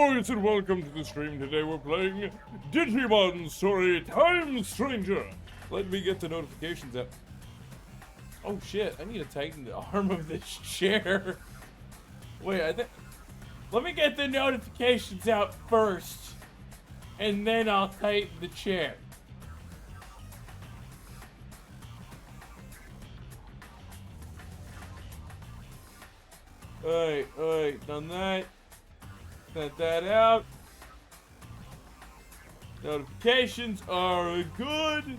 boys, and welcome to the stream. Today we're playing Digimon Story Time Stranger. Let me get the notifications up. Oh shit, I need to tighten the arm of this chair. Wait, let me get the notifications out first, and then I'll tighten the chair. Alright, done that. Sent that out. Notifications are good.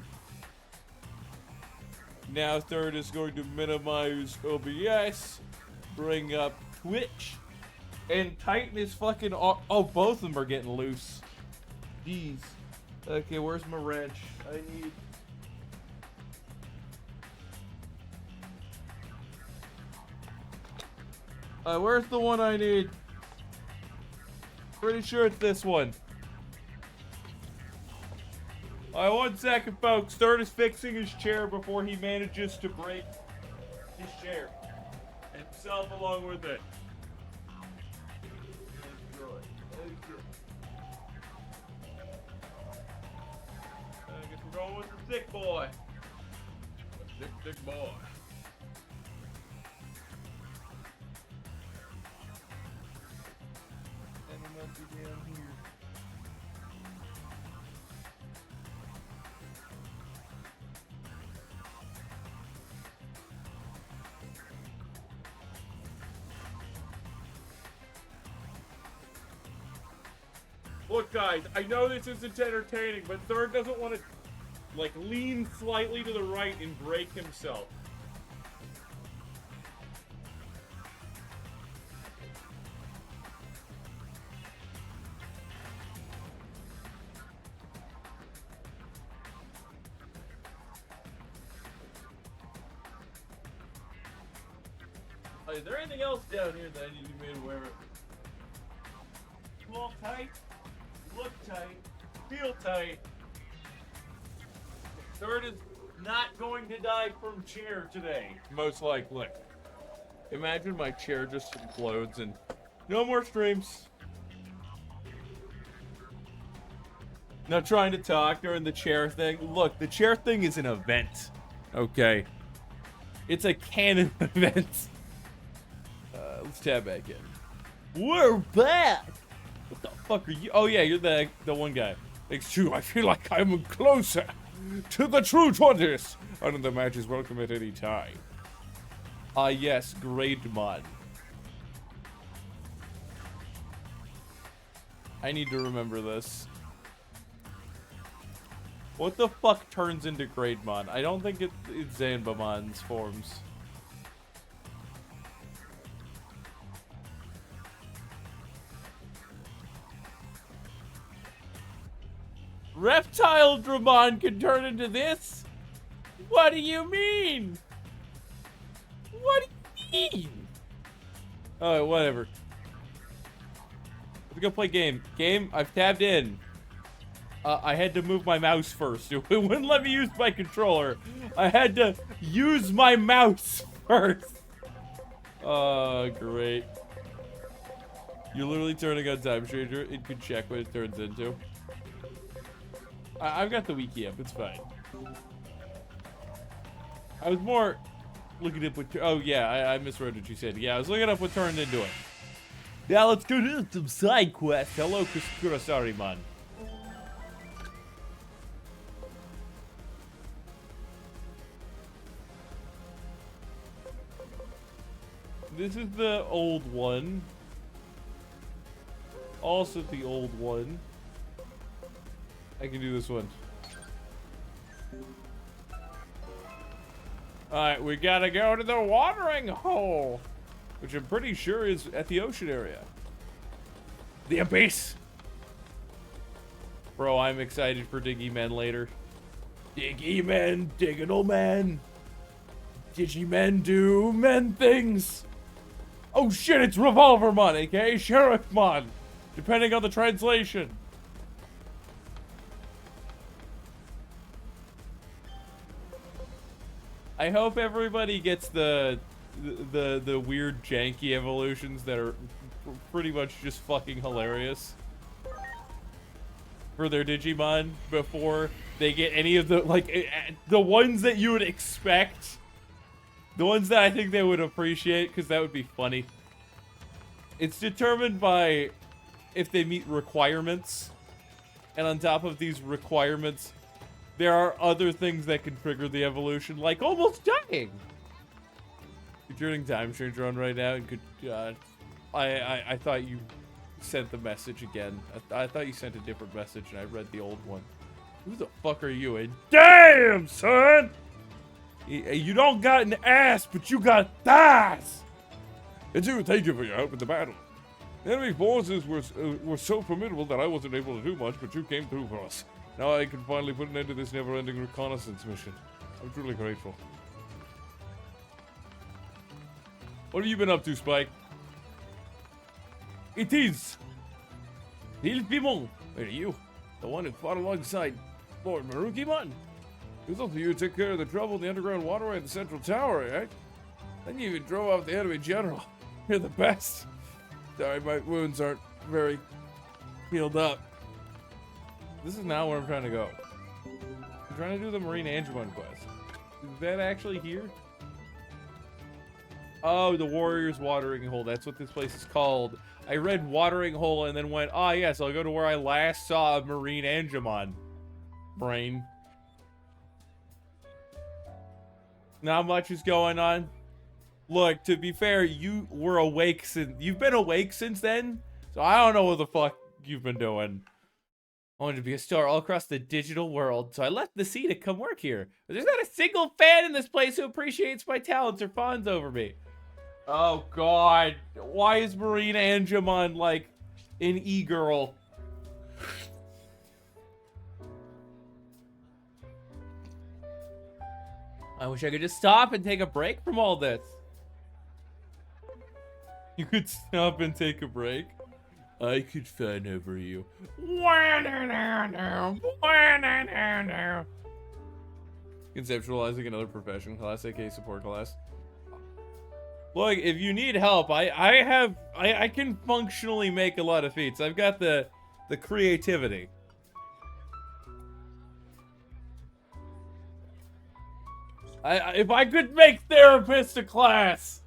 Now third is going to minimize OBS, bring up Twitch, and tighten his fucking oh, both of them are getting loose. Jeez. Okay, where's my wrench? I need... where's the one I need? Pretty sure it's this one. Alright, 1 second, folks. Third is fixing his chair before he manages to break his chair. And himself along with it. I guess we're going with the thick boy. Thick boy. Down here. Look, guys, I know this isn't entertaining, but Third doesn't want to, like, lean slightly to the right and break himself. Is there anything else down here that I need to be made aware of? Small tight, look tight, feel tight. Third is not going to die from chair today, most likely. Imagine my chair just implodes and no more streams. Not trying to talk during the chair thing. Look, the chair thing is an event, okay? It's a canon event. Let's tab back in. We're back! What the fuck are you? Oh yeah, you're the one guy. It's true, I feel like I'm closer to the true 20s. Another match is welcome at any time. Yes, Digimon. I need to remember this. What the fuck turns into Digimon? I don't think it's Zanbamon's forms. Reptile Dramon can turn into this? What do you mean? What do you mean? Alright, whatever. Let's go play game. Game, I've tabbed in. I had to move my mouse first. It wouldn't let me use my controller. I had to use my mouse first. Great. You're literally turning on Time Stranger. It could check what it turns into. I've got the wiki up, it's fine. I was more looking at what... Oh, yeah, I misread what you said. Yeah, I was looking up what turned into it. Now let's go do some side quests. Hello, Kurosari-man. This is the old one. Also the old one. I can do this one. Alright, we gotta go to the watering hole, which I'm pretty sure is at the ocean area. The abyss! Bro, I'm excited for Digimon later. Digimon, Digital Man. Digimon do men things. Oh shit, it's Revolvermon, aka Sheriffmon, depending on the translation. I hope everybody gets the weird janky evolutions that are pretty much just fucking hilarious for their Digimon before they get any of the, like, the ones that you would expect. The ones that I think they would appreciate, because that would be funny. It's determined by if they meet requirements. And on top of these requirements, there are other things that can trigger the evolution, like almost dying. You're turning time changer on right now, and could, I thought you sent the message again. I thought you sent a different message, and I read the old one. Who the fuck are you? And damn, son! You don't got an ass, but you got thighs! And you, thank you for your help in the battle. The enemy forces were so formidable that I wasn't able to do much, but you came through for us. Now I can finally put an end to this never-ending reconnaissance mission. I'm truly grateful. What have you been up to, Spike? It is Digimon. Where are you? The one who fought alongside Lord Marukimon. It was up to you to take care of the trouble in the underground waterway at the central tower, right? Then you even drove off the enemy general. You're the best. Sorry, my wounds aren't very healed up. This is not where I'm trying to go. I'm trying to do the Marine Angemon quest. Is that actually here? Oh, the Warrior's Watering Hole. That's what this place is called. I read Watering Hole and then went, ah, yes, I'll go to where I last saw a Marine Angemon. Brain. Not much is going on. Look, to be fair, you were awake since... You've been awake since then? So I don't know what the fuck you've been doing. I wanted to be a star all across the digital world, so I left the sea to come work here. But there's not a single fan in this place who appreciates my talents or fawns over me. Oh, God. Why is Marine Angemon, like, an e-girl? I wish I could just stop and take a break from all this. You could stop and take a break? I could fawn over you. Conceptualizing another profession class, aka support class. Look, if you need help, I can functionally make a lot of feats. I've got the creativity. If I could make therapist a class,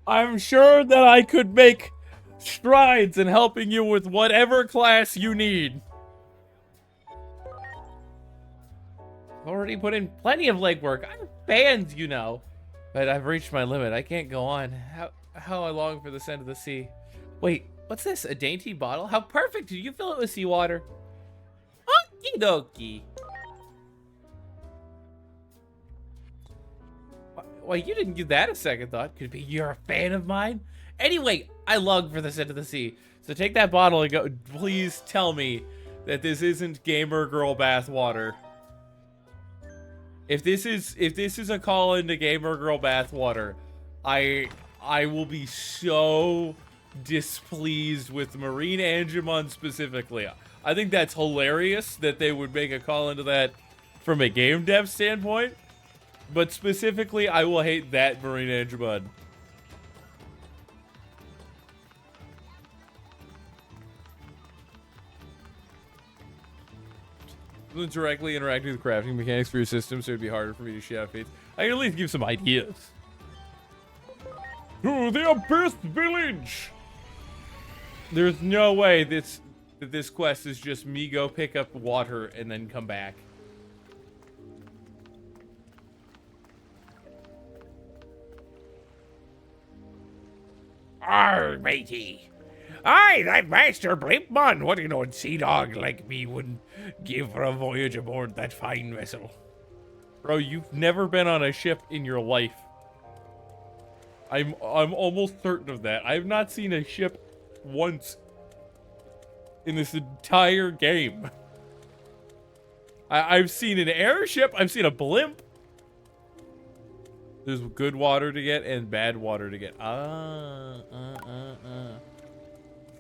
I'm sure that I could make strides in helping you with whatever class you need. Already put in plenty of legwork. I'm fans, you know. But I've reached my limit. I can't go on. How I long for this end of the sea. Wait, what's this? A dainty bottle? How perfect! Did you fill it with seawater? Okie dokie. Well, you didn't give that a second thought. Could it be you're a fan of mine? Anyway, I long for this end of the sea. So take that bottle and go. Please tell me that this isn't gamer girl bath water. If this is a call into gamer girl bath water, I will be so displeased with Marine Angemon specifically. I think that's hilarious that they would make a call into that from a game dev standpoint. But specifically, I will hate that Marine Angemon. Directly interacting with crafting mechanics for your system, so it'd be harder for me to shout feats. I can at least give some ideas. To the Abyss Village! There's no way that this quest is just me go pick up water and then come back. Arr, matey. Aye, that Master Blimpman. What do you know, sea dog like me wouldn't give for a voyage aboard that fine vessel. Bro, you've never been on a ship in your life. I'm almost certain of that. I've not seen a ship once in this entire game. I've seen an airship. I've seen a blimp. There's good water to get and bad water to get. What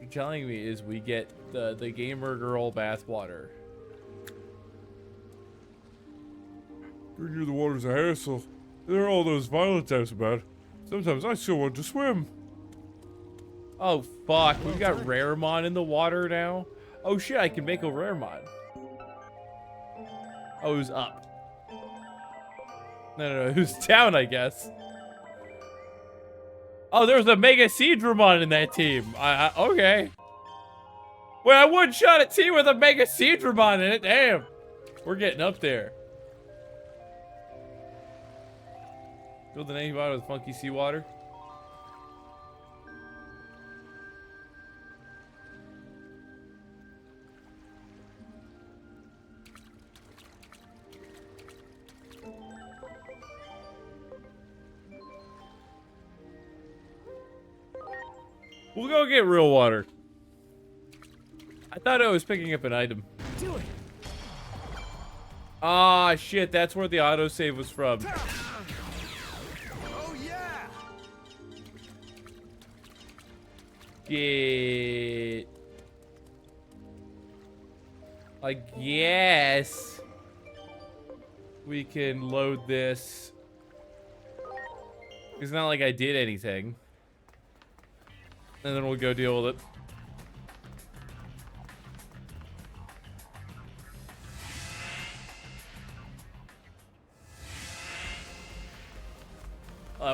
you're telling me is we get the gamer girl bath water. Drinking in the water's a hassle. There are all those violent types about. Sometimes I still want to swim. Oh, fuck. We've got Raremon in the water now. Oh, shit. I can make a Raremon. Oh, it was up. No, it was down, I guess. Oh, there's a Mega Seadramon in that team. Okay. Wait, I one-shot a team with a Mega Seadramon in it. Damn. We're getting up there. Build an antibody with funky seawater. We'll go get real water. I thought I was picking up an item. Do it. Ah, shit, that's where the autosave was from. Oh yeah. Get... I guess we can load this. It's not like I did anything. And then we'll go deal with it.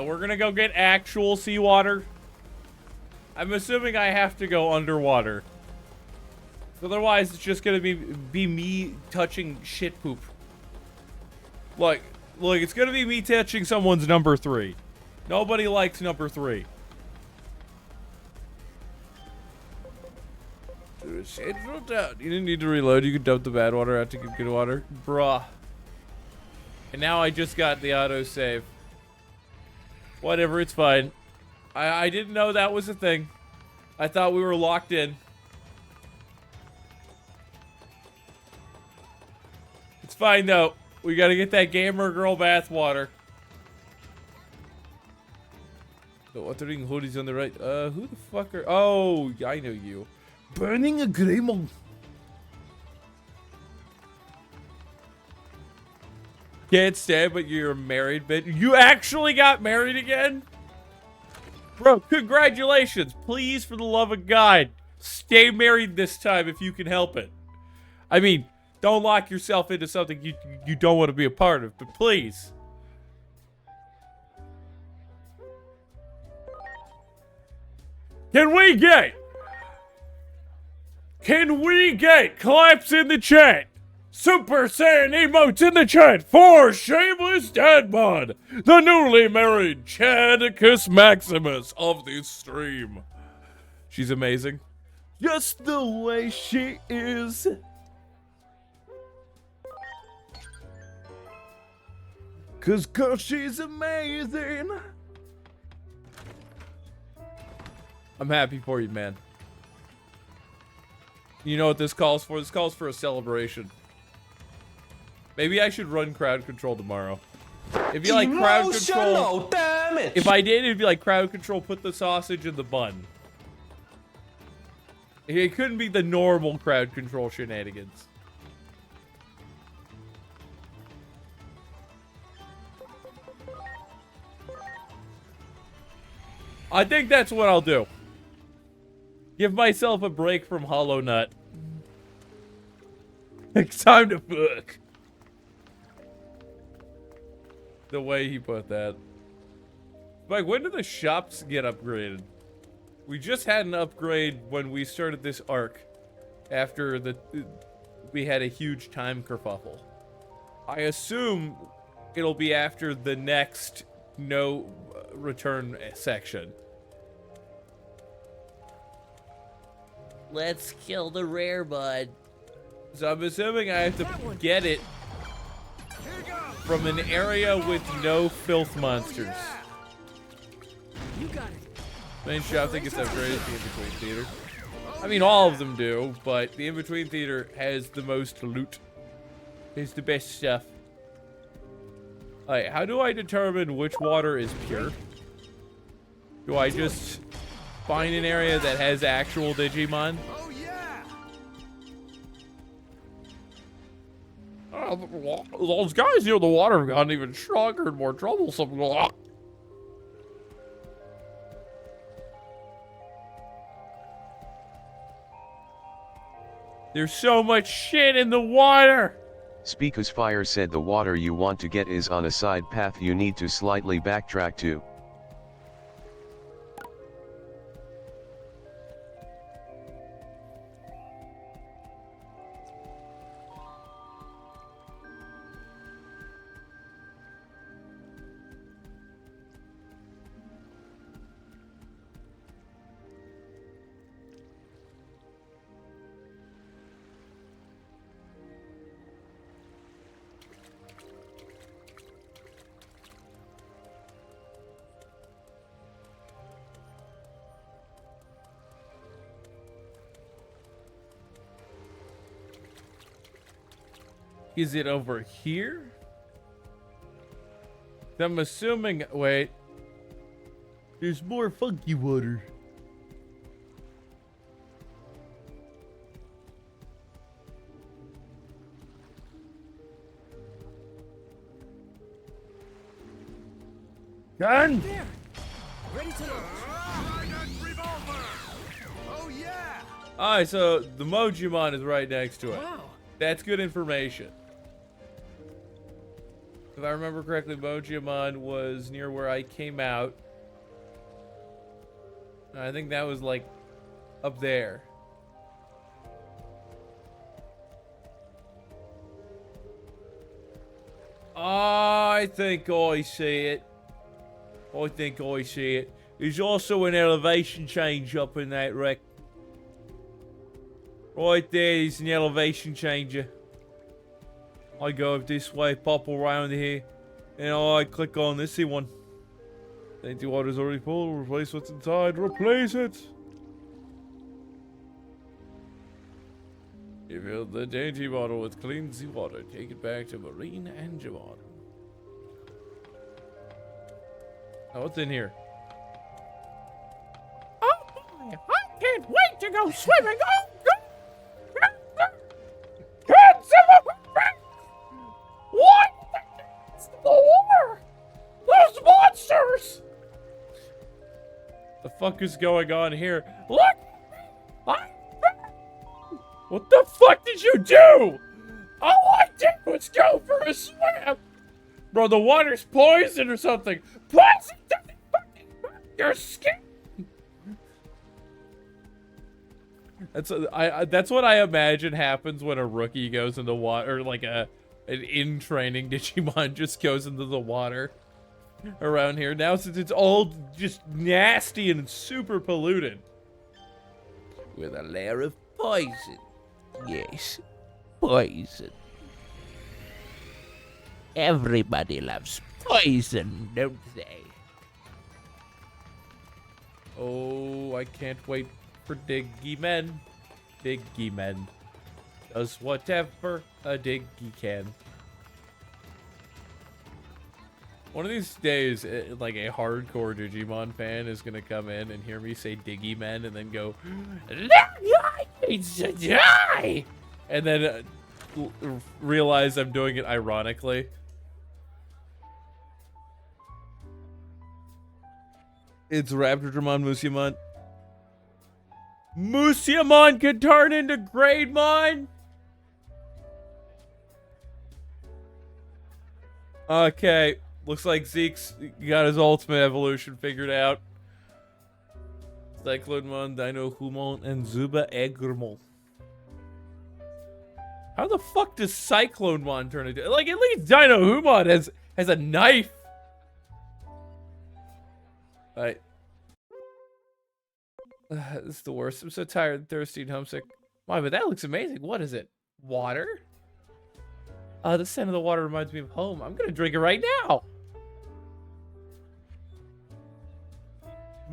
We're gonna go get actual seawater. I'm assuming I have to go underwater. Otherwise, it's just gonna be me touching shit poop. Look, it's gonna be me touching someone's number 3. Nobody likes number 3. Central town. You didn't need to reload. You could dump the bad water out to get good water. Bruh. And now I just got the autosave. Whatever, it's fine. I didn't know that was a thing. I thought we were locked in. It's fine, though. We gotta get that gamer girl bath water. The watering hole is on the right. Who the fuck are... Oh, I know you. Burning a Greymon. Can't stand, but you're married, bitch. You actually got married again? Bro, congratulations. Please, for the love of God, stay married this time if you can help it. I mean, don't lock yourself into something you don't want to be a part of, but please. Can we get claps in the chat? Super Saiyan emotes in the chat for Shameless Dadbod, the newly married Chadicus Maximus of this stream. She's amazing. Just the way she is. Cause girl, she's amazing. I'm happy for you, man. You know what this calls for? This calls for a celebration. Maybe I should run crowd control tomorrow. It'd be like crowd control. Damage. If I did, it'd be like crowd control, put the sausage in the bun. It couldn't be the normal crowd control shenanigans. I think that's what I'll do. Give myself a break from Hollow Nut. It's time to fuck. The way he put that. Like, when did the shops get upgraded? We just had an upgrade when we started this arc. After we had a huge time kerfuffle. I assume it'll be after the next no return section. Let's kill the rare bud. So I'm assuming I have to get it from an area with no filth monsters. You got it. Main shop think it's upgraded the in-between theater. I mean, all of them do, but the in-between theater has the most loot. It's the best stuff. Alright, how do I determine which water is pure? Do I just find an area that has actual Digimon? Oh yeah. Those guys near the water have gotten even stronger and more troublesome. There's so much shit in the water! Speakus Fire said the water you want to get is on a side path you need to slightly backtrack to. Is it over here? I'm assuming, wait. There's more funky water. Gun! There! Ready to launch. Oh yeah! Alright, so the Mojimon is right next to it. Wow. That's good information. If I remember correctly, Mojimon was near where I came out. I think that was like up there. I think I see it. I think I see it. There's also an elevation change up in that wreck. Right there is an elevation changer. I go up this way, pop around here, and I click on this one. Empty water's already full. Replace what's inside. Replace it. You fill the dainty bottle with clean seawater. Take it back to Marine and Digimon. Oh, what's in here? Oh boy, I can't wait to go swimming. Oh, what? It's the war! Those monsters! The fuck is going on here? Look! What the fuck did you do? All I did was go for a swim! Bro, the water's poison or something. Poison doesn't fucking hurt your skin! That's what I imagine happens when a rookie goes into water, or like an in training Digimon just goes into the water around here. Now since it's all just nasty and super polluted. With a layer of poison. Yes, poison. Everybody loves poison, don't they? Oh, I can't wait for Digimon. Digimon does whatever a Digi can. One of these days, like a hardcore Digimon fan is gonna come in and hear me say Digimon and then go, That guy needs to die! and then realize I'm doing it ironically. It's Raptordramon Musiamon. Musiamon could turn into Greymon? Okay, looks like Zeke's got his ultimate evolution figured out. Cyclonemon, Dino Humon, and Zuba Agremon. How the fuck does Cyclonemon turn into... Like, at least Dino Humon has a knife. Alright. This is the worst. I'm so tired, thirsty, and homesick. Why, but that looks amazing. What is it? Water? The scent of the water reminds me of home. I'm gonna drink it right now.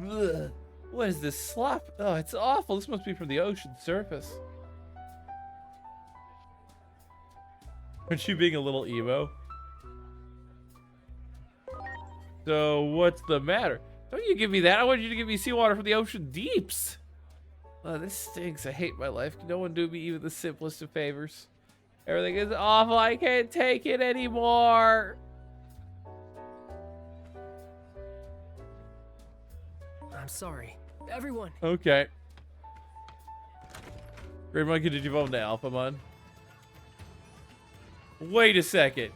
Ugh. What is this slop? Oh, it's awful. This must be from the ocean surface. Aren't you being a little emo? So, what's the matter? Don't you give me that. I want you to give me seawater from the ocean deeps. Oh, this stinks. I hate my life. Can no one do me even the simplest of favors? Everything is awful. I can't take it anymore. I'm sorry. Everyone, Okay. Great Monkey, did you evolve to Alphamon? Wait a second.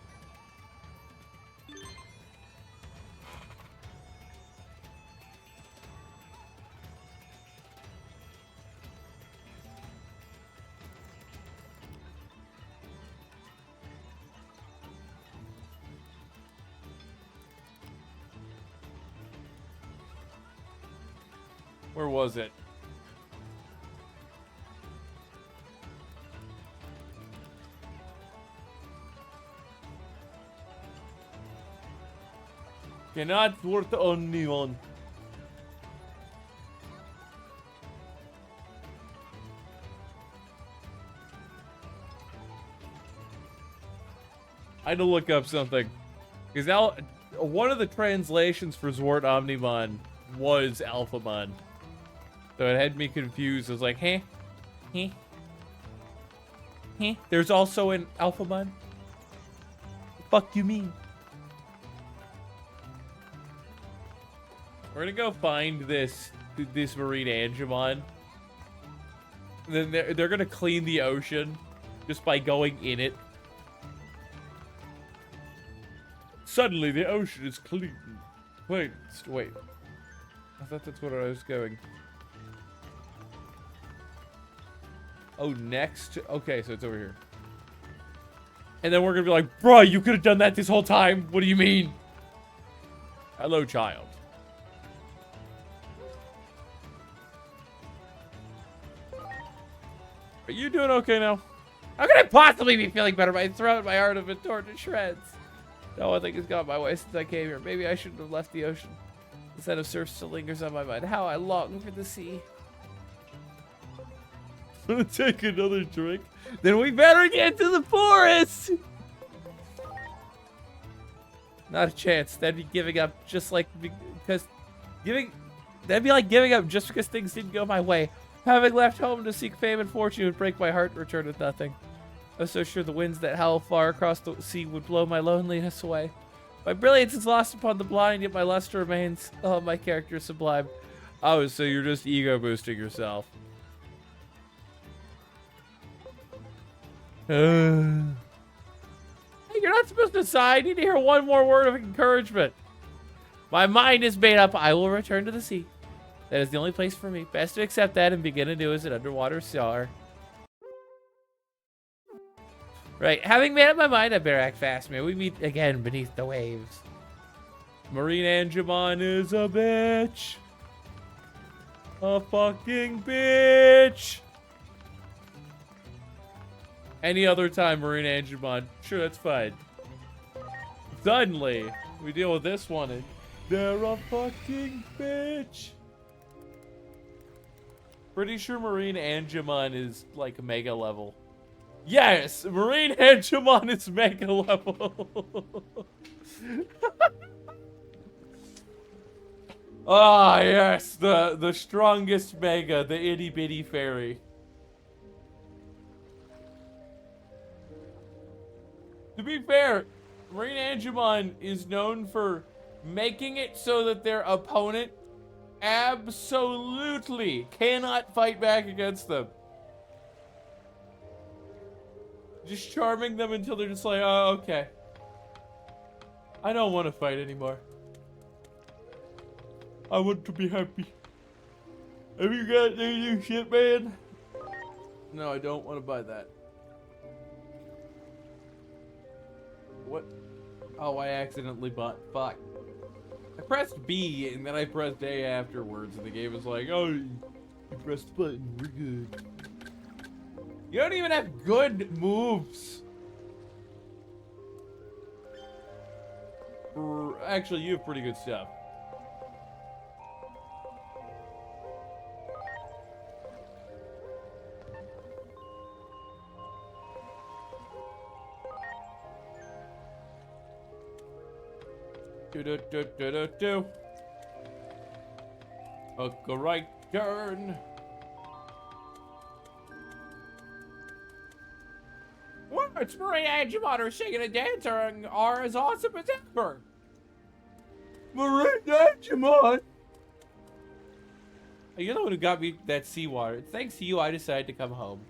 Where was it? Cannot work the only one. I had to look up something. Because now, one of the translations for Zwart Omnimon was Alphamon. So it had me confused. I was like, hey? Hey? Hey? There's also an Alphamon? The fuck you mean? We're gonna go find this marine Angemon. Then they're gonna clean the ocean just by going in it. Suddenly the ocean is clean. Wait. I thought that's what I was going. Oh, next. Okay, so it's over here. And then we're gonna be like, bro, you could have done that this whole time. What do you mean? Hello, child. Are you doing okay now? How can I possibly be feeling better? My throat and my heart have been torn to shreds. No one thing has gone my way since I came here. Maybe I shouldn't have left the ocean. The scent of surf still lingers on my mind. How I long for the sea. Wanna take another drink? Then we better get to the forest! Not a chance. That'd be giving up just like because that'd be like giving up just because things didn't go my way. Having left home to seek fame and fortune would break my heart and return with nothing. I was so sure the winds that howl far across the sea would blow my loneliness away. My brilliance is lost upon the blind, yet my luster remains. Oh, my character is sublime. Oh, so you're just ego boosting yourself. Hey, you're not supposed to sigh. I need to hear one more word of encouragement. My mind is made up. I will return to the sea. That is the only place for me. Best to accept that and begin anew as an underwater star. Right, having made up my mind, I better act fast, man. We meet again beneath the waves. Marine Angemon is a bitch. A fucking bitch. Any other time, Marine Angemon. Sure, that's fine. Suddenly, we deal with this one and they're a fucking bitch. Pretty sure Marine Angemon is like a mega level. Yes, Marine Angemon is mega level. Ah, yes, the strongest mega, the itty bitty fairy. To be fair, Marine Angemon is known for making it so that their opponent absolutely cannot fight back against them. Just charming them until they're just like, oh, okay. I don't want to fight anymore. I want to be happy. Have you got any new shit, man? No, I don't want to buy that. What? Oh, I accidentally bought. Fuck. I pressed B and then I pressed A afterwards, and the game was like, oh, you pressed the button. We're good. You don't even have good moves. Actually, you have pretty good stuff. Do. Hook a right turn. What? It's Marine Angemon singing and dancing and are as awesome as ever. Marine Angemon. You're the one who got me that seawater. Thanks to you, I decided to come home.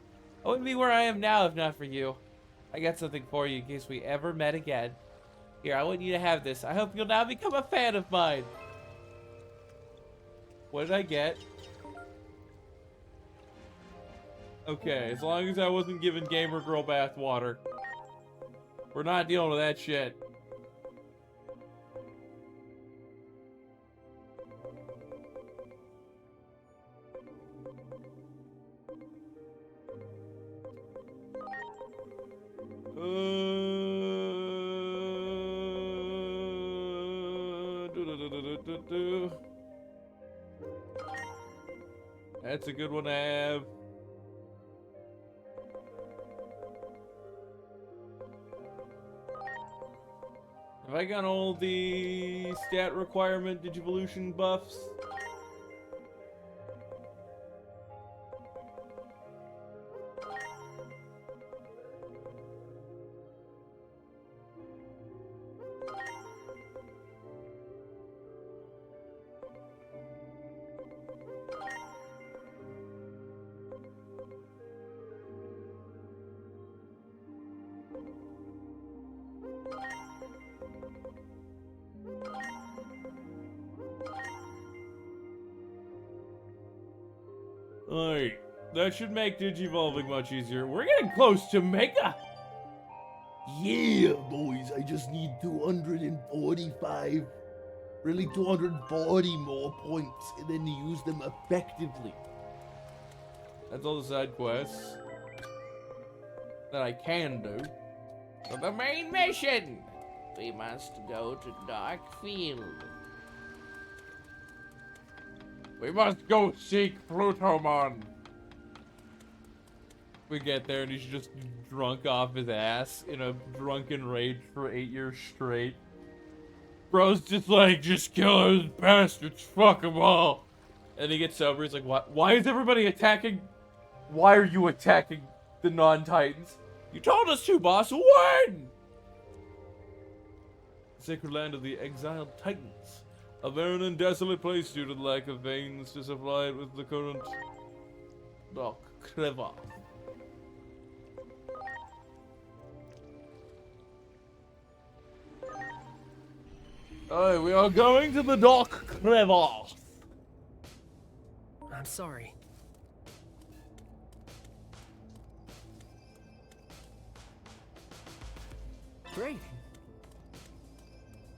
I wouldn't be where I am now if not for you. I got something for you in case we ever met again. Here, I want you to have this. I hope you'll now become a fan of mine. What did I get? Okay, as long as I wasn't giving Gamer Girl bath water. We're not dealing with that shit. That's a good one to have. Have I got all the stat requirement Digivolution buffs? Alright, that should make Digivolving much easier. We're getting close to Mega! Yeah, boys, I just need 245, really 240 more points, and then use them effectively. That's all the side quests that I can do. For the main mission, we must go to Dark Field. We must go seek Plutomon! We get there and he's just drunk off his ass in a drunken rage for 8 years straight. Bro's just like, just kill those bastards, fuck them all. And he gets sober, he's like, why is everybody attacking? Why are you attacking the non-Titans? You told us to, boss, when? Sacred land of the exiled Titans. A barren and desolate place due to the lack of veins to supply it with the current Dock Clever. Alright, we are going to the Dock Clever. I'm sorry. Great.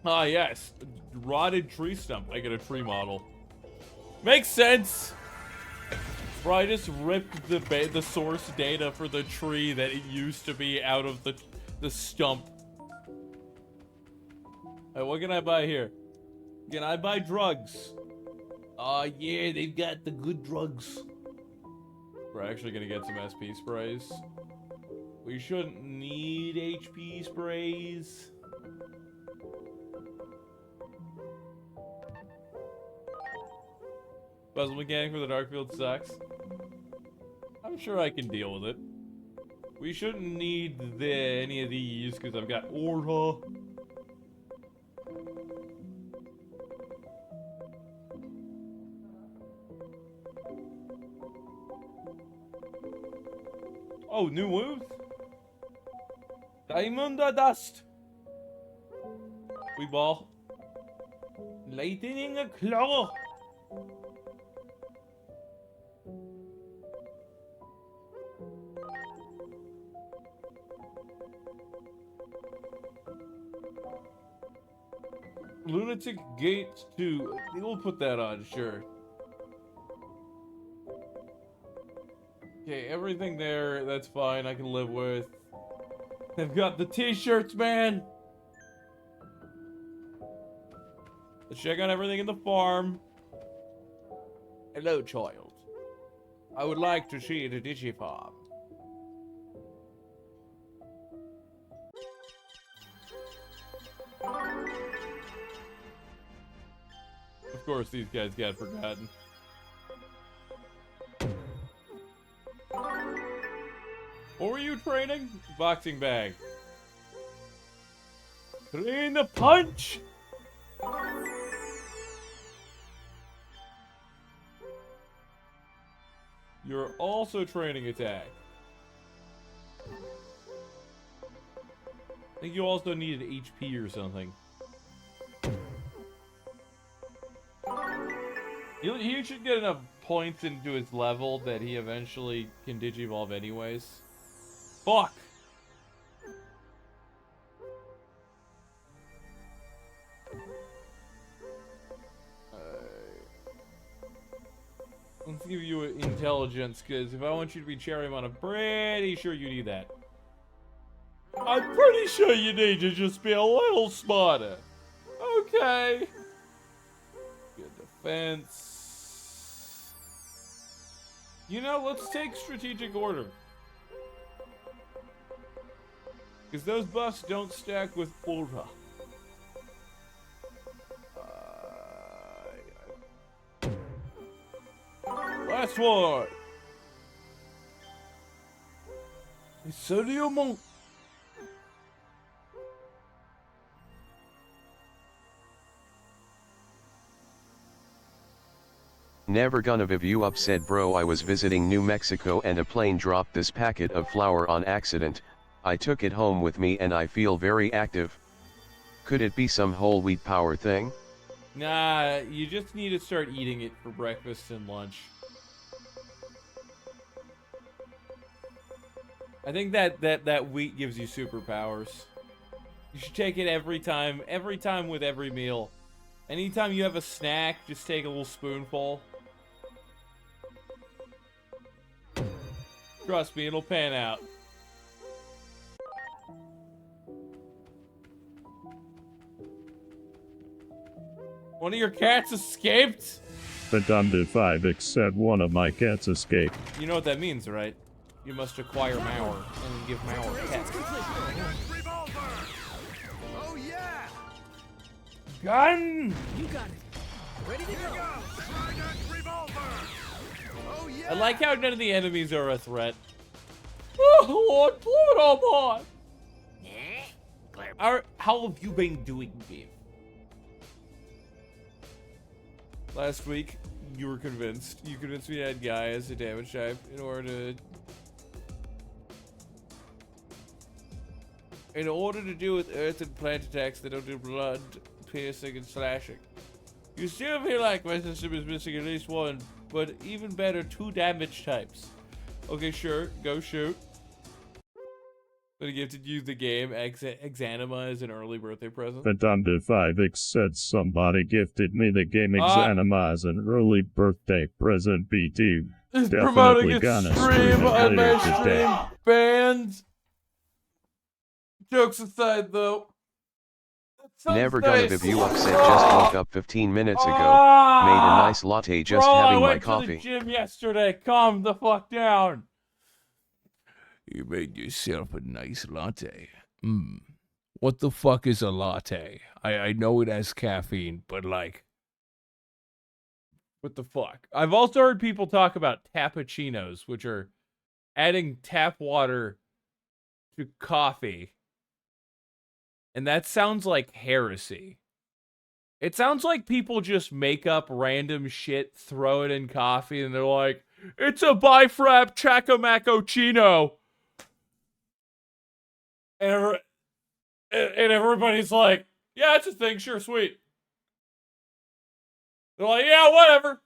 Ah, yes. Rotted tree stump. I get a tree model. Makes sense! Bro, I just ripped the source data for the tree that it used to be out of the stump. Alright, what can I buy here? Can I buy drugs? Oh yeah, they've got the good drugs. We're actually gonna get some SP sprays. We shouldn't need HP sprays. Puzzle mechanic for the Darkfield sucks. I'm sure I can deal with it. We shouldn't need any of these because I've got Aura. Oh, new moves? Diamond Dust. We ball. Lightning Claw. Lunatic Gate 2. We'll put that on, sure. Okay, everything there, that's fine. I can live with. I've got the t-shirts, man! Let's check on everything in the farm. Hello, child. I would like to see the Digifarm. Of course, these guys got forgotten. What were you training? Boxing bag. Train the punch! You're also training attack. think you also needed HP or something. He should get enough points into his level that he eventually can Digivolve anyways. Fuck! Let's give you intelligence, because if I want you to be Cherrymon, I'm pretty sure you need that. I'm pretty sure you need to just be a little smarter. Okay. Good defense. You know, let's take strategic order. Because those buffs don't stack with aura. Last one. Digimon. Never gonna give you up, said bro. I was visiting New Mexico and a plane dropped this packet of flour on accident. I took it home with me and I feel very active. Could it be some whole wheat power thing? Nah, you just need to start eating it for breakfast and lunch. I think that wheat gives you superpowers. You should take it every time with every meal. Anytime you have a snack, just take a little spoonful. Trust me, it'll pan out. One of your cats escaped? The Dom did 5x said one of my cats escaped. You know what that means, right? You must acquire Mauer and then give Mauer pets. Revolver! Oh yeah! Gun! You got it. Ready to go. Trident revolver! Oh yeah! I like how none of the enemies are a threat. Oh, Lord, Plutomon! How have you been doing, Dave? Last week, you were convinced. You convinced me to add Guy as a damage type in order to deal with earth and plant attacks that don't do blood, piercing, and slashing. You still feel like my system is missing at least one, but even better, 2 damage types. Okay, sure, go shoot. But he gifted you the game Exanima as an early birthday present. The Dom did 5x said somebody gifted me the game Exanima as an early birthday present. BT. He's promoting his stream on my stream. Banned. Jokes aside, though. Never gonna give you up, said just woke up 15 minutes ago. Made a nice latte just having my coffee. I went to the gym yesterday. Calm the fuck down. You made yourself a nice latte. What the fuck is a latte? I know it has caffeine, but like, what the fuck? I've also heard people talk about cappuccinos, which are adding tap water to coffee. And that sounds like heresy. It sounds like people just make up random shit, throw it in coffee, and they're like, it's a bifrap chacamacocino. And everybody's like, yeah, it's a thing, sure, sweet. They're like, yeah, whatever.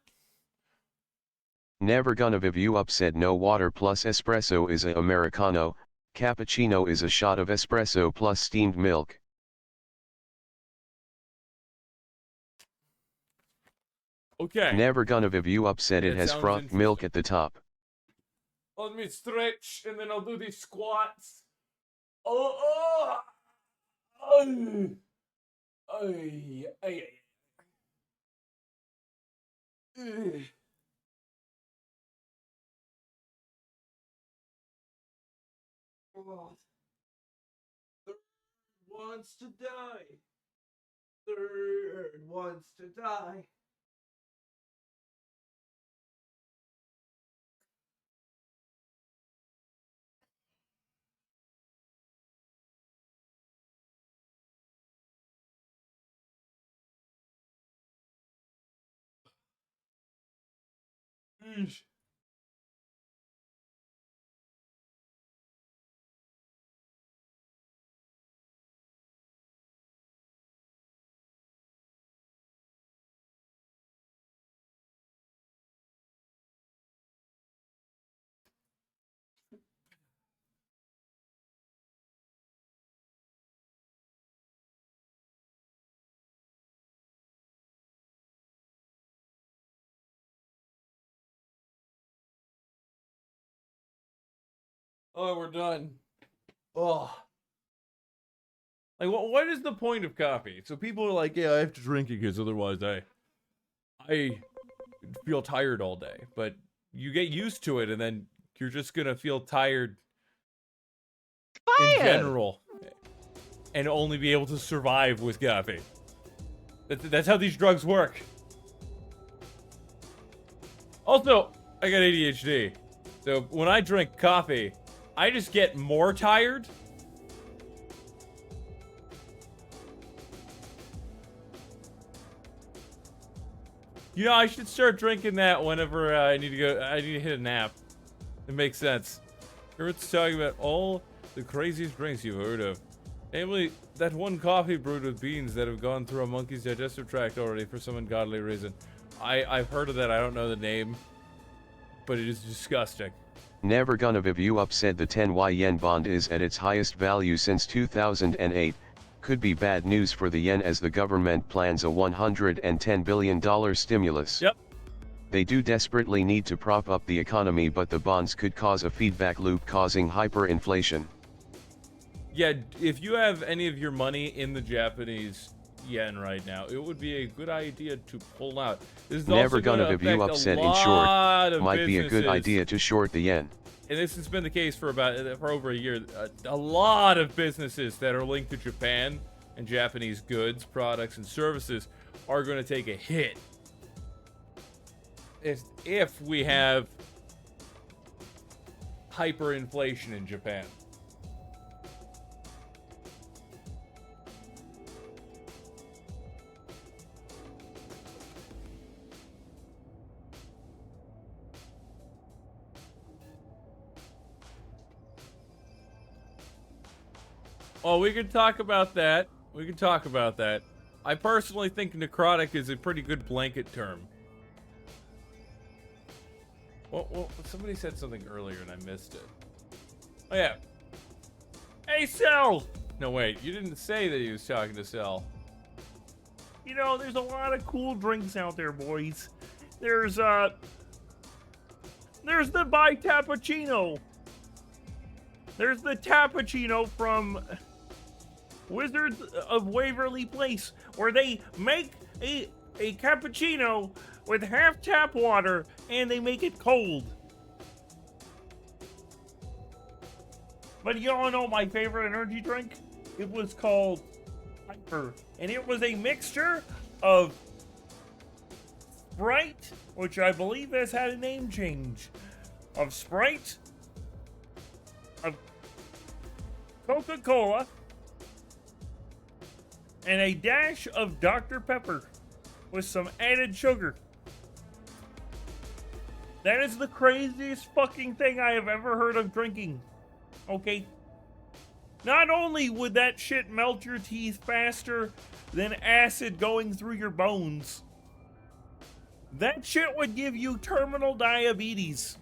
Never gonna give you up, said no water plus espresso is a Americano. Cappuccino is a shot of espresso plus steamed milk. Okay. Never gonna give you up, said it That has sounds frothed milk at the top. Let me stretch, and then I'll do these squats. Oh, oh, Third wants to die. Third wants to die. Eesh. Oh, we're done. Oh. Like, what is the point of coffee? So people are like, yeah, I have to drink it because otherwise I feel tired all day. But you get used to it, and then you're just gonna feel tired in general, and only be able to survive with coffee. That's how these drugs work. Also, I got ADHD, so when I drink coffee, I just get more tired. You know, I should start drinking that whenever I need to hit a nap. It makes sense. Everyone's talking about all the craziest drinks you've heard of. Namely, that one coffee brewed with beans that have gone through a monkey's digestive tract already for some ungodly reason. I've heard of that, I don't know the name. But it is disgusting. Never gonna have you upset the 10Y yen bond is at its highest value since 2008. Could be bad news for the yen as the government plans a $110 billion stimulus. Yep. They do desperately need to prop up the economy, but the bonds could cause a feedback loop causing hyperinflation. Yeah, if you have any of your money in the Japanese yen right now, it would be a good idea to pull out. This is Never also gonna have you upset in short. Might be a good idea to short the yen. And this has been the case for over a year. A lot of businesses that are linked to Japan and Japanese goods, products, and services are going to take a hit if we have hyperinflation in Japan. Well, we can talk about that. I personally think necrotic is a pretty good blanket term. Well, somebody said something earlier and I missed it. Oh, yeah. Hey, Cell! No, wait, you didn't say that he was talking to Cell. You know, there's a lot of cool drinks out there, boys. There's the By Tappuccino. There's the Tappuccino from Wizards of Waverly Place, where they make a cappuccino with half tap water and they make it cold. But you all know my favorite energy drink? It was called Hyper, and it was a mixture of Sprite, which I believe has had a name change, of Sprite, of Coca-Cola, and a dash of Dr. Pepper with some added sugar. That is the craziest fucking thing I have ever heard of drinking. Okay? Not only would that shit melt your teeth faster than acid going through your bones, that shit would give you terminal diabetes.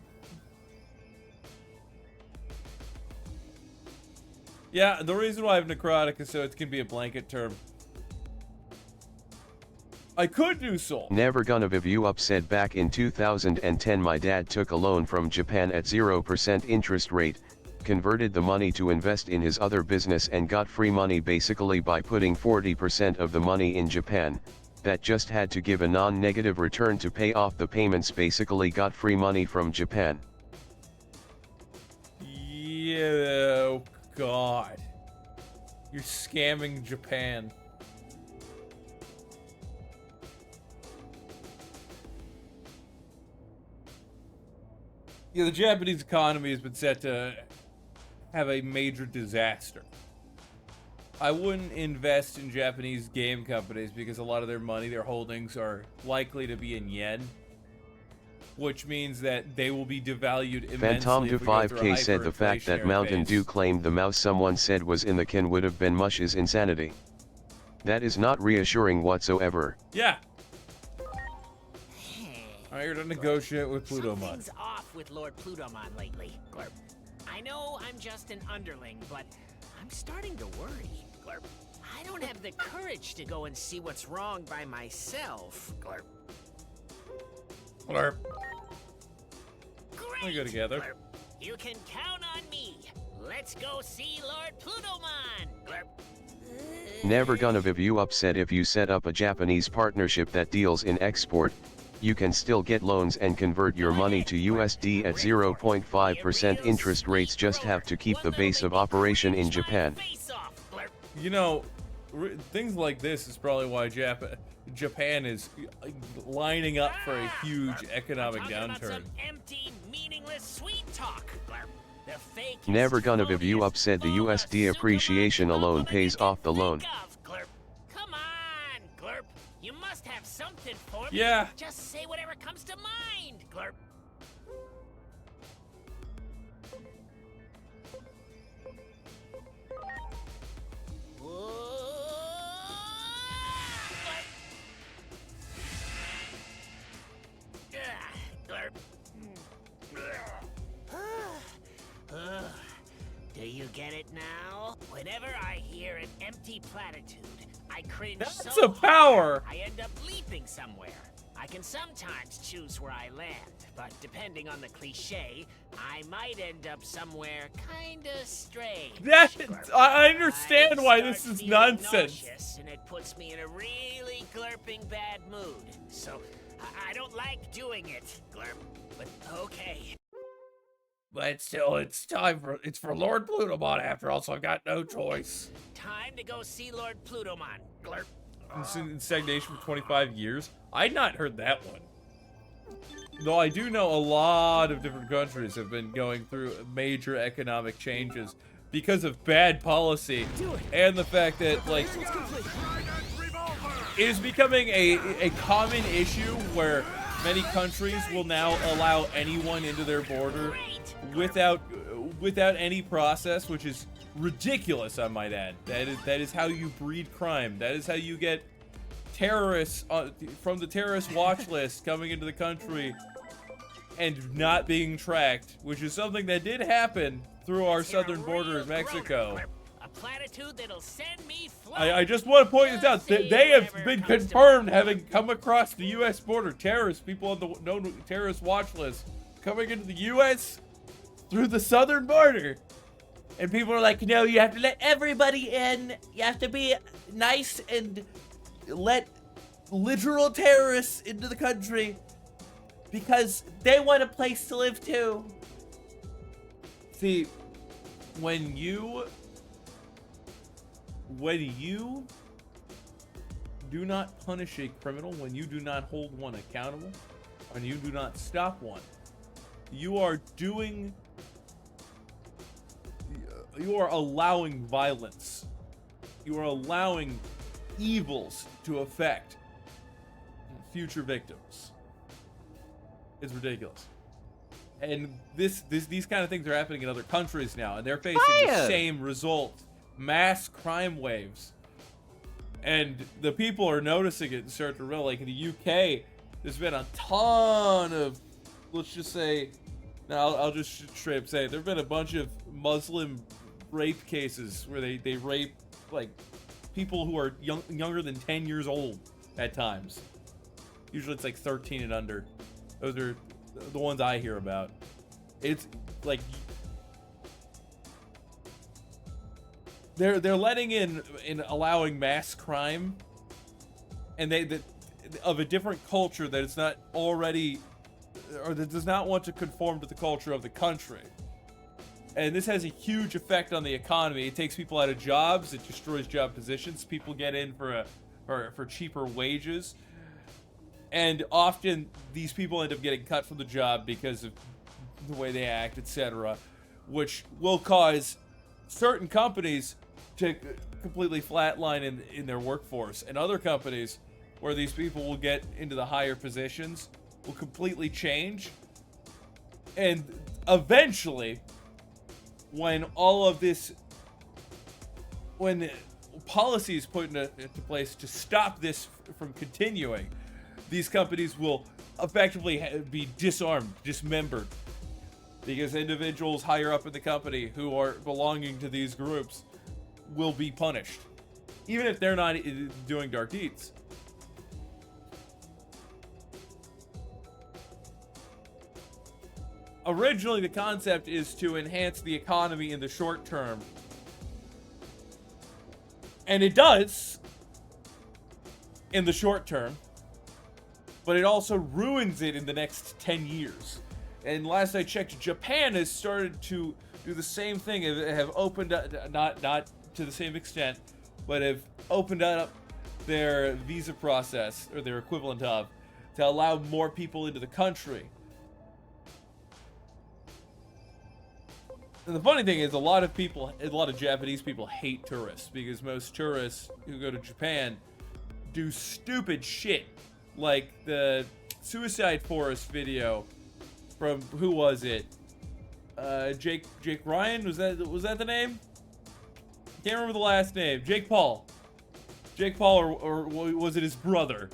Yeah, the reason why I have necrotic is so it can be a blanket term. I could do Soul. Never gonna have you upset. Back in 2010 my dad took a loan from Japan at 0% interest rate, converted the money to invest in his other business and got free money basically by putting 40% of the money in Japan. That just had to give a non-negative return to pay off the payments, basically got free money from Japan. Yeah, oh God. You're scamming Japan. Yeah, the Japanese economy has been set to have a major disaster. I wouldn't invest in Japanese game companies because a lot of their money, their holdings, are likely to be in yen, which means that they will be devalued immensely. Phantom to 5K said the fact that Mountain Dew claimed the mouse someone said was in the can would have been mush is insanity. That is not reassuring whatsoever. Yeah. I'm here to negotiate with Plutomon. Something's off with Lord Plutomon lately, Glurp. I know I'm just an underling, but I'm starting to worry, Glurp. I don't have the courage to go and see what's wrong by myself, Glurp. Blurp. Great, We go together. Glurp. You can count on me. let's go see Lord Plutomon. Glurp. Never gonna be you upset if you set up a Japanese partnership that deals in export. You can still get loans and convert your money to USD at 0.5% interest rates. Just have to keep the base of operation in Japan. You know, things like this is probably why Japan is lining up for a huge economic downturn. Empty, meaningless sweet talk. Glurp. The fake Never gonna be you upset the full of USD appreciation Superman alone bubble pays that you off the can loan. think of, Glurp. Come on, Glurp. You must have something for me. Yeah. Just say whatever comes to mind, Glurp. Glurp. Do you get it now? Whenever I hear an empty platitude, I cringe That's so a power. hard, I end up leaping somewhere. I can sometimes choose where I land, but depending on the cliche, I might end up somewhere kinda strange. I understand why start this is feeling nonsense. nauseous, and it puts me in a really glurping bad mood. So I don't like doing it, Glurp. But okay. But still, it's for Lord Plutomon after all, so I've got no choice. Time to go see Lord Plutomon, Glurp. It's in stagnation for 25 years. I'd not heard that one. Though I do know a lot of different countries have been going through major economic changes because of bad policy and the fact that, like, it is becoming a common issue where many countries will now allow anyone into their border without any process, which is ridiculous, I might add. That is how you breed crime. That is how you get terrorists from the terrorist watch list coming into the country and not being tracked, which is something that did happen through our southern border in Mexico. A platitude that'll send me flying. I just want to point this out. They have been confirmed having come across the U.S. border. Terrorists, people on the known terrorist watch list, coming into the U.S. through the southern border. And people are like, no, you have to let everybody in. You have to be nice and let literal terrorists into the country because they want a place to live too. See, when you do not punish a criminal, when you do not hold one accountable, when you do not stop one, you are allowing violence. You are allowing evils to affect future victims. It's ridiculous. And these kind of things are happening in other countries now, and they're facing the same result. Mass crime waves. And the people are noticing it and start to realize, like in the UK, there's been a ton of, let's just say, now I'll just straight up say, there have been a bunch of Muslim rape cases where they rape, like, people who are younger than 10 years old at times. Usually it's like 13 and under. Those are the ones I hear about. It's like they're letting in allowing mass crime, and they of a different culture that is not already, or that does not want to conform to the culture of the country. And this has a huge effect on the economy. It takes people out of jobs. It destroys job positions. People get in for cheaper wages. And often these people end up getting cut from the job because of the way they act, etc., which will cause certain companies to completely flatline in their workforce. And other companies where these people will get into the higher positions will completely change. And eventually, when all of this, when policy is put into place to stop this from continuing, these companies will effectively be disarmed, dismembered, because individuals higher up in the company who are belonging to these groups will be punished, even if they're not doing dark deeds. originally the concept is to enhance the economy in the short term. And it does in the short term, but it also ruins it in the next 10 years. And last I checked, Japan has started to do the same thing, have opened up, not to the same extent, but have opened up their visa process, or their equivalent of, to allow more people into the country. And the funny thing is, a lot of Japanese people hate tourists, because most tourists who go to Japan do stupid shit, like the Suicide Forest video from, who was it? Jake Ryan? Was that the name? Can't remember the last name. Jake Paul, or was it his brother?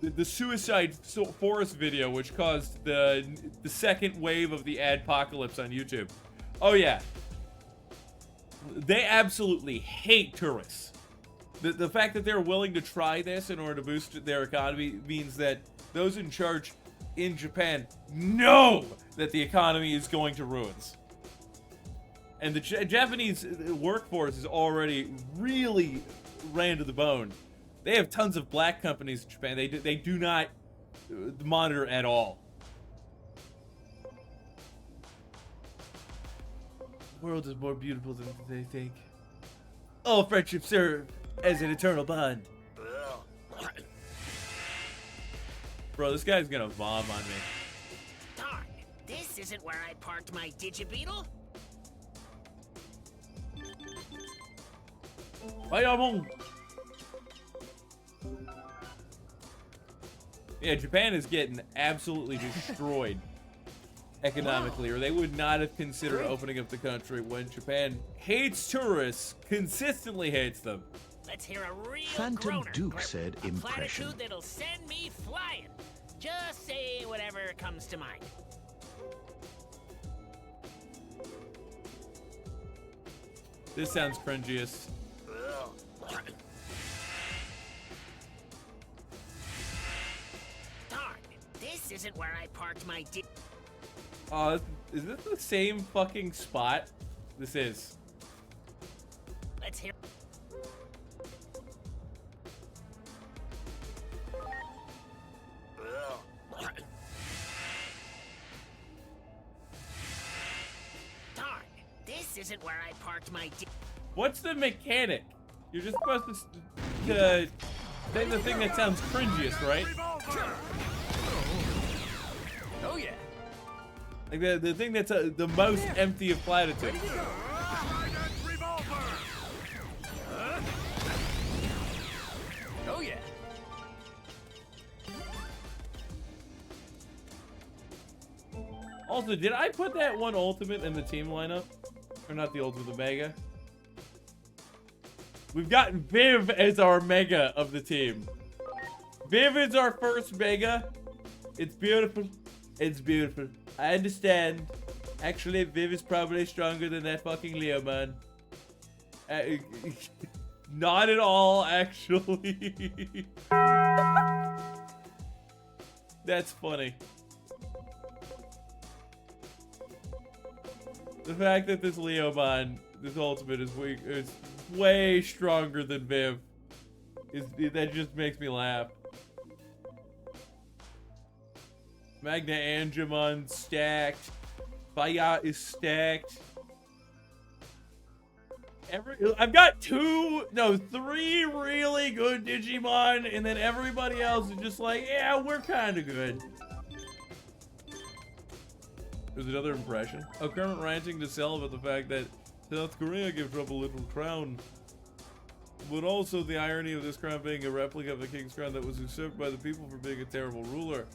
The Suicide Forest video, which caused the second wave of the adpocalypse on YouTube. Oh yeah, they absolutely hate tourists. The fact that they're willing to try this in order to boost their economy means that those in charge in Japan know that the economy is going to ruins. And the Japanese workforce is already really ran to the bone. They have tons of black companies in Japan. They do not monitor at all. The world is more beautiful than they think. All friendships serve as an eternal bond. Bro, this guy's gonna bomb on me. Darn, this isn't where I parked my Digibeetle. Fireball! Yeah, Japan is getting absolutely destroyed economically, or they would not have considered opening up the country when Japan hates tourists, consistently hates them. Let's hear a real Phantom groaner. Duke Glurp. said A impression. platitude that'll send me flying. Just say whatever comes to mind. This sounds cringiest. Darn, this isn't where I parked my Is this the same fucking spot? This is. Let's hear. Darn, this isn't where I parked my What's the mechanic? You're just supposed to say the thing that sounds cringiest, right? Revolver! Oh yeah. Like the thing that's the most empty of platitudes. Trident revolver! Oh yeah. Also, did I put that one ultimate in the team lineup? Or not the ultimate, the mega? We've got Viv as our mega of the team. Viv is our first mega. It's beautiful. It's beautiful. I understand. Actually, Viv is probably stronger than that fucking Leomon. Not at all, actually. That's funny. The fact that this Leomon, this ultimate is weak, is way stronger than Viv. That just makes me laugh. Magna Angemon stacked. Faya is stacked. I've got three really good Digimon, and then everybody else is just like, yeah, we're kind of good. There's another impression. Oh, Kermit ranting to Cell about the fact that South Korea gave Trump a little crown. But also the irony of this crown being a replica of the king's crown that was usurped by the people for being a terrible ruler.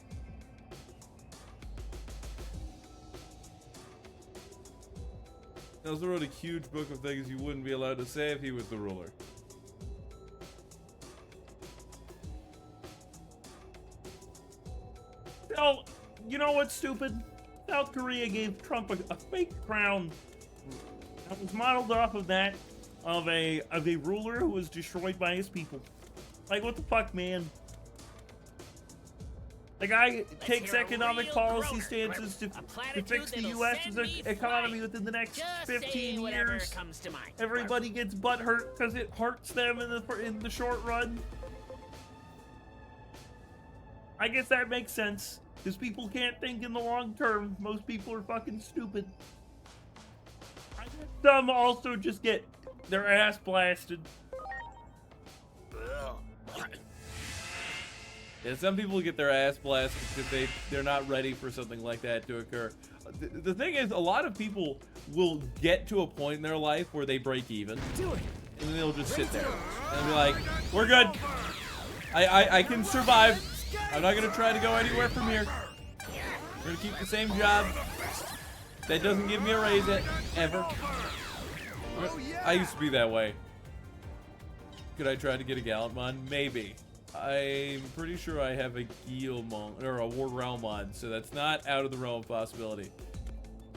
He also wrote a huge book of things you wouldn't be allowed to say if he was the ruler. So, you know what's stupid? South Korea gave Trump a fake crown that was modeled off of that of a ruler who was destroyed by his people. Like, what the fuck, man? The guy takes hear a economic real policy groaner. stances to A platitude fix the that'll U.S.'s send me economy flying. within the next Just 15 say whatever years. comes to mind. Everybody gets butt hurt because it hurts them in the short run. I guess that makes sense, because people can't think in the long term. Most people are fucking stupid. Some also just get their ass blasted. Yeah, some people get their ass blasted because they're not ready for something like that to occur. The thing is, a lot of people will get to a point in their life where they break even. Do it. And then they'll just sit there and be like, we're good. I can survive. I'm not going to try to go anywhere from here. We're going to keep the same job. That doesn't give me a raise ever. I used to be that way. Could I try to get a Gallantmon? Maybe. I'm pretty sure I have a Guillemon, or a Ward Realmon, so that's not out of the realm of possibility.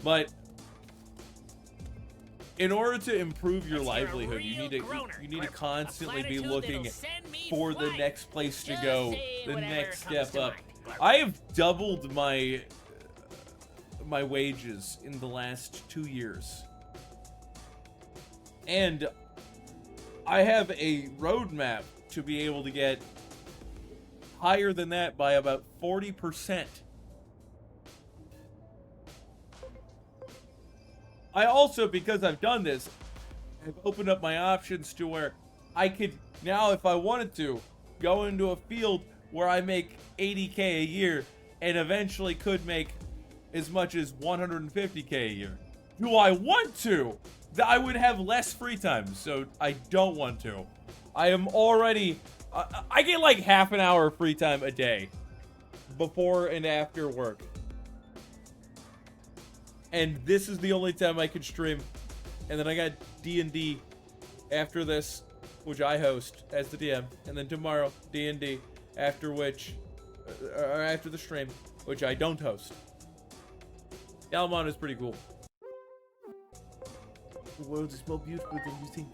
But in order to improve your livelihood, you need to constantly be looking for the next place to go, the next step up. I have doubled my wages in the last 2 years. And I have a roadmap to be able to get higher than that by about 40%. I also, because I've done this, have opened up my options to where I could now, if I wanted to, go into a field where I make 80K a year and eventually could make as much as 150K a year. Do I want to? I would have less free time, so I don't want to. I am already... I get like half an hour of free time a day before and after work. And this is the only time I could stream. And then I got D&D after this, which I host as the DM. And then tomorrow, D&D, after which... or after the stream, which I don't host. Galmon is pretty cool. The world is more beautiful than you think.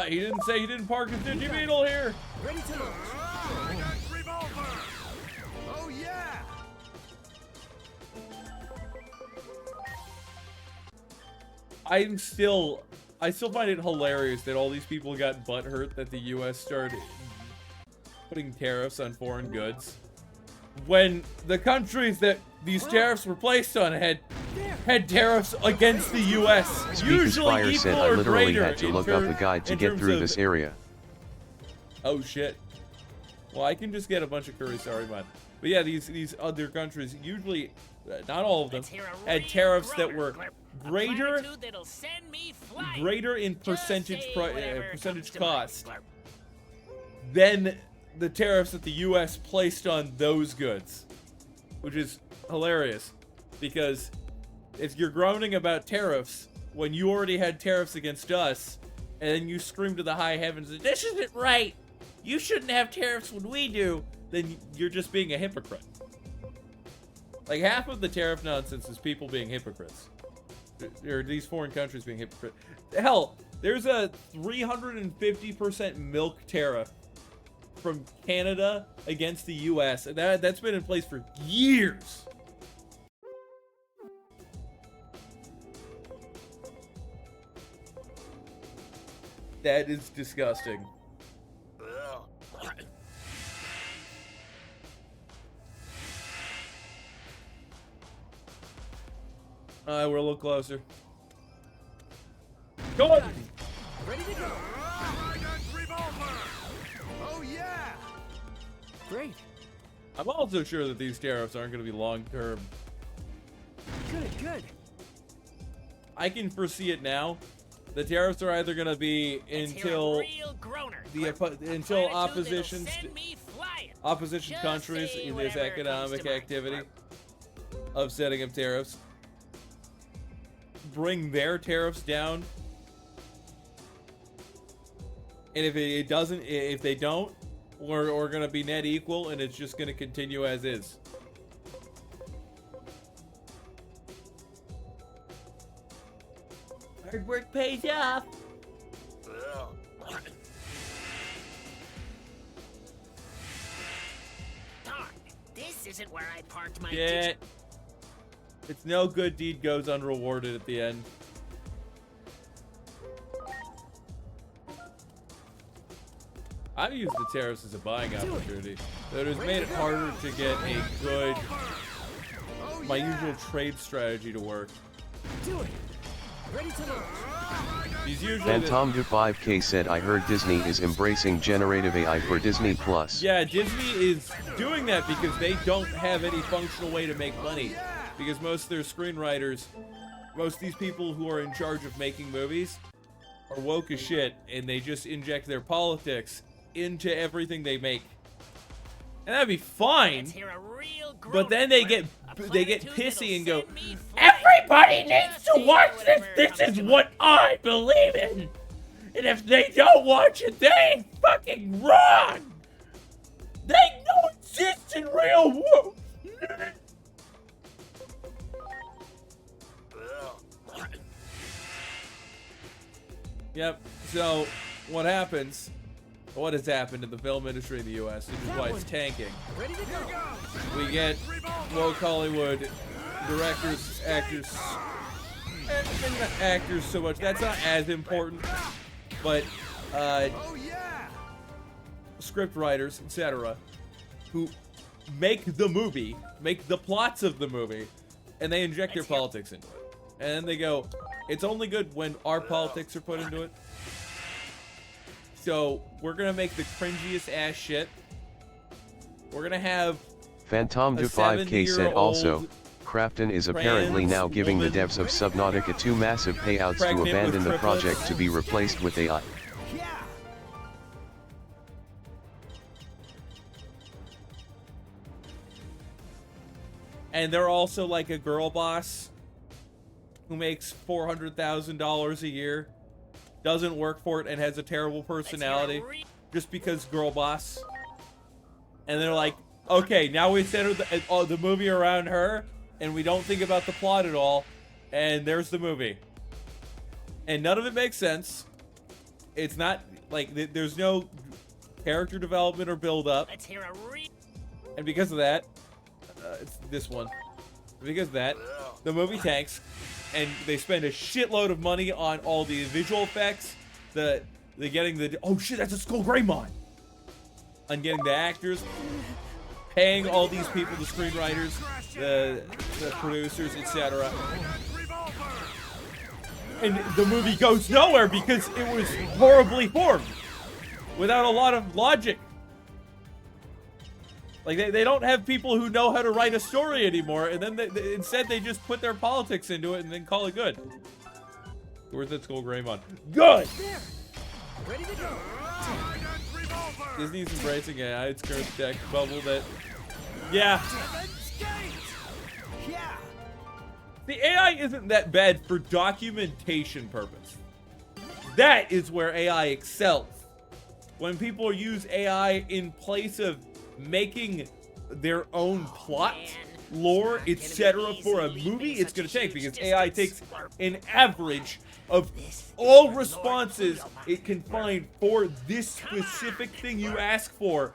He didn't say he didn't park his Digibeetle here. Ready to launch. Dragon Revolver! Oh yeah! I still find it hilarious that all these people got butthurt that the U.S. started putting tariffs on foreign goods, when the countries that these tariffs were placed on had tariffs against the U.S. Speakers Usually Fire equal said I or literally greater had to in look up a guide to in get terms through of- this area. Oh shit. Well, I can just get a bunch of Kurisari mod. But yeah, these other countries, usually, not all of them, had tariffs that were greater in percentage cost than the tariffs that the U.S. placed on those goods, which is hilarious, because if you're groaning about tariffs when you already had tariffs against us, and then you scream to the high heavens, this isn't right, you shouldn't have tariffs when we do, then you're just being a hypocrite. Like, half of the tariff nonsense is people being hypocrites. Or these foreign countries being hypocrites. Hell, there's a 350% milk tariff from Canada against the U.S. And that's been in place for years. That is disgusting. We're a little closer. Go on! Ready to go. Dragon Revolver! Oh yeah! Great. I'm also sure that these tariffs aren't going to be long-term. Good. I can foresee it now. The tariffs are either going to be until opposition countries in this economic activity of setting up tariffs bring their tariffs down, and if they don't, we're going to be net equal, and it's just going to continue as is. Hard work pays off. Darn, this isn't where I parked my Shit. It's no good deed goes unrewarded at the end. I've used the terrace as a buying opportunity, but it has made it harder to get a good, my usual trade strategy to work. Do it. Ready to launch. He's usually Phantom Du 5K said, I heard Disney is embracing generative AI for Disney Plus. Yeah, Disney is doing that because they don't have any functional way to make money. Because most of their screenwriters, most of these people who are in charge of making movies are woke as shit, and they just inject their politics into everything they make. And that'd be fine. But then they get pissy and go, everybody needs to watch this. This is what I believe in. And if they don't watch it, they ain't fucking wrong. They don't exist in real world. Yep. So what happens? What has happened in the film industry in the U.S., which is why it's tanking. Ready to go. We get woke Hollywood directors, actors, and maybe not actors so much. That's not as important, but Oh yeah. script writers, etc., who make the movie, make the plots of the movie, and they inject their politics into it. And then they go, it's only good when our politics are put into it. So we're gonna make the cringiest ass shit. We're gonna have Phantom Du 5K said also, Crafton is apparently now giving the devs of Subnautica 2 massive payouts to Pregnant abandon with the project triplets. to be replaced with AI. Yeah. And they're also like a girl boss who makes $400,000 a year, doesn't work for it, and has a terrible personality just because girl boss. And they're like, okay, now we center the movie around her, and we don't think about the plot at all, and there's the movie. And none of it makes sense. It's not, like, there's no character development or build-up. Let's hear a And because of that, it's this one. Because of that, the movie tanks, and they spend a shitload of money on all the visual effects, the getting the, oh shit, that's a Skull Greymon! On getting the actors, paying all these people, the screenwriters, the producers, etc. And the movie goes nowhere because it was horribly formed, without a lot of logic. Like, they don't have people who know how to write a story anymore, and then instead they just put their politics into it and then call it good. Where's that Skull Greymon? Good! There. Ready to go. Disney's embracing AI, its current tech bubble that... Yeah. Yeah. The AI isn't that bad for documentation purpose. That is where AI excels. When people use AI in place of making their own plot, lore, etc. for a movie, it's gonna take, because AI takes an average of all responses it can find for this specific thing you ask for,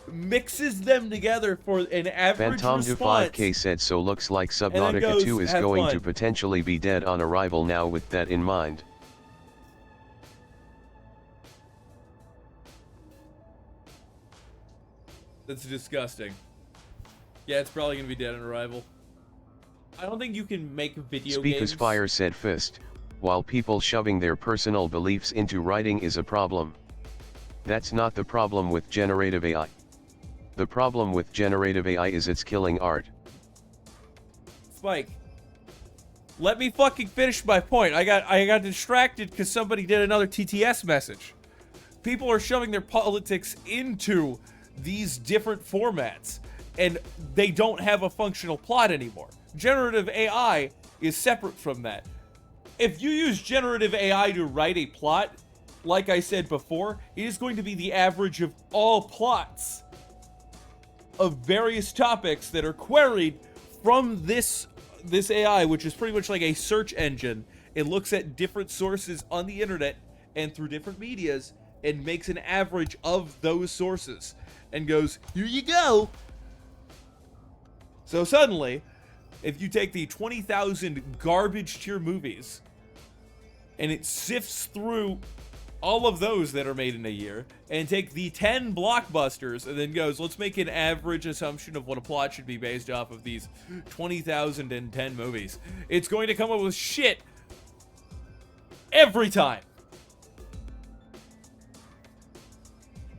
mixes them together for an average Phantom Du response. 5K said, so looks like then Subnautica goes, 2 is "Have going fun." to potentially be dead on arrival now with that in mind. That's disgusting. Yeah, it's probably gonna be dead on arrival. I don't think you can make video Speaker's games. Fire said Fist, while people shoving their personal beliefs into writing is a problem. That's not the problem with generative AI. The problem with generative AI is it's killing art. Spike, let me fucking finish my point. I got distracted because somebody did another TTS message. People are shoving their politics into these different formats, and they don't have a functional plot anymore. Generative AI is separate from that. If you use generative AI to write a plot, like I said before, it is going to be the average of all plots of various topics that are queried from this AI, which is pretty much like a search engine. It looks at different sources on the internet and through different medias and makes an average of those sources and goes, here you go. So suddenly, if you take the 20,000 garbage tier movies and it sifts through all of those that are made in a year and take the 10 blockbusters and then goes, let's make an average assumption of what a plot should be based off of these 20,010 movies, it's going to come up with shit every time.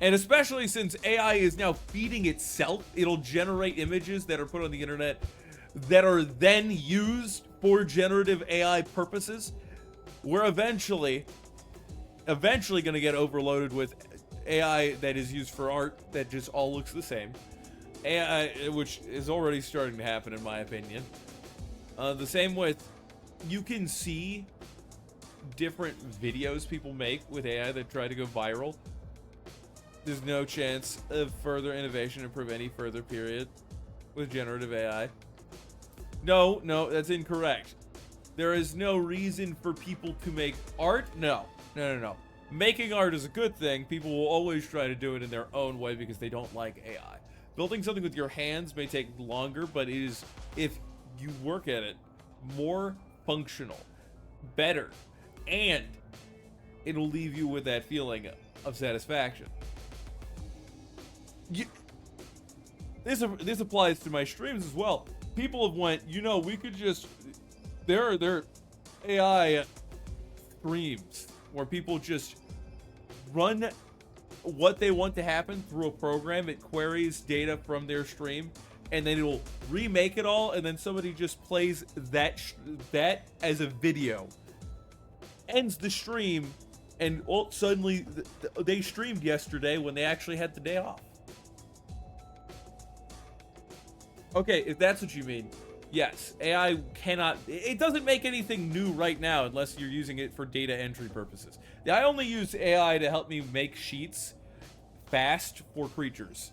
And especially since AI is now feeding itself, it'll generate images that are put on the internet that are then used for generative AI purposes. We're eventually going to get overloaded with AI that is used for art that just all looks the same. AI, which is already starting to happen in my opinion. The same with, you can see different videos people make with AI that try to go viral. There's no chance of further innovation improve any further period with generative AI. No, that's incorrect. There is no reason for people to make art. No. Making art is a good thing. People will always try to do it in their own way because they don't like AI. Building something with your hands may take longer, but it is, if you work at it, more functional, better, and it'll leave you with that feeling of satisfaction. This applies to my streams as well. People have went, we could just, there are AI streams where people just run what they want to happen through a program. It queries data from their stream, and then it'll remake it all, and then somebody just plays that as a video, ends the stream, and suddenly they streamed yesterday when they actually had the day off. Okay, if that's what you mean, yes, AI cannot, it doesn't make anything new right now unless you're using it for data entry purposes. I only use AI to help me make sheets fast for creatures.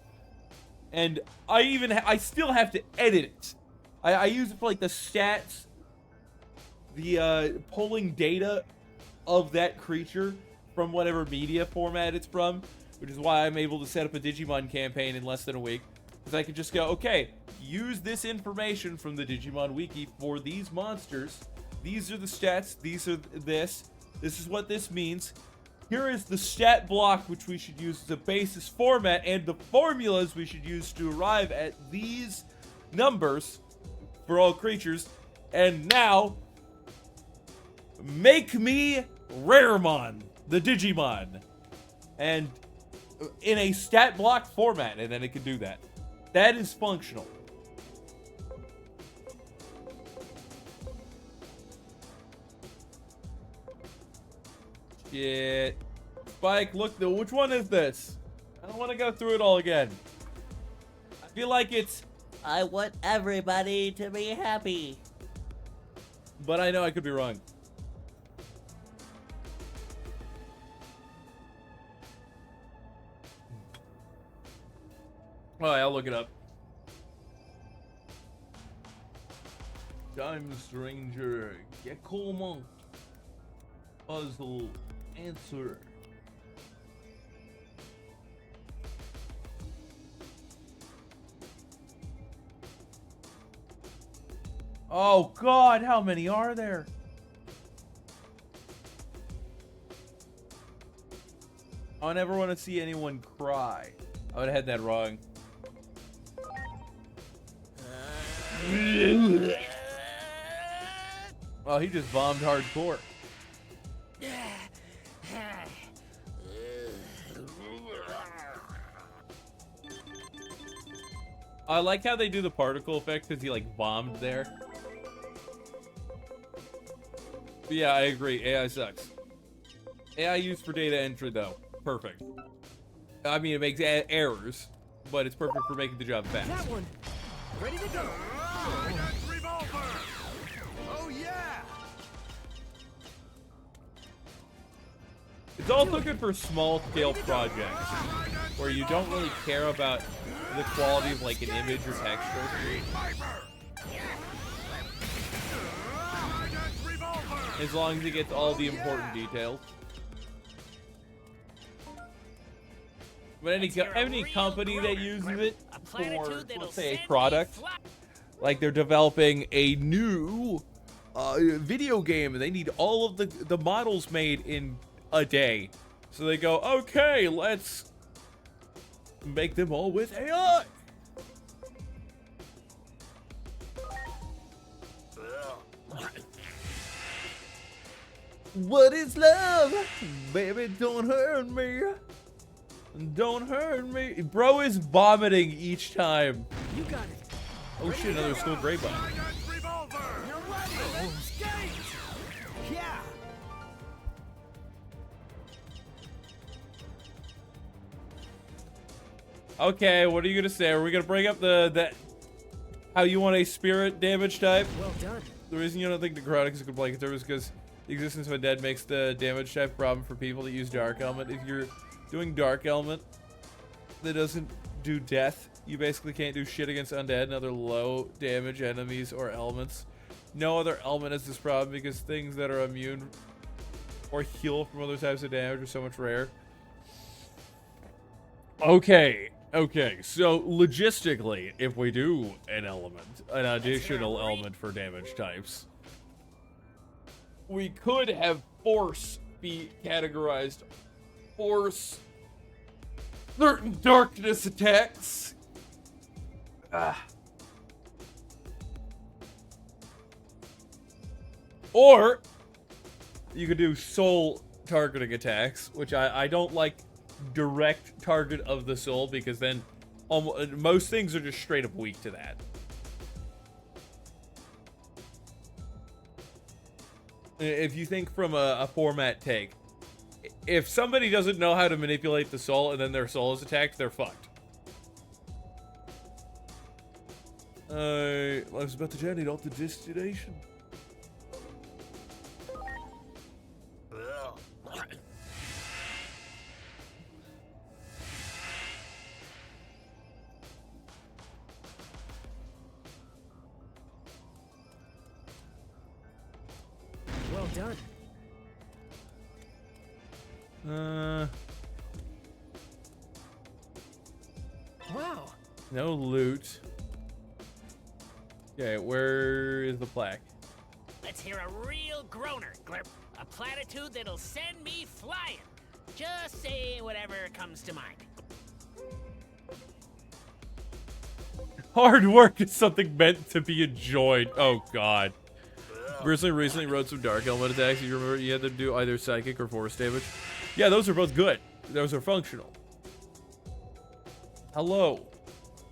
And I still have to edit it. I use it for like the stats, the pulling data of that creature from whatever media format it's from, which is why I'm able to set up a Digimon campaign in less than a week. Because I could just go, okay, use this information from the Digimon wiki for these monsters. These are the stats. These are this. This is what this means. Here is the stat block which we should use as a basis format and the formulas we should use to arrive at these numbers for all creatures. And now, make me Raremon, the Digimon. And in a stat block format, and then it can do that. That is functional. Shit. Spike, look, which one is this? I don't want to go through it all again. I feel like it's, I want everybody to be happy. but I know I could be wrong. Alright, I'll look it up. Time Stranger, Gekomon, puzzle, answer. Oh God, how many are there? I never want to see anyone cry. I would have had that wrong. Well, he just bombed hardcore. I like how they do the particle effect because he like bombed there. But yeah, I agree. AI sucks. AI used for data entry though, perfect. I mean, it makes errors, but it's perfect for making the job fast. That one. Ready to go. Trident revolver. Oh yeah. It's also good for small-scale projects where you don't really care about the quality of like an image or texture. Trident revolver. as long as it gets all the important details. But any company that uses it for, let's say, a product, like they're developing a new video game and they need all of the models made in a day. So they go, okay, let's make them all with AI. What is love? Baby, don't hurt me. Don't hurt me. Bro is vomiting each time. You got it. Oh shit, another school grapevine. Trident revolver. You're ready. Skate. Yeah. Okay, what are you gonna say? Are we gonna bring up the how you want a spirit damage type? Well done. The reason you don't think necrotic is a good blanket term is because the existence of a dead makes the damage type a problem for people that use dark element. If you're doing dark element that doesn't do death, you basically can't do shit against undead and other low damage enemies or elements. No other element has this problem because things that are immune or heal from other types of damage are so much rare. Okay, so logistically, if we do an additional element for damage types, we could have force be categorized. Force certain darkness attacks. Or you could do soul targeting attacks, which I don't like direct target of the soul because then most things are just straight up weak to that. If you think from a format take, if somebody doesn't know how to manipulate the soul and then their soul is attacked, they're fucked. Life's about the journey, not the destination. Well done. Wow. No loot. Okay, where is the plaque? Let's hear a real groaner, Glurp. A platitude that'll send me flying. Just say whatever comes to mind. Hard work is something meant to be enjoyed. Oh god. Grizzly recently wrote some dark element attacks. You remember you had to do either psychic or force damage? Yeah, those are both good. Those are functional. Hello.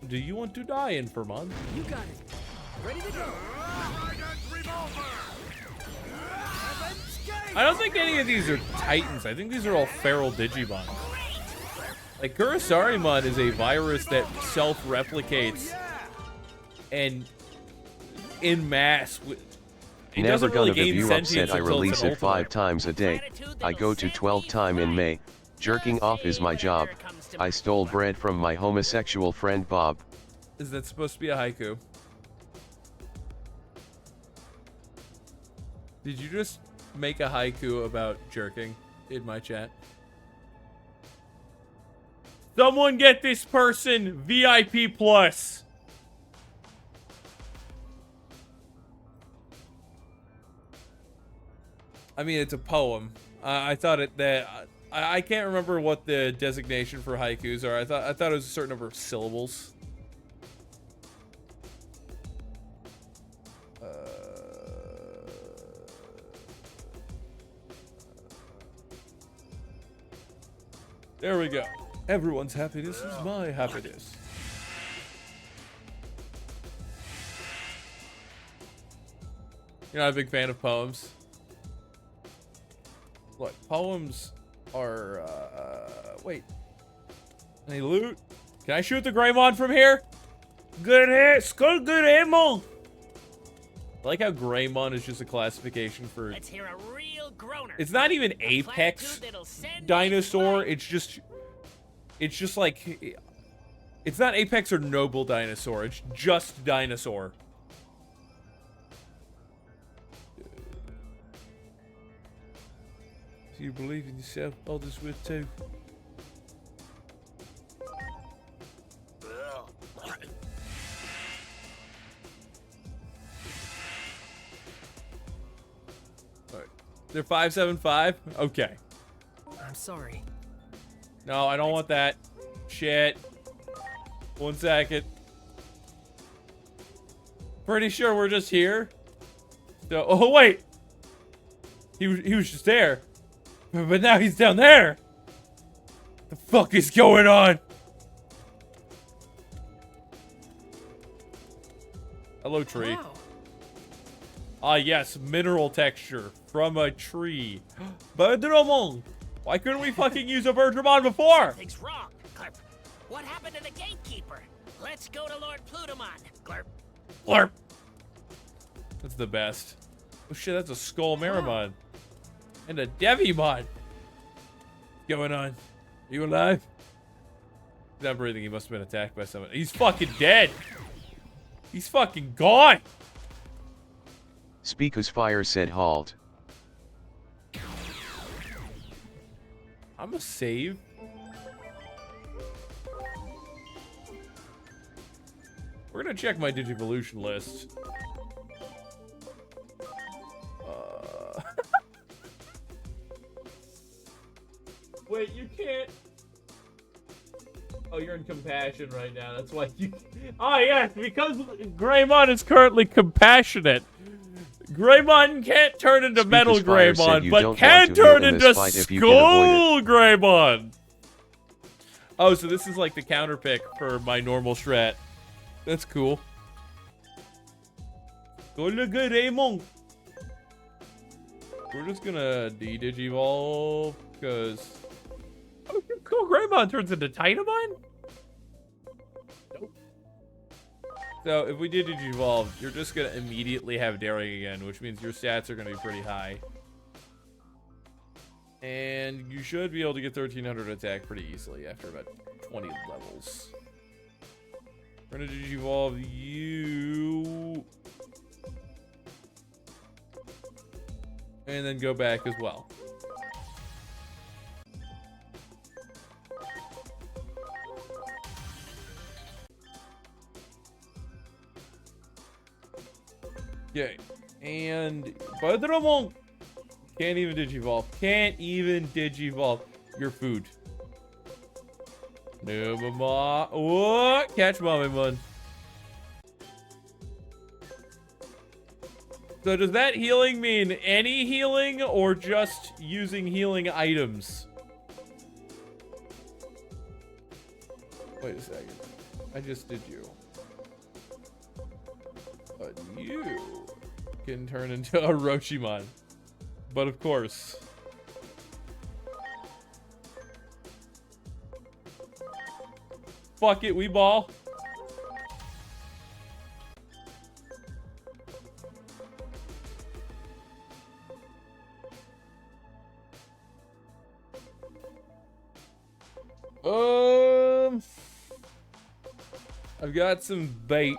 Do you want to die, Infirmon? You got it. Ready to go. Trident revolver. I don't think any of these are Titans. I think these are all feral Digimon. Like, Kurisarimon is a virus that self-replicates and in mass. It Never doesn't really gonna be gain you sentience upset I until release it's an it 5 ultimate. times a day. I go to 12 time in May. Jerking off is my job. I stole bread from my homosexual friend Bob. Is that supposed to be a haiku? Did you just make a haiku about jerking in my chat? Someone get this person VIP plus. I mean, it's a poem. I thought it that I can't remember what the designation for haikus are. I thought it was a certain number of syllables. There we go. Everyone's happiness is my happiness. You're not a big fan of poems? Look, poems are, wait. Any loot? Can I shoot the Greymon from here? Good hit, good ammo. I like how Greymon is just a classification for... Let's hear a real groaner. It's not even Apex Dinosaur, it's just like... It's not Apex or Noble Dinosaur, it's just Dinosaur. You believe in yourself, others will too. Alright. They're 575? Okay. I'm sorry. No, I don't want that. Shit. 1 second. Pretty sure we're just here. So, oh wait. He was just there. But now he's down there. The fuck is going on? Hello, tree. Wow. Ah, yes, mineral texture from a tree. Birdramon! Why couldn't we fucking use a Birdramon before? Something's wrong, Glurp. What happened to the gatekeeper? Let's go to Lord Plutomon, Glurp. Blurp. That's the best. Oh shit, that's a Skull Marimon. And a Devimon. What's going on? Are you alive? He's not breathing. He must have been attacked by someone. He's fucking dead. He's fucking gone. Speaker's fire said halt. I'm gonna save. We're gonna check my Digivolution list. Wait, you can't. Oh, you're in compassion right now. That's why you. Oh yes, because Greymon is currently compassionate. Greymon can't turn into Speaker's Metal fire said Greymon, you but don't can want to turn heal in into this fight if you can avoid Skull Greymon. Oh, so this is like the counter pick for my normal strat. That's cool. Skull Greymon. We're just gonna de-digivolve because. Oh, cool. Greymon turns into Titanmon? Nope. So if we did digivolve, you're just gonna immediately have Daring again, which means your stats are gonna be pretty high. And you should be able to get 1300 attack pretty easily after about 20 levels. We're gonna digivolve you. And then go back as well. Okay, and Birdramon can't even digivolve. Can't even digivolve your food. No, mama. What? Catch Mommy. So does that healing mean any healing or just using healing items? Wait a second. I just did you. But you can turn into a Roshimon. But of course. Fuck it, we ball. I've got some bait.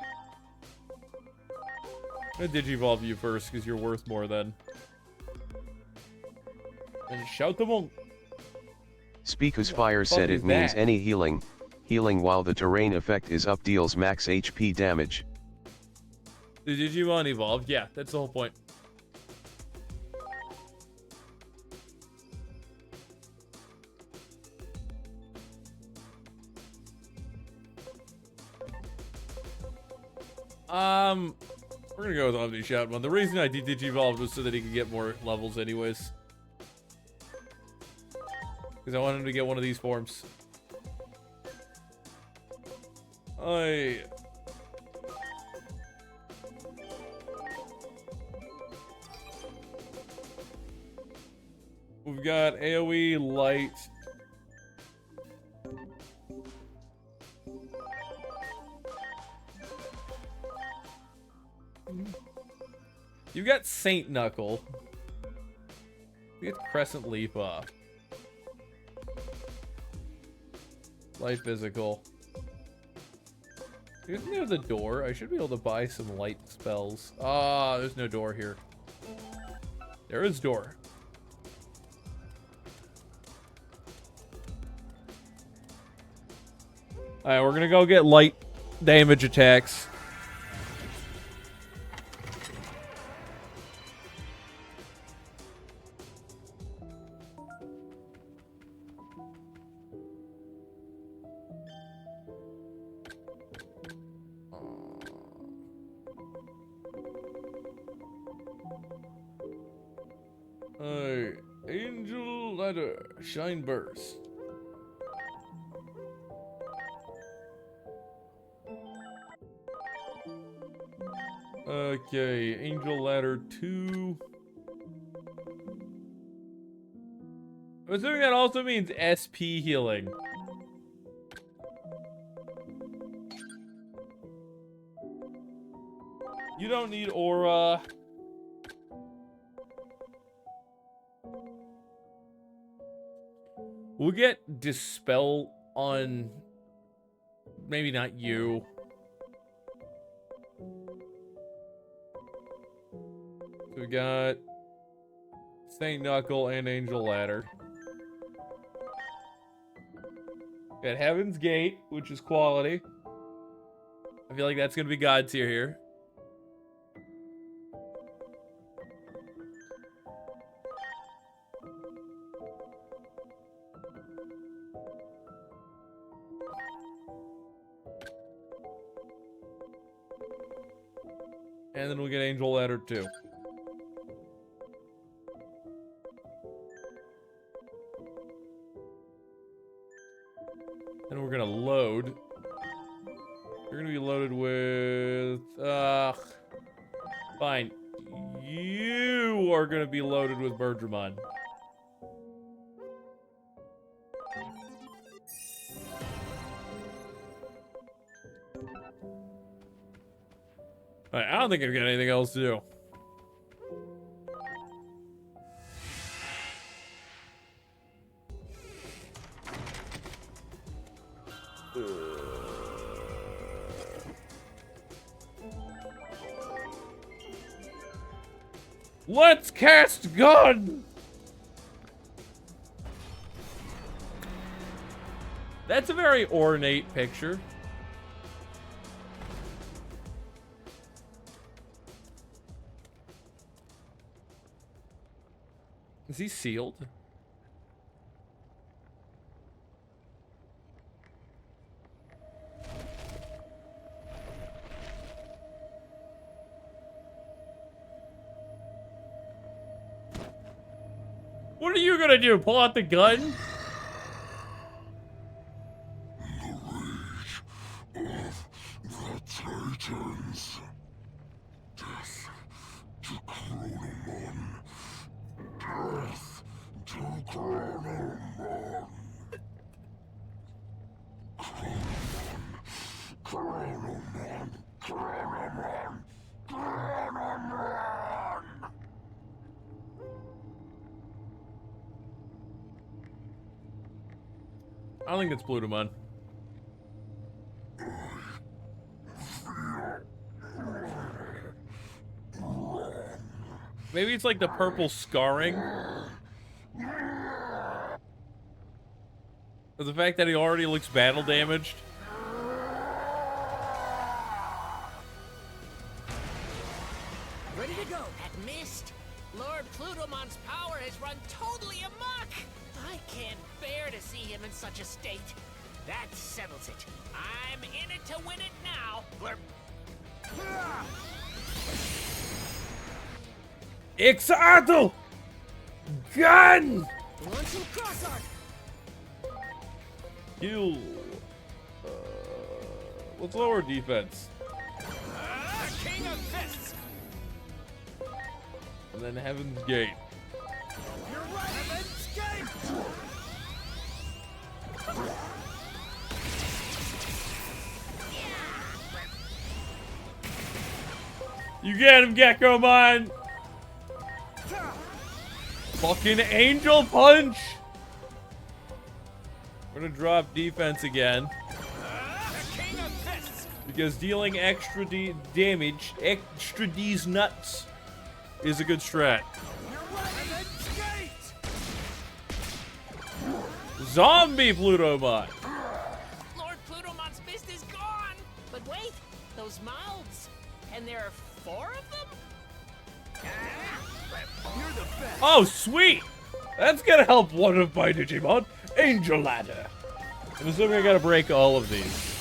I'm gonna digivolve you first because you're worth more then. And shout them on. Speaker's fire said is it means that? any healing. Healing while the terrain effect is up deals max HP damage. The Digimon evolved? Yeah, that's the whole point. We're gonna go with Omni Shoutmon. The reason I did Digivolve was so that he could get more levels anyways. Because I want him to get one of these forms. We've got AoE, light. You've got Saint Knuckle. We get Crescent Leap off. Light physical. Isn't there the door? I should be able to buy some light spells. Ah, there's no door here. There is door. Alright, we're gonna go get light damage attacks. Angel Ladder, Shine Burst. Okay, Angel Ladder 2. I'm assuming that also means SP healing. You don't need aura. We'll get Dispel on... maybe not you. So we got... Saint Knuckle and Angel Ladder. Got Heaven's Gate, which is quality. I feel like that's gonna be God tier here. And then we'll get Angel Ladder 2. And we're gonna load. You're gonna be loaded with... fine. You are gonna be loaded with Bergermon. Alright, I don't think I've got anything else to do. Let's cast gun! That's a very ornate picture. Is he sealed? What are you gonna do? Pull out the gun? I don't think it's Plutomon. Maybe it's like the purple scarring. Or the fact that he already looks battle damaged. Ready to go. That missed. Lord Plutomon's power has run totally amok. I can't bear to see him in such a state. That settles it. I'm in it to win it now. Blurp. Ixato! Gun! Want some cross arc? Heal. Let's lower defense. King of Fists. And then Heaven's Gate. You're right. Heaven's Gate. You get him, Geckomon! Fucking Angel Punch! We're gonna drop defense again. King of Fists. Because dealing extra damage, extra D's nuts, is a good strat. You're right. Heaven's Gate. Zombie Plutomon! Lord Plutomon's And there are 4 of them? You're the best. Oh, sweet! That's gonna help one of my Digimon, Angel Ladder. I'm assuming I gotta break all of these.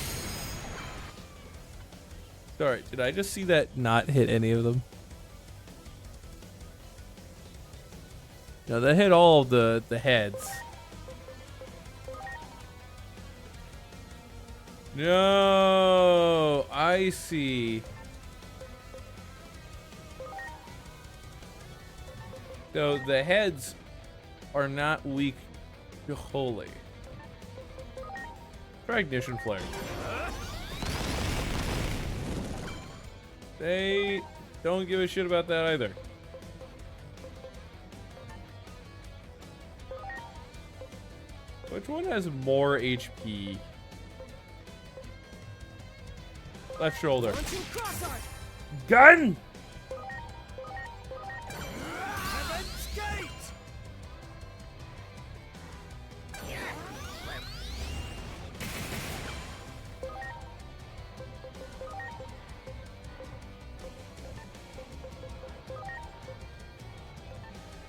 Sorry, did I just see that not hit any of them? No, that hit all of the heads. No, I see. So the heads are not weak to holy. Try ignition flare. They don't give a shit about that either. Which one has more HP? Left shoulder. Gun! Heaven's Gate.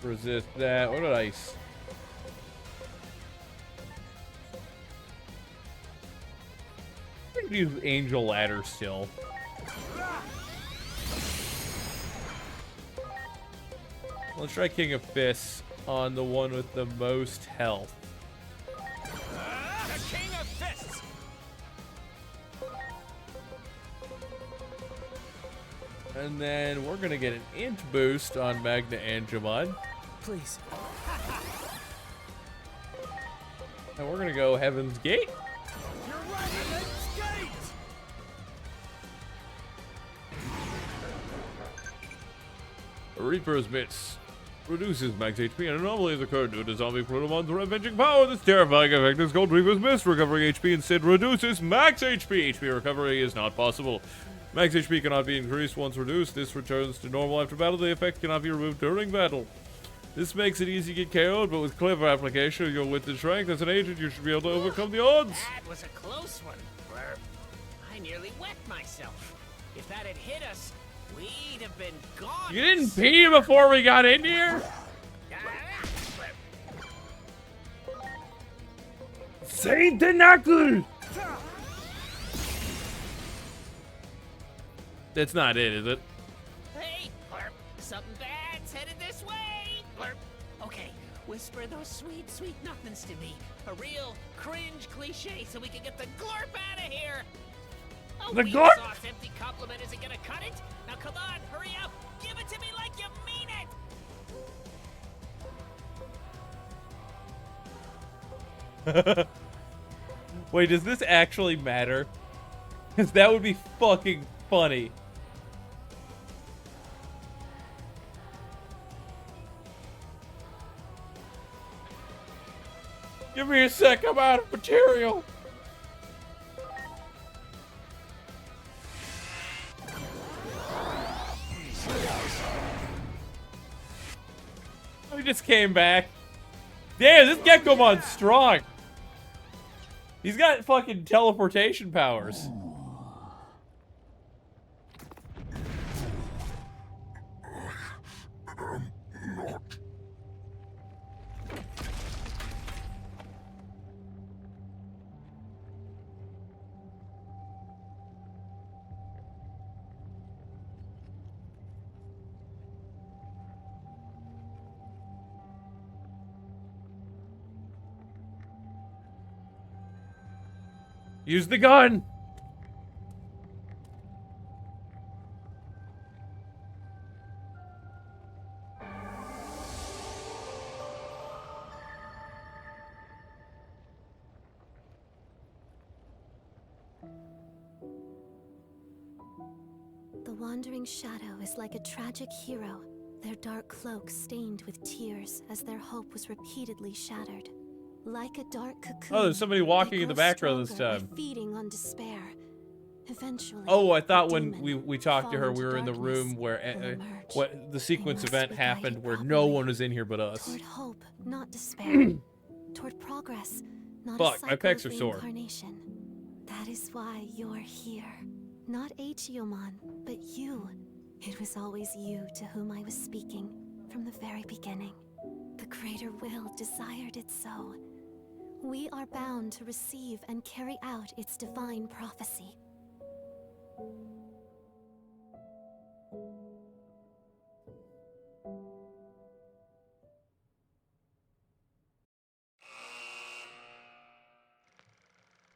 Resist that. What did I... I think use Angel Ladder still. Let's try King of Fists on the one with the most health. The King of Fists. And then we're gonna get an int boost on Magna Angemon. Please. And we're gonna go Heaven's Gate. You're right. Heaven's Gate. A Reaper's Miss reduces max HP and anomalies occur due to zombie Protomon's avenging power. This terrifying effect is called Reaper's Miss. Recovering HP instead reduces max HP. HP recovery is not possible. Max HP cannot be increased once reduced. This returns to normal after battle. The effect cannot be removed during battle. This makes it easy to get KO'd, but with clever application of your wit and strength as an agent, you should be able to overcome the odds. That was a close one, Blurb. I nearly wet myself. If that had hit us, we'd have been gone. You didn't pee before we got in here? Saint the Knuckle! That's not it, is it? Hey, Blurb, something bad's headed this way. Blurb. Okay, whisper those sweet, sweet nothings to me. A real cringe cliche so we can get the glorp out of here. A The weak glorp? sauce empty compliment isn't gonna cut it. Now come on, hurry up. Give it to me like you mean it. Wait, does this actually matter? Because that would be fucking funny. Give me a sec, I'm out of material. We just came back. Damn, this Gekkomon's strong. He's got fucking teleportation powers. Use the gun! The wandering shadow is like a tragic hero, their dark cloak stained with tears as their hope was repeatedly shattered. Like a dark cocoon. Oh, there's somebody walking they in the grow background this stronger time. by feeding on despair. Eventually. Oh, I thought the when demon, we talked to her, fallen we were in the darkness, room where will emerge. what the sequence must event be happened guided where no properly one was in here but us. Toward hope, not despair. Toward progress, not Fuck, a my cycle pecs of are sore. reincarnation. That is why you're here. Not Achiomon, but you. It was always you to whom I was speaking from the very beginning. The greater will desired it so. We are bound to receive and carry out its divine prophecy.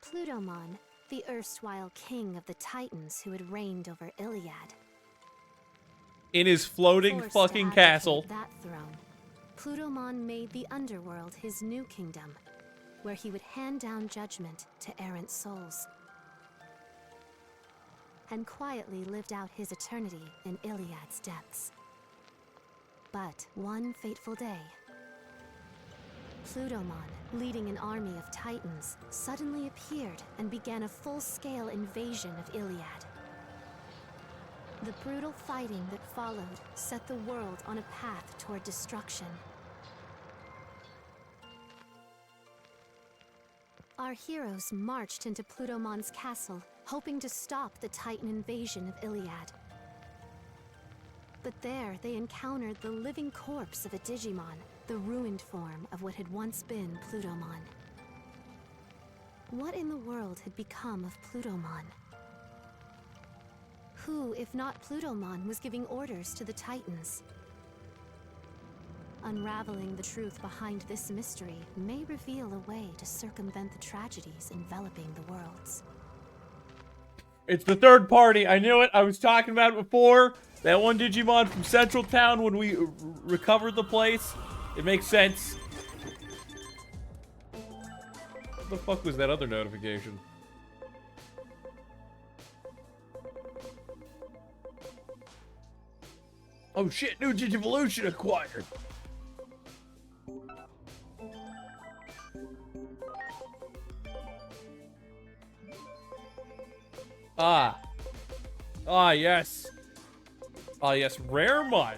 Plutomon, the erstwhile king of the Titans who had reigned over Iliad. In his floating Forced fucking to castle. abdicate that throne, Plutomon made the underworld his new kingdom, where he would hand down judgment to errant souls, and quietly lived out his eternity in Iliad's depths. But one fateful day, Plutomon, leading an army of Titans, suddenly appeared and began a full-scale invasion of Iliad. The brutal fighting that followed set the world on a path toward destruction. Our heroes marched into Plutomon's castle, hoping to stop the Titan invasion of Iliad. But there they encountered the living corpse of a Digimon, the ruined form of what had once been Plutomon. What in the world had become of Plutomon? Who, if not Plutomon, was giving orders to the Titans? Unraveling the truth behind this mystery may reveal a way to circumvent the tragedies enveloping the worlds. It's the third party. I knew it. I was talking about it before. That one Digimon from Central Town when we recovered the place. It makes sense. What the fuck was that other notification? Oh shit, new Digivolution acquired. Yes. Yes, Raremon.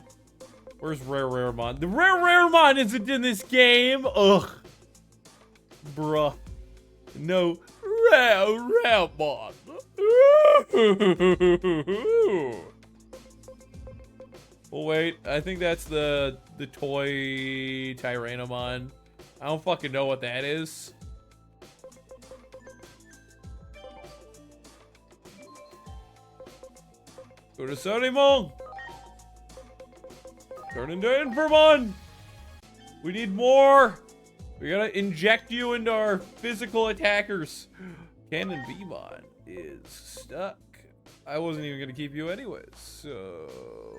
Where's Raremon? The Raremon isn't in this game. Ugh. Bruh. No. Raremon. Oh wait, I think that's the toy Tyrannomon. I don't fucking know what that is. Go to Sonymon. Turn into Infamon. We need more. We gotta inject you into our physical attackers. Cannon Beamon is stuck. I wasn't even gonna keep you anyways, so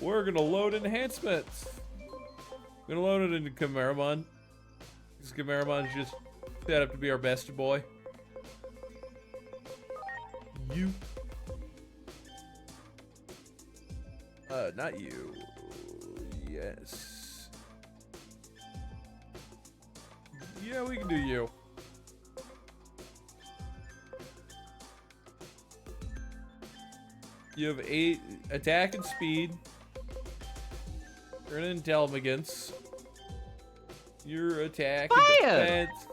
we're gonna load enhancements. We're gonna load it into Chimeramon. Because Chimeramon's just set up to be our best boy. You. Not you. Yes. Yeah, we can do you. You have 8 attack and speed. You're an intelligence. Your attack and defense.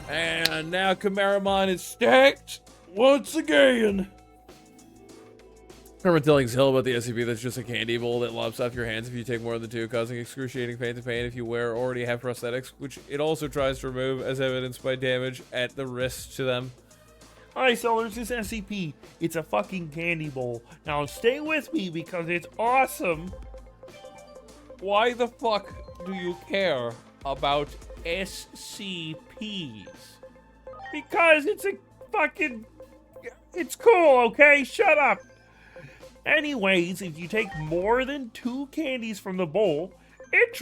And now Chimeramon is stacked once again. Remember telling Hill about the SCP that's just a candy bowl that lops off your hands if you take more than 2, causing excruciating pain if you wear or already have prosthetics, which it also tries to remove as evidenced by damage at the wrist to them. Alright, so there's this SCP. It's a fucking candy bowl. Now stay with me because it's awesome. Why the fuck do you care about SCPs? Because it's a fucking... It's cool, okay? Shut up. Anyways, if you take more than 2 candies from the bowl, it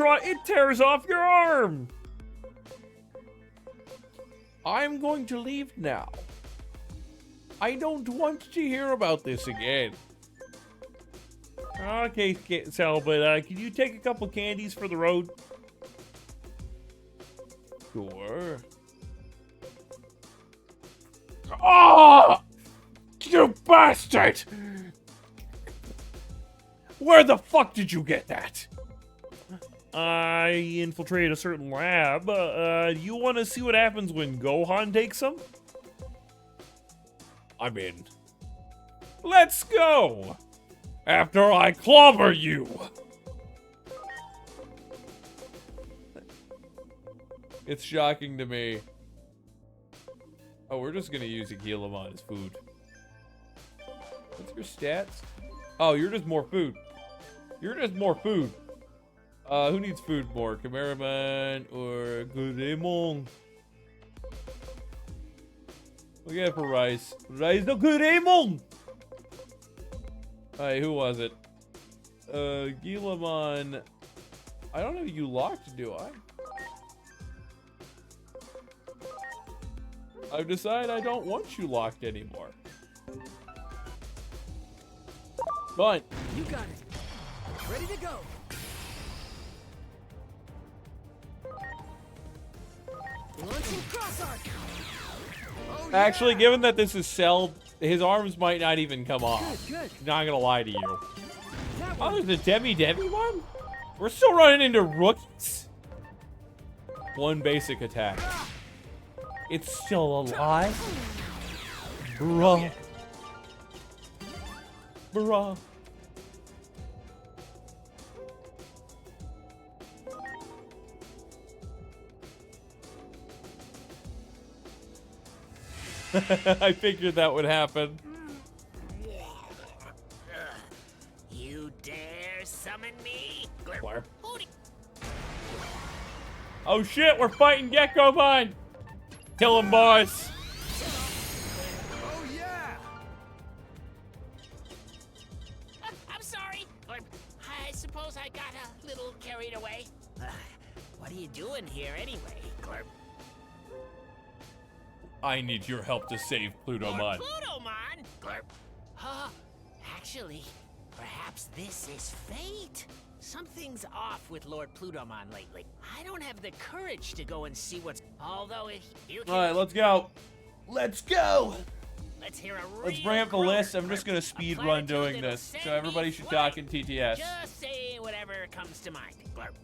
tears off your arm. I'm going to leave now. I don't want to hear about this again. Okay, Sal, but can you take a couple candies for the road? Sure. Oh! You bastard! Where the fuck did you get that? I infiltrated a certain lab. You want to see what happens when Gohan takes them? I'm in. Let's go! After I clobber you! It's shocking to me. Oh, we're just gonna use Digimon as food. What's your stats? Oh, you're just more food. You're just more food. Who needs food more? Cameraman or Digimon? Look at it for Rice. Rice no Digimon! Alright, who was it? Gilamon. I don't have you locked, do I? I've decided I don't want you locked anymore. Fine. You got it. Ready to go. Launching cross arc. Oh, yeah. Actually, given that this is Cell, his arms might not even come off. Good. Not gonna lie to you. Oh, there's a Debbie one? We're still running into rookies? One basic attack. It's still alive? Bruh. Bruh. I figured that would happen. You dare summon me? Blur. Oh shit, we're fighting Gekomon! Kill him, boys! Oh yeah. I'm sorry. I suppose I got a little carried away. What are you doing here anyway, Glurp? I need your help to save Plutomon. Lord Plutomon? Glurp. Actually, perhaps this is fate. Something's off with Lord Plutomon lately. I don't have the courage to go and see what's... Although if you can... Alright, let's go. Let's go! Let's hear a Let's bring up the list. I'm just gonna speed run doing this. So everybody should talk in TTS. Just say whatever comes to mind, Glurp.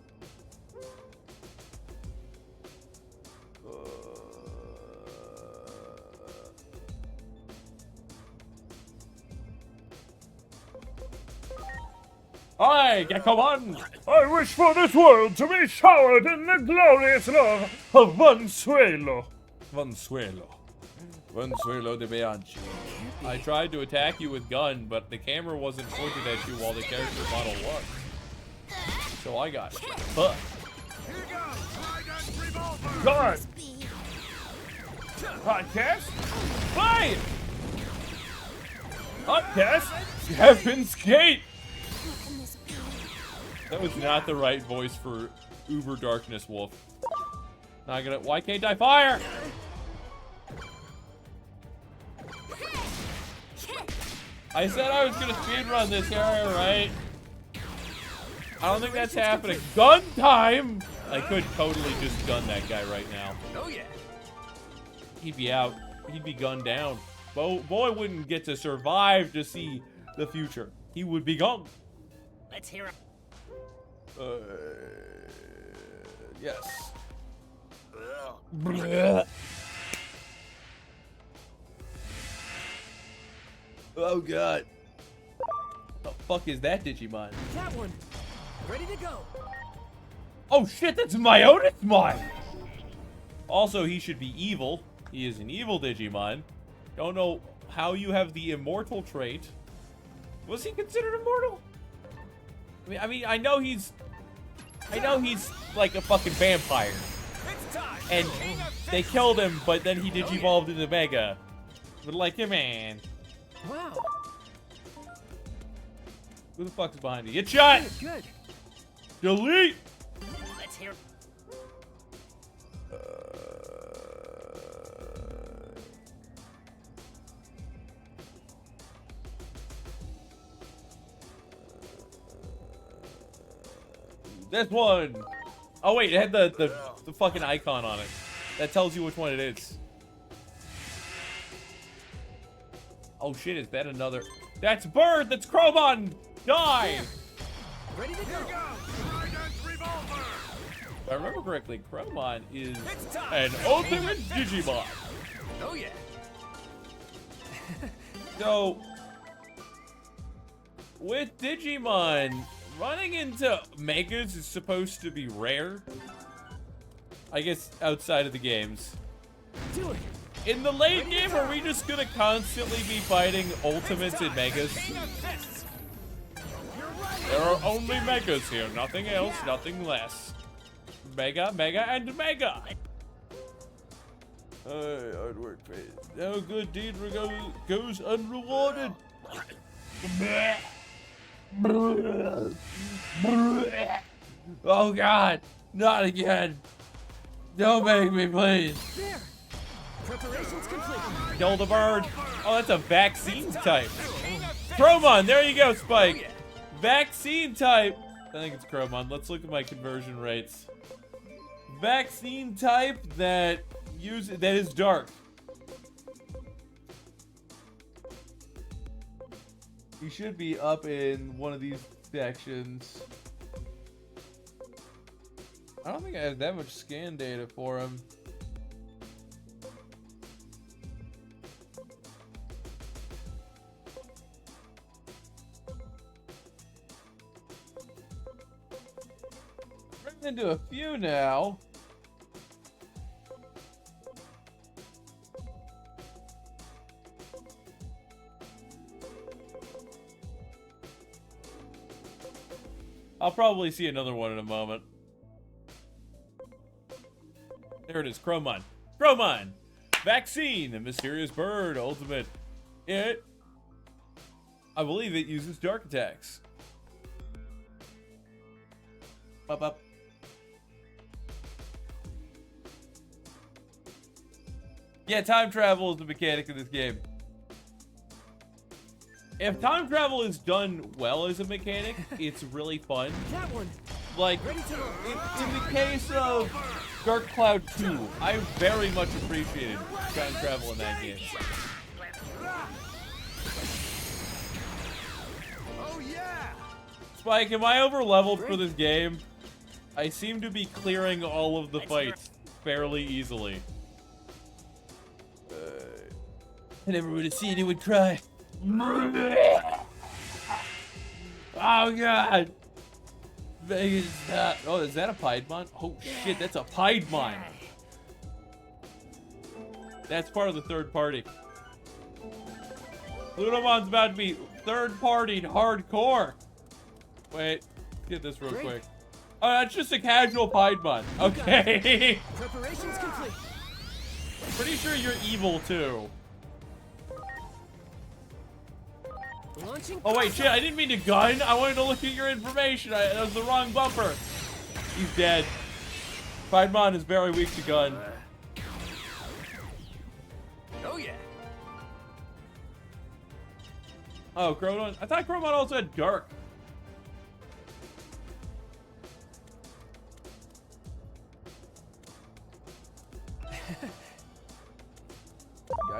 Hi, Gekomon! I wish for this world to be showered in the glorious love of Vansuelo. Vansuelo de Bianchi. I tried to attack you with gun, but the camera wasn't pointed at you while the character model was. So I got it. But Here goes. Trident revolver. God. Podcast? fight! Podcast? Heaven's Gate! That was not the right voice for Uber Darkness Wolf. Not gonna. Why can't I fire? I said I was gonna speedrun this area, right? I don't think that's happening. Gun time! I could totally just gun that guy right now. Oh yeah. He'd be out. He'd be gunned down. Boy wouldn't get to survive to see the future. He would be gone. Let's hear it. Yes. Blech. Oh god. The fuck is that Digimon? That one. Ready to go. Oh shit, that's Myotismon! Also, he should be evil. He is an evil Digimon. Don't know how you have the immortal trait. Was he considered immortal? I mean, I know he's like a fucking vampire. It's time. And they killed him, but then he digivolved into Mega. But like, yeah, man. Wow. Who the fuck's behind you? Get shot! Good. Delete! Let's hear. This one! Oh wait, it had the fucking icon on it. That tells you which one it is. Oh shit, is that another? That's Bird! That's Crowbon! Die! Ready to go. Trident revolver. If I remember correctly, Crowbon is It's time. an ultimate Digimon. Oh yeah. So, with Digimon, running into Megas is supposed to be rare. I guess outside of the games. Do it. In the late game, are we just gonna constantly be fighting Ultimates and Megas? There are only Megas here, nothing else, nothing less. Mega, Mega, and Mega! Hard work pays. No good deed goes unrewarded. Oh God, not again. Don't make me, please. There. Preparations complete. Kill the bird. Oh, that's a vaccine type. Chromon, there you go, Spike. Vaccine type. I think it's Chromon. Let's look at my conversion rates. Vaccine type that is dark. He should be up in one of these sections. I don't think I have that much scan data for him. Running into a few now. I'll probably see another one in a moment. There it is, Chromon. Chromon! Vaccine, a mysterious bird, ultimate. I believe it uses dark attacks. Up. Yeah, time travel is the mechanic of this game. If time travel is done well as a mechanic, it's really fun. That one. Like, in the case of Dark Cloud 2, I very much appreciated time travel in that game. Oh yeah! Spike, am I over leveled for this game? I seem to be clearing all of the fights fairly easily. I never would have seen it would try. Oh God! Vegas, oh, is that a Piedmon? Oh shit, that's a Piedmon. That's part of the third party. Plutomon's about to be third-partied hardcore. Wait, let's get this real quick. Oh, that's just a casual Piedmon. Okay. Preparations complete. Pretty sure you're evil too. Launching. Oh wait, shit, I didn't mean to gun. I wanted to look at your information. That was the wrong bumper. He's dead. Piedmon is very weak to gun. Oh yeah. Oh, Chromon. I thought Chromon also had dark.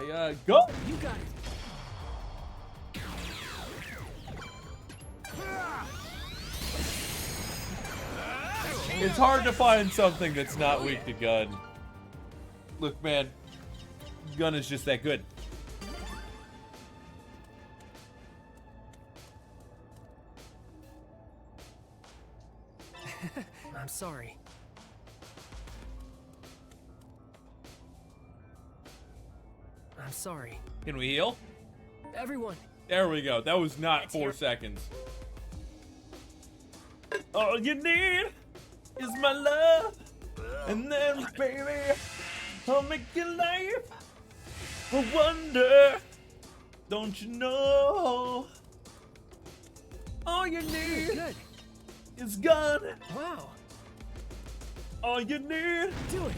Yeah, go! You got it. It's hard to find something that's not weak to gun. Look, man, gun is just that good. I'm sorry. I'm sorry. Can we heal? Everyone. There we go. That was not 4 seconds. All you need is my love. And then, baby, I'll make your life a wonder. Don't you know? All you need Good. is gun. Wow. All you need. Do it.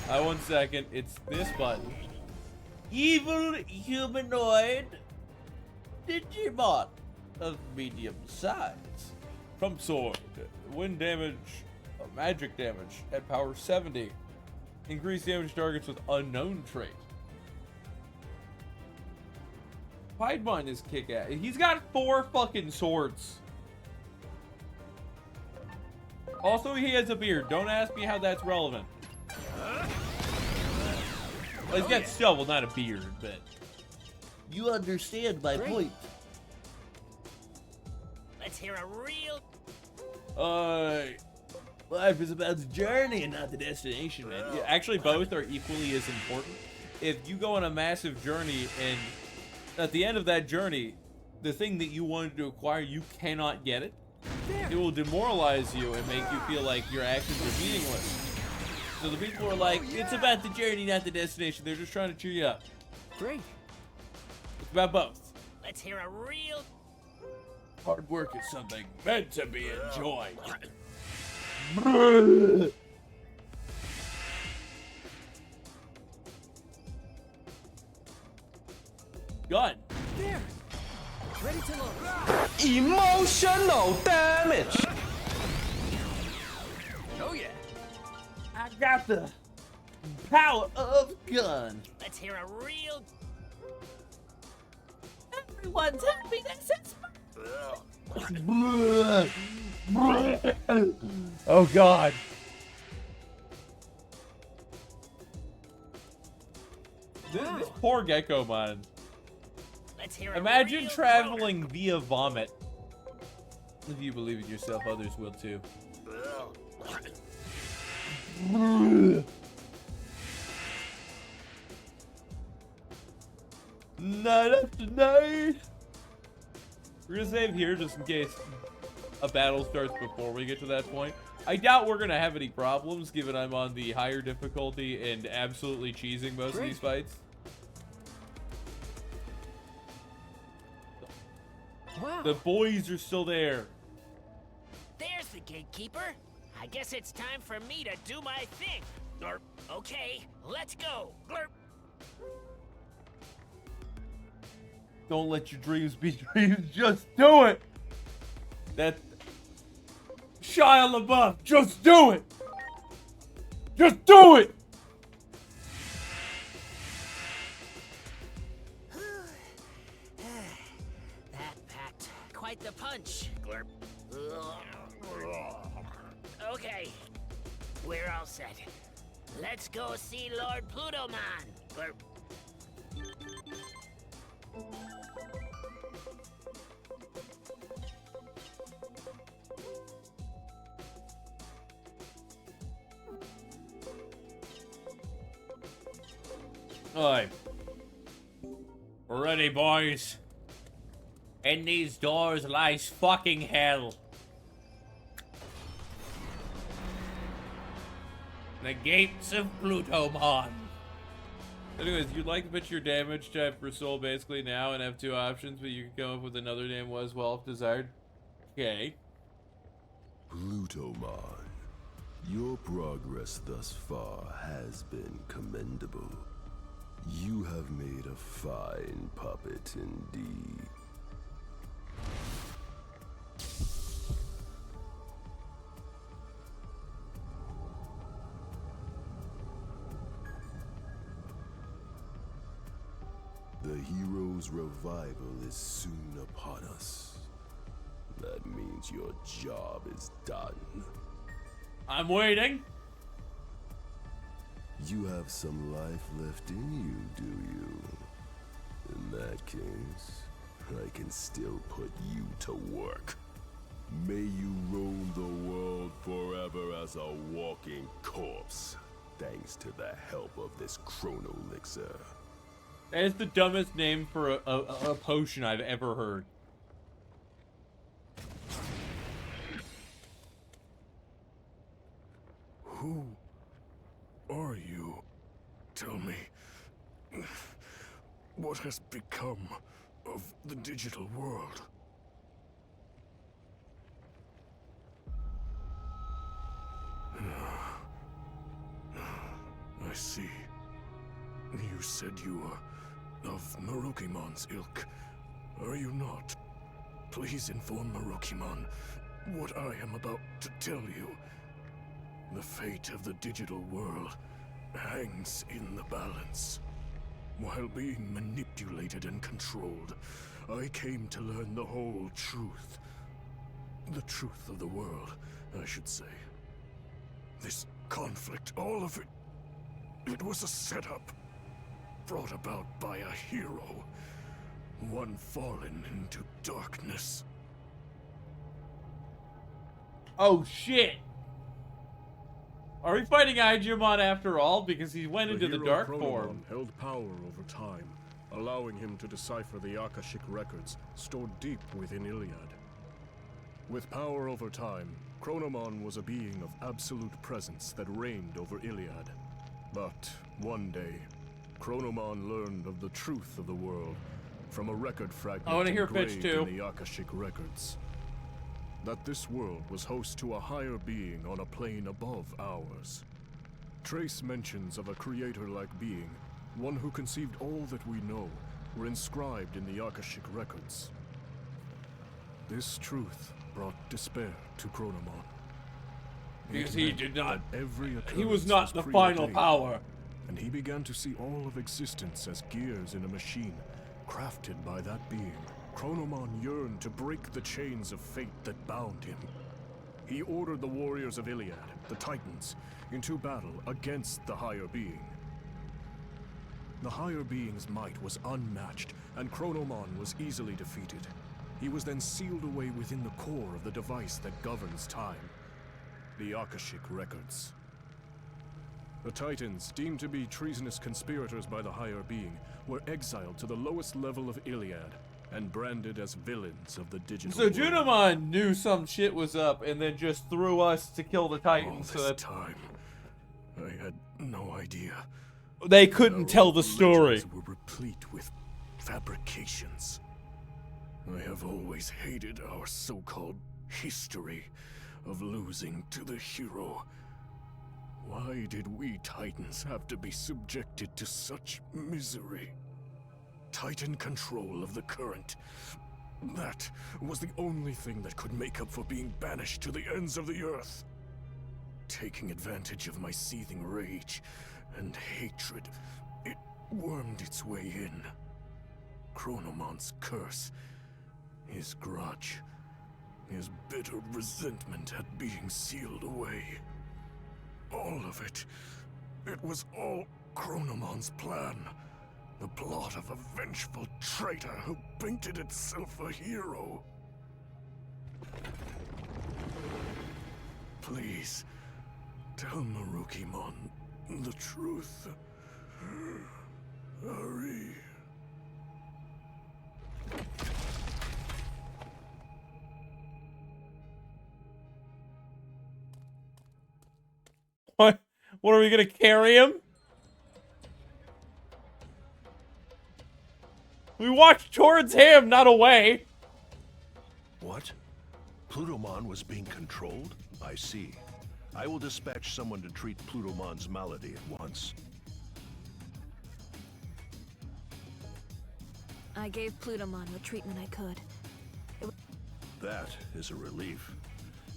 1 second. It's this button. Evil humanoid Digimon of medium size. From sword. Wind damage, magic damage at power 70. Increase damage targets with unknown trait. Piedmon is kick-ass. He's got 4 fucking swords. Also, he has a beard. Don't ask me how that's relevant. Well, he's got stubble, not a beard, but... You understand my point. Let's hear a real... Life is about the journey and not the destination, man. Yeah, actually, both are equally as important. If you go on a massive journey and at the end of that journey, the thing that you wanted to acquire, you cannot get it, it will demoralize you and make you feel like your actions are meaningless. So the people are like, it's about the journey, not the destination. They're just trying to cheer you up. Great. It's about both. Let's hear a real... Hard work is something meant to be enjoyed. Gun. There. Ready to load. Emotional damage. Oh yeah. I got the power of gun. Let's hear a real... Everyone's happiness is Oh God. This poor Gecko man. Let's hear a Imagine real traveling via vomit. If you believe in yourself, others will too. Night after night. We're gonna save here just in case a battle starts before we get to that point. I doubt we're gonna have any problems given I'm on the higher difficulty and absolutely cheesing most of these fights. Wow. The boys are still there. There's the gatekeeper. I guess it's time for me to do my thing. Glurp. Okay, let's go. Glurp. Don't let your dreams be dreams. Just do it. That Shia LaBeouf. Just do it. Just do it. That packed quite the punch. Glurp. Okay, we're all set. Let's go see Lord Plutomon. Glurp. Alright. We're ready, boys. In these doors lies fucking hell. The gates of Plutomon. Anyways, you'd like to put your damage type for soul basically now and have two options, but you can come up with another name as well if desired. Okay. Plutomon, your progress thus far has been commendable. You have made a fine puppet indeed. The hero's revival is soon upon us. That means your job is done. I'm waiting. You have some life left in you, do you? In that case, I can still put you to work. May you roam the world forever as a walking corpse, thanks to the help of this chrono elixir. That is the dumbest name for a potion I've ever heard. Who are you? Tell me, what has become of the digital world? I see. You said you are of Marukimon's ilk, are you not? Please inform Marukimon what I am about to tell you. The fate of the digital world hangs in the balance. While being manipulated and controlled, I came to learn the whole truth. The truth of the world, I should say. This conflict, all of it, it was a setup. brought about by a hero, one fallen into darkness. Oh shit! Are we fighting Digimon after all? Because he went into the hero dark Chronomon form. held power over time, allowing him to decipher the Akashic records stored deep within Iliad. With power over time, Chronomon was a being of absolute presence that reigned over Iliad. But one day, Chronomon learned of the truth of the world from a record fragment I want to hear pitch engraved too. in the Akashic records. That this world was host to a higher being on a plane above ours. Trace mentions of a creator-like being, one who conceived all that we know, were inscribed in the Akashic records. This truth brought despair to Chronomon. Because It he meant did not. that every He was occurrence not the final preordained, power. and he began to see all of existence as gears in a machine, crafted by that being. Chronomon yearned to break the chains of fate that bound him. He ordered the warriors of Iliad, the Titans, into battle against the higher being. The higher being's might was unmatched, and Chronomon was easily defeated. He was then sealed away within the core of the device that governs time, the Akashic records. The Titans, deemed to be treasonous conspirators by the higher being, were exiled to the lowest level of Iliad and branded as villains of the digital So world. Junimon knew some shit was up and then just threw us to kill the Titans. All So this that time, I had no idea. they couldn't tell the story. Legends were replete with fabrications. I have always hated our so-called history of losing to the hero. Why did we Titans have to be subjected to such misery? Titan control of the current. That was the only thing that could make up for being banished to the ends of the earth. Taking advantage of my seething rage and hatred, it wormed its way in. Chronomon's curse, his grudge, his bitter resentment at being sealed away. All of it. It was all Chronomon's plan. The plot of a vengeful traitor who painted itself a hero. Please, tell Marukimon the truth. Hurry. What? What are we gonna carry him? We walked towards him, not away. What? Plutomon was being controlled? I see. I will dispatch someone to treat Plutomon's malady at once. I gave Plutomon what treatment I could. That is a relief.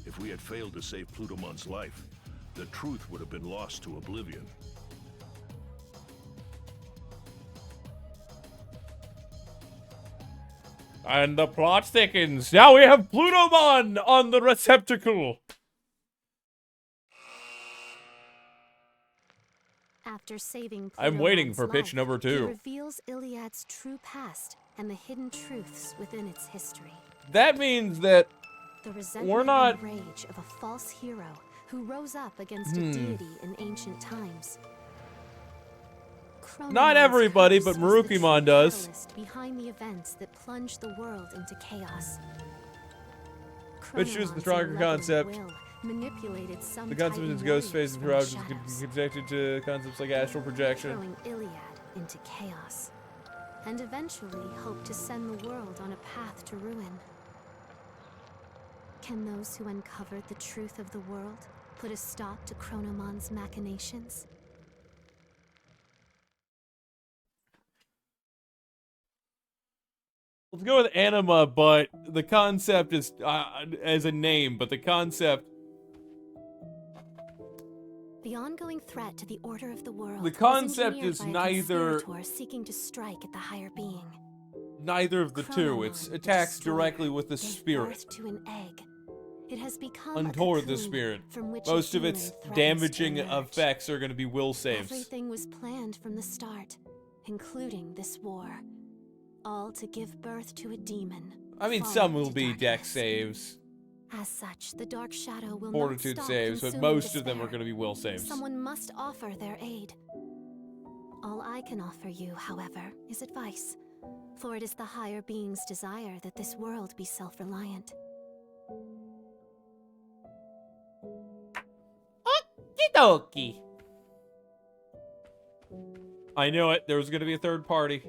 If we had failed to save Plutomon's life, the truth would have been lost to oblivion. And the plot thickens. Now we have Plutomon on the receptacle. After saving I'm waiting for Plutomon's pitch life, number 2. He reveals Iliad's true past and the hidden truths within its history. That means that The resentment we're not. and rage of a false hero who rose up against a deity in ancient times. Not Chronomon's everybody, curse but was the true Marukimon does. catalyst behind the events that plunged the world into chaos. But choose the Chronomon's stronger malevolent concept. will manipulated some The concept Titan is ghost warriors phase and from throughout the is shadows, connected to concepts like astral projection. throwing Iliad into chaos, and eventually hoped to send the world on a path to ruin. Can those who uncovered the truth of the world put a stop to Chronomon's machinations? Let's go with anima, but the concept is as a name, but the concept. The ongoing threat to the order of the world. The concept was is engineered by a neither- conspirator seeking to strike at the higher being. Neither of the two. It's Chronomon, attacks destroyer, directly with the gave spirit. birth to an egg. It has become Untoward a the cocoon spirit. from which a Most of human its threatens to damaging emerge. effects are going to be will saves. Everything was planned from the start. including this war. All to give birth to a demon. I mean, fallen some will to be darkness. deck saves, As such, the Dark Shadow will fortitude not stop saves, but consuming most of them are despair. going to be will saves. Someone must offer their aid. All I can offer you, however, is advice. For it is the higher being's desire that this world be self-reliant. Okie dokie. I knew it. There was going to be a third party.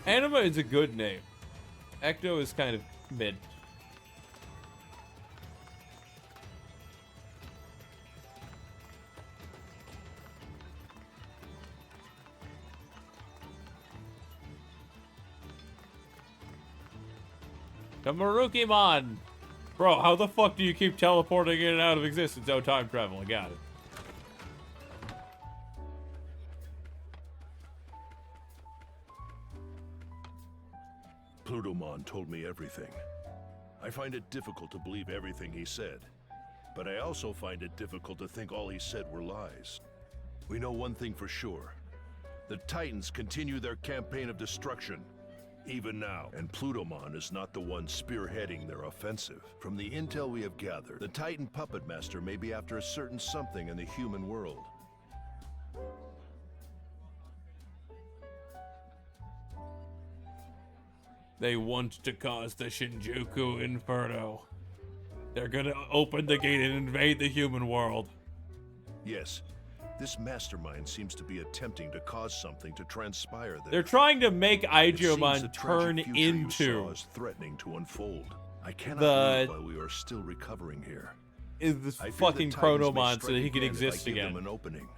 Anima is a good name. Ecto is kind of mid. The Marukimon! Bro, how the fuck do you keep teleporting in and out of existence? Oh, time travel. I got it. Plutomon told me everything. I find it difficult to believe everything he said, but I also find it difficult to think all he said were lies. We know one thing for sure. The Titans continue their campaign of destruction, even now, and Plutomon is not the one spearheading their offensive. From the intel we have gathered, the Titan Puppet Master may be after a certain something in the human world. They want to cause the Shinjuku Inferno. They're gonna open the gate and invade the human world. Yes, this mastermind seems to be attempting to cause something to transpire there. They're trying to make It seems Aijomon the turn tragic future you into saw is threatening to unfold. I cannot the- leave while we are still recovering here. is this I fear the fucking Titans may Chronomon so strike that he can again if I exist give again. them an opening.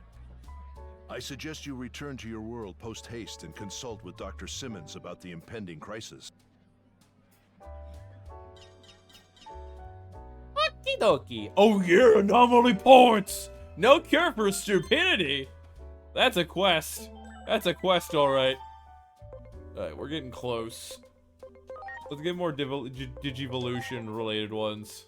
I suggest you return to your world post-haste and consult with Dr. Simmons about the impending crisis. Okie dokie. Oh yeah, anomaly points! No cure for stupidity! That's a quest. That's a quest, alright. Alright, we're getting close. Let's get more Digivolution related ones.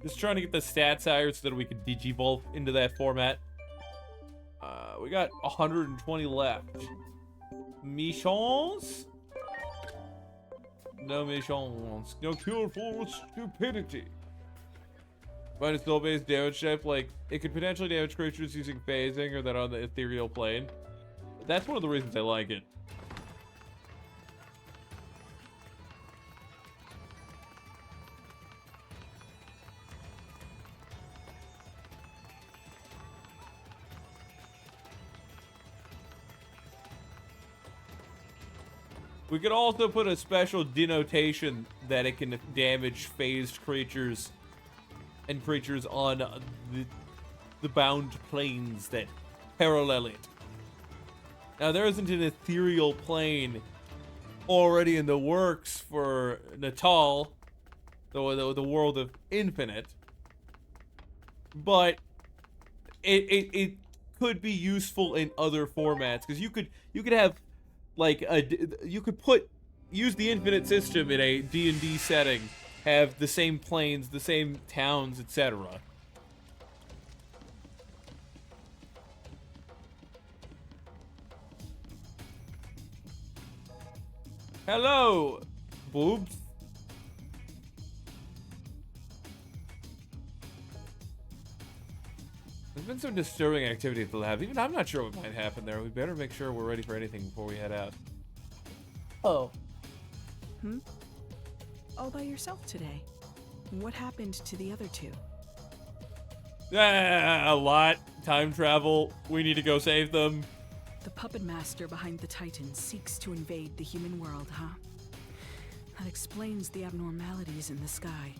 Just trying to get the stats higher so that we can Digivolve into that format. We got 120 left. Missions? No missions. No cure for stupidity. Minus null-based damage type, like, it could potentially damage creatures using phasing or that on the ethereal plane. That's one of the reasons I like it. We could also put a special denotation that it can damage phased creatures and creatures on the bound planes that parallel it. Now, there isn't an ethereal plane already in the works for Natal, the world of Infinite, but it could be useful in other formats because you could have like you could use the Infinite system in a D&D setting, have the same planes, the same towns, etc. Hello, boobs. There's been some disturbing activity at the lab. Even I'm not sure what might happen there. We better make sure we're ready for anything before we head out. Oh. All by yourself today. What happened to the other two? A lot. Time travel. We need to go save them. The puppet master behind the Titans seeks to invade the human world, huh? That explains the abnormalities in the sky.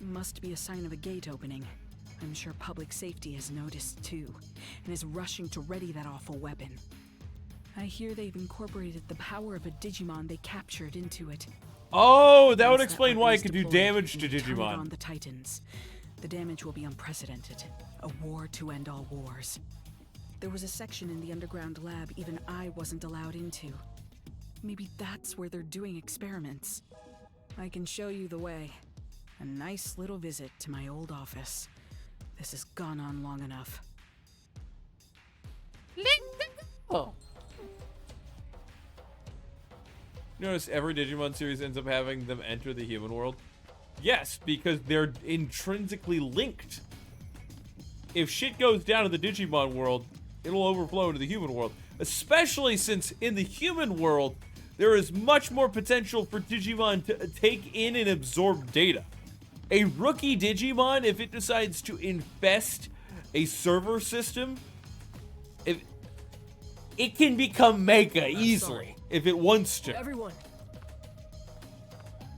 Must be a sign of a gate opening. I'm sure public safety has noticed too, and is rushing to ready that awful weapon. I hear they've incorporated the power of a Digimon they captured into it. Oh, that would Once explain why it weapon's could do deployed, damage to you turn it Digimon. on the Titans. The damage will be unprecedented. A war to end all wars. There was a section in the underground lab even I wasn't allowed into. Maybe that's where they're doing experiments. I can show you the way. A nice little visit to my old office. This has gone on long enough. Oh. Notice every Digimon series ends up having them enter the human world? Yes, because they're intrinsically linked. If shit goes down in the Digimon world, it'll overflow into the human world. Especially since in the human world, there is much more potential for Digimon to take in and absorb data. A rookie Digimon, if it decides to infest a server system, it can become Mega easily if it wants to. Everyone.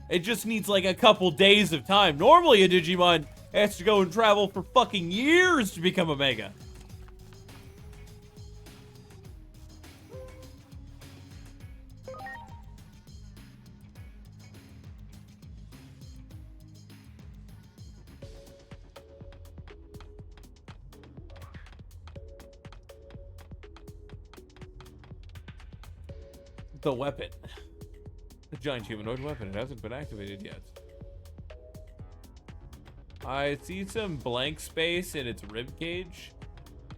It just needs like a couple days of time. Normally a Digimon has to go and travel for fucking years to become a Mega. The weapon. The giant humanoid weapon. It hasn't been activated yet. I see some blank space in its rib cage,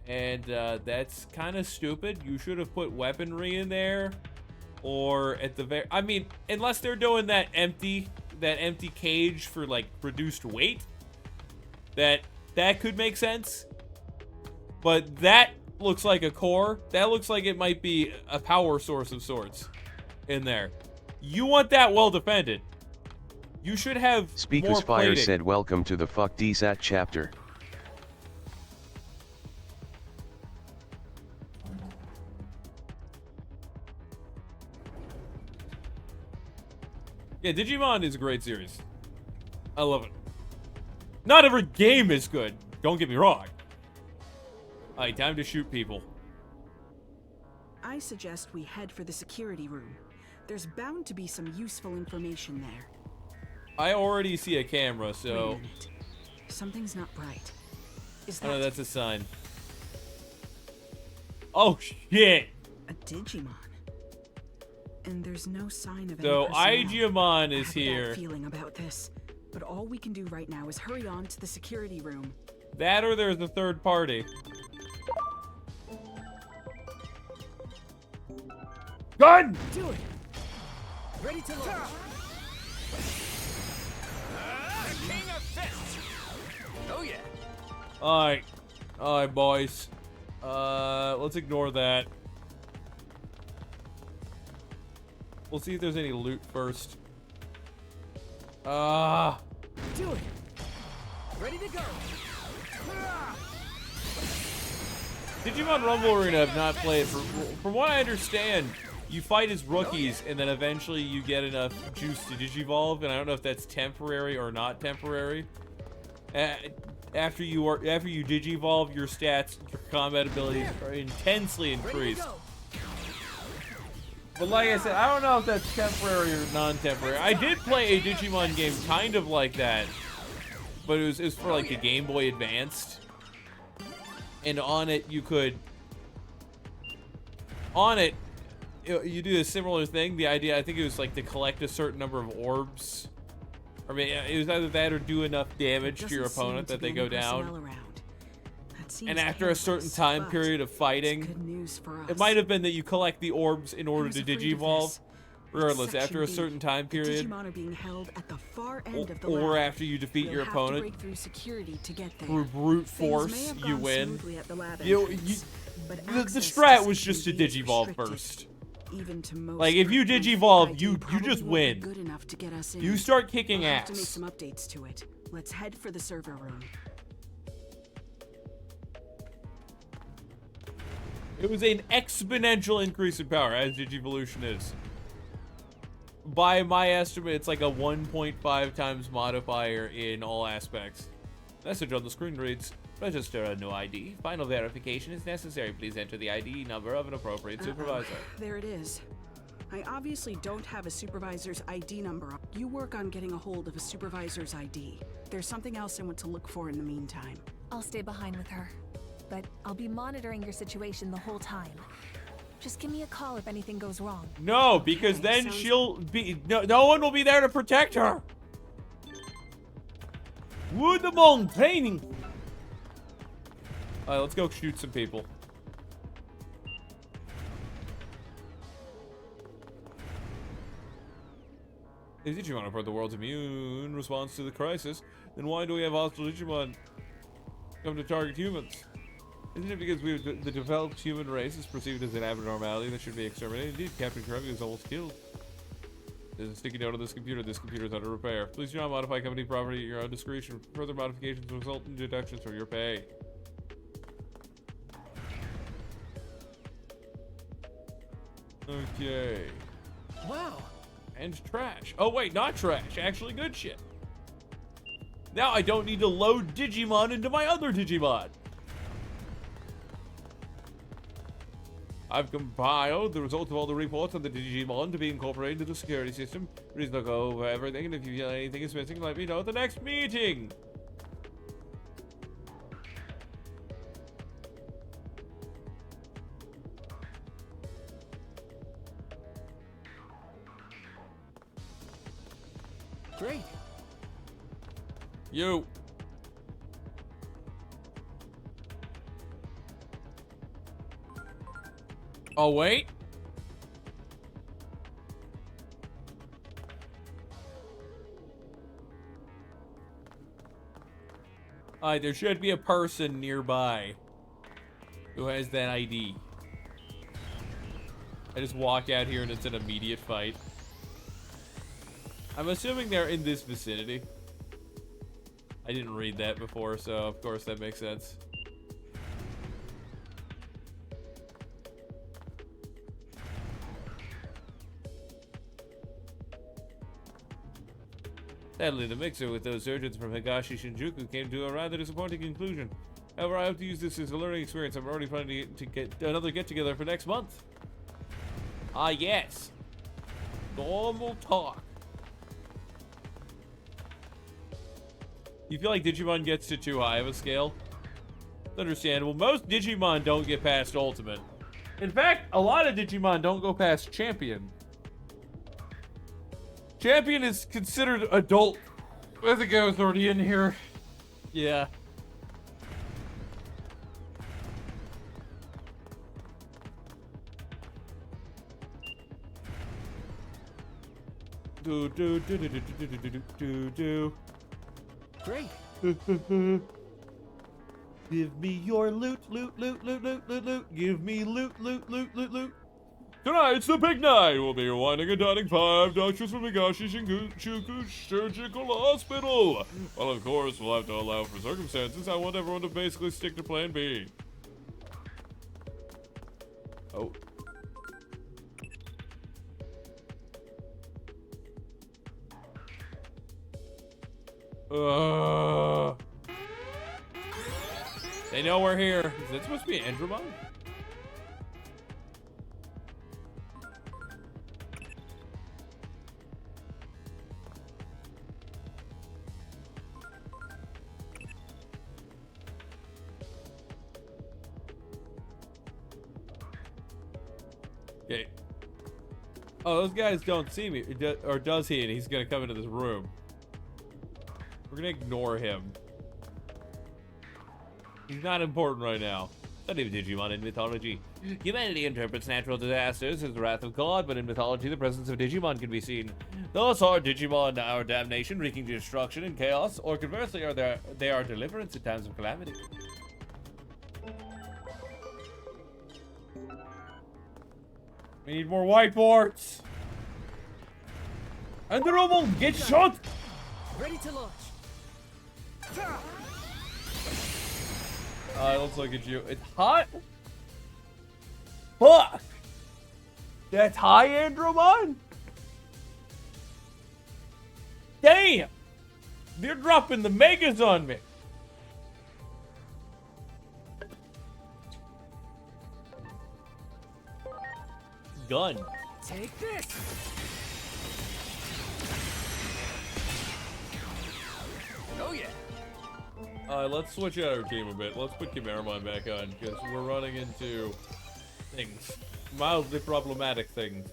and that's kind of stupid. You should have put weaponry in there, or at the very. I mean, unless they're doing that empty cage for like reduced weight, that could make sense. But that looks like a core. That looks like it might be a power source of sorts in there. You want that well defended. You should have Speaker's more Fire plating. said welcome to the Fuck DSAT chapter. Yeah, Digimon is a great series. I love it. Not every game is good. Don't get me wrong. Alright, time to shoot people. I suggest we head for the security room. There's bound to be some useful information there. I already see a camera, Wait a so... minute. Something's not right. Is Oh no, that that's a sign. Oh shit! a Digimon? And there's no sign of So any personnel. Igimon I is have a here. bad feeling about this, but all we can do right now is hurry on to the security room. That or there's a third party. Gun! Do it. Ready to launch. King of Fists! Oh yeah. Alright, boys. Let's ignore that. We'll see if there's any loot first. Do it. Ready to go. Digimon Rumble Arena I've not played. From what I understand, you fight as rookies, and then eventually you get enough juice to digivolve, and I don't know if that's temporary or not temporary. After you digivolve, your stats, your combat abilities are intensely increased. But like I said, I don't know if that's temporary or non-temporary. I did play a Digimon game kind of like that, but it was for like the Game Boy Advanced. And on it, you could... On it, you do a similar thing. The idea, I think it was like to collect a certain number of orbs. I mean, it was either that or do enough damage to your opponent that they go down. And after a certain time period of fighting, it might have been that you collect the orbs in order to digivolve. Regardless, after a certain time period, Digimon are being held at the far end of the or lab. after you defeat your You'll have to opponent break through security to get there. through brute Things may force, have you gone win. smoothly at the lab The access strat to was just to security is digivolve restricted. first. Even to most Like if you recruits, digivolve, IT you probably just won't be win. good enough to get us in. You start kicking We'll have to make ass. some updates to it. Let's head for the server room. It was an exponential increase in power, as Digivolution is. By my estimate, it's like a 1.5 times modifier in all aspects. Message on the screen reads, Register a new ID. Final verification is necessary. Please enter the ID number of an appropriate supervisor. There it is. I obviously don't have a supervisor's ID number. You work on getting a hold of a supervisor's ID. There's something else I want to look for in the meantime. I'll stay behind with her, but I'll be monitoring your situation the whole time. Just give me a call if anything goes wrong. No, because then she'll be... No one will be there to protect her. Woodamon training. Alright, let's go shoot some people. If Digimon report the world's immune response to the crisis, then why do we have hostile Digimon come to target humans? Isn't it because the developed human race is perceived as an abnormality that should be exterminated? Indeed, Captain Kirby was almost killed. There's a sticky note on this computer. This computer is under repair. Please do not modify company property at your own discretion. Further modifications will result in deductions from your pay. Okay. Wow. And trash. Oh wait, not trash. Actually good shit. Now I don't need to load Digimon into my other Digimon. I've compiled the results of all the reports on the Digimon to be incorporated into the security system. Please look over everything, and if you feel anything is missing, let me know at the next meeting. Great. You. Oh, wait. Alright, there should be a person nearby who has that ID. I just walk out here and it's an immediate fight. I'm assuming they're in this vicinity. I didn't read that before, so of course that makes sense. Sadly, the mixer with those surgeons from Higashi Shinjuku came to a rather disappointing conclusion. However, I hope to use this as a learning experience. I'm already planning to get another get-together for next month. Ah, yes. Normal talk. You feel like Digimon gets to too high of a scale? It's understandable. Most Digimon don't get past Ultimate. In fact, a lot of Digimon don't go past Champion. Champion is considered adult. I think I was already in here. Yeah. Do do do do do do do do do do. Great. Give me your loot, loot, loot, loot, loot, loot, loot. Give me loot, loot, loot, loot, loot. Tonight's the big night. We'll be winding and dining 5 doctors from Higashi Shinjuku Surgical Hospital. Well, of course, we'll have to allow for circumstances. I want everyone to basically stick to plan B. Oh. They know we're here. Is that supposed to be Andromon? Okay. Oh, those guys don't see me. Or does he? And he's gonna come into this room. We're gonna ignore him. He's not important right now. Study of Digimon in mythology. Humanity interprets natural disasters as the wrath of God, but in mythology the presence of Digimon can be seen. Thus are Digimon our damnation, wreaking destruction and chaos, or conversely they are deliverance in times of calamity. We need more whiteboards! Andromon, get shot! Ready to launch. Let's look at you. It's hot? Fuck! That's high, Andromon? Damn! They're dropping the megas on me. gun. Take this. Oh yeah. Let's switch out our team a bit. Let's put Chimeramon back on, because we're running into things. Mildly problematic things.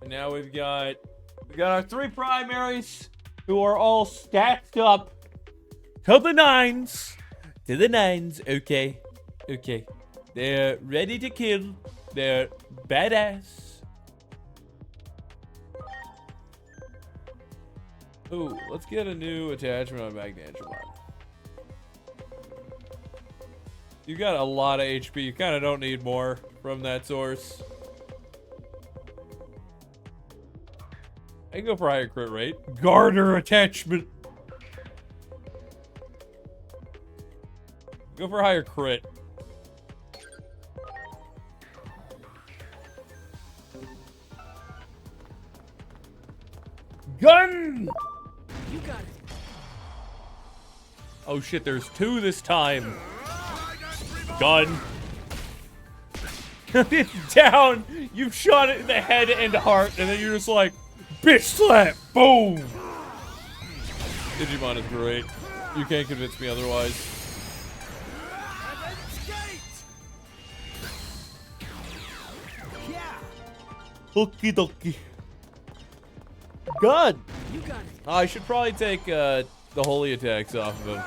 And now we've got our 3 primaries who are all stacked up to the nines. To the nines, okay. Okay. They're ready to kill. They're badass. Ooh, let's get a new attachment on Magnangemon. You got a lot of HP. You kind of don't need more from that source. I can go for higher crit rate. Garter attachment. Go for higher crit. Gun! You got it. Oh shit, there's 2 this time. Gun. It's down. You've shot it in the head and heart, and then you're just like, bitch slap! Boom! Digimon is great. You can't convince me otherwise. Okie dokie. Gun! You got it. I should probably take the holy attacks off of him.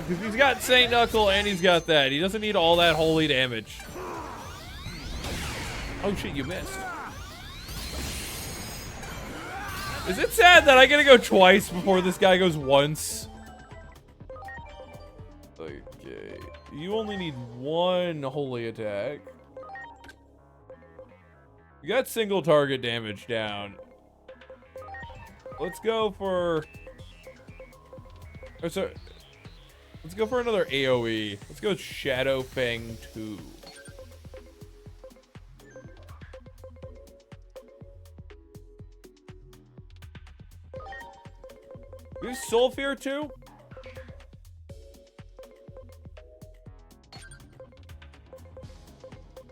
Because he's got Saint Knuckle and he's got that. He doesn't need all that holy damage. Oh shit, you missed. Is it sad that I gotta go twice before this guy goes once? Okay. You only need 1 holy attack. You got single target damage down. Let's go for... Let's go for another AoE. Let's go Shadow Fang 2. Is Soul Fear 2?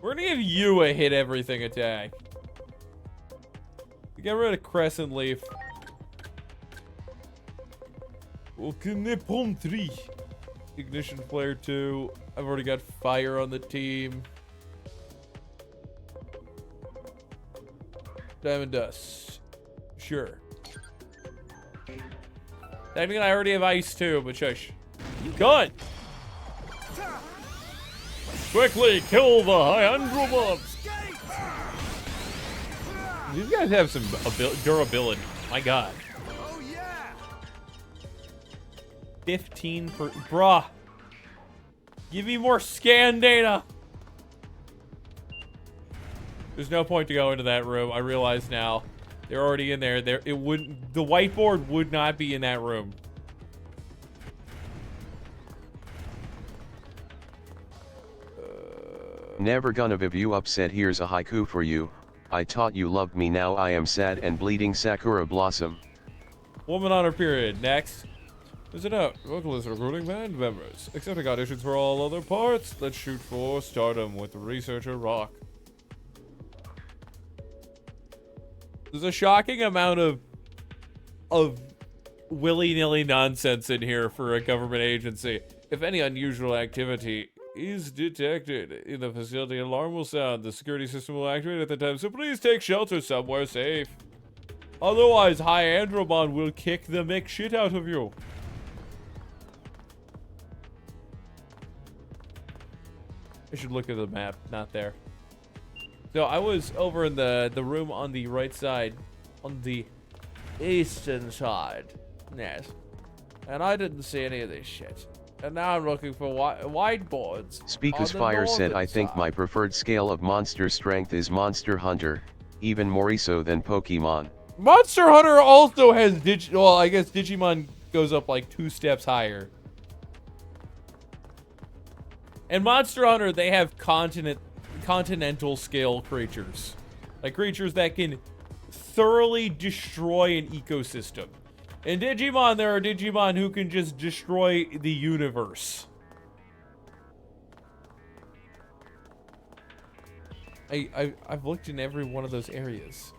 We're gonna give you a hit everything attack. Get rid of Crescent Leaf. Pom 3. Ignition Flare 2. I've already got Fire on the team. Diamond Dust. Sure. Technically, I already have Ice too, but shush. Gun! Quickly kill the Hyandromon! These guys have some durability. My god. Oh yeah. 15 per... Bruh. Give me more scan data. There's no point to go into that room. I realize now. They're already in there. The whiteboard would not be in that room. Never gonna viv you upset. Here's a haiku for you. I taught you loved me, now I am sad and bleeding. Sakura Blossom. Woman on her period. Next. There's a note. Vocalist recruiting band members. Accepting auditions for all other parts. Let's shoot for stardom with researcher Rock. There's a shocking amount of willy-nilly nonsense in here for a government agency. If any unusual activity is detected in the facility, an alarm will sound. The security system will activate at the time, so please take shelter somewhere safe. Otherwise, Hyandromon will kick the Mick shit out of you. I should look at the map, not there. So I was over in the room on the right side, on the eastern side, yes, and I didn't see any of this shit. And now I'm looking for whiteboards. Speakus Fire said, I think my preferred scale of monster strength is Monster Hunter, even more so than Pokemon. Monster Hunter also has well, I guess Digimon goes up like 2 steps higher. And Monster Hunter, they have continental scale creatures. Like creatures that can thoroughly destroy an ecosystem. In Digimon, there are Digimon who can just destroy the universe. I've looked in every one of those areas.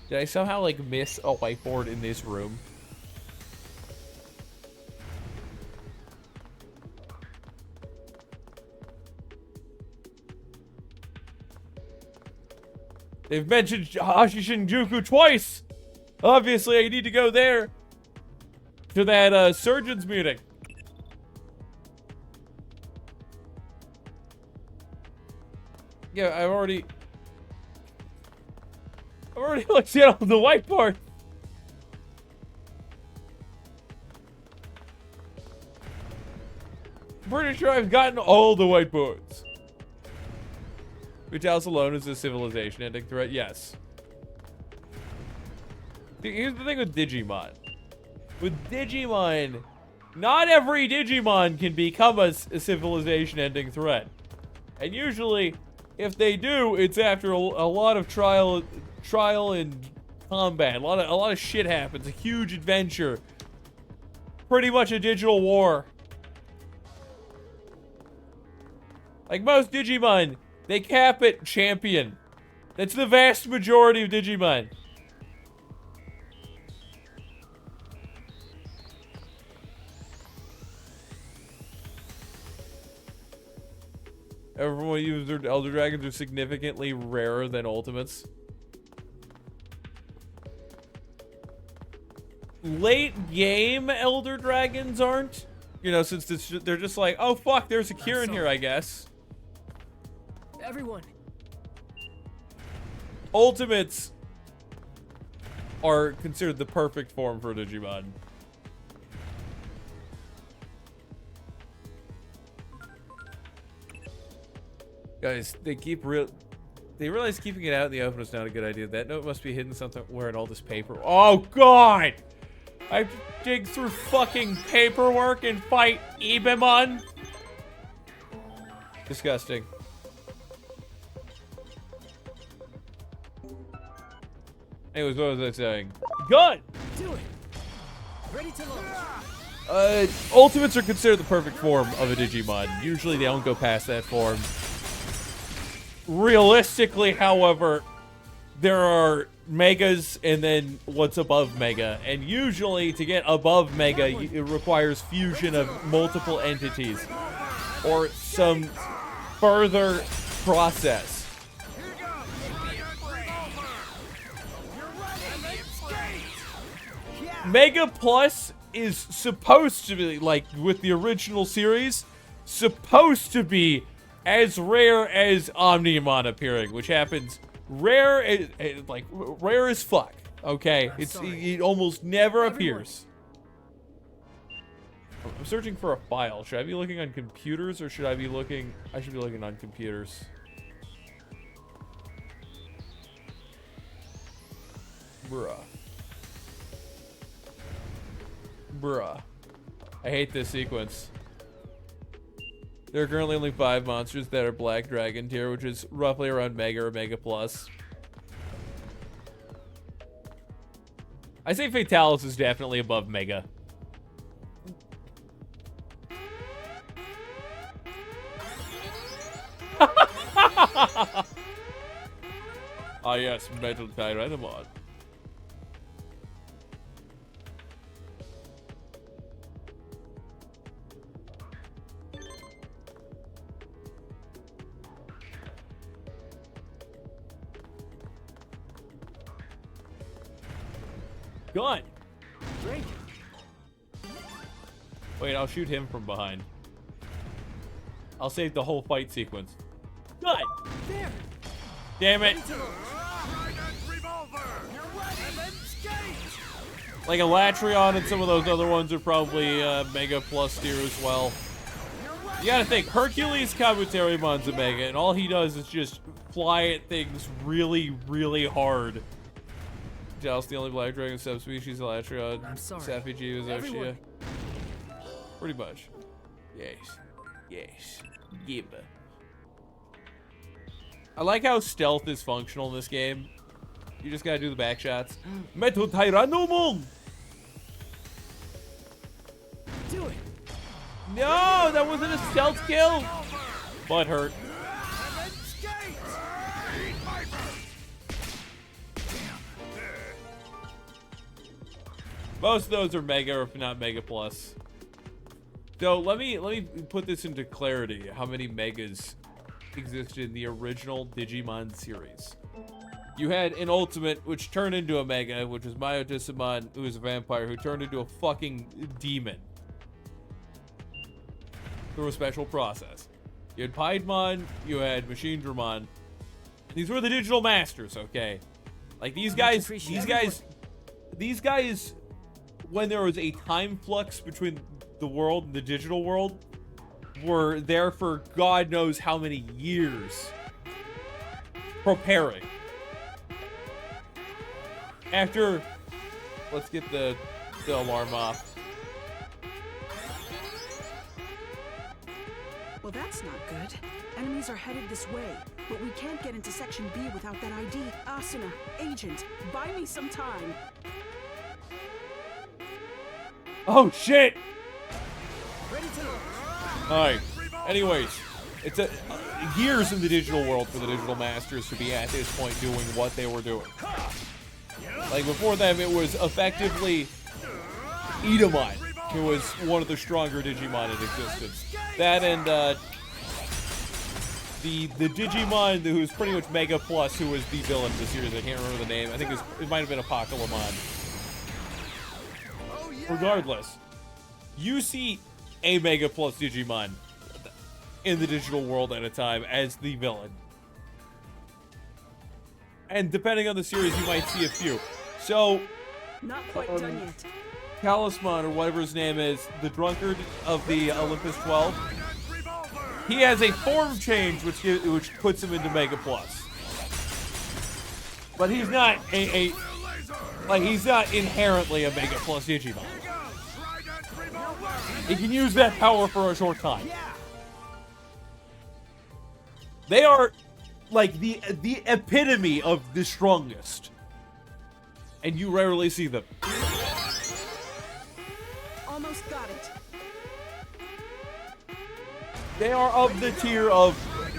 Did I somehow, like, miss a whiteboard in this room? They've mentioned Hashi Shinjuku twice! Obviously, I need to go there. To that, surgeon's meeting. Yeah, I've already looked at all the whiteboard. Pretty sure I've gotten all the whiteboards. Vitalis alone is a civilization-ending threat. Yes. Here's the thing with Digimon. With Digimon, not every Digimon can become a civilization-ending threat. And usually, if they do, it's after a lot of trial and combat. A lot of shit happens. A huge adventure. Pretty much a digital war. Like most Digimon, they cap at champion. That's the vast majority of Digimon. Everyone uses their Elder Dragons are significantly rarer than Ultimates. Late game Elder Dragons aren't. You know, since they're just like, oh fuck, there's a cure in here, I guess. Everyone. Ultimates are considered the perfect form for Digimon. Guys, they realize keeping it out in the open is not a good idea. That note must be hidden somewhere in all this paper. Oh god! I have to dig through fucking paperwork and fight Ibemon? Disgusting. Anyways, what was I saying? Gun! Do it. Ready to launch. Ultimates are considered the perfect form of a Digimon. Usually they don't go past that form. Realistically, however, there are Megas and then what's above Mega. And usually, to get above Mega, it requires fusion of multiple entities. Or some further process. Mega Plus is supposed to be, like, with the original series, supposed to be as rare as Omnimon appearing, which happens rare as fuck. Okay, it almost never appears. I'm searching for a file. Should I be looking on computers or should I be looking? I should be looking on computers. Bruh. I hate this sequence. There are currently only 5 monsters that are Black Dragon tier, which is roughly around Mega or Mega Plus. I say Fatalis is definitely above Mega. Ah yes, Metal Tyrannomon. Gun! Drink. Wait, I'll shoot him from behind. I'll save the whole fight sequence. Gun! There. Damn it! Like Elatrion and some of those other ones are probably Mega Plus tier as well. You gotta think, Hercules Kabutarimon's a Mega, and all he does is just fly at things really, really hard. Dal's the only Black Dragon subspecies, Elatrion. I'm sorry. Sapigi is Everyone. Oshia. Pretty much. Yes. Yes. Gibba. I like how stealth is functional in this game. You just gotta do the back shots. Metal Tyrannomon! Do it. No, that wasn't a stealth kill! Butt hurt. Most of those are Mega, or if not Mega Plus. So let me put this into clarity. How many Megas existed in the original Digimon series? You had an Ultimate, which turned into a Mega, which was Myotismon, who was a vampire, who turned into a fucking demon through a special process. You had Piedmon, you had Machine Dramon. These were the digital masters, okay? Like these guys, when there was a time flux between the world and the digital world, were there for God knows how many years preparing. After, let's get the alarm off. Well, that's not good. Enemies are headed this way, but we can't get into Section B without that ID. Asuna, Agent, buy me some time. Oh, shit! Ready to launch. Alright. Anyways, it's years in the digital world for the digital masters to be at this point doing what they were doing. Like, before them, it was effectively Idamon, who was one of the stronger Digimon in existence. That and, the Digimon who's pretty much Mega Plus, who was the villain of the series. I can't remember the name. I think it might have been Apocalypse. Regardless, you see a Mega Plus Digimon in the digital world at a time as the villain. And depending on the series, you might see a few. So, not quite done yet. Talisman, or whatever his name is, the drunkard of the Olympus 12, he has a form change which puts him into Mega Plus. But he's not he's not inherently a Mega Plus Digimon. He can use that power for a short time. They are like the epitome of the strongest. And you rarely see them. Almost got it. They are of the tier of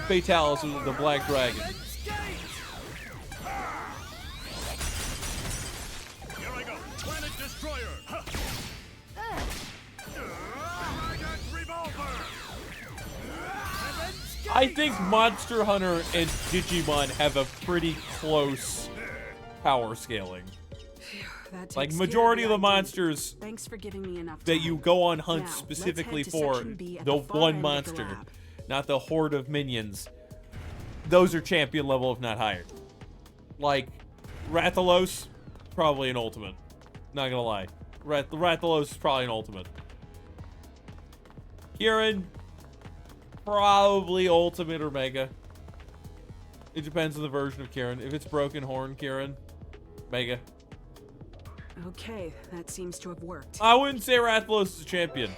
Fatalis, the Black Dragon. Here I go. Planet Destroyer. I think Monster Hunter and Digimon have a pretty close power scaling. Like, majority of the monsters Thanks for giving me enough time. that you go on hunts Now, specifically let's head to for, Section B at the the far one end of the monster, lab. not the horde of minions, those are champion level if not higher. Like, Rathalos, probably an ultimate. Not gonna lie. Rathalos is probably an ultimate. Kieran, probably ultimate or mega. It depends on the version of Kieran. If it's Broken Horn Kieran, mega. Okay, that seems to have worked. I wouldn't say Rathalos is a champion.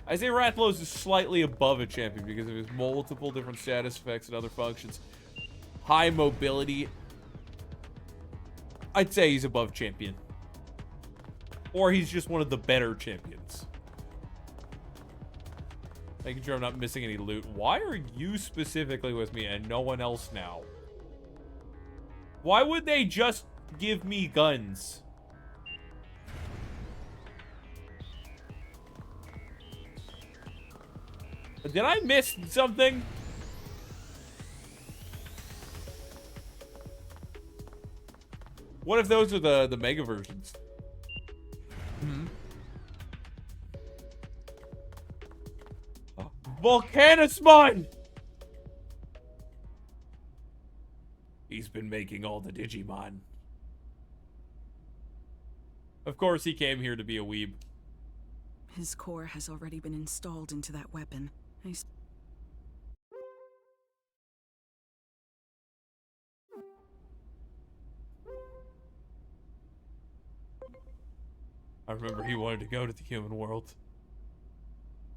I say Rathalos is slightly above a champion because of his multiple different status effects and other functions. High mobility. I'd say he's above champion. Or he's just one of the better champions. Making sure I'm not missing any loot. Why are you specifically with me and no one else now? Why would they just give me guns? Did I miss something? What if those are the mega versions? Volcanismon! He's been making all the Digimon. Of course he came here to be a weeb. His core has already been installed into that weapon. I remember he wanted to go to the human world.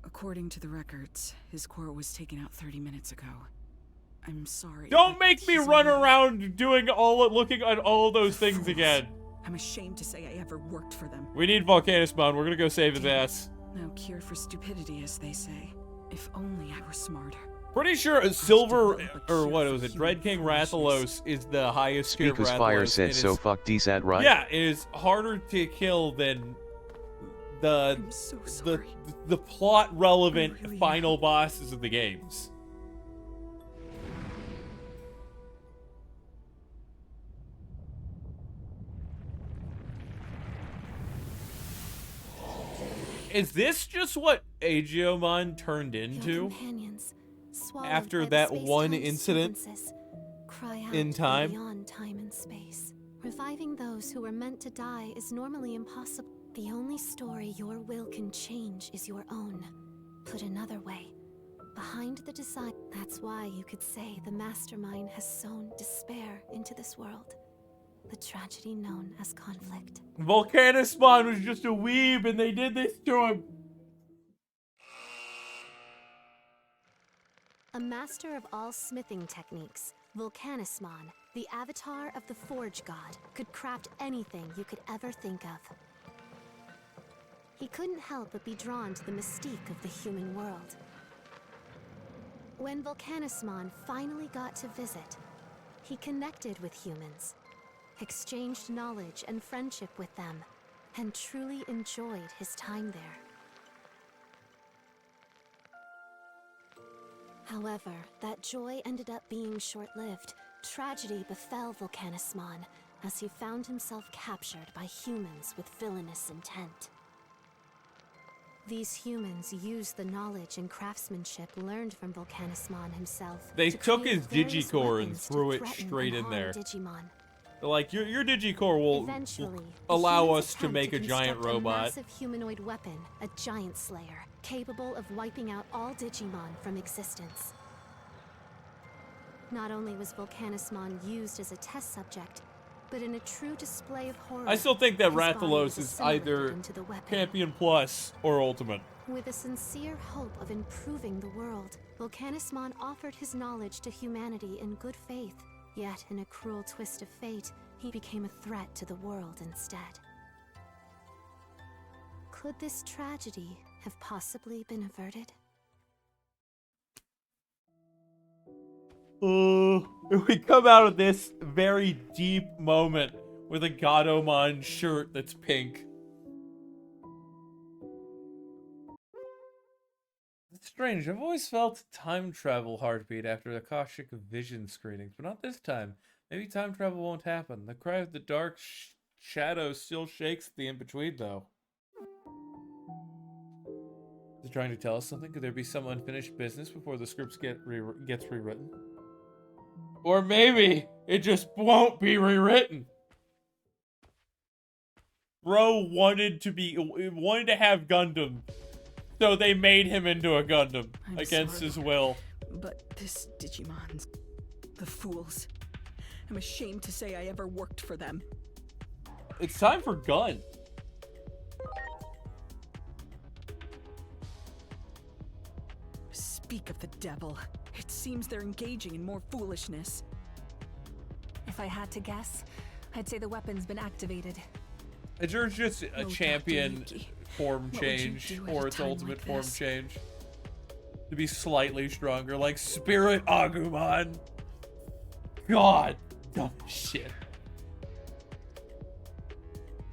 According to the records, his core was taken out 30 minutes ago. I'm sorry. Don't make me run around doing looking at all those things again. I'm ashamed to say I ever worked for them. We need Volcanismon. We're gonna go save his ass. No cure for stupidity, as they say. If only I were smarter. Pretty sure a silver, or what was it, Dread King Rathalos is the highest tier of Because Rathalos. Fire said so, fuck DSAT, right? Yeah, it is harder to kill than the plot relevant final bosses of the games. Is this just what Aegeomon turned into after that one incident in time? Beyond time and space. Reviving those who were meant to die is normally impossible. The only story your will can change is your own. Put another way, behind the design. That's why you could say the mastermind has sown despair into this world. The tragedy known as conflict. Volcanismon was just a weeb and they did this to him. A master of all smithing techniques, Volcanismon, the avatar of the Forge God, could craft anything you could ever think of. He couldn't help but be drawn to the mystique of the human world. When Volcanismon finally got to visit, he connected with humans, exchanged knowledge and friendship with them, and truly enjoyed his time there. However, that joy ended up being short-lived. Tragedy befell Volcanismon as he found himself captured by humans with villainous intent. These humans used the knowledge and craftsmanship learned from Volcanismon himself. They to took create his various Digicore and weapons to threw it threaten straight and in there. harm Digimon. They're like, your Digicore will Eventually, allow humans us to attempt make a giant construct robot. A massive humanoid weapon, a giant slayer, capable of wiping out all Digimon from existence. Not only was Volcanismon used as a test subject, but in a true display of horror. I still think that his body Rathalos was is assimilated either into the weapon. Champion Plus or Ultimate. With a sincere hope of improving the world, Volcanismon offered his knowledge to humanity in good faith. Yet, in a cruel twist of fate, he became a threat to the world instead. Could this tragedy have possibly been averted? We come out of this very deep moment with a Gatomon shirt that's pink. It's strange. I've always felt time travel heartbeat after the Akashic Vision screenings, but not this time. Maybe time travel won't happen. The cry of the dark shadow still shakes the in-between, though. Is it trying to tell us something? Could there be some unfinished business before the script gets rewritten? Or maybe it just won't be rewritten. Bro wanted to have Gundam, so they made him into a Gundam against his will. But this Digimon's... the fools. I'm ashamed to say I ever worked for them. It's time for Gun. Speak of the devil. It seems they're engaging in more foolishness. If I had to guess, I'd say the weapon's been activated. Is yours just a champion form change or its ultimate form change? To be slightly stronger, like Spirit Agumon. God, dumb shit.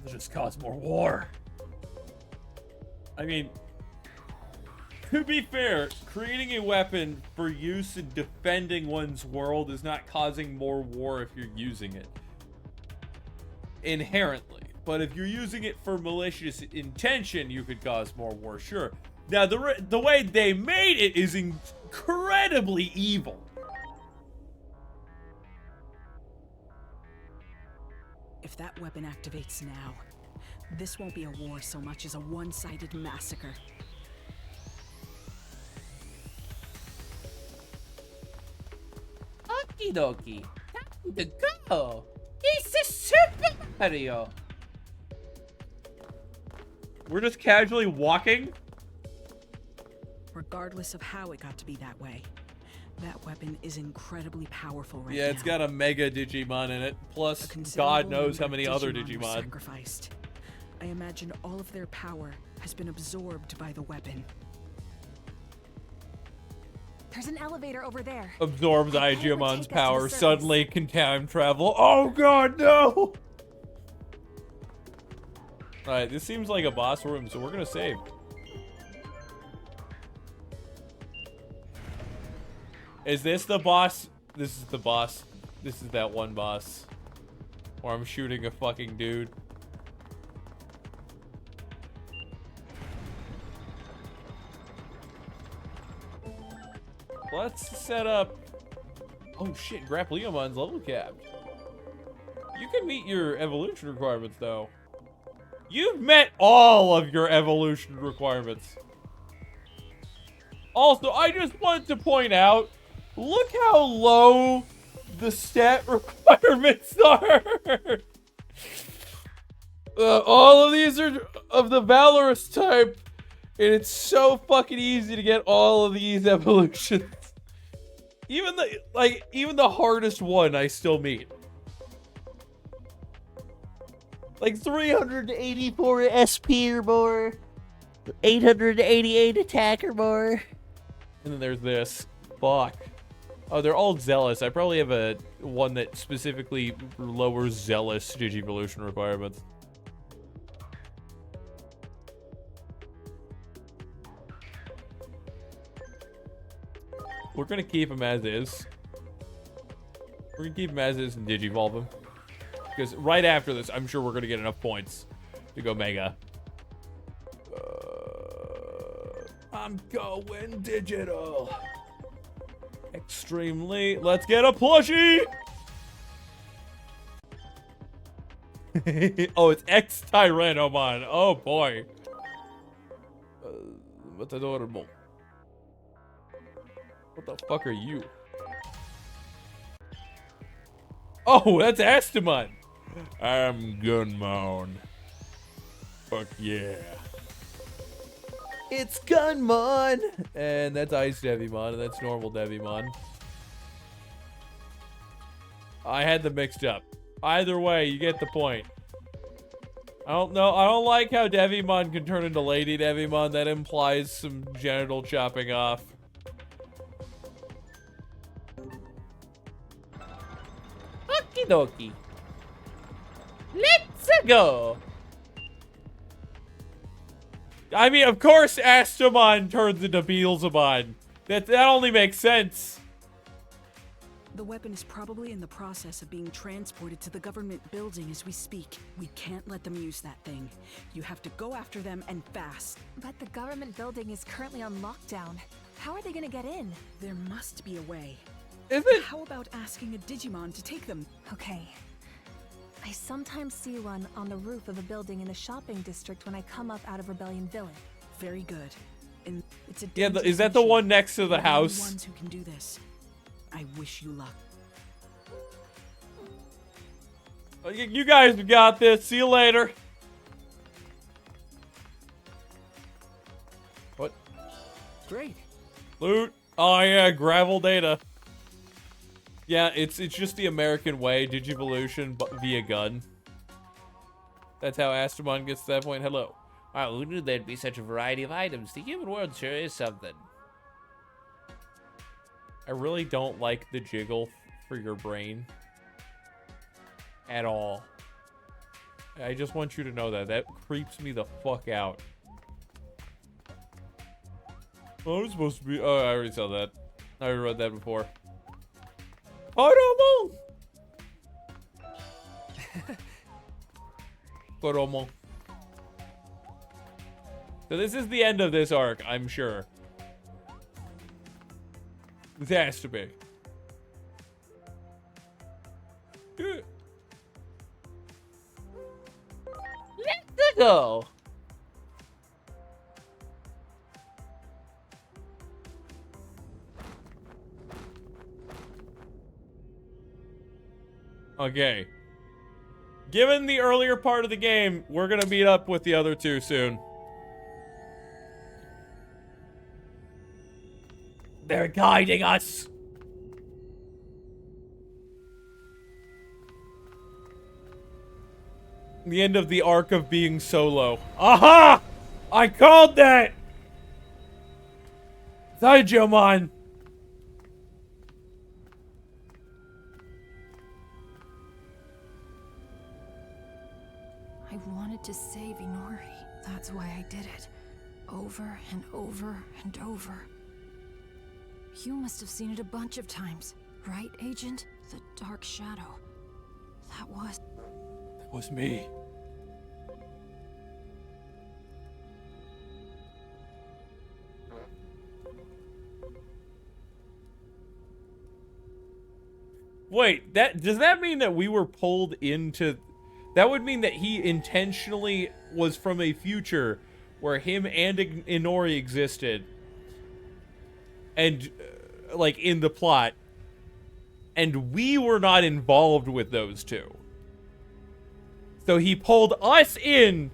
It'll just cause more war. I mean, to be fair, creating a weapon for use in defending one's world is not causing more war if you're using it. Inherently. But if you're using it for malicious intention, you could cause more war, sure. Now, the way they made it is incredibly evil. If that weapon activates now, this won't be a war so much as a one-sided massacre. Okie dokie. Time to go. It's a Super Mario. We're just casually walking? Regardless of how it got to be that way, that weapon is incredibly powerful right now. Yeah, it's got a Mega Digimon in it. Plus, God knows how many other Digimon. Sacrificed. I imagine all of their power has been absorbed by the weapon. There's an elevator over there. Absorbs Digimon's take us to the power. surface. Suddenly can time travel. Oh god, no! Alright, this seems like a boss room, so we're gonna save. Is this the boss? This is the boss. This is that one boss. Where I'm shooting a fucking dude. Let's set up... Oh shit, Grappleomon's level capped. You can meet your evolution requirements though. You've met all of your evolution requirements. Also, I just wanted to point out, look how low the stat requirements are. All of these are of the Valorous type, and it's so fucking easy to get all of these evolutions. Even the hardest one I still meet. Like 384 SP or more, 888 attack or more. And then there's this. Fuck. Oh, they're all zealous. I probably have a one that specifically lowers zealous Digivolution requirements. We're gonna keep him as is. We're gonna keep him as is and Digivolve him. Because right after this, I'm sure we're gonna get enough points to go Mega. I'm going digital. Extremely. Let's get a plushie! Oh, it's X-Tyrannomon. Oh, boy. What's adorable? What the fuck are you? Oh, that's Astamon. I'm Gunmon. Fuck yeah. It's Gunmon! And that's Ice Devimon, and that's normal Devimon. I had them mixed up. Either way, you get the point. I don't know. I don't like how Devimon can turn into Lady Devimon. That implies some genital chopping off. Okie dokie. Let's go! I mean, of course Astamon turns into Beelzebub. That only makes sense. The weapon is probably in the process of being transported to the government building as we speak. We can't let them use that thing. You have to go after them and fast. But the government building is currently on lockdown. How are they gonna get in? There must be a way. Is it? How about asking a Digimon to take them? Okay. I sometimes see one on the roof of a building in the shopping district when I come up out of Rebellion Village. Very good. And it's a Yeah, is that the one next to the We're only house? ones who can do this. I wish you luck. You guys got this. See you later. What? Great. Loot. Oh yeah, gravel data. Yeah, it's just the American way, Digivolution via gun. That's how Astamon gets to that point. Hello. Wow, who knew there'd be such a variety of items? The human world sure is something. I really don't like the jiggle for your brain. At all. I just want you to know that. That creeps me the fuck out. Oh, it's supposed to be... Oh, I already saw that. I already read that before. Koromo! Koromo. So this is the end of this arc, I'm sure. This has to be. Let's go. Okay. Given the earlier part of the game, we're gonna meet up with the other two soon. They're guiding us. The end of the arc of being solo. Aha! I called that! Digimon! over and over and over. You must have seen it a bunch of times, right, Agent? The Dark Shadow. That was me. Wait, does that mean that we were pulled into... That would mean that he intentionally was from a future where him and Inori existed. And, like, in the plot. And we were not involved with those two. So he pulled us in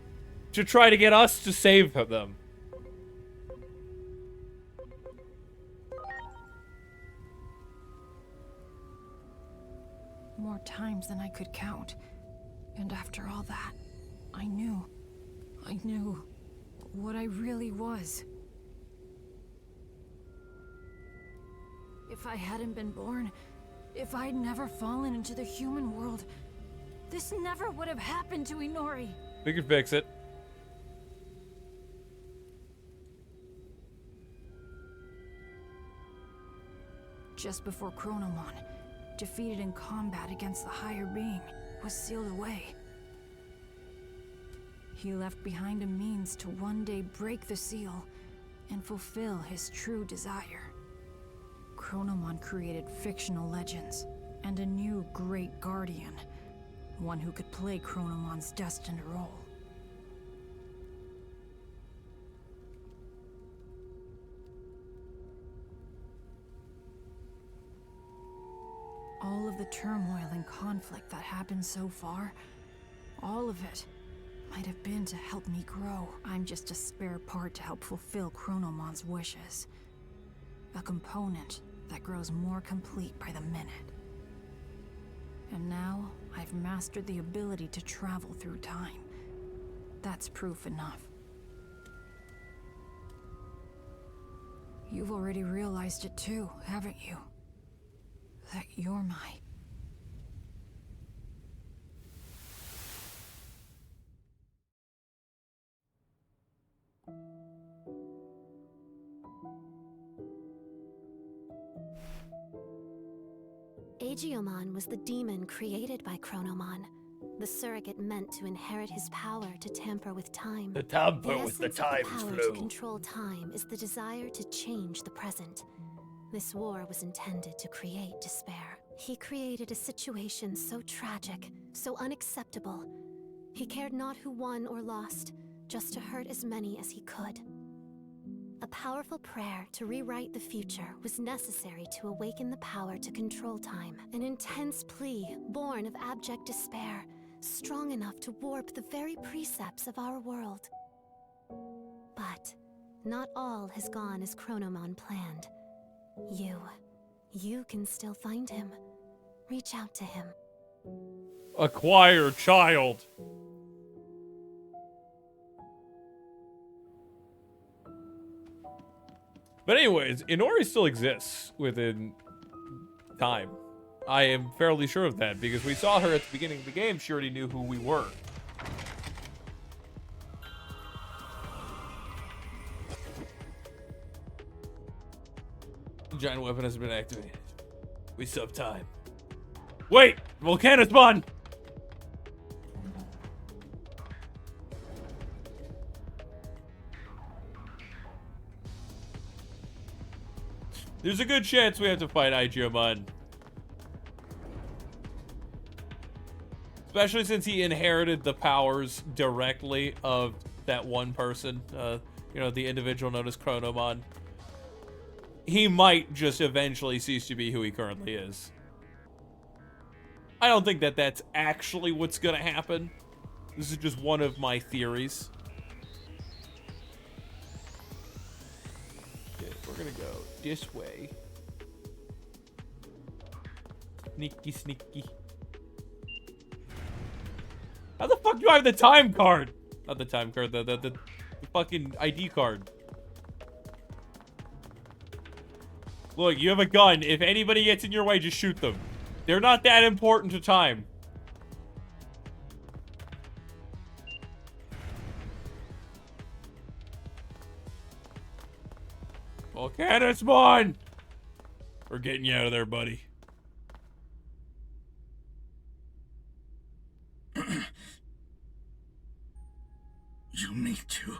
to try to get us to save them. more times than I could count. And after all that, I knew what I really was. If I hadn't been born, if I'd never fallen into the human world, this never would have happened to Inori. We can fix it. Just before Chronomon, defeated in combat against the higher being, was sealed away. He left behind a means to one day break the seal and fulfill his true desire. Chronomon created fictional legends and a new great guardian, one who could play Chronomon's destined role. All of the turmoil and conflict that happened so far, all of it might have been to help me grow. I'm just a spare part to help fulfill Chronomon's wishes. A component that grows more complete by the minute. And now, I've mastered the ability to travel through time. That's proof enough. You've already realized it too, haven't you? That you're my... Agiomon was the demon created by Chronomon, the surrogate meant to inherit his power to tamper with time. To tamper with the time power flow. to control time is the desire to change the present. This war was intended to create despair. He created a situation so tragic, so unacceptable. He cared not who won or lost, just to hurt as many as he could. A powerful prayer to rewrite the future was necessary to awaken the power to control time. An intense plea born of abject despair, strong enough to warp the very precepts of our world. But not all has gone as Chronomon planned. You can still find him. Reach out to him. Acquire child. But anyways, Inori still exists within time. I am fairly sure of that because we saw her at the beginning of the game. She already knew who we were. The giant weapon has been activated. We still have time. Wait! Volcanus spawn! There's a good chance we have to fight Agiomon. Especially since he inherited the powers directly of that one person. You know, the individual known as Chronomon. He might just eventually cease to be who he currently is. I don't think that that's actually what's gonna happen. This is just one of my theories. Okay, we're gonna go this way. Sneaky, sneaky. How the fuck do I have the time card? Not the time card, the fucking ID card. Look, you have a gun. If anybody gets in your way, just shoot them. They're not that important to time. Cannonspawn! We're getting you out of there, buddy. You need to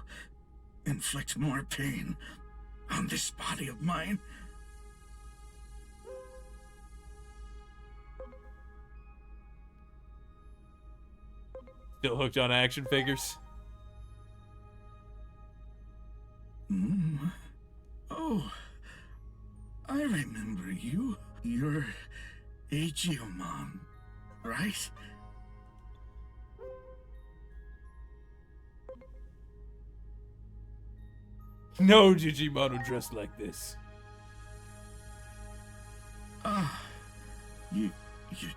inflict more pain on this body of mine. Still hooked on action figures? Oh, I remember you. You're Digimon, right? No Digimon would dress like this. Ah, you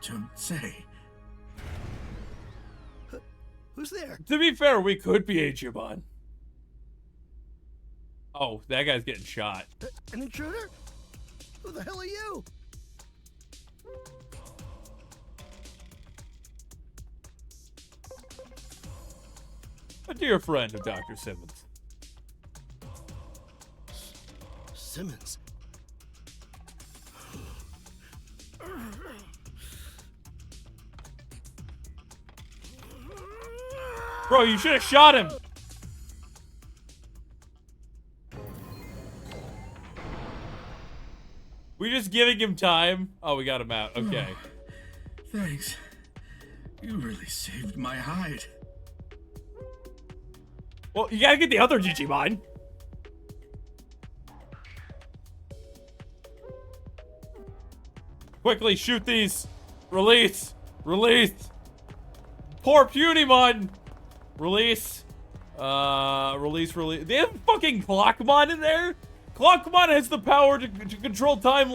don't say. Who's there? To be fair, we could be Digimon. Oh, that guy's getting shot. An intruder? Who the hell are you? A dear friend of Dr. Simmons. Simmons. Bro, you should have shot him. We just giving him time? Oh, we got him out. Okay. Thanks. You really saved my hide. Well, you gotta get the other Digimon. Quickly shoot these. Release. Release. Poor Punimon. Release. Release. They have fucking Clockmon in there? Clockmon has the power to control time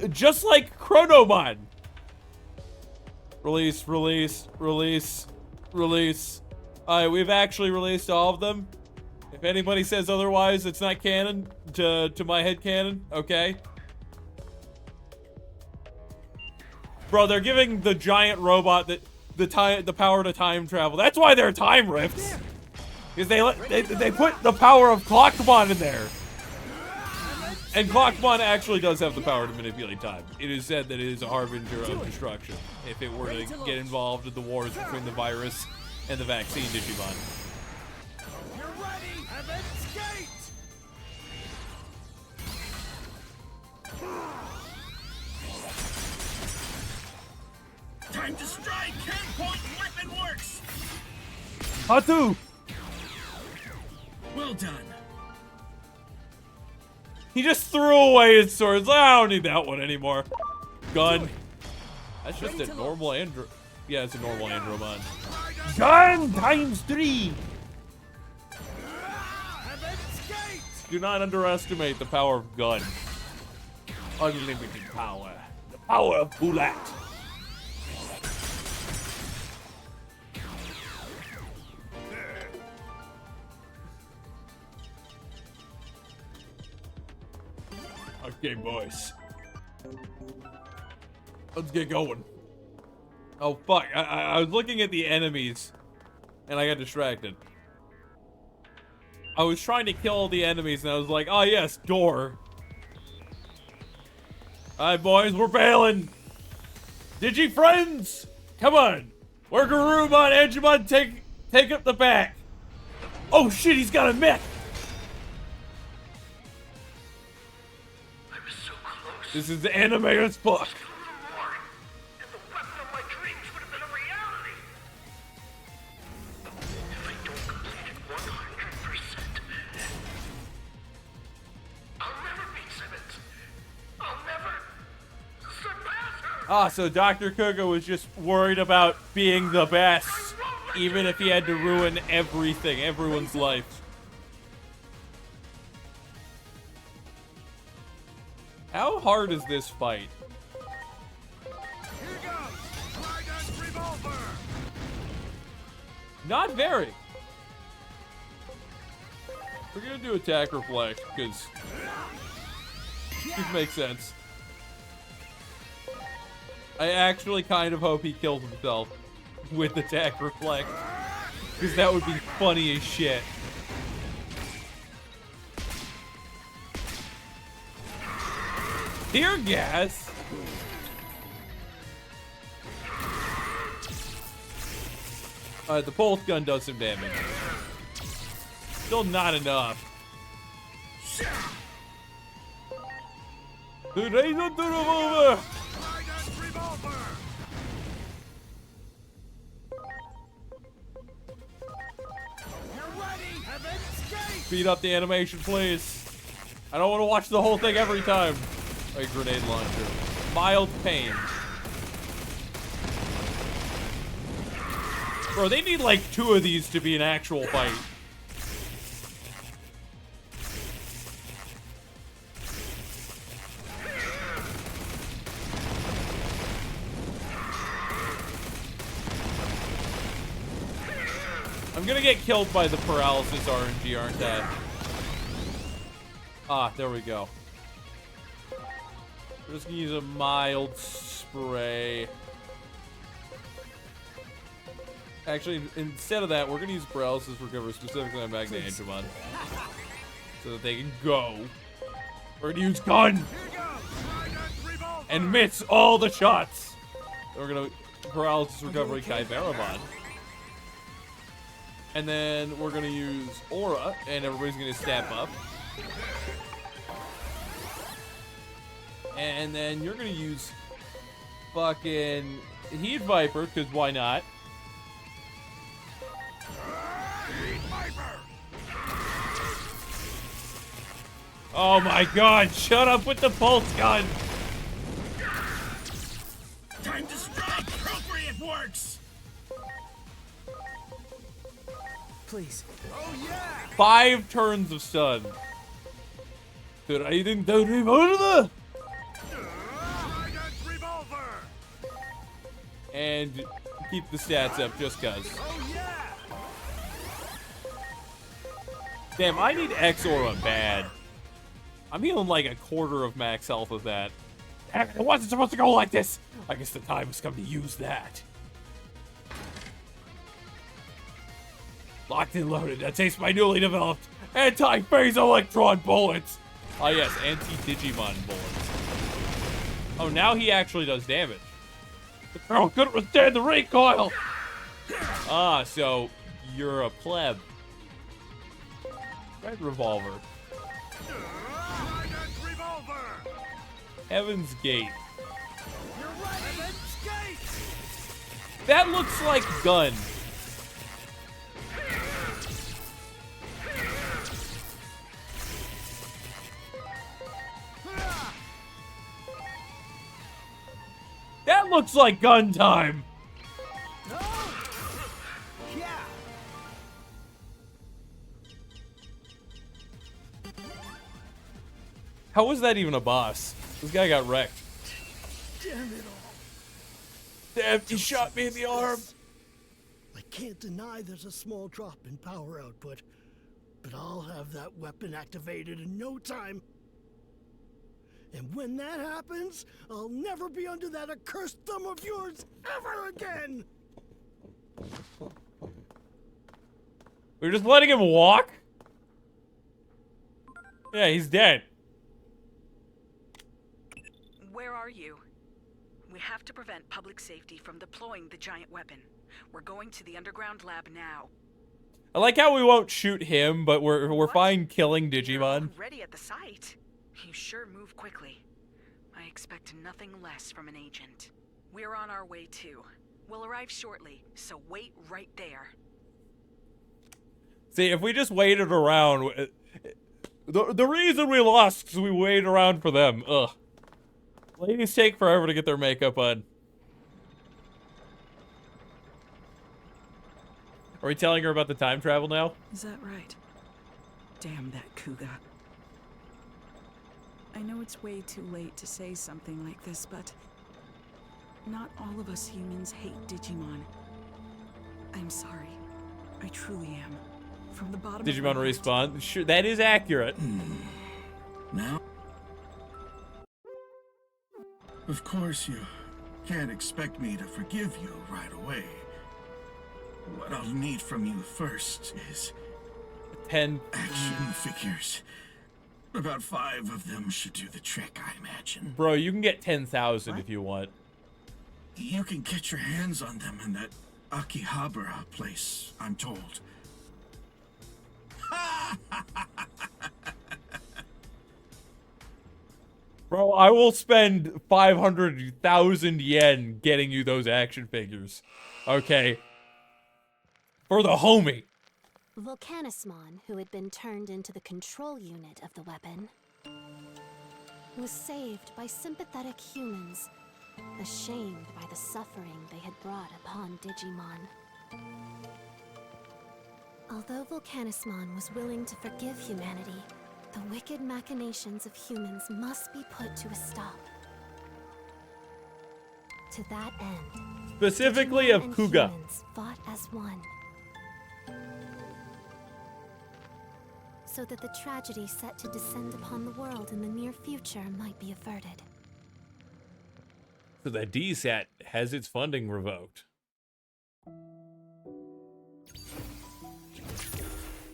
just like Chronomon. Release. Alright, we've actually released all of them. If anybody says otherwise, it's not canon to my head canon, okay? Bro, they're giving the giant robot the power to time travel. That's why they're time rifts. Because they put the power of Clockmon in there. And Clockmon actually does have the power to manipulate time. It is said that it is a harbinger of destruction if it were to get involved in the wars between the virus and the vaccine Digimon. You're ready! Heaven's Gate! Time to strike! Cannon weapon works! Hatu! Well done. He just threw away his swords. I don't need that one anymore. Gun. That's just a normal Andro. Yeah, it's a normal Andromon. Gun ×3. Do not underestimate the power of gun. Unlimited power. The power of Bulat. Okay, boys. Let's get going. Oh, fuck. I was looking at the enemies, and I got distracted. I was trying to kill the enemies, and I was like, oh, yes, door. Alright, boys, we're bailing. Digi-friends! Come on. Work a room on Edgemon, take up the back. Oh, shit, he's got a mech. This is the anime as fuck. Ah, so Dr. Kuga was just worried about being the best, even if he had to ruin everything, everyone's life. How hard is this fight? Not very. We're gonna do attack reflect, because it makes sense. I actually kind of hope he kills himself with attack reflect, because that would be funny as shit. Tear gas? Alright, the pulse gun does some damage. Still not enough. The razor to revolver! Speed up the animation, please. I don't want to watch the whole thing every time. A grenade launcher. Mild pain. Bro, they need like 2 of these to be an actual fight. I'm gonna get killed by the paralysis RNG, aren't I? Ah, there we go. We're just gonna use a mild spray. Actually, instead of that, we're gonna use paralysis recovery specifically on Magna Digimon, so that they can go. We're gonna use gun and miss all the shots. We're gonna paralysis recovery Kyberamon. And then we're gonna use Aura, and everybody's gonna step up. And then you're gonna use fucking Heat Viper, because why not? Oh my god, shut up with the pulse gun! Time to strike! Appropriate works! Please. Oh yeah! 5 turns of stun. Dude, I didn't do revolver! And keep the stats up just cuz. Damn, I need X Aura bad. I'm healing like a quarter of max health with that. Damn it, it wasn't supposed to go like this! I guess the time has come to use that. Locked and loaded. That takes my newly developed anti-phase electron bullets. Oh yes, anti-Digimon bullets. Oh, now he actually does damage. The girl couldn't withstand the recoil! Ah, so you're a pleb. Red revolver. Heaven's Gate. That looks like gun. That looks like gun time. How was that even a boss? This guy got wrecked. Damn it all. Damn, he shot me in the arm. I can't deny there's a small drop in power output, but I'll have that weapon activated in no time. And when that happens, I'll never be under that accursed thumb of yours ever again! We're just letting him walk? Yeah, he's dead. Where are you? We have to prevent public safety from deploying the giant weapon. We're going to the underground lab now. I like how we won't shoot him, but we're fine killing Digimon. Ready at the site. You sure move quickly. I expect nothing less from an agent. We're on our way too. We'll arrive shortly, so wait right there. See, if we just waited around, the reason we lost is we waited around for them. Ugh. Ladies take forever to get their makeup on. Are we telling her about the time travel now? Is that right? Damn that Kuga. I know it's way too late to say something like this, but not all of us humans hate Digimon. I'm sorry. I truly am. From the bottom Digimon of my heart. respawn. Sure, that is accurate. Now? Of course, you can't expect me to forgive you right away. What I'll need from you first is 10 action figures. About 5 of them should do the trick, I imagine. Bro, you can get 10,000 if you want. You can get your hands on them in that Akihabara place, I'm told. Bro, I will spend 500,000 yen getting you those action figures. Okay. For the homie. Volcanismon, who had been turned into the control unit of the weapon, was saved by sympathetic humans, ashamed by the suffering they had brought upon Digimon. Although Volcanismon was willing to forgive humanity, the wicked machinations of humans must be put to a stop. To that end, Specifically Digimon of and Kuga. humans fought as one, so that the tragedy set to descend upon the world in the near future might be averted. So that DSAT has its funding revoked.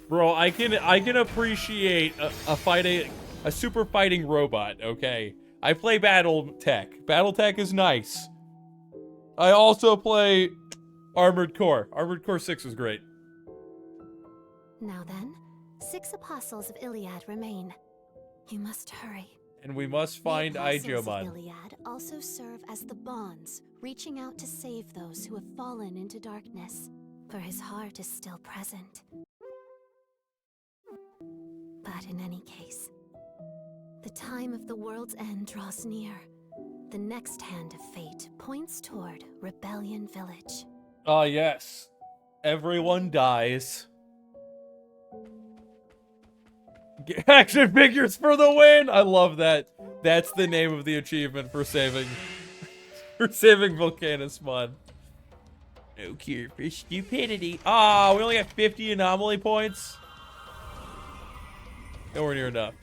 Bro, I can appreciate a super fighting robot, okay? I play Battletech. Battletech is nice. I also play Armored Core. Armored Core 6 is great. Now then, 6 apostles of Iliad remain. You must hurry. And we must find The apostles of Aijomon. Iliad also serve as the bonds, reaching out to save those who have fallen into darkness, for his heart is still present. But in any case, the time of the world's end draws near. The next hand of fate points toward Rebellion Village. Ah, yes. Everyone dies. Action figures for the win! I love that. That's the name of the achievement for saving Volcanismon. No cure for stupidity. Ah, we only got 50 anomaly points. Nowhere near enough.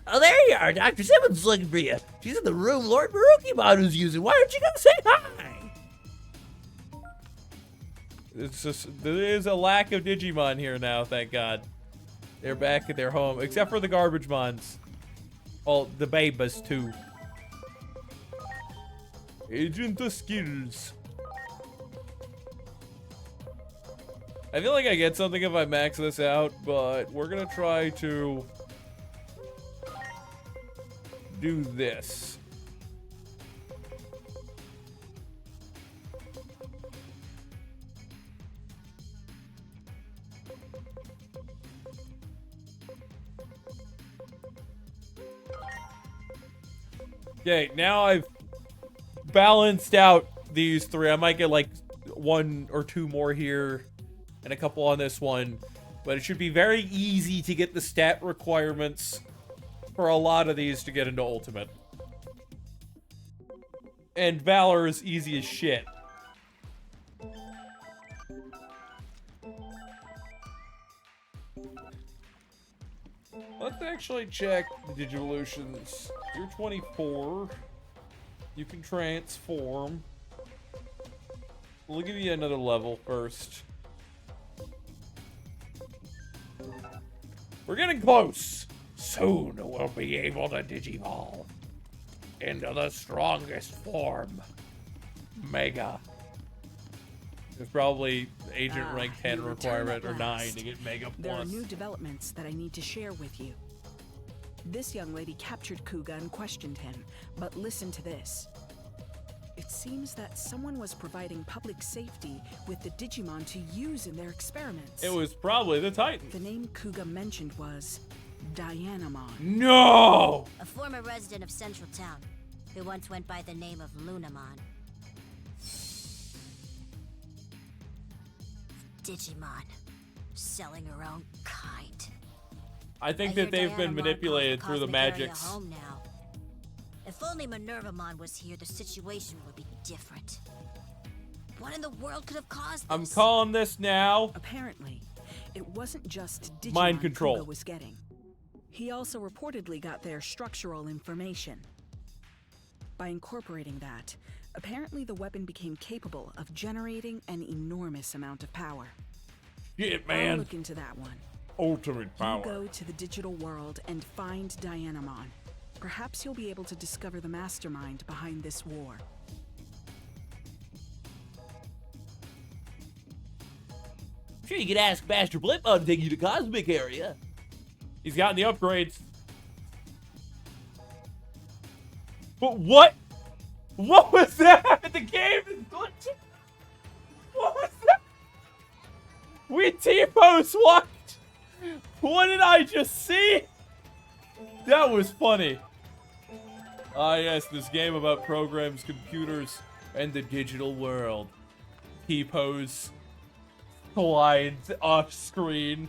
Oh, there you are. Dr. Simmons is looking for you. She's in the room Lord Marukimon was using. Why don't you come say hi? It's just, there is a lack of Digimon here now, thank God. They're back at their home, except for the garbage mons. Well, the babas too. Agent of skills. I feel like I get something if I max this out, but we're gonna try to do this. Okay, now I've balanced out these 3. I might get like 1 or 2 more here and a couple on this one, but it should be very easy to get the stat requirements for a lot of these to get into Ultimate. And Valor is easy as shit. Let's actually check the Digivolutions. You're 24. You can transform. We'll give you another level first. We're getting close. Soon we'll be able to Digivolve into the strongest form. Mega. There's probably agent rank 10 you return requirement at or 9 last. to get Mega There are Plus. new developments that I need to share with you. This young lady captured Kuga and questioned him, but listen to this. It seems that someone was providing public safety with the Digimon to use in their experiments. It was probably the Titan. The name Kuga mentioned was Dianamon. No! A former resident of Central Town, who once went by the name of Lunamon. Digimon, selling her own kind. I think that they've been manipulated through the magics. Home now. If only Minervamon was here, the situation would be different. What in the world could have caused this? I'm calling this now. Apparently, it wasn't just Digimon Mind control. Kuga was getting. He also reportedly got their structural information. By incorporating that, apparently the weapon became capable of generating an enormous amount of power. Shit, I'll man. look into that one. ultimate power. You go to the digital world and find Dianamon. Perhaps you'll be able to discover the mastermind behind this war. I'm sure you could ask Master Blipmon to take you to Cosmic Area. He's gotten the upgrades. But what? What was that? The game is glitching. What was that? We T-pose walked. What did I just see? That was funny. Ah, yes, this game about programs, computers, and the digital world. T-pose slides off screen.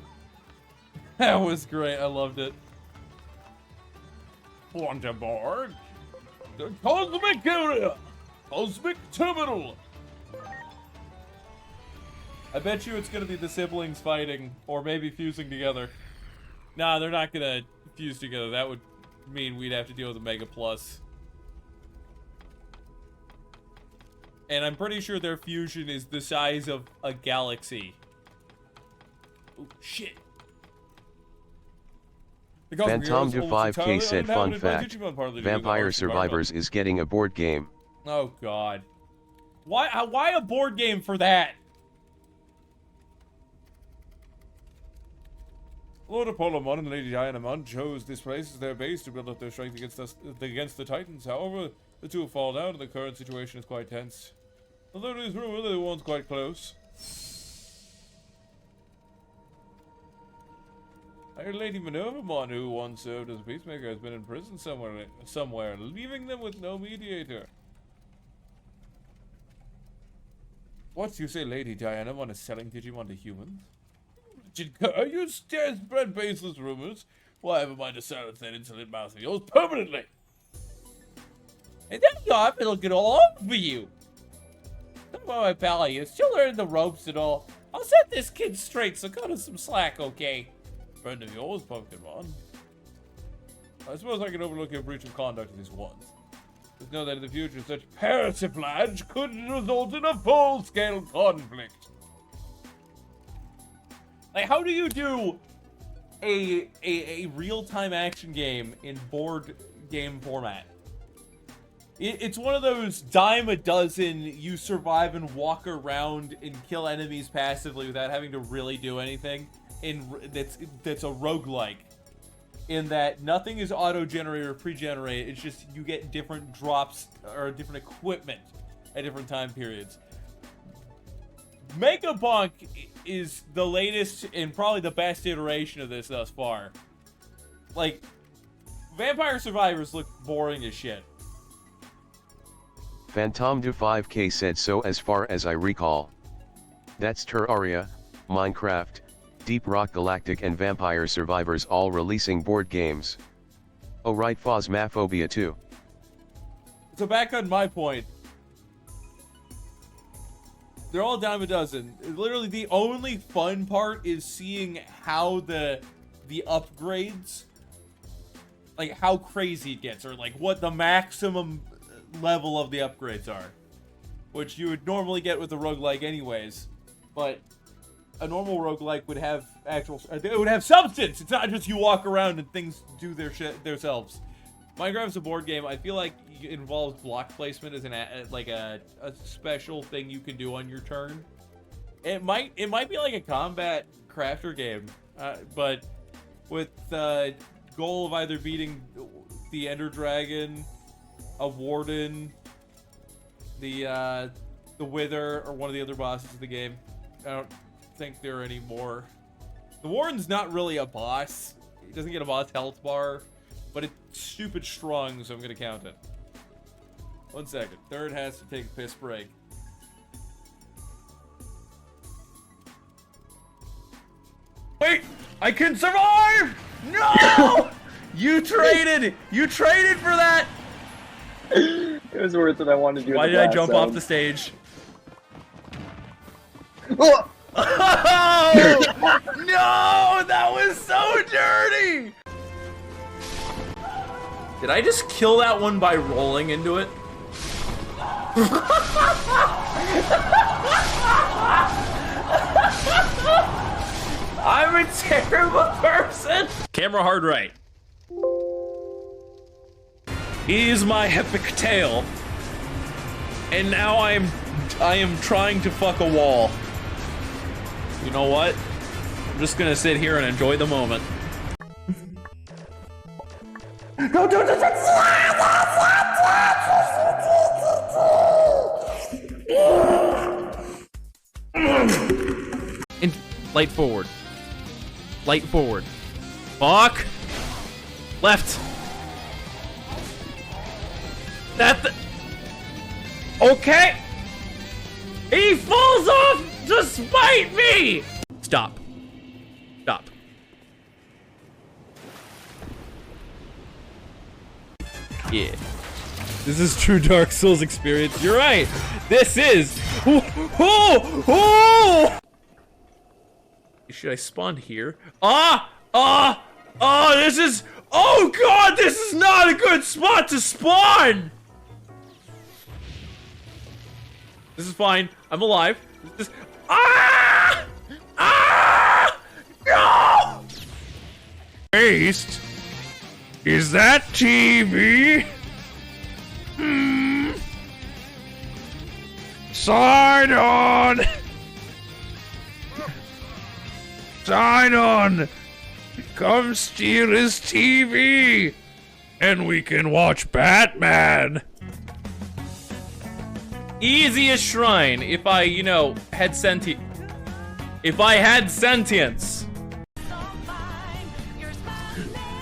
That was great. I loved it. Want aboard? The Cosmic Area! Cosmic Terminal! I bet you it's gonna be the siblings fighting, or maybe fusing together. Nah, they're not gonna fuse together. That would mean we'd have to deal with a Mega Plus. And I'm pretty sure their fusion is the size of a galaxy. Oh, shit. Phantom to 5K said, fun fact, Vampire Survivors is getting a board game. Oh, God. Why a board game for that? Lord Apollomon and Lady Dianamon chose this place as their base to build up their strength against the Titans. However, the two have fallen out and the current situation is quite tense. Although it is rumored that they were once quite close. I heard Lady Minervamon, who once served as a peacemaker, has been in prison somewhere, leaving them with no mediator. What, you say Lady Dianamon is selling Digimon to humans? You spread baseless rumors. Why haven't I decided that insolent mouth of yours permanently? And then I've been looking all over for you. Come on, my pal, you're still learning the ropes and all. I'll set this kid straight, so cut us some slack, okay? Friend of yours, Pumpkinmon. I suppose I can overlook your breach of conduct at least once. Just know that in the future, such persiflage could result in a full-scale conflict. Like, how do you do a real-time action game in board game format? It's one of those dime a dozen, you survive and walk around and kill enemies passively without having to really do anything. That's a roguelike. In that nothing is auto-generated or pre-generated, it's just you get different drops or different equipment at different time periods. Megabunk is the latest and probably the best iteration of this thus far. Like, Vampire Survivors look boring as shit. Phantom to 5K said, so as far as I recall. That's Terraria, Minecraft, Deep Rock Galactic and Vampire Survivors all releasing board games. Oh right, Phasmophobia too. So back on my point. They're all dime a dozen. Literally the only fun part is seeing how the upgrades, like how crazy it gets, or like what the maximum level of the upgrades are. Which you would normally get with a roguelike anyways. But a normal roguelike would have it would have substance. It's not just you walk around and things do their shit themselves. Minecraft's a board game. I feel like it involves block placement as a special thing you can do on your turn. It might be like a combat crafter game, but with the goal of either beating the Ender Dragon, a Warden, the Wither, or one of the other bosses of the game. I don't think there are any more. The Warden's not really a boss. He doesn't get a boss health bar, but it's stupid strong, so I'm gonna count it. 1 second. Third has to take a piss break. Wait! I can survive! No! You traded for that! It was worth it. I wanted to do. Why did I jump off the stage? Oh! No! That was so dirty! Did I just kill that one by rolling into it? I'm a terrible person. Camera hard right. Is my epic tale. And now I am trying to fuck a wall. You know what? I'm just gonna sit here and enjoy the moment. Don't do this! And light forward. Light forward. Fuck. Left. Okay. He falls off to spite me. Stop. Stop. Yeah. This is true Dark Souls experience. You're right. This is. Should I spawn here? This is. Oh god, this is not a good spot to spawn. This is fine. I'm alive. This is. No! Haste? Is that TV? Sign on! Sign on! Come steal his TV! And we can watch Batman! Easiest shrine if I, you know, had sentient. If I had sentience.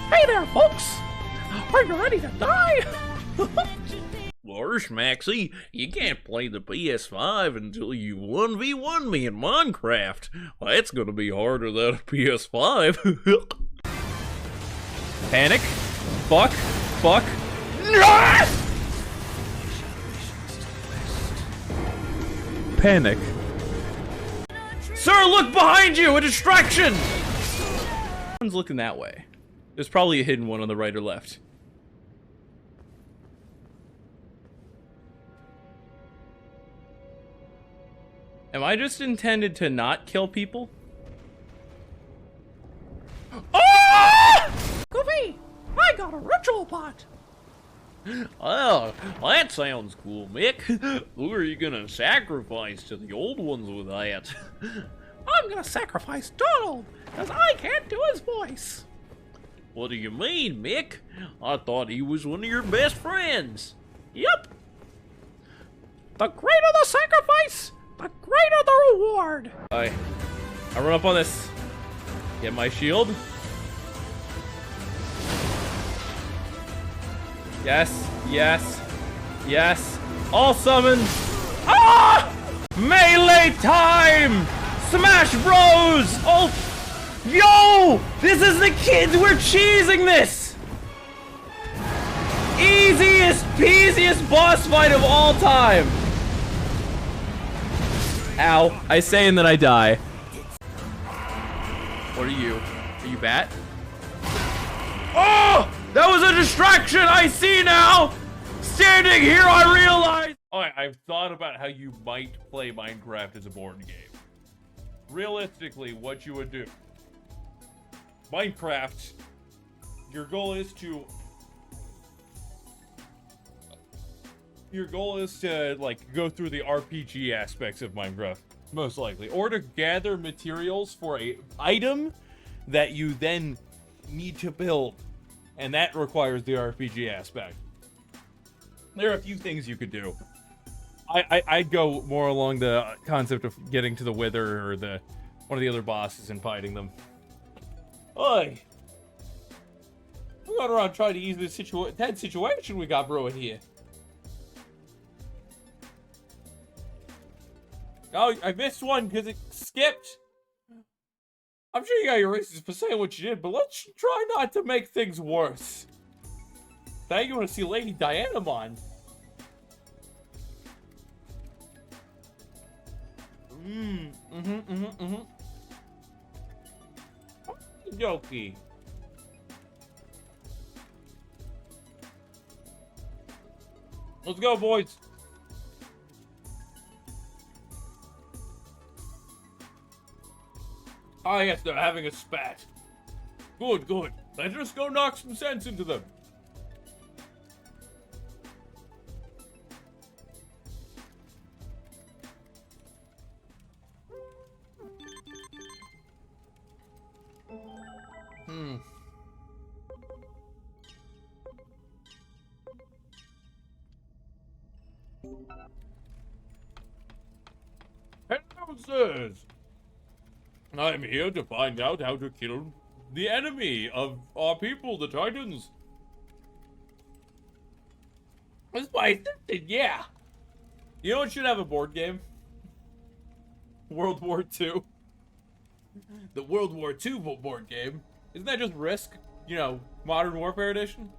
Hey there, folks! Are you ready to die? Lars, Maxie, you can't play the PS5 until you 1v1 me in Minecraft. That's gonna be harder than a PS5. Panic. Fuck. Fuck. Panic. Sir, look behind you! A distraction! One's looking that way. There's probably a hidden one on the right or left. Am I just intended to not kill people? Oh! Goofy, I got a ritual pot. Oh, that sounds cool, Mick. Who are you gonna sacrifice to the old ones with that? I'm gonna sacrifice Donald, because I can't do his voice. What do you mean, Mick? I thought he was one of your best friends. Yep. The greater the sacrifice, the greater the reward. I run up on this. Get my shield. Yes, yes, yes. All summons. Ah! Melee time! Smash Bros! Oh, yo! This is the kids. We're cheesing this. Easiest, peasiest boss fight of all time. Ow. I say and then I die. What are you? Are you Bat? Oh! That was a distraction! I see now! Standing here, I realize... Alright, I've thought about how you might play Minecraft as a board game. Realistically, what you would do. Minecraft, your goal is to... like, go through the RPG aspects of Minecraft, most likely. Or to gather materials for a item that you then need to build. And that requires the RPG aspect. There are a few things you could do. I'd go more along the concept of getting to the Wither or one of the other bosses and fighting them. Oi! I'm going around trying to ease this tense situation we got brewing here. Oh, I missed one because it skipped. I'm sure you got your reasons for saying what you did, but let's try not to make things worse. Now you want to see Lady Dianamon. Jokey. Let's go, boys. Ah, yes, they're having a spat. Good, good. Let's just go knock some sense into them. Hello, sirs. I'm here to find out how to kill the enemy of our people, the Titans. That's my assistant, yeah. You know what should have a board game? World War II. The World War II board game. Isn't that just Risk? You know, Modern Warfare Edition?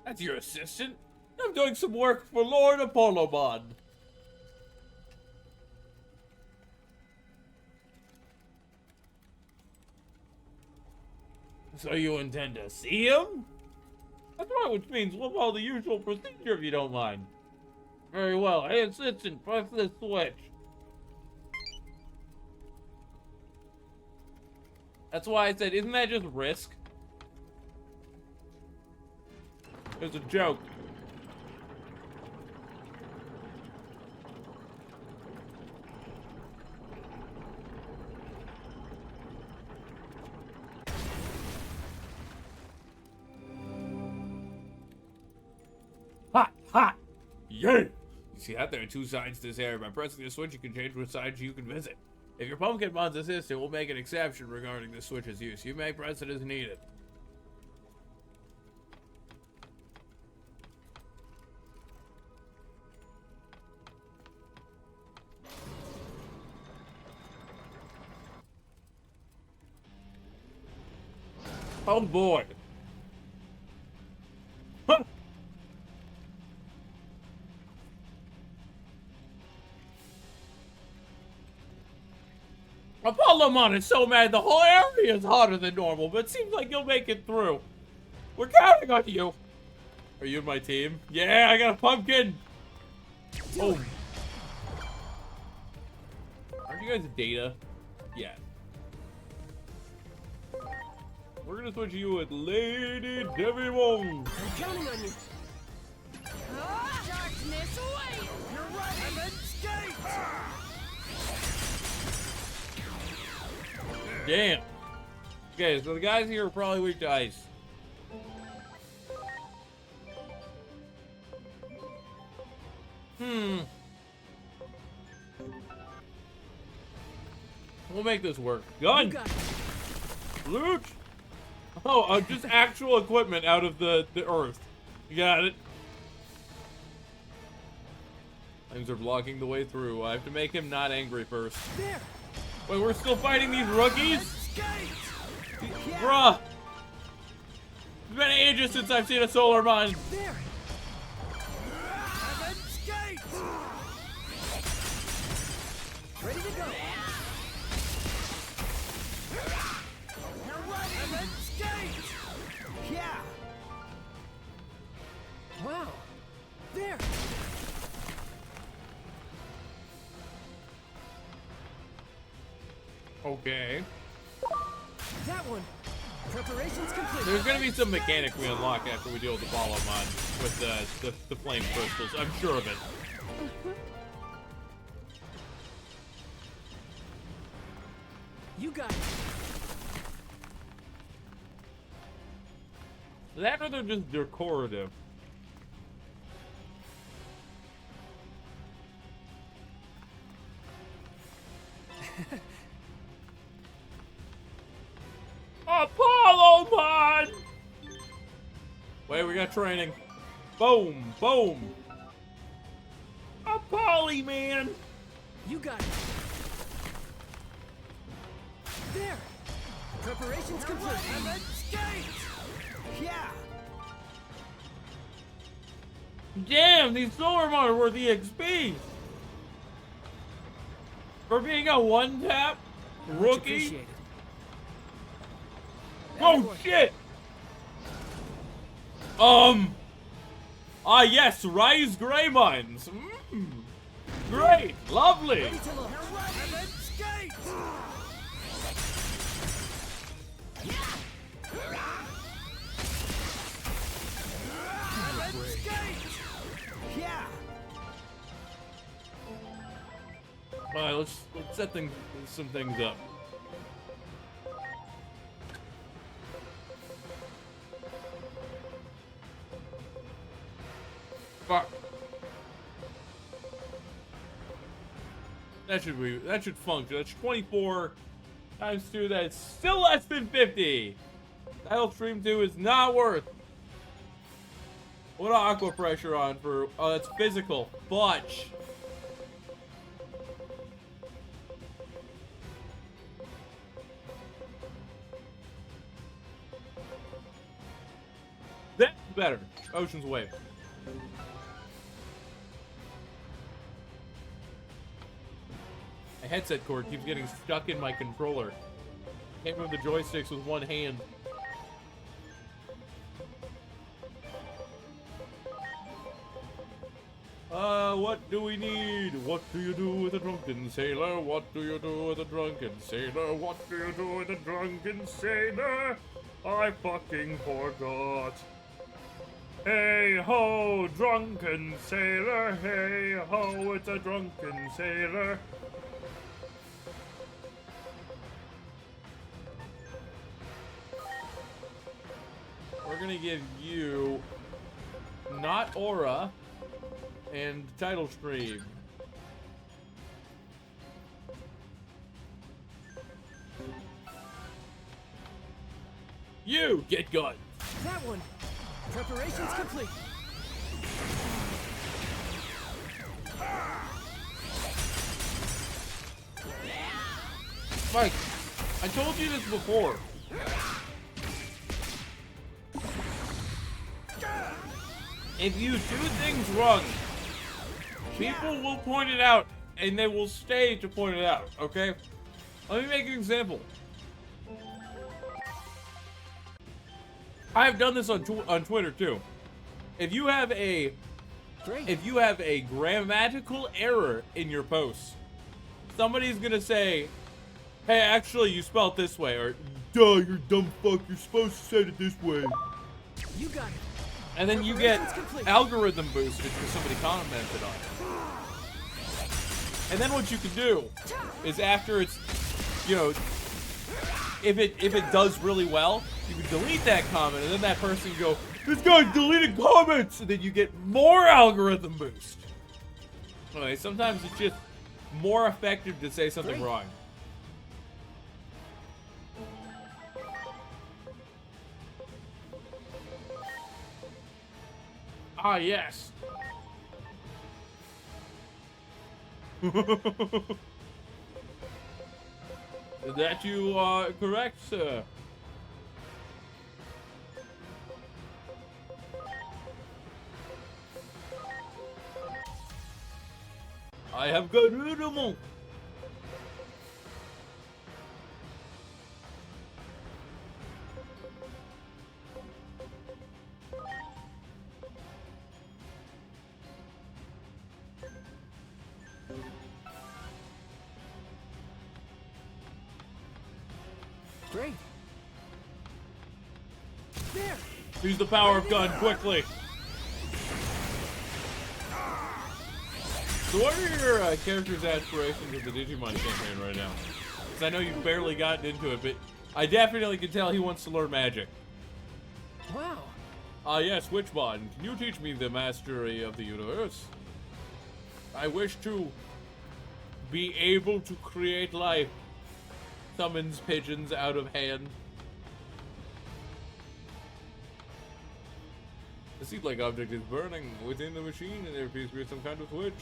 That's your assistant? I'm doing some work for Lord Apollomon. So you intend to see him? That's right, which means we'll follow the usual procedure if you don't mind. Very well. Hey, assistant, press this switch. That's why I said, isn't that just Risk? It's a joke. Hot, hot! Yay! You see that? There are two sides to this area. By pressing the switch, you can change which side you can visit. If your Pumpkinmon's assistant will make an exception regarding the switch's use, you may press it as needed. Oh boy! Huh. Apollomon is so mad the whole area is hotter than normal, but it seems like you'll make it through. We're counting on you. Are you in my team? Yeah, I got a pumpkin. Oh. Aren't you guys Data? Yeah. We're gonna switch you with Lady Digimon. I'm counting on you. Darkness away! You're right, and then skate! Damn. Okay, so the guys here are probably weak to ice. We'll make this work. Gun! Loot! Oh, just actual equipment out of the earth. You got it. Things are blocking the way through. I have to make him not angry first. There. Wait, we're still fighting these rookies? Bruh! It's been ages since I've seen a solar mine. There. And then skate. Ready to go. You're right, and then skate. Yeah. Wow. There. Okay. That one. Preparations complete. There's gonna be some mechanic we unlock after we deal with the Apollomon with the flame crystals. I'm sure of it. You got it. That or they're just decorative. Apollomon! Wait, we got training. Boom, boom. Apolly, man. You got it. There. Preparations complete. And then skate. Yeah. Damn, these solar mine are worth EXP. For being a one-tap rookie. Oh shit! Ah yes, Rise Grey Mines. Great, lovely. Alright, let's set some things up. Fuck. That should function. That's 24 times 2. That's still less than 50. Title Stream 2 is not worth. What aqua pressure on for? Oh, that's physical. Fudge. That's better. Ocean's Wave. A headset cord keeps getting stuck in my controller. Can't move the joysticks with one hand. What do we need? What do you do with a drunken sailor? What do you do with a drunken sailor? What do you do with a drunken sailor? I fucking forgot. Hey ho, drunken sailor. Hey ho, it's a drunken sailor. We're gonna give you not aura and title stream. You get gun. That one. Preparations complete. Mike, I told you this before. If you do things wrong, people will point it out, and they will stay to point it out, okay? Let me make an example. I've done this on Twitter too. If you have a grammatical error in your post, somebody's gonna say, "Hey, actually, you spelled this way," or "Duh, you dumb fuck, you're supposed to say it this way." You got it. And then you get algorithm boosted because somebody commented on it. And then what you can do is after it's, you know, if it does really well, you can delete that comment, and then that person can go, "This guy deleted comments," and then you get more algorithm boost. Anyway, sometimes it's just more effective to say something wrong. Ah, yes. That you are correct, sir. I have got rid of them. Great. There. Use the power of gun quickly. So what are your character's aspirations with the Digimon campaign right now? Because I know you've barely gotten into it, but I definitely can tell he wants to learn magic. Wow. Ah yes, Witchbot, can you teach me the mastery of the universe? I wish to be able to create life. Summons pigeons out of hand. The seed-like object is burning within the machine, and there appears to be some kind of switch.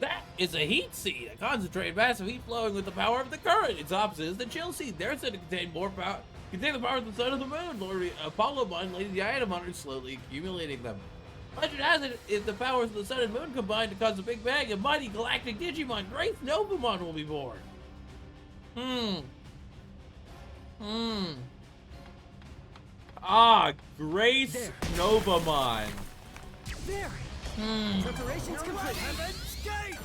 That is a heat seed, a concentrated mass of heat flowing with the power of the current. Its opposite is the chill seed. They're said to contain more power. Contain the power of the sun and the moon. Lord Apollo Mine, Lady Diamond, slowly accumulating them. Legend has it, if the powers of the sun and moon combine to cause a big bang, a mighty galactic Digimon, Great Novamon, will be born. Ah, Grace Novamon. There. Preparations complete. Skate.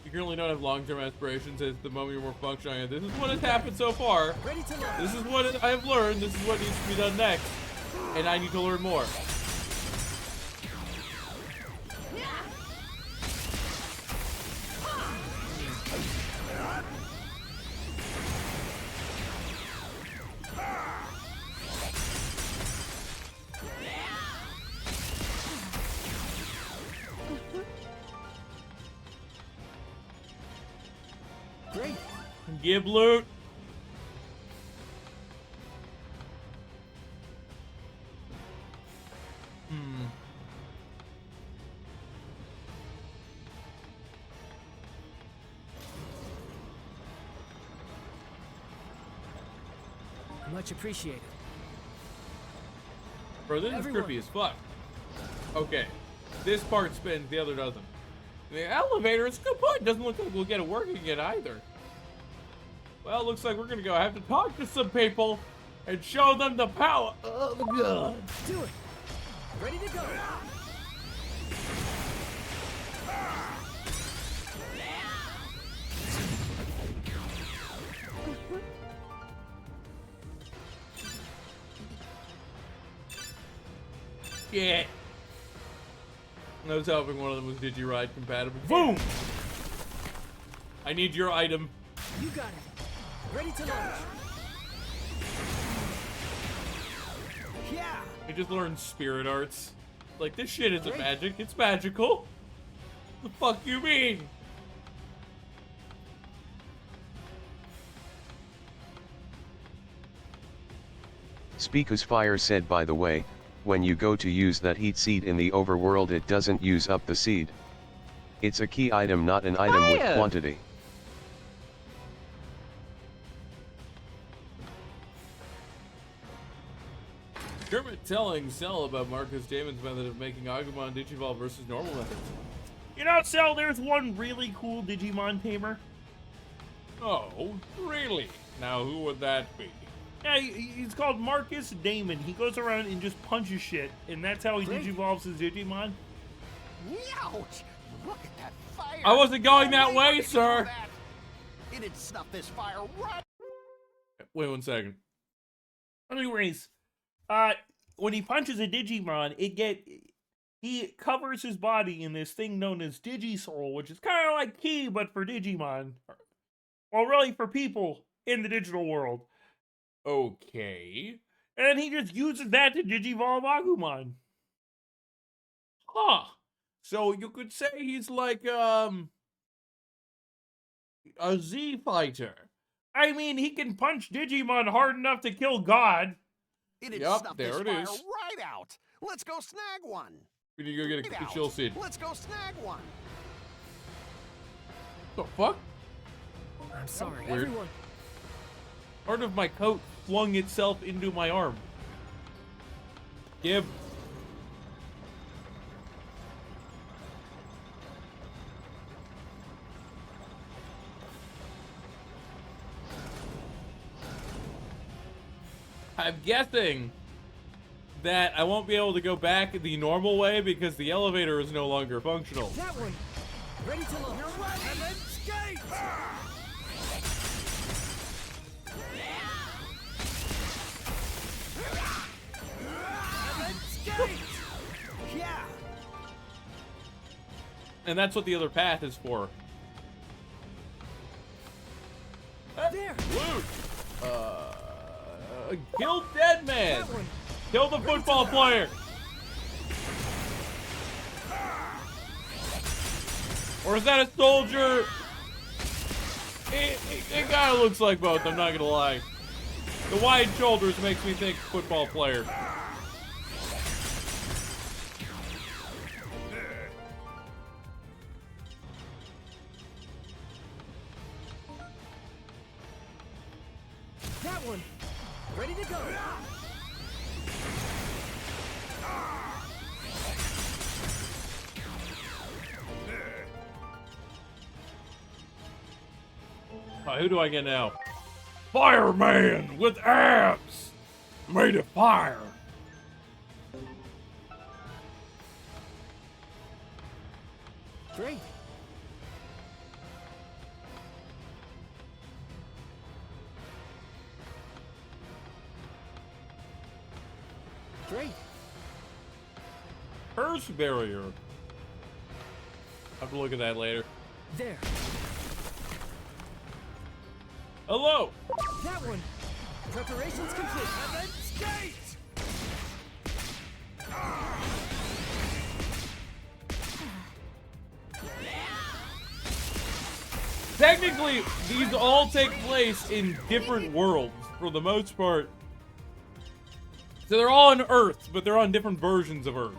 You currently don't have long-term aspirations at the moment you're more functional. This is what has happened so far. Ready to learn. This is what I have learned. This is what needs to be done next. And I need to learn more. Great. Give loot. Much appreciated. Bro, this is trippy as fuck. Okay. This part spins, the other doesn't. The elevator is a good point. Doesn't look like we'll get it working yet either. Well, it looks like we're gonna go have to talk to some people and show them the power of God. Do it. Ready to go. Shit. I was hoping one of them was Digiride compatible. Boom! I need your item. You got it. Ready to launch. Yeah. I just learned spirit arts. Like, this shit isn't magic. It's magical. The fuck you mean? Speakus Fire said, by the way, when you go to use that heat seed in the overworld, it doesn't use up the seed. It's a key item, not an item with quantity. Kermit telling Cell about Marcus Damon's method of making Agumon Digivolve versus normal methods. You know, Cell, there's one really cool Digimon tamer. Oh, really? Now, who would that be? Yeah, he's called Marcus Damon. He goes around and just punches shit, and that's how he digivolves his Digimon. Ouch! Look at that fire! I wasn't going that way, sir! It'd snuff this fire right... Wait 1 second. Anyways, when he punches a Digimon, he covers his body in this thing known as Digisoul, which is kind of like Ki, but for Digimon. Well, really for people in the digital world. Okay. And he just uses that to Digivolve Agumon. Huh. So you could say he's like, a Z fighter. I mean, he can punch Digimon hard enough to kill God. It'd Yup, snuff there this it fire is. right out. Let's go snag one. We need to go get Right a out. chill seed. Let's go snag one. The fuck? I'm sorry, Weird. everyone. Part of my coat flung itself into my arm. Give. I'm guessing that I won't be able to go back the normal way because the elevator is no longer functional. That one. Ready to launch. You're ready. And then skate. And then skate. Yeah. And that's what the other path is for. There. Loot! Kill dead man! Kill the football player! Or is that a soldier? It kind of looks like both, I'm not gonna lie. The wide shoulders makes me think football player. That one. Ready to go. Who do I get now? Fireman with abs! Made of fire! Great. reverse barrier. I'll have to look at that later. There. Hello. That one. Preparations complete. Heaven skate. Technically, these all take place in different worlds for the most part. So they're all on Earth, but they're on different versions of Earth.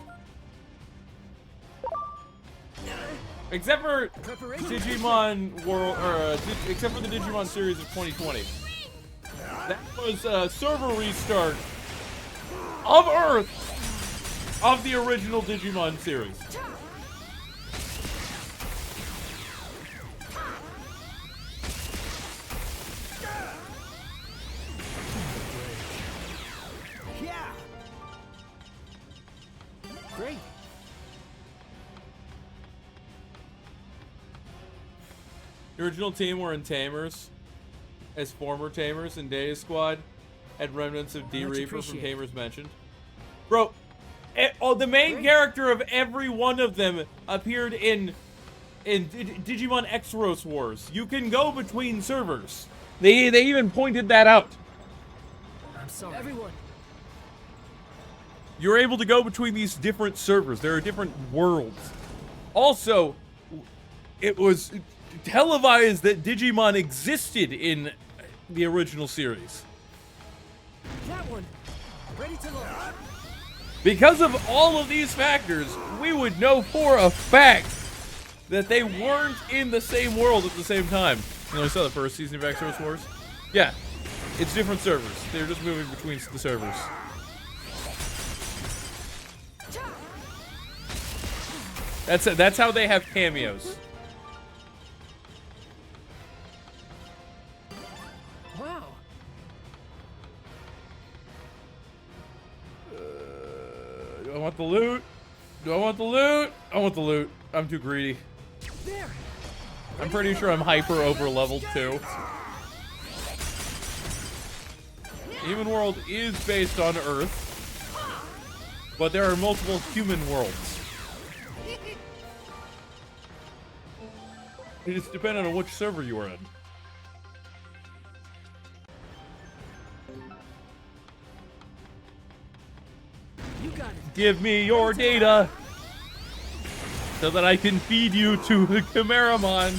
Except for Digimon World, or except for the Digimon series of 2020. That was a server restart of Earth of the original Digimon series. Yeah. Great. The original team were in Tamers, as former Tamers in Day Squad, had remnants of D Reaper from Tamers mentioned. Bro, the main character of every one of them appeared in Digimon X-Rose Wars. You can go between servers. They even pointed that out. I'm sorry. Everyone. You're able to go between these different servers. There are different worlds. Also, it was televised that Digimon existed in the original series. That one. Ready to launch. Because of all of these factors, we would know for a fact that they weren't in the same world at the same time. You know, I saw the first season of X-Rose Wars. Yeah, it's different servers. They're just moving between the servers. That's how they have cameos. Wow. Do I want the loot? Do I want the loot? I want the loot. I'm too greedy. There. I'm pretty sure I'm hyper over leveled too. Human world is based on Earth, but there are multiple human worlds. It just depends on which server you are in. You got it. Give me your data so that I can feed you to the Chimeramon.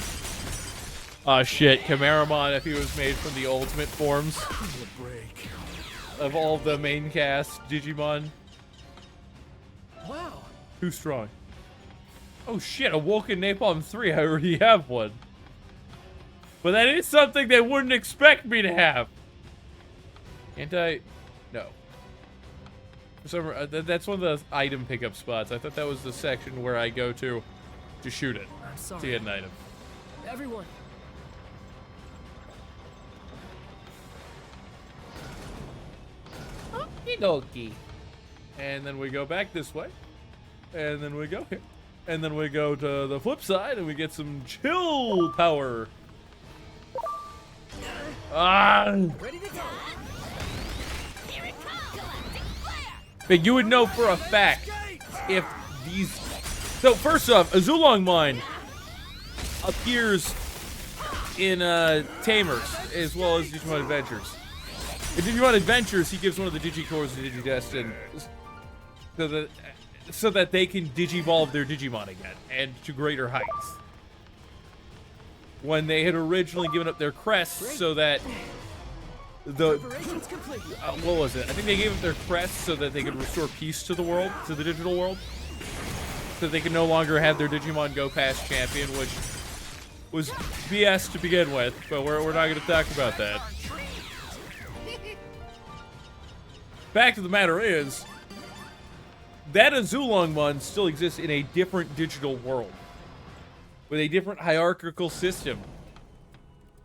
Ah, shit, Chimeramon, if he was made from the ultimate forms of all the main cast Digimon. Wow. Too strong. Oh shit, Awoken Napalm 3, I already have one. But that is something they wouldn't expect me to have. No. For some, that's one of the item pickup spots. I thought that was the section where I go to shoot it. I'm sorry. To get an item. Everyone. Okie dokie. And then we go back this way. And then we go here. And then we go to the flip side and we get some chill power. Ah! Ready to go. But you would know for a fact if these... So first off, Azulong Mine appears in Tamers as well as Digimon Adventures. In Digimon Adventures, he gives one of the Digicores to Digidestin so that they can Digivolve their Digimon again and to greater heights. When they had originally given up their crests so that what was it? I think they gave up their crests so that they could restore peace to the world, to the digital world. So they could no longer have their Digimon go past champion, which was BS to begin with, but we're not going to talk about that. Fact of the matter is, that Azulongmon still exists in a different digital world. With a different hierarchical system.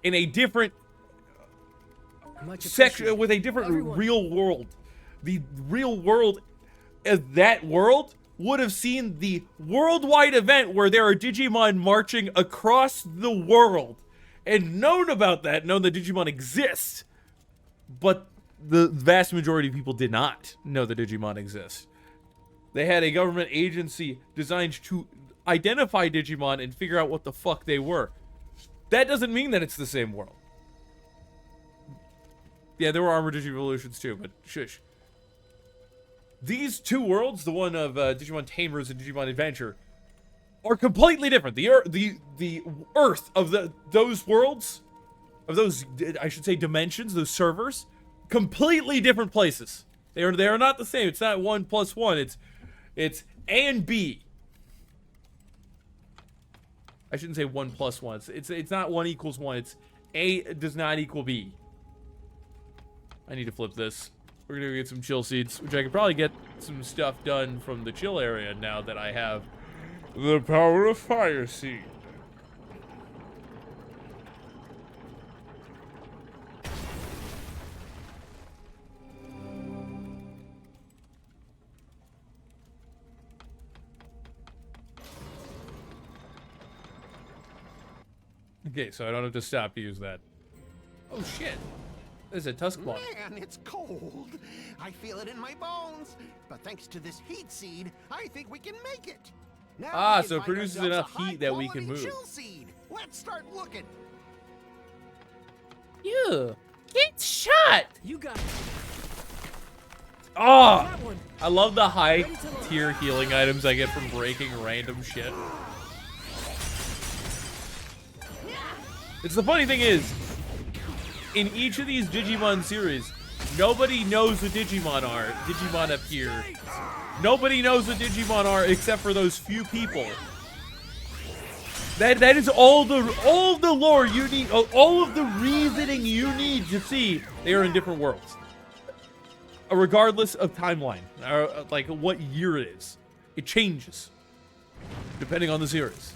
In a different section, with a different real world. The real world, that world would have seen the worldwide event where there are Digimon marching across the world. And known about that, known that Digimon exists. But the vast majority of people did not know that Digimon exists. They had a government agency designed to identify Digimon and figure out what the fuck they were. That doesn't mean that it's the same world. Yeah, there were armored Digivolutions too, but shush. These two worlds, the one of Digimon Tamers and Digimon Adventure, are completely different. The Earth of those worlds, of those, I should say, dimensions, those servers, completely different places. They are not the same. It's not 1 + 1. It's A and B. I shouldn't say 1 + 1. It's not 1 = 1. It's A does not equal B. I need to flip this. We're gonna get some chill seeds, which I could probably get some stuff done from the chill area now that I have the power of fire seed. Okay, so I don't have to stop to use that. Oh shit. There's a Tuskmon. Man, it's cold. I feel it in my bones. But thanks to this heat seed, I think we can make it. Now so it produces enough heat that we can move. Chill seed. Let's start looking. You get shot. You got it. Oh! I love the high tier healing items I get from breaking random shit. It's the funny thing is, in each of these Digimon series, nobody knows what Digimon are. Digimon appear. Nobody knows what Digimon are except for those few people. That is all the lore you need, all of the reasoning you need to see they are in different worlds. Regardless of timeline, or like what year it is. It changes depending on the series.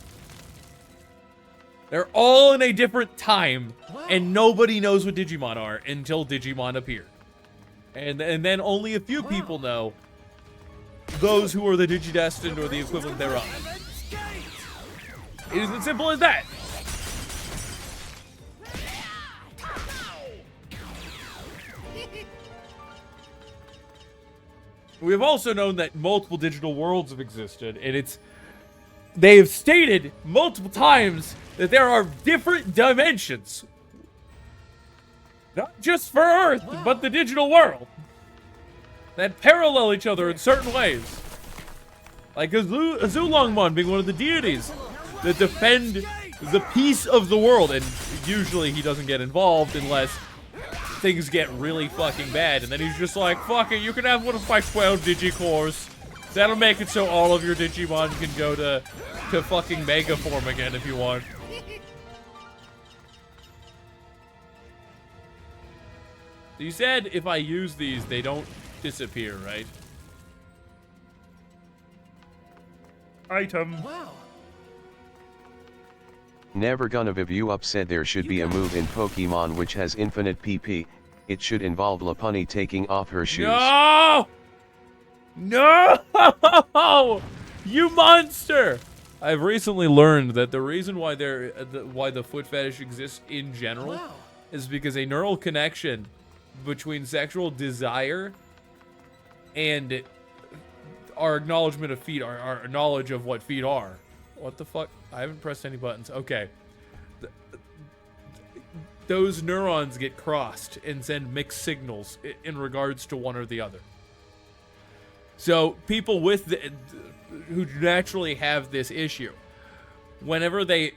They're all in a different time, and nobody knows what Digimon are until Digimon appear. And then only a few people know, those who are the Digidestined or the equivalent thereof. It is as simple as that. We have also known that multiple digital worlds have existed, and they have stated multiple times that there are different dimensions. Not just for Earth, but the digital world. That parallel each other in certain ways. Like Azulongmon being one of the deities that defend the peace of the world. And usually he doesn't get involved unless things get really fucking bad. And then he's just like, fuck it, you can have one of my 12 Digicores. That'll make it so all of your Digimon can go to fucking Mega form again if you want. You said if I use these, they don't disappear, right? Item. Wow. Never gonna have you up said there should be a move in Pokemon which has infinite PP. It should involve Lopunny taking off her shoes. No! No! You monster! I've recently learned that the reason why the foot fetish exists in general is because a neural connection between sexual desire and our acknowledgement of feet, our knowledge of what feet are. What the fuck? I haven't pressed any buttons. Okay. Those neurons get crossed and send mixed signals in regards to one or the other. So people who naturally have this issue, whenever they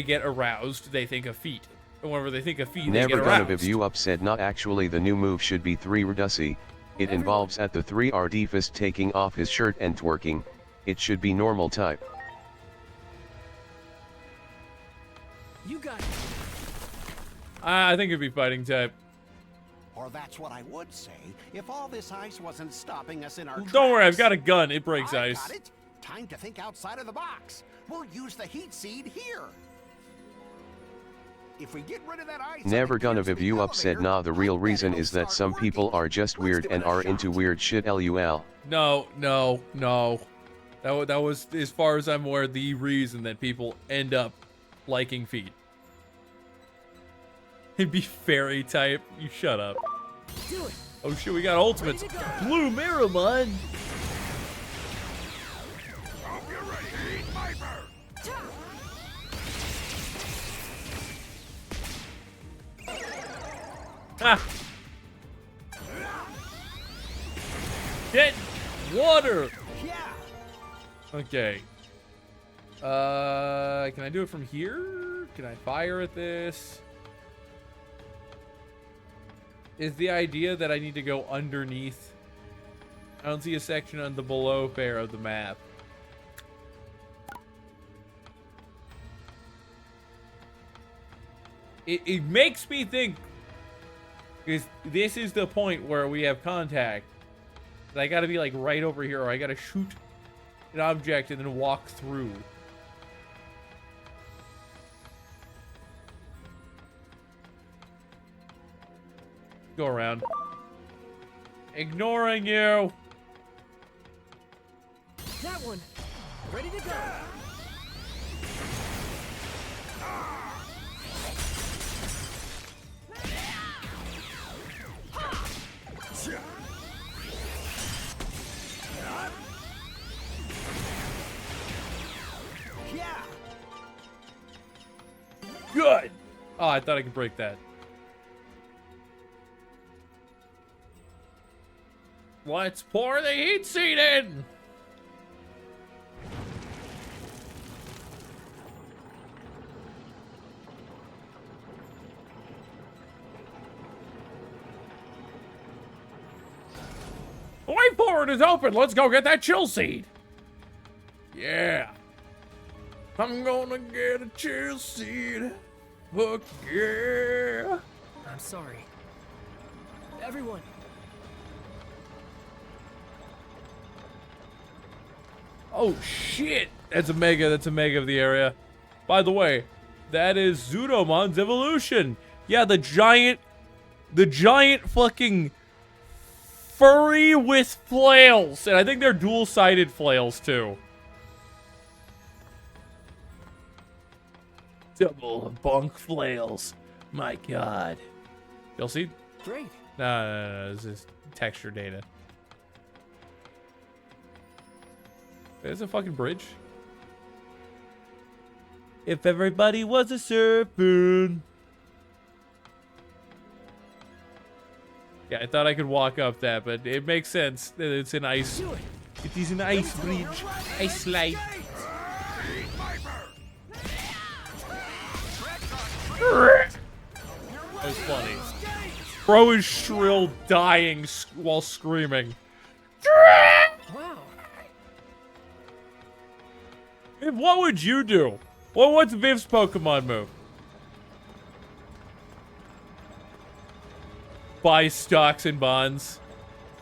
get aroused, they think of feet. And whenever they think of feet, they get Never aroused. gonna have you up said not actually the new move should be 3 Redussy. It involves at the 3 Ardefist taking off his shirt and twerking. It should be normal type. You got it. I think it'd be fighting type. Or that's what I would say if all this ice wasn't stopping us in our Don't worry, I've tracks. got a gun. It breaks I ice. got it. Time to think outside of the box. We'll use the heat seed here. If we get rid of that ice, Never gonna have you up said nah the real reason is that some people are just weird and are into weird shit lol. No. That was, as far as I'm aware, the reason that people end up liking feet. It'd be fairy type. You shut up. Do it. Oh shit, we got ultimates. Blue Miramon. Ah. Dead water. Okay. Can I do it from here? Can I fire at this? Is the idea that I need to go underneath? I don't see a section on the below pair of the map. It makes me think, because this is the point where we have contact, that I gotta be like right over here, or I gotta shoot an object and then walk through. Go around. Ignoring you. That one. Ready to go. Good. Oh, I thought I could break that. Let's pour the heat seed in. The way forward is open. Let's go get that chill seed. Yeah. I'm gonna get a chill seed. Fuck yeah. I'm sorry. Everyone. Oh shit! That's a mega of the area. By the way, that is Zudomon's evolution. Yeah, the giant fucking furry with flails. And I think they're dual-sided flails too. Double bonk flails. My god. You'll see? Great. No, this is texture data. There's a fucking bridge. If everybody was a surfing. Yeah, I thought I could walk up that, but it makes sense that it's an ice. It is an ice bridge. Ice slide. That was funny. Bro is shrill dying while screaming. Wow. What would you do? What's Viv's Pokemon move? Buy stocks and bonds.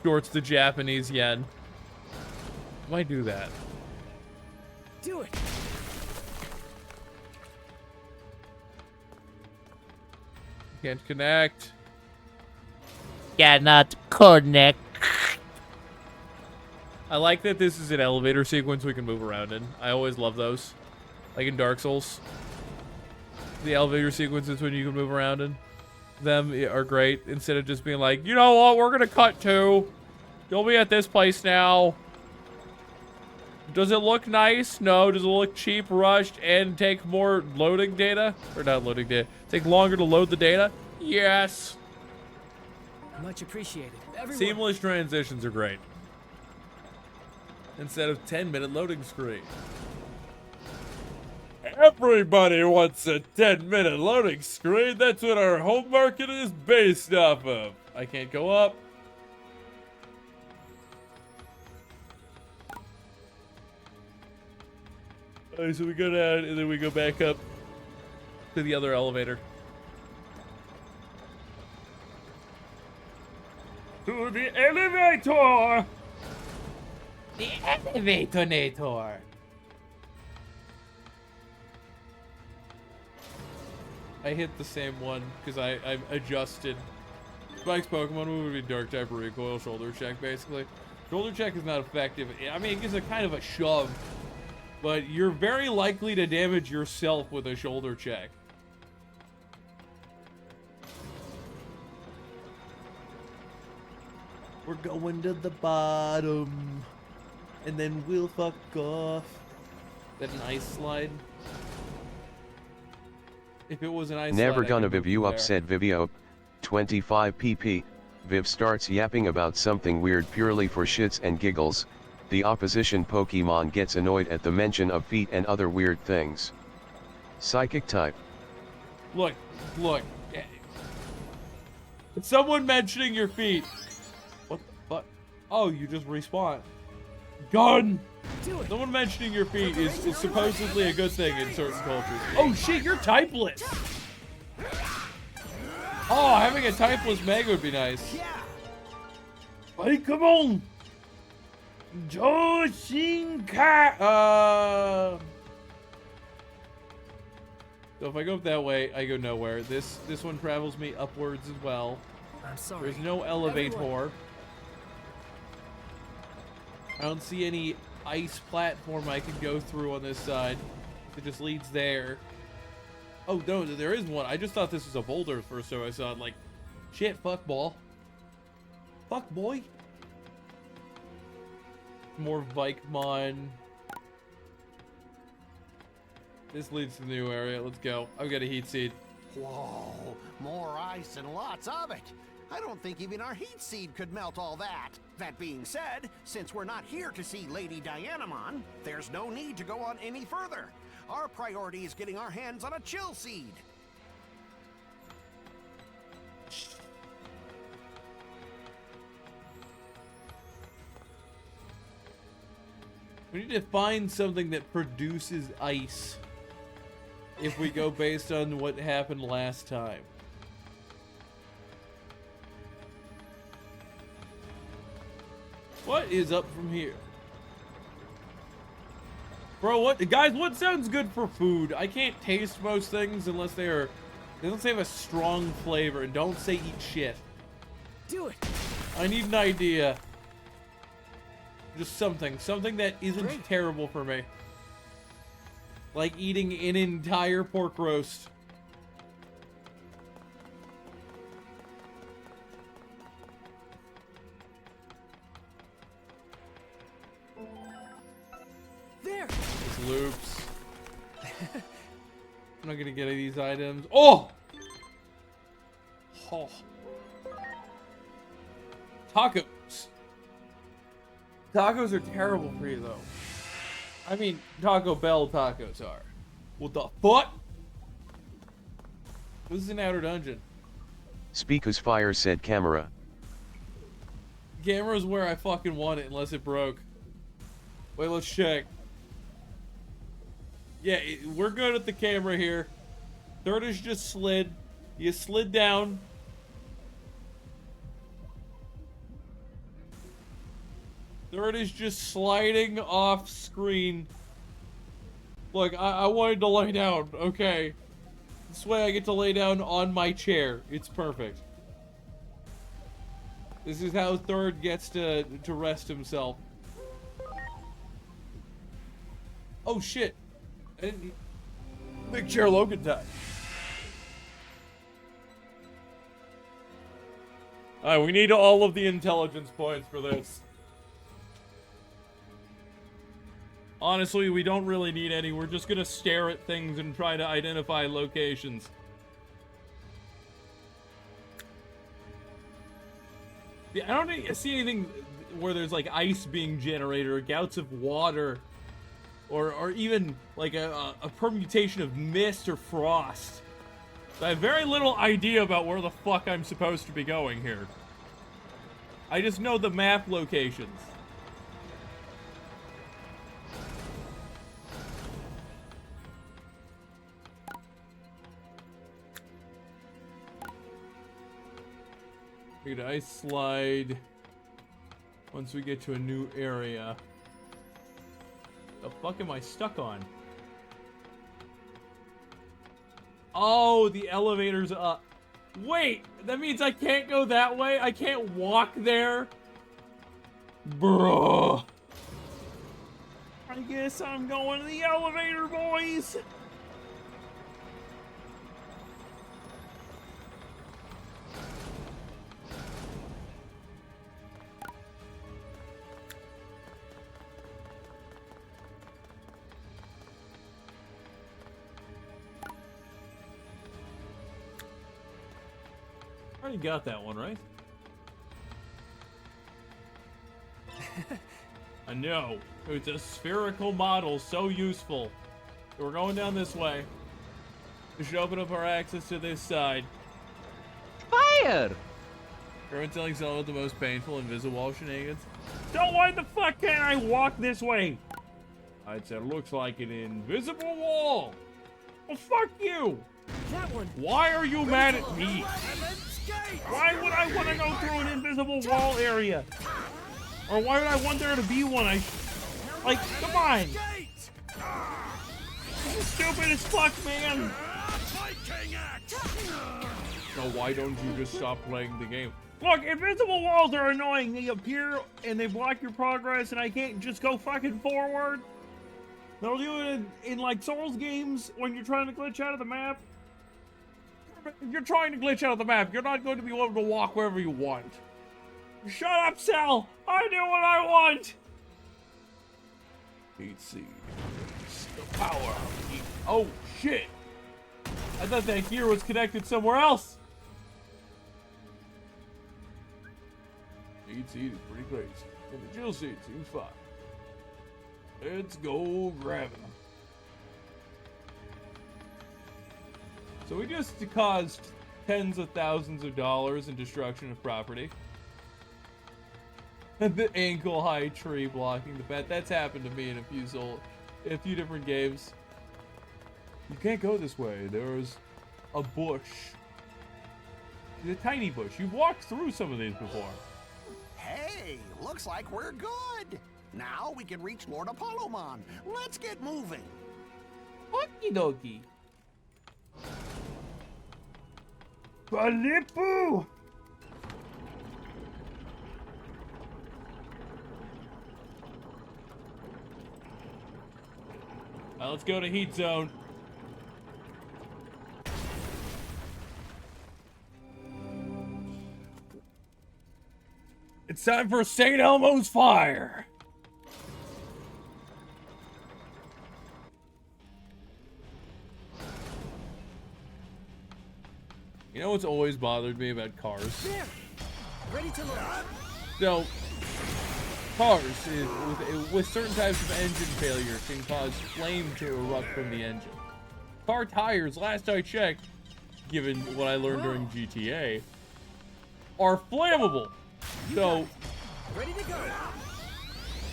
Shorts the Japanese yen. Why do that? Do it. Can't connect. Cannot connect. I like that this is an elevator sequence we can move around in. I always love those. Like in Dark Souls. The elevator sequences when you can move around in them are great. Instead of just being like, you know what, we're gonna cut to. You'll be at this place now. Does it look nice? No. Does it look cheap, rushed, and take more loading data? Or not loading data. Take longer to load the data? Yes. Much appreciated. Everyone. Seamless transitions are great. Instead of 10-minute loading screen. Everybody wants a 10-minute loading screen. That's what our home market is based off of. I can't go up. Alright, so we go down and then we go back up to the other elevator. To the elevator! The elevator. I hit the same one because I've adjusted. Spike's Pokemon move would be Dark type recoil, shoulder check basically. Shoulder check is not effective. I mean, it gives a kind of a shove, but you're very likely to damage yourself with a shoulder check. We're going to the bottom, and then we'll fuck off. That an ice slide? If it was an ice Never slide, gonna I could Viv you move up, said Vivio. 25 pp. Viv starts yapping about something weird purely for shits and giggles. The opposition Pokemon gets annoyed at the mention of feet and other weird things. Psychic type. Look. It's someone mentioning your feet. What the fuck? Oh, you just respawn. Gun! Someone mentioning your feet is supposedly a good thing in certain cultures. Oh shit, you're typeless! Oh, having a typeless Meg would be nice. Hey, come on! Joshinka! So if I go up that way, I go nowhere. This one travels me upwards as well. I'm sorry. There's no elevator. Everyone. I don't see any ice platform I can go through on this side. It just leads there. Oh no, there is one. I just thought this was a boulder at first, so I saw it like, shit, fuck ball. Fuck boy. More Vikemon. This leads to the new area. Let's go. I've got a heat seed. Whoa, more ice and lots of it. I don't think even our heat seed could melt all that. That being said, since we're not here to see Lady Dianamon, there's no need to go on any further. Our priority is getting our hands on a chill seed. We need to find something that produces ice. If we go based on what happened last time. What is up from here? Bro, what sounds good for food? I can't taste most things unless they have a strong flavor, and don't say eat shit. Do it. I need an idea. Just something that isn't terrible for me. Like eating an entire pork roast. There. Just loops. I'm not gonna get any of these items. Oh! Oh. Tacos. Tacos are terrible for you, though. I mean, Taco Bell tacos are. What the fuck? This is an outer dungeon. Speakus Fire said camera. Camera's where I fucking want it, unless it broke. Wait, let's check. Yeah, we're good at the camera here. Third is just slid. You slid down. Third is just sliding off screen. Look, I wanted to lay down. Okay. This way I get to lay down on my chair. It's perfect. This is how Third gets to rest himself. Oh shit. I didn't... Big chair Logan time. Alright, we need all of the intelligence points for this. Honestly, we don't really need any. We're just gonna stare at things and try to identify locations. Yeah, I don't see anything where there's like ice being generated or gouts of water or even like a permutation of mist or frost. I have very little idea about where the fuck I'm supposed to be going here. I just know the map locations. We're gonna ice slide once we get to a new area. The fuck am I stuck on? Oh, the elevator's up. Wait, that means I can't go that way? I can't walk there? Bruh. I guess I'm going to the elevator, boys. you got that one, right? I know. It's a spherical model, so useful. We're going down this way. We should open up our access to this side. Fire! Everyone telling someone with the most painful invisible wall shenanigans. So why the fuck can't I walk this way? It looks like an invisible wall. Well, fuck you. That one. Why are you mad at me? Why would I want to go through an invisible wall area? Or why would I want there to be one? Like, come on. This is stupid as fuck, man. So why don't you just stop playing the game? Look, invisible walls are annoying. They appear and they block your progress, and I can't just go fucking forward. They'll do it in like Souls games when you're trying to glitch out of the map. If you're trying to glitch out of the map, you're not going to be able to walk wherever you want. Shut up, Sal! I do what I want! Heat seed. The power of heat. Oh, shit! I thought that gear was connected somewhere else! Heat seed is pretty crazy. And the Jill seed seems fine. Let's go grab it. So we just caused tens of thousands of dollars in destruction of property. The ankle-high tree blocking the path. That's happened to me in a few different games. You can't go this way. There's a bush. It's a tiny bush. You've walked through some of these before. Hey, looks like we're good. Now we can reach Lord Apollomon. Let's get moving. Okie dokie. Balipu! Let's go to Heat Zone. It's time for St. Elmo's Fire. You know what's always bothered me about cars? There. Ready to launch. So, cars, with certain types of engine failure, can cause flame to erupt from the engine. Car tires, last I checked, given what I learned during GTA, are flammable. So, ready to go.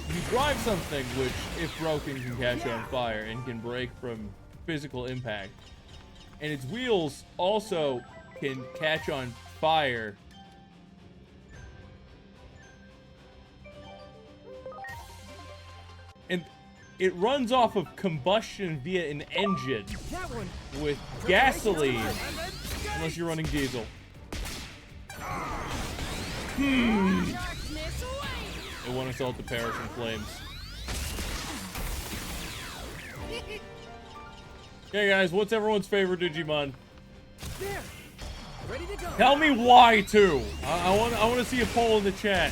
You drive something which, if broken, can catch on fire and can break from physical impact. And its wheels also can catch on fire. And it runs off of combustion via an engine with gasoline, unless you're running diesel. It won us all to perish in flames. Okay, guys, what's everyone's favorite Digimon? There. Ready to go. Tell me why, too. I want to see a poll in the chat.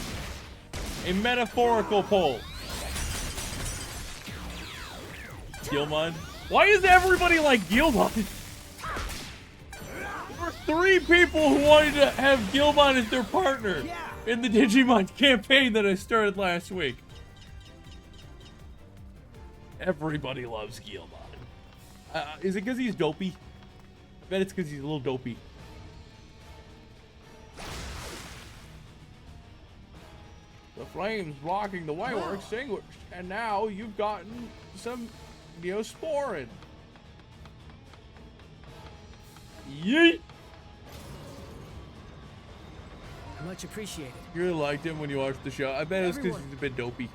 A metaphorical poll. Gilmon? Why is everybody like Gilmon? There were 3 people who wanted to have Gilmon as their partner in the Digimon campaign that I started last week. Everybody loves Gilmon. Is it because he's dopey? I bet it's because he's a little dopey. The flames blocking the way were extinguished, and now you've gotten some Neosporin. Yeet! Much appreciated. You really liked him when you watched the show. I bet it's because he's a bit dopey.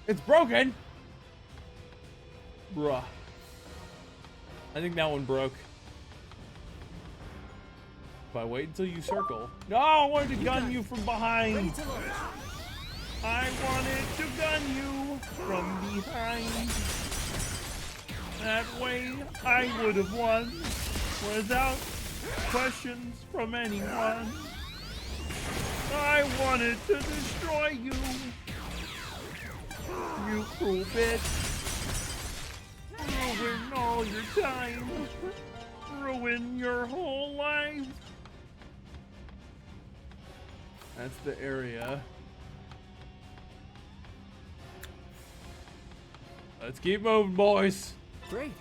It's broken! Bruh. I think that one broke. If I wait until you circle. No, I wanted to gun you from behind. I wanted to gun you from behind. That way, I would have won without questions from anyone. I wanted to destroy you. You cruel bitch. Ruin all your time. Ruin your whole life. That's the area. Let's keep moving, boys. Great.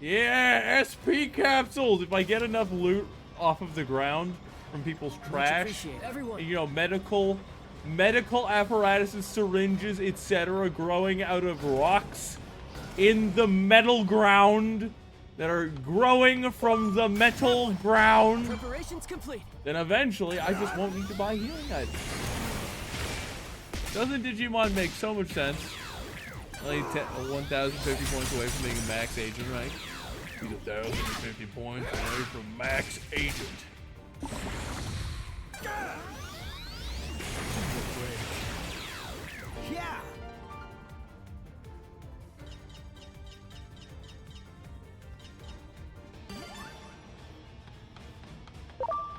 Yeah, SP capsules. If I get enough loot off of the ground from people's trash, appreciate everyone. you know, medical apparatuses, syringes, etc., growing out of rocks in the metal ground that are growing from the metal ground, Preparations complete. then eventually I just won't need to buy healing items. Doesn't Digimon make so much sense? Only 1,050 points away from being a max agent, right? He's 1,050 points away from max agent. Yeah.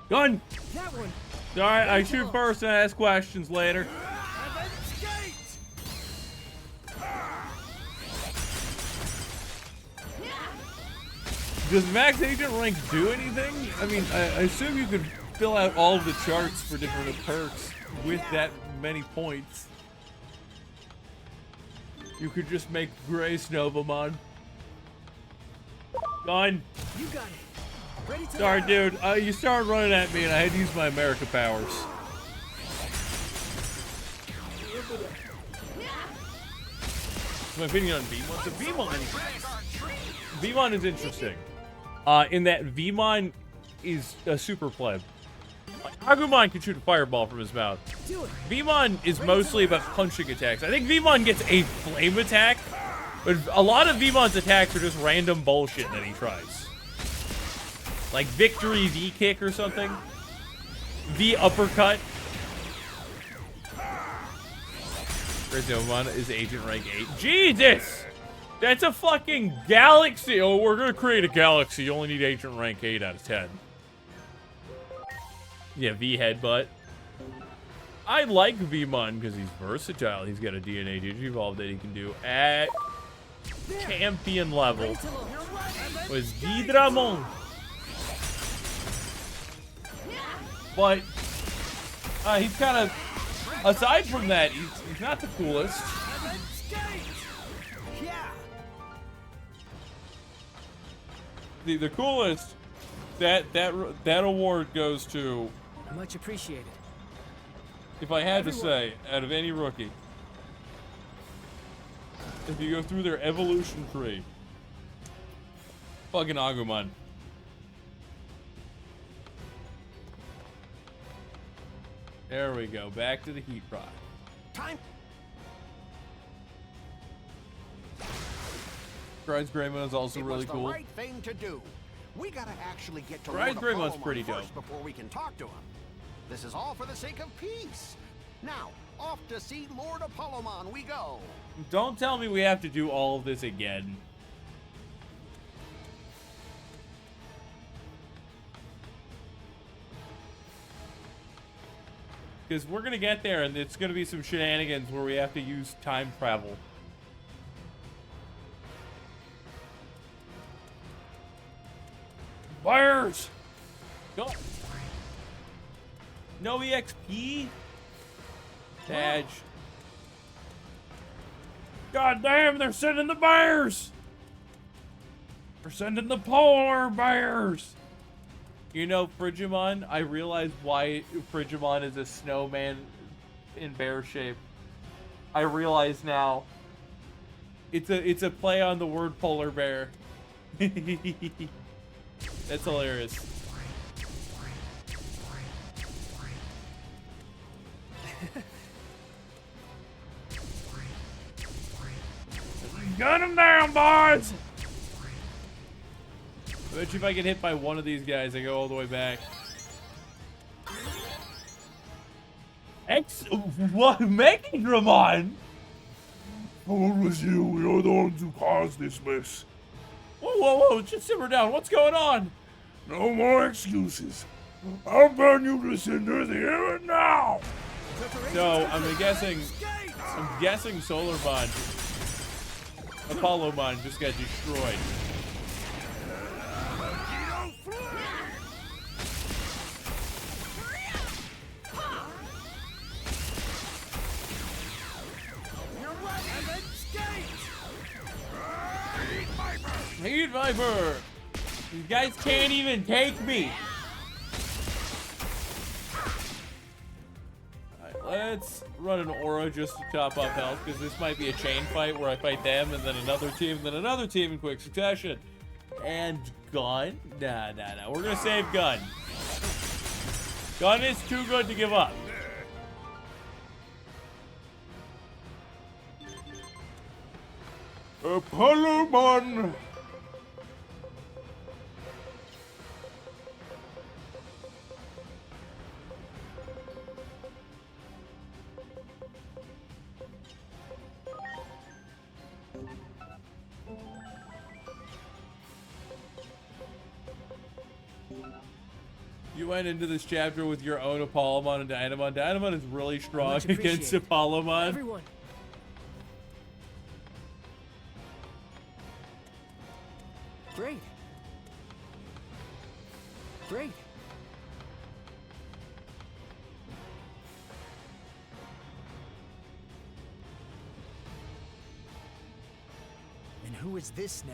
Gun! That one. Alright, I shoot first and ask questions later. Does max agent rank do anything? I mean, I assume you could fill out all of the charts for different perks with that many points. You could just make Grace Novamon. Gun. You got it. Ready to Sorry, dude. You started running at me and I had to use my America powers. My opinion on Vmon. So Vmon is interesting. In that Vmon is a super pleb. Like, Agumon can shoot a fireball from his mouth. Vmon is mostly about punching attacks. I think Vmon gets a flame attack, but a lot of Vmon's attacks are just random bullshit that he tries. Like Victory V kick or something. V uppercut. Vmon is agent rank 8. Jesus! That's a fucking galaxy! Oh, we're gonna create a galaxy. You only need agent rank 8 out of 10. Yeah, V headbutt. I like Vmon because he's versatile. He's got a DNA Digivolve that he can do at champion level. Was Digimon. But he's kind of, aside from that, he's not the coolest. The coolest, that award goes to, much appreciated. if I had to say, out of any rookie, if you go through their evolution tree, fucking Agumon. There we go. Back to the heat rod. Time. Grides Greymon is also really cool. The right thing to do. We gotta actually get to Grides Lord Greymon's Apollomon pretty first dope. before we can talk to him. This is all for the sake of peace. Now, off to see Lord Apollomon we go. Don't tell me we have to do all of this again. Because we're gonna get there and it's gonna be some shenanigans where we have to use time travel. Fires! Go! No EXP? Badge. God damn, they're sending the bears! They're sending the polar bears! You know, Frigimon, I realized why Frigimon is a snowman in bear shape. I realize now. It's a play on the word polar bear. That's hilarious. Gun him down, boys! I bet you if I get hit by one of these guys, I go all the way back. What? Megidramon? What was you? You're the ones who caused this mess. Whoa, whoa, whoa, just simmer down. What's going on? No more excuses. I'll burn you to cinders here and now. So, I'm guessing Solar Bond Apollomon just got destroyed. Heat Viper! These guys can't even take me! Alright, let's run an aura just to top up health, because this might be a chain fight where I fight them, and then another team, and then another team in quick succession. And Gun? Nah. We're gonna save Gun. Gun is too good to give up. Apollomon! You went into this chapter with your own Apollomon and Dynamon. Dynamon is really strong against Apollomon. Everyone. Great. Great. And who is this now?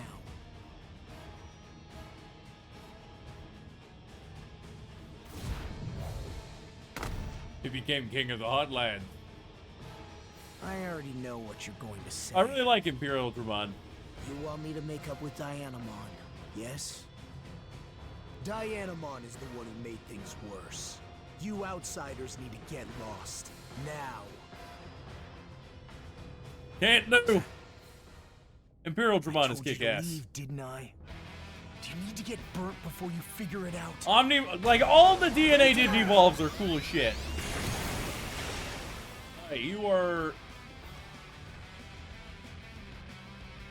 He became king of the Hotland. I already know what you're going to say. I really like Imperial Dramon. You want me to make up with Dianamon, yes? Dianamon is the one who made things worse. You outsiders need to get lost. Now. Can't do! Imperial Dramon is I told you to kick-ass. leave, didn't I? Do you need to get burnt before you figure it out? Like, all the DNA Digivolves are cool as shit. Alright, you are...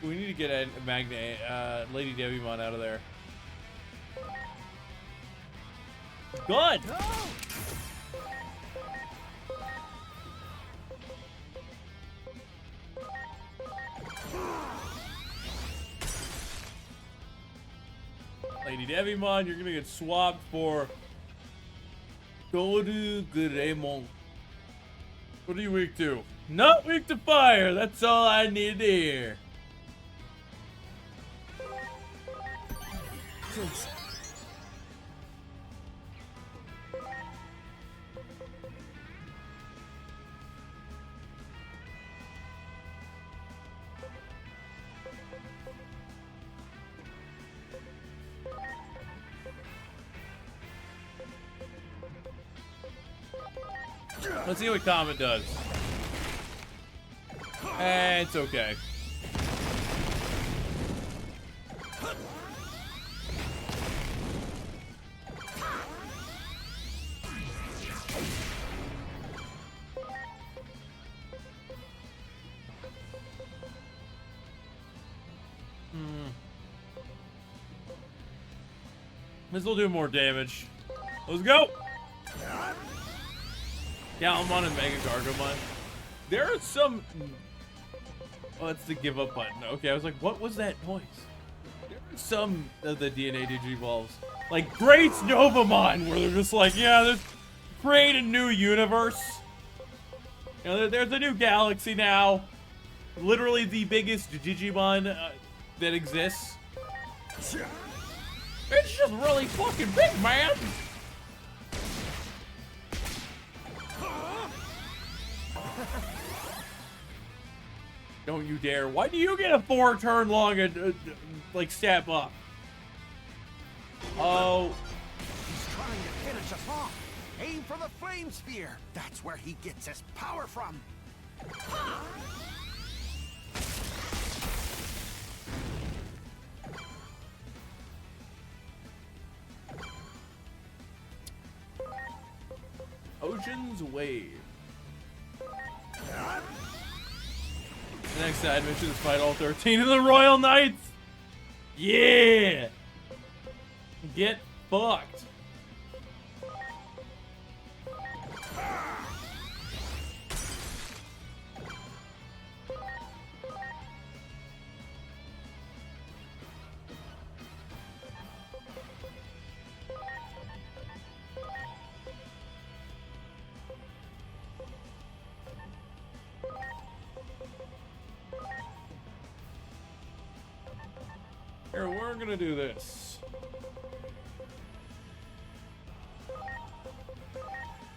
We need to get Lady Devimon out of there. Good! Lady Devimon, you're gonna get swapped for Godu Guremon. What are you weak to? Not weak to fire! That's all I need to hear. Please. Let's see what Comet does. It's okay. This will do more damage. Let's go! Galmon and Mega Gargomon. There are some... Oh, that's the give up button. Okay, I was like, what was that noise? There are some of the DNA Digivolves. Like Great Novamon, where they're just like, yeah, there's... Create a new universe. You know, there's a new galaxy now. Literally the biggest Digimon that exists. It's just really fucking big, man! Don't you dare. Why do you get a 4-turn long, like, step up? Oh. He's trying to finish us off. Aim for the flame sphere. That's where he gets his power from. Ocean's Wave. The next side mission is fight all 13 of the Royal Knights. Yeah! Get fucked. Here, we're gonna do this.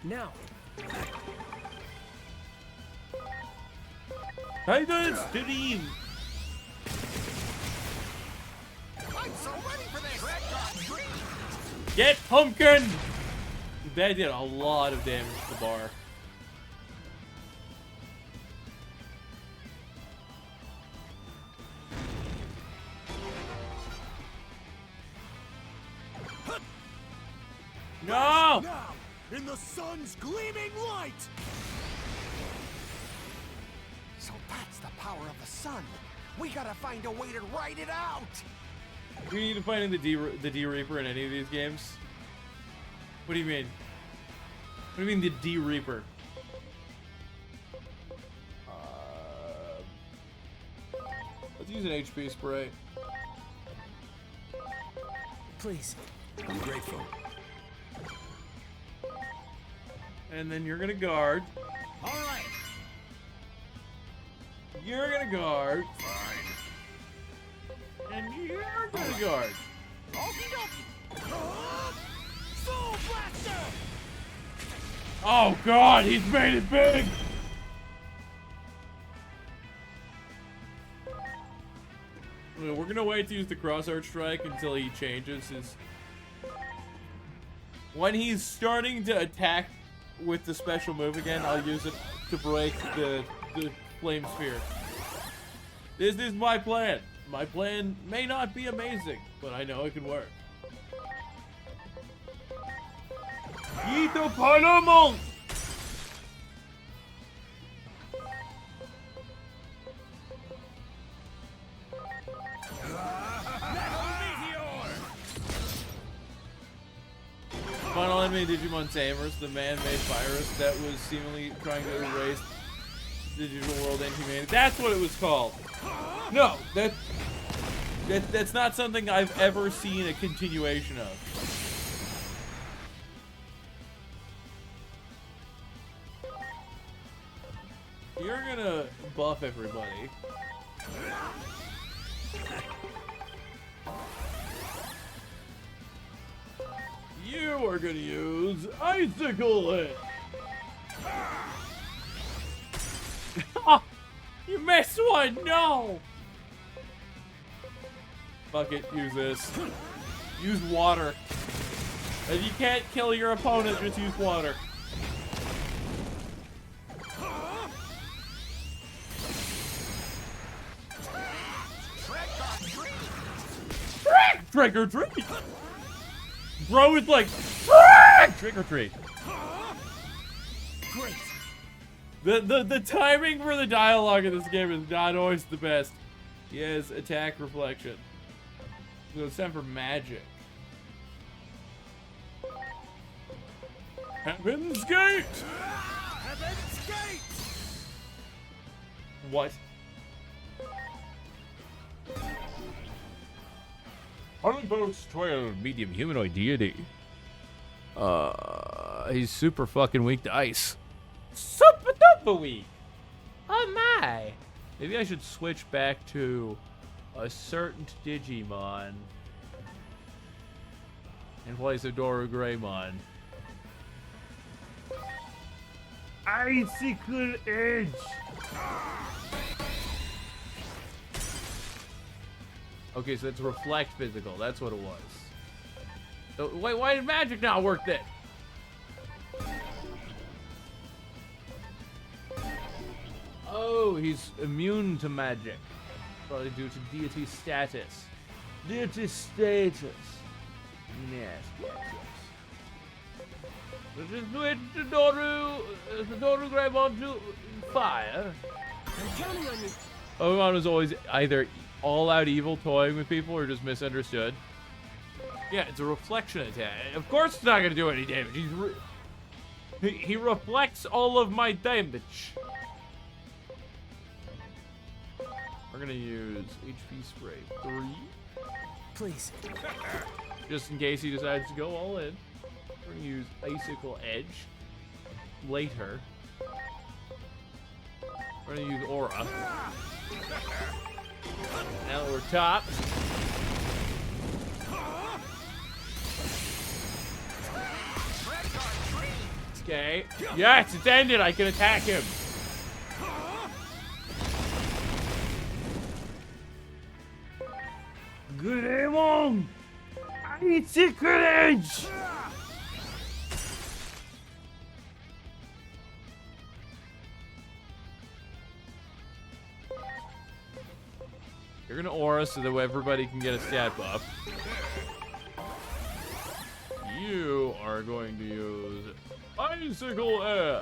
Now. How you doing, Steve? I'm so ready for this. Get pumpkin! That did a lot of damage to the bar. No! Now, in the sun's gleaming light! So that's the power of the sun. We gotta find a way to ride it out. Do you need to find the D Reaper in any of these games? What do you mean? What do you mean the D Reaper? Let's use an HP spray. Please. I'm grateful. And then you're gonna guard. All right. You're gonna guard. Fine. And you're gonna guard. Okie dokie. Soul Blaster! Oh god, he's made it big! We're gonna wait to use the cross arch strike until he changes his... When he's starting to attack with the special move again, I'll use it to break the flame sphere. This is my plan. My plan may not be amazing, but I know it can work. Eat the Palamon! Final enemy Digimon Tamers, the man-made virus that was seemingly trying to erase the digital world and humanity. That's what it was called. No, that's not something I've ever seen a continuation of. You're gonna buff everybody. You are gonna use Icicle Hit. You missed one, no! Fuck it, use this. Use water. If you can't kill your opponent, just use water. Trick or treat! Bro is like, trick or treat. Great. The timing for the dialogue in this game is not always the best. He has attack reflection. So it's time for magic. Heaven's Gate! Heaven's Gate! What? Olympus 12, medium humanoid deity. He's super fucking weak to ice. Super duper weak! Oh my! Maybe I should switch back to a certain Digimon in place of Doru Greymon. Icicle Edge! Okay, so it's reflect physical. That's what it was. So, wait, why did magic not work then? Oh, he's immune to magic. Probably due to deity status. Deity status. Yes, yes, yes. Let's just switch to Doru Greymon to fire. I'm counting on you. Pokemon was always either all-out evil toying with people or just misunderstood. Yeah, it's a reflection attack. Of course it's not going to do any damage. He reflects all of my damage. We're going to use HP Spray 3. Please. Just in case he decides to go all in. We're going to use Icicle Edge later. We're going to use Aura. Now that we're topped, Okay. Yes, it's ended. I can attack him. Greymon! I need secret edge! You're gonna aura so that everybody can get a stat buff. You are going to use Icicle Edge.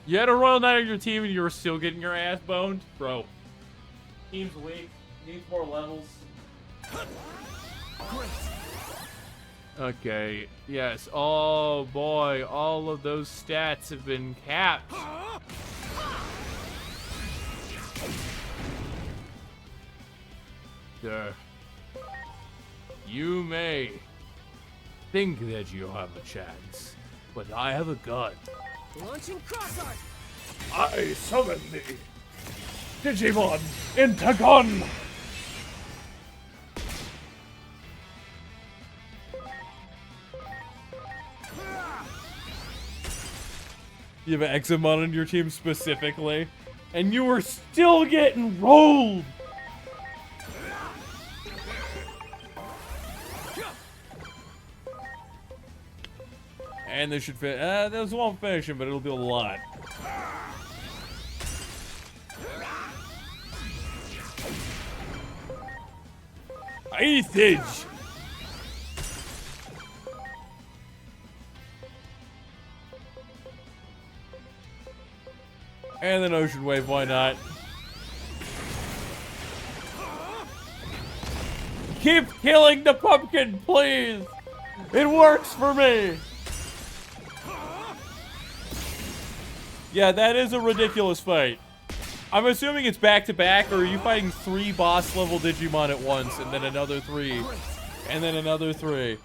You had a Royal Knight on your team and you were still getting your ass boned? Bro. Team's weak. Needs more levels. Okay. Yes. Oh boy. All of those stats have been capped. Sir. You may think that you have a chance, but I have a gun. Launching cross art. I summon thee. Digimon into gun! You have an Examon on your team specifically, and you were still getting rolled! And this should fit. This won't finish him, but it'll do a lot. Ice Edge! And then Ocean Wave, why not? Keep killing the pumpkin, please! It works for me! Yeah, that is a ridiculous fight. I'm assuming it's back-to-back, or are you fighting 3 boss-level Digimon at once, and then another 3, and then another 3,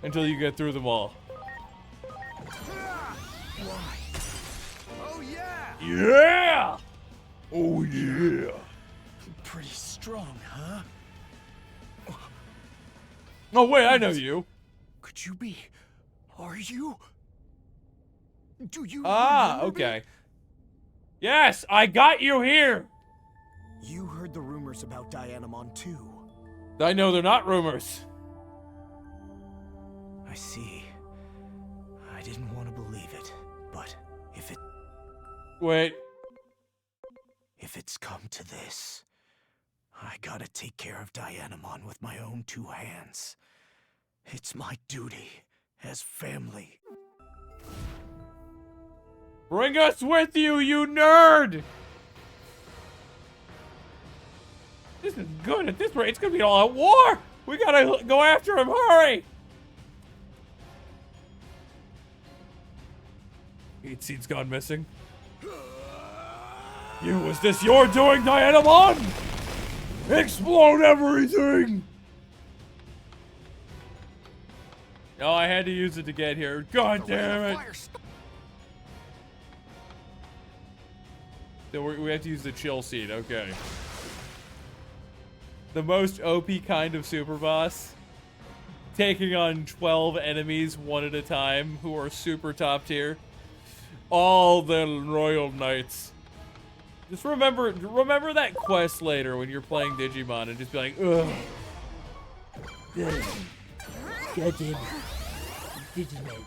until you get through them all? Oh yeah! Yeah! Oh yeah! Pretty strong, huh? Oh wait, I know you. Could you be? Are you? Do you remember okay. Yes, I got you here! You heard the rumors about Dianamon too. I know they're not rumors. I see. I didn't want to believe it, but if it... Wait. If it's come to this, I gotta take care of Dianamon with my own 2 hands. It's my duty as family. Bring us with you, you nerd! This is good. At this rate, it's gonna be all out war! We gotta go after him, hurry! Heat seed's gone missing. Was this your doing, Dianamon? Explode everything! Oh, I had to use it to get here. God damn it! So we have to use the chill seed, okay. The most OP kind of super boss. Taking on 12 enemies one at a time who are super top tier. All the Royal Knights. Just remember that quest later when you're playing Digimon and just be like, ugh. Goddamn Digimon.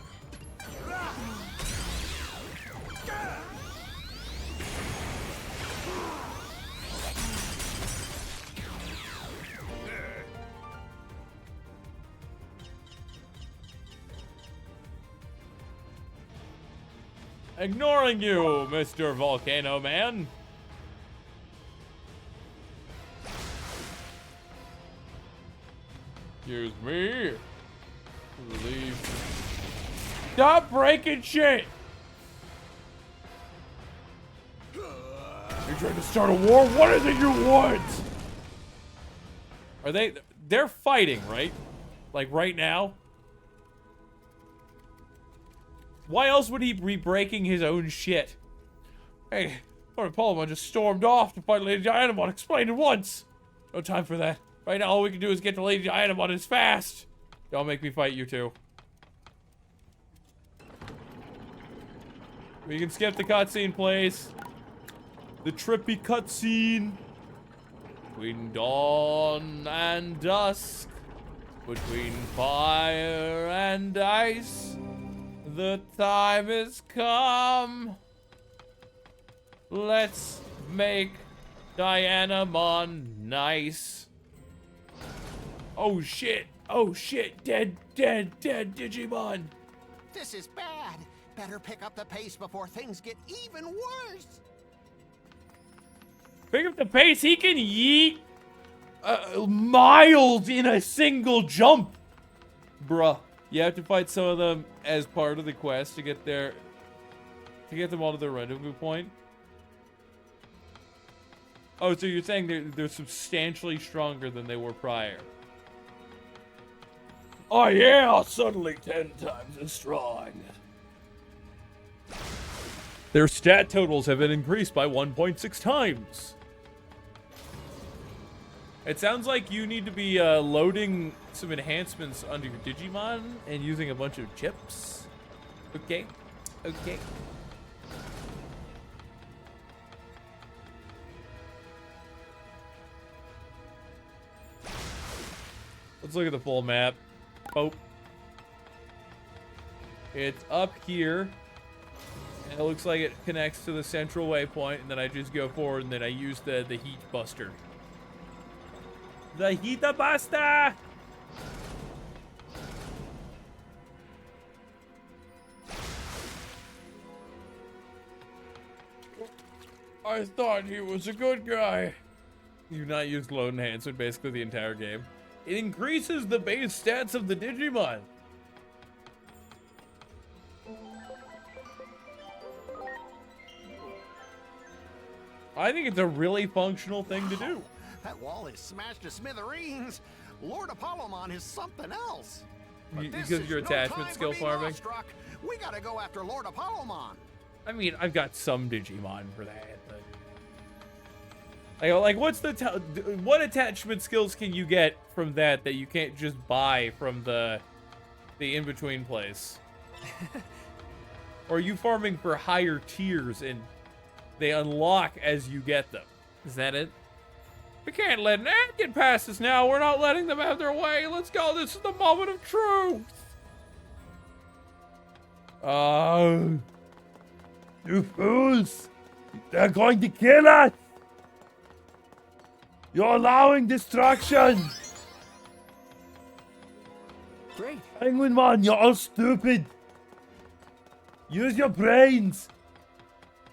Ignoring you, Mr. Volcano Man. Excuse me. Leave. Stop breaking shit! You're trying to start a war? What is it you want? Are they're fighting, right? Like right now? Why else would he be breaking his own shit? Hey, Lord Palamon just stormed off to fight Lady Dianamon. Explain it once. No time for that. Right now, all we can do is get to Lady Dianamon as fast. Don't make me fight you two. We can skip the cutscene, please. The trippy cutscene. Between dawn and dusk. Between fire and ice. The time has come. Let's make Dianamon nice. Oh shit. Oh shit. Dead Digimon. This is bad. Better pick up the pace before things get even worse. Pick up the pace. He can yeet miles in a single jump. Bruh. You have to fight some of them as part of the quest to get there. To get them all to the rendezvous point. Oh, so you're saying they're substantially stronger than they were prior. Oh yeah, suddenly 10 times as strong. Their stat totals have been increased by 1.6 times. It sounds like you need to be loading some enhancements onto your Digimon and using a bunch of chips. Okay. Okay. Let's look at the full map. Oh. It's up here. And it looks like it connects to the central waypoint, and then I just go forward, and then I use the heat buster. The heat buster! I thought he was a good guy. You've not used load enhancement basically the entire game. It increases the base stats of the Digimon. I think it's a really functional thing to do. That wall is smashed to smithereens. Lord Apollomon is something else. Because of your attachment skill farming? We gotta go after Lord Apollomon. I mean, I've got some Digimon for that, but... Like what's the... what attachment skills can you get from that you can't just buy from the in-between place? Or are you farming for higher tiers and they unlock as you get them? Is that it? We can't let an ant get past us now. We're not letting them have their way. Let's go. This is the moment of truth. You fools! They're going to kill us! You're allowing destruction! Great. Penguinmon, you're all stupid! Use your brains!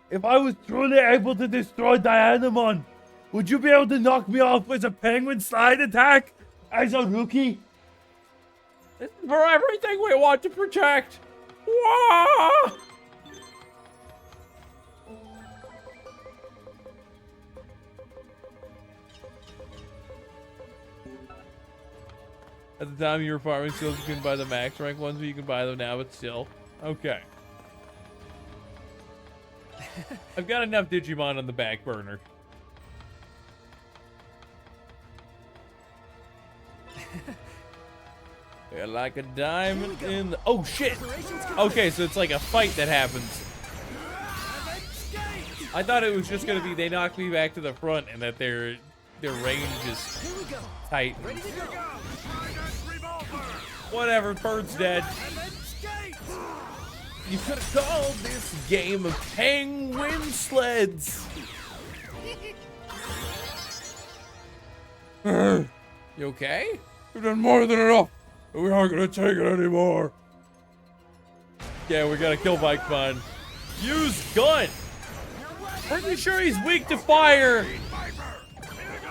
If I was truly able to destroy Dianamon, would you be able to knock me off with a penguin slide attack as a rookie? This is for everything we want to protect! Wah! At the time you were farming skills, you couldn't buy the max rank ones, but you can buy them now, but still. Okay. I've got enough Digimon on the back burner. They're like a diamond in the... Oh, shit! Okay, so it's like a fight that happens. I thought it was just going to be they knock me back to the front and that their range is tight. Whatever, bird's dead. You could have called this game of penguin sleds. You okay? We've done more than enough. We aren't gonna take it anymore. Yeah, we gotta kill Vikemon. Use gun. Pretty sure he's weak to fire.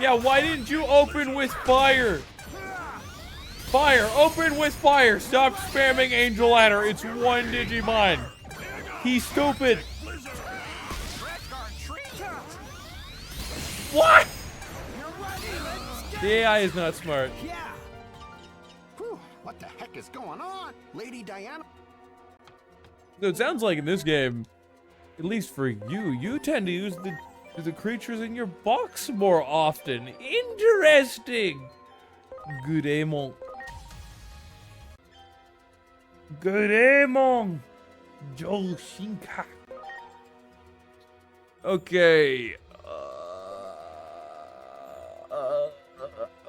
Yeah, why didn't you open with fire? Fire, open with fire. Stop spamming Angel Ladder. It's one Digimon. He's stupid. What? The AI is not smart. Yeah. Whew, what the heck is going on? Lady Diana. So it sounds like in this game, at least for you, you tend to use the creatures in your box more often. Interesting. Good aimant. Greymon! Joshinka. Okay.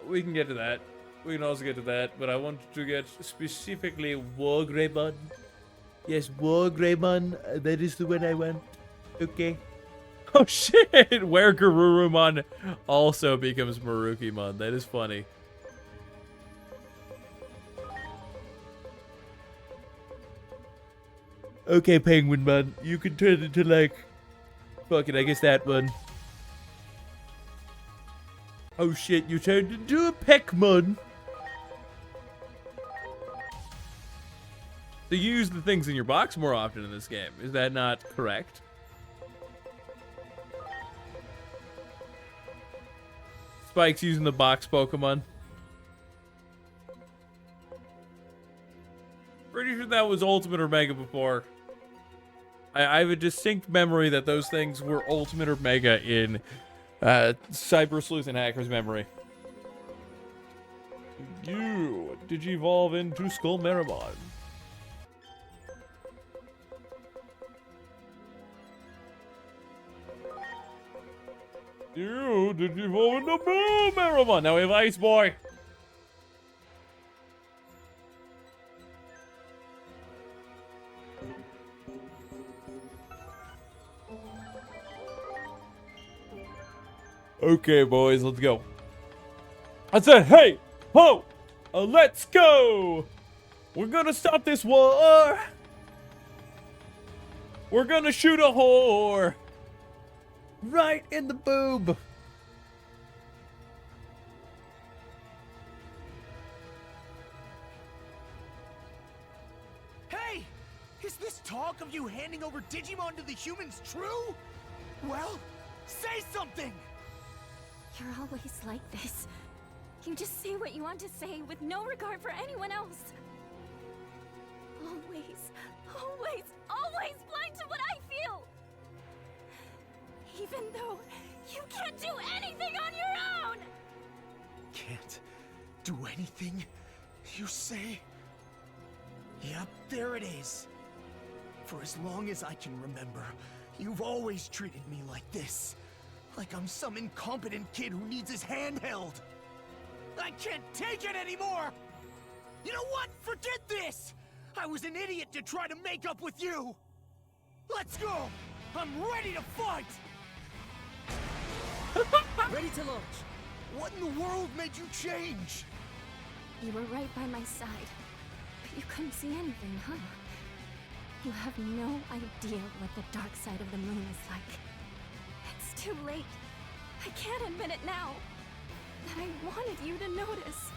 We can get to that. We can also get to that, but I want to get specifically War Greymon. Yes, War Greymon. That is the one I want. Okay. Oh shit! Where Garurumon also becomes Marukimon. That is funny. Okay, Penguinmon. You can turn into like... Fuck it, I guess that one. Oh shit, you turned into a Peckmon. So you use the things in your box more often in this game. Is that not correct? Spike's using the box Pokemon. Pretty sure that was Ultimate or Mega before. I have a distinct memory that those things were Ultimate or Mega in Cyber Sleuth and Hacker's memory. You Digivolve into Skullmeramon. You Digivolve into Boomeramon. Now we have Ice Boy. Okay, boys, let's go. I said, hey, ho, let's go. We're gonna stop this war. We're gonna shoot a whore right in the boob. Hey! Is this talk of you handing over Digimon to the humans true? Well, say something! You're always like this. You just say what you want to say with no regard for anyone else. Always, always, always blind to what I feel. Even though you can't do anything on your own! Can't do anything, you say? Yep, there it is. For as long as I can remember, you've always treated me like this. Like I'm some incompetent kid who needs his hand held. I can't take it anymore! You know what? Forget this! I was an idiot to try to make up with you! Let's go! I'm ready to fight! Ready to launch. What in the world made you change? You were right by my side, but you couldn't see anything, huh? You have no idea what the dark side of the moon is like. It's too late. I can't admit it now. That I wanted you to notice.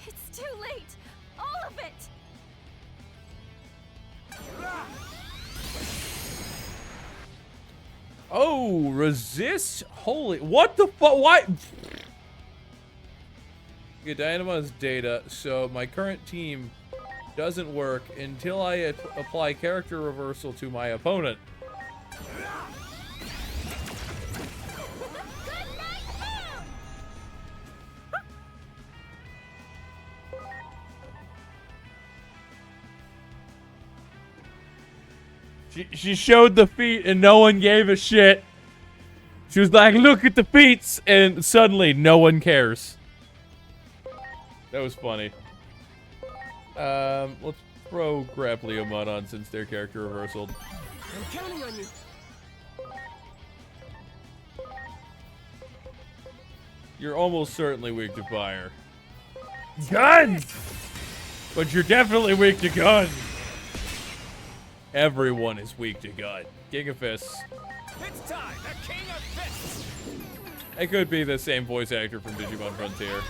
It's too late. All of it. Oh, resist? Holy, what the fuck? Why? Okay, Dynamo's data. So my current team doesn't work until I apply character reversal to my opponent. She showed the feet and no one gave a shit. She was like, look at the feet, and suddenly no one cares. That was funny. Let's throw Grappleomon on since their character reversaled. I'm counting on you. You're almost certainly weak to fire. Guns! But you're definitely weak to guns. Everyone is weak to gun. King of Fists. It's time, the King of Fists! It could be the same voice actor from Digimon Frontier.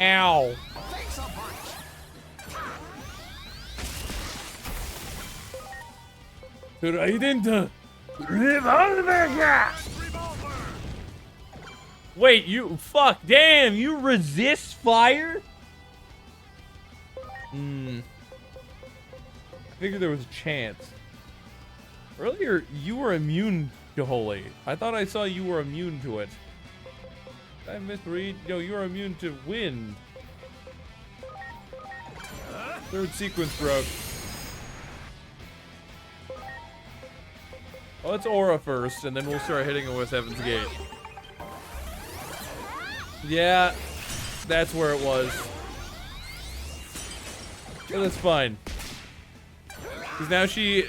Ow. Trident. Revolver. Wait, you fuck, damn, you resist fire? I figured there was a chance. Earlier, you were immune to Holy. I thought I saw you were immune to it. I misread. Yo, you're immune to wind. Third sequence broke. Oh, let's Aura first, and then we'll start hitting it with Heaven's Gate. Yeah, that's where it was. But that's fine. Because now she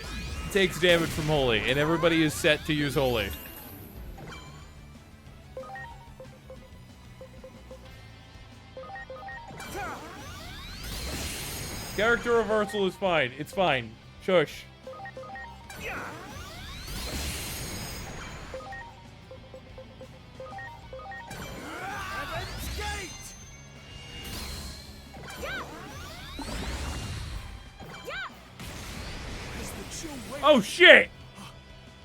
takes damage from Holy, and everybody is set to use Holy. Character reversal is fine. It's fine. Shush. Oh shit!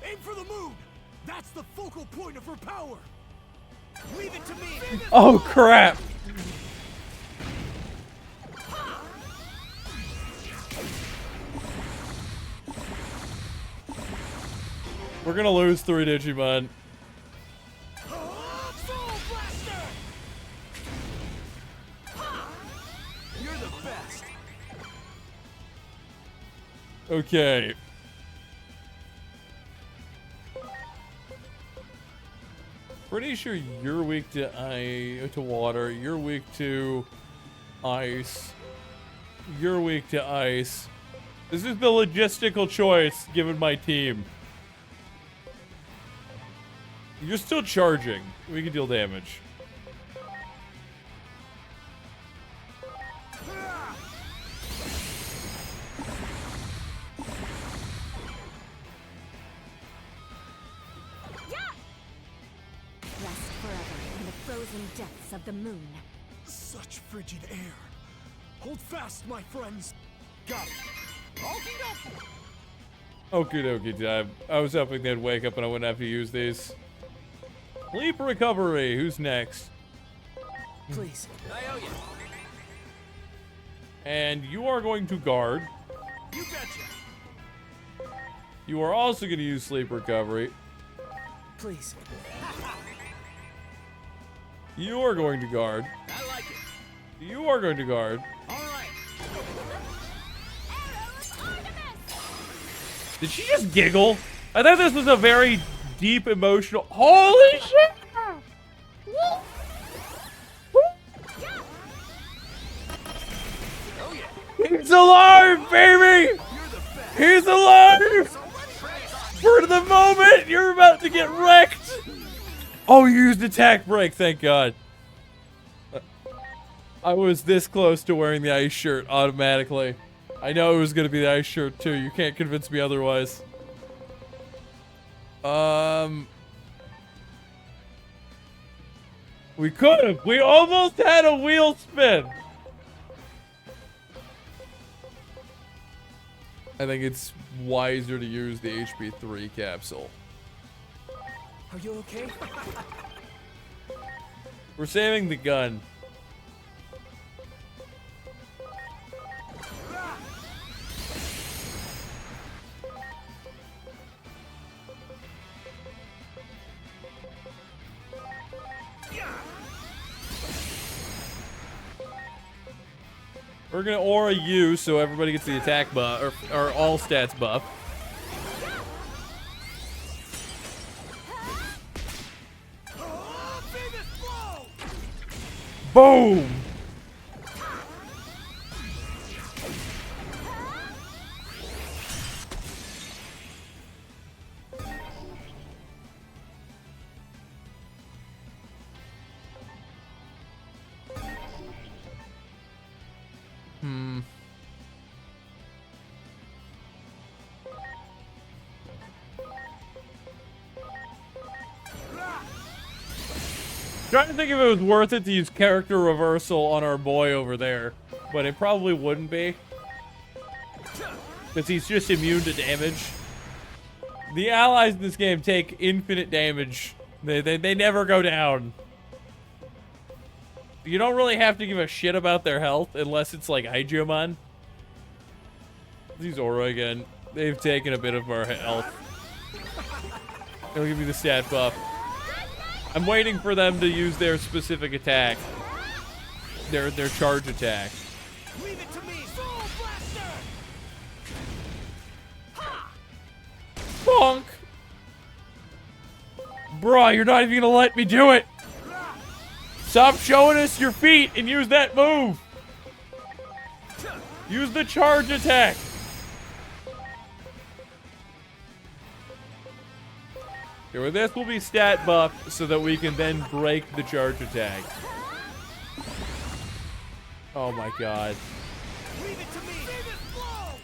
Aim for the moon! That's the focal point of her power! Leave it to me! Oh crap! We're gonna lose 3 Digimon. You're the best! Okay. Pretty sure you're weak to water. You're weak to ice. You're weak to ice. This is the logistical choice given my team. You're still charging. We can deal damage. Rest forever in the frozen depths of the moon. Such frigid air. Hold fast, my friends. Got it. Okie dokie. Okie dokie time. I was hoping they'd wake up and I wouldn't have to use these. Sleep recovery. Who's next? Please. I owe you. And you are going to guard. You betcha. You are also going to use sleep recovery. Please. You are going to guard. I like it. You are going to guard. All right. Did she just giggle? I thought this was a very deep emotional. Holy shit! He's alive, baby! He's alive! For the moment, you're about to get wrecked! Oh, you used attack break, thank God. I was this close to wearing the ice shirt automatically. I know it was going to be the ice shirt too. You can't convince me otherwise. We could have. We almost had a wheel spin. I think it's wiser to use the HP 3 capsule. Are you okay? We're saving the gun. We're gonna aura you so everybody gets the attack buff, or all stats buff. Boom! Trying to think if it was worth it to use character reversal on our boy over there, but it probably wouldn't be. Because he's just immune to damage. The allies in this game take infinite damage. They never go down. You don't really have to give a shit about their health unless it's like Digimon. These Aura again. They've taken a bit of our health. They'll give you the stat buff. I'm waiting for them to use their specific attack. Their charge attack. Leave it to me, Soul Blaster! Bonk! Bruh, you're not even gonna let me do it! Stop showing us your feet and use that move! Use the charge attack! Okay, well, this will be stat buff so that we can then break the charge attack. Oh my god. Leave it to me! Save it flow!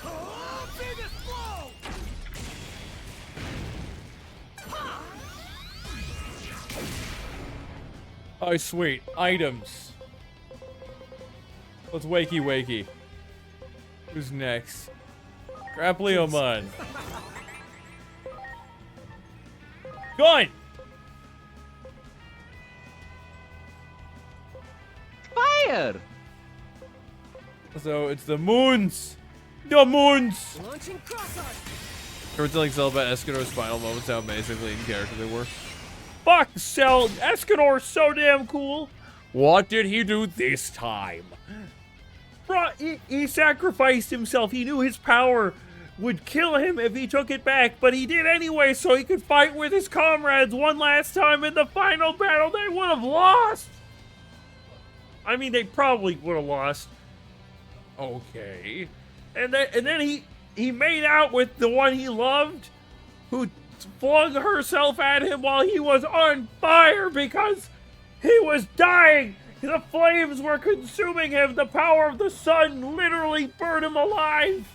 Oh, save it flow! Oh, sweet. Items. Let's wakey wakey. Who's next? Grappleomon. Gun! Fire! So it's the moons! The moons! Launching cross arc! Everyone's telling Cell about Escanor's final moments, how amazingly in character they were. Fuck Cell, Escanor's so damn cool. What did he do this time? Bro, he sacrificed himself. He knew his power would kill him if he took it back, but he did anyway so he could fight with his comrades one last time in the final battle. They would have lost. I mean, they probably would have lost. Okay. And then he made out with the one he loved, who flung herself at him while he was on fire because he was dying. The flames were consuming him. The power of the sun literally burned him alive.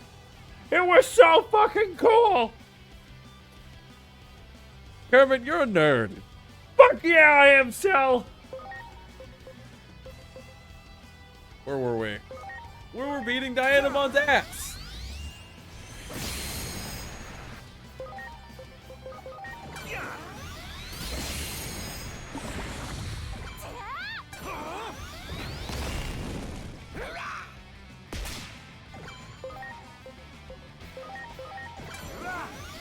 It was so fucking cool. Kermit, you're a nerd. Fuck yeah, I am, Cell. Where were we? We were beating Dianamon's ass.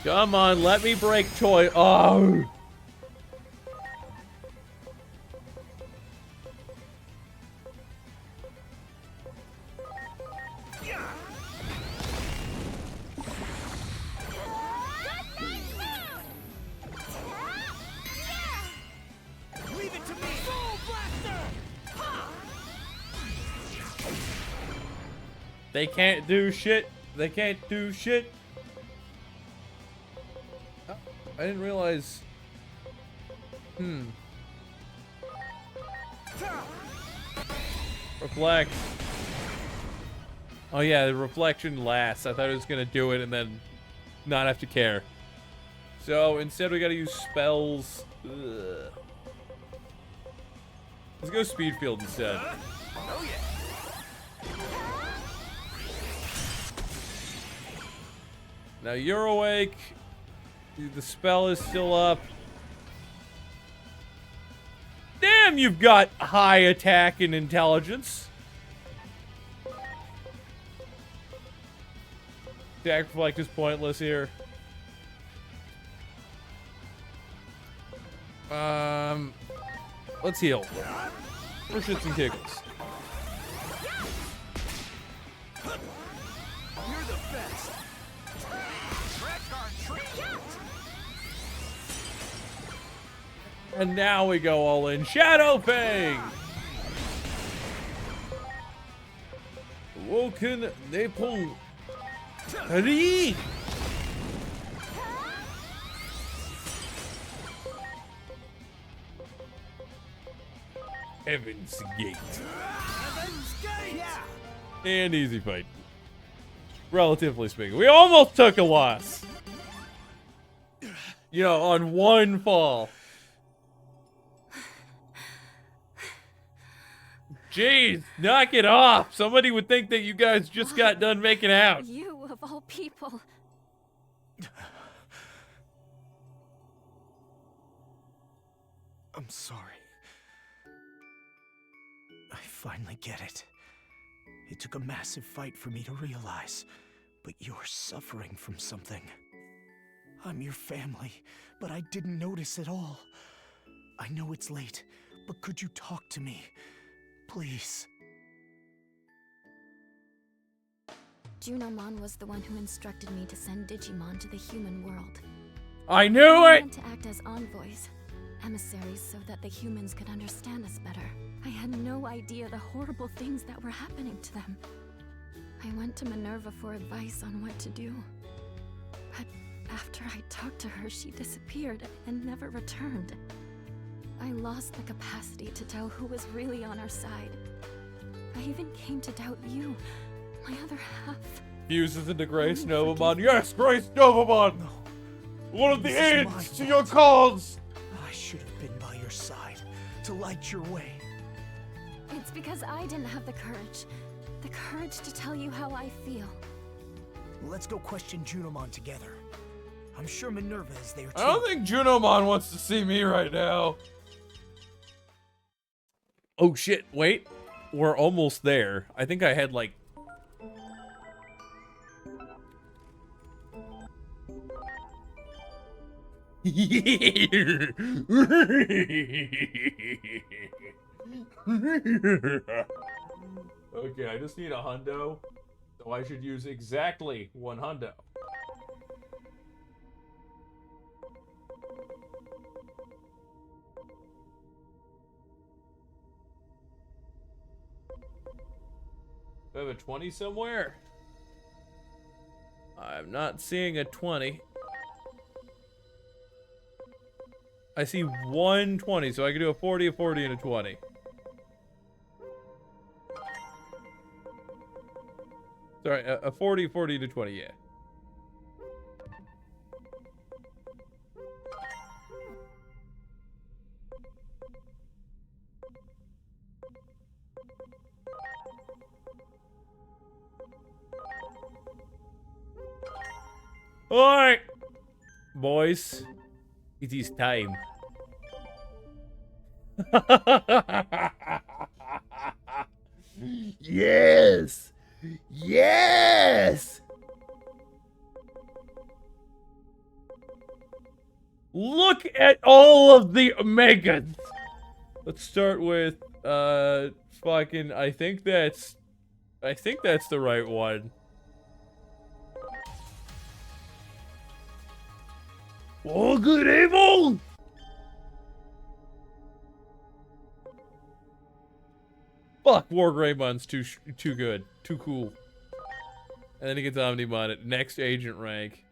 Come on, let me break toy. Oh. Leave it to me, Soul Blaster! They can't do shit. They can't do shit. Oh, I didn't realize. Reflect. Oh yeah, the reflection lasts. I thought it was gonna do it and then not have to care. So instead we gotta use spells. Ugh. Let's go speed field instead. Oh yeah. Now you're awake. The spell is still up. Damn, you've got high attack and intelligence. Attack reflect is pointless here. Let's heal. For shits and giggles. You're the best. Trick or treat. And now we go all in. Shadow Fang! Woken Nepal. Hurry! Heaven's Gate. Heaven's Gate! Yeah. And easy fight. Relatively speaking. We almost took a loss. You know, on one fall. Jeez, knock it off. Somebody would think that you guys just got done making out. You, of all people. I'm sorry. I finally get it. It took a massive fight for me to realize, but you're suffering from something. I'm your family, but I didn't notice at all. I know it's late, but could you talk to me? Please. Junamon was the one who instructed me to send Digimon to the human world. I knew I it! meant to act as envoys, emissaries, so that the humans could understand us better. I had no idea the horrible things that were happening to them. I went to Minerva for advice on what to do. But after I talked to her, she disappeared and never returned. I lost the capacity to tell who was really on our side. I even came to doubt you, my other half. Fuses into Grace Novamon. Yes, Grace Novamon! No. One of the aids to your cause! I should have been by your side to light your way. It's because I didn't have the courage. The courage to tell you how I feel. Let's go question Junamon together. I'm sure Minerva is there too. I don't think Junamon wants to see me right now. Oh shit, wait. We're almost there. I think I had like... Okay, I just need a hundo. So I should use exactly one hundo. Do I have a 20 somewhere? I'm not seeing a 20. I see 120, so I can do a 40, a 40, and a 20. Sorry, a 40, 40 to 20, yeah. Alright, boys, it is time. Yes! Yes! Look at all of the Omegas! Let's start with, fucking, I think that's the right one. Oh, good evil! Fuck, War Greymon's too good. Too cool. And then he gets Omnimon at next agent rank.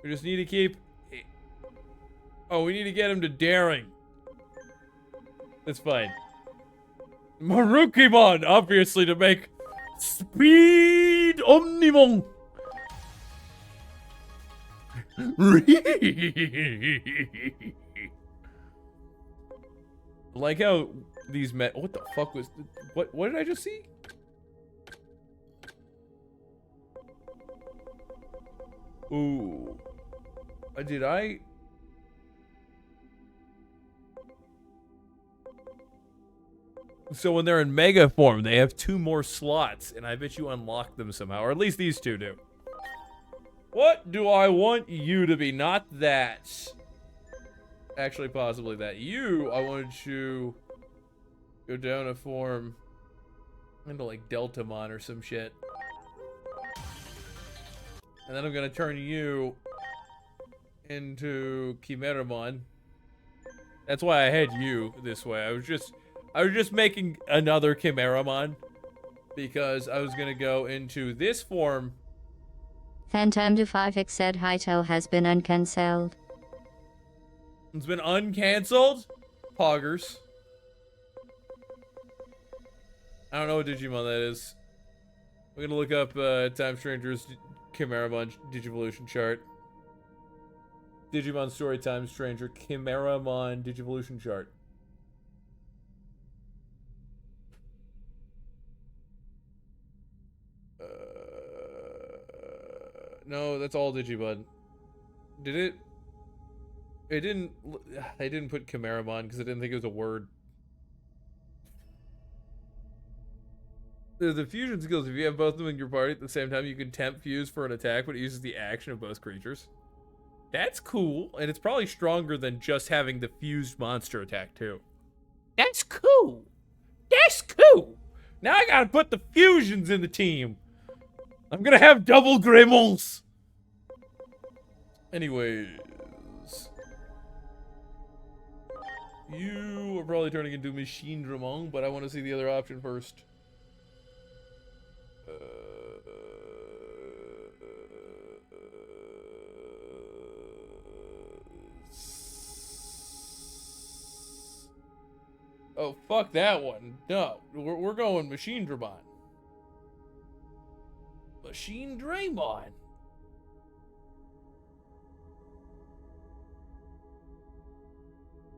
We just need to keep... Oh, we need to get him to daring. That's fine. Marukimon, obviously, to make Speed Omnimon. Like how these what the fuck was what did I just see? Ooh. Did I? So when they're in mega form, they have 2 more slots, and I bet you unlock them somehow, or at least these 2 do. What do I want you to be? Not that. Actually, possibly that. You, I wanted to go down a form into like Deltamon or some shit. And then I'm gonna turn you into Chimeramon. That's why I had you this way. I was just making another Chimeramon because I was gonna go into this form. Phantom to 5X said Hytale has been uncancelled. It's been uncancelled? Poggers. I don't know what Digimon that is. I'm gonna look up Time Stranger's Chimeramon Digivolution chart. Digimon Story Time Stranger Chimeramon Digivolution chart. No, that's all Digimon. Did it? It didn't. They didn't put Chimeramon because I didn't think it was a word. The fusion skills, if you have both of them in your party at the same time, you can temp fuse for an attack, but it uses the action of both creatures. That's cool, and it's probably stronger than just having the fused monster attack, too. That's cool. That's cool. Now I gotta put the fusions in the team. I'm gonna have double Gremlins. Anyways. You are probably turning into Machine Dramon, but I want to see the other option first. Oh, fuck that one. No, we're going Machine Dramon. Machine Draymon.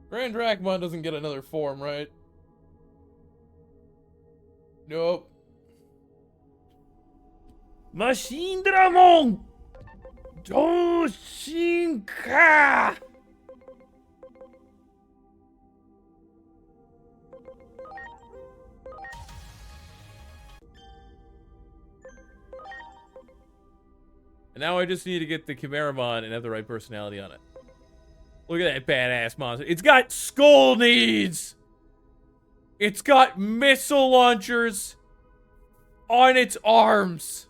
Grand Dracmon doesn't get another form, right? Nope. Machine Dramon! Doshinka! And now I just need to get the Chimeramon and have the right personality on it. Look at that badass monster. It's got skull needs! It's got missile launchers on its arms.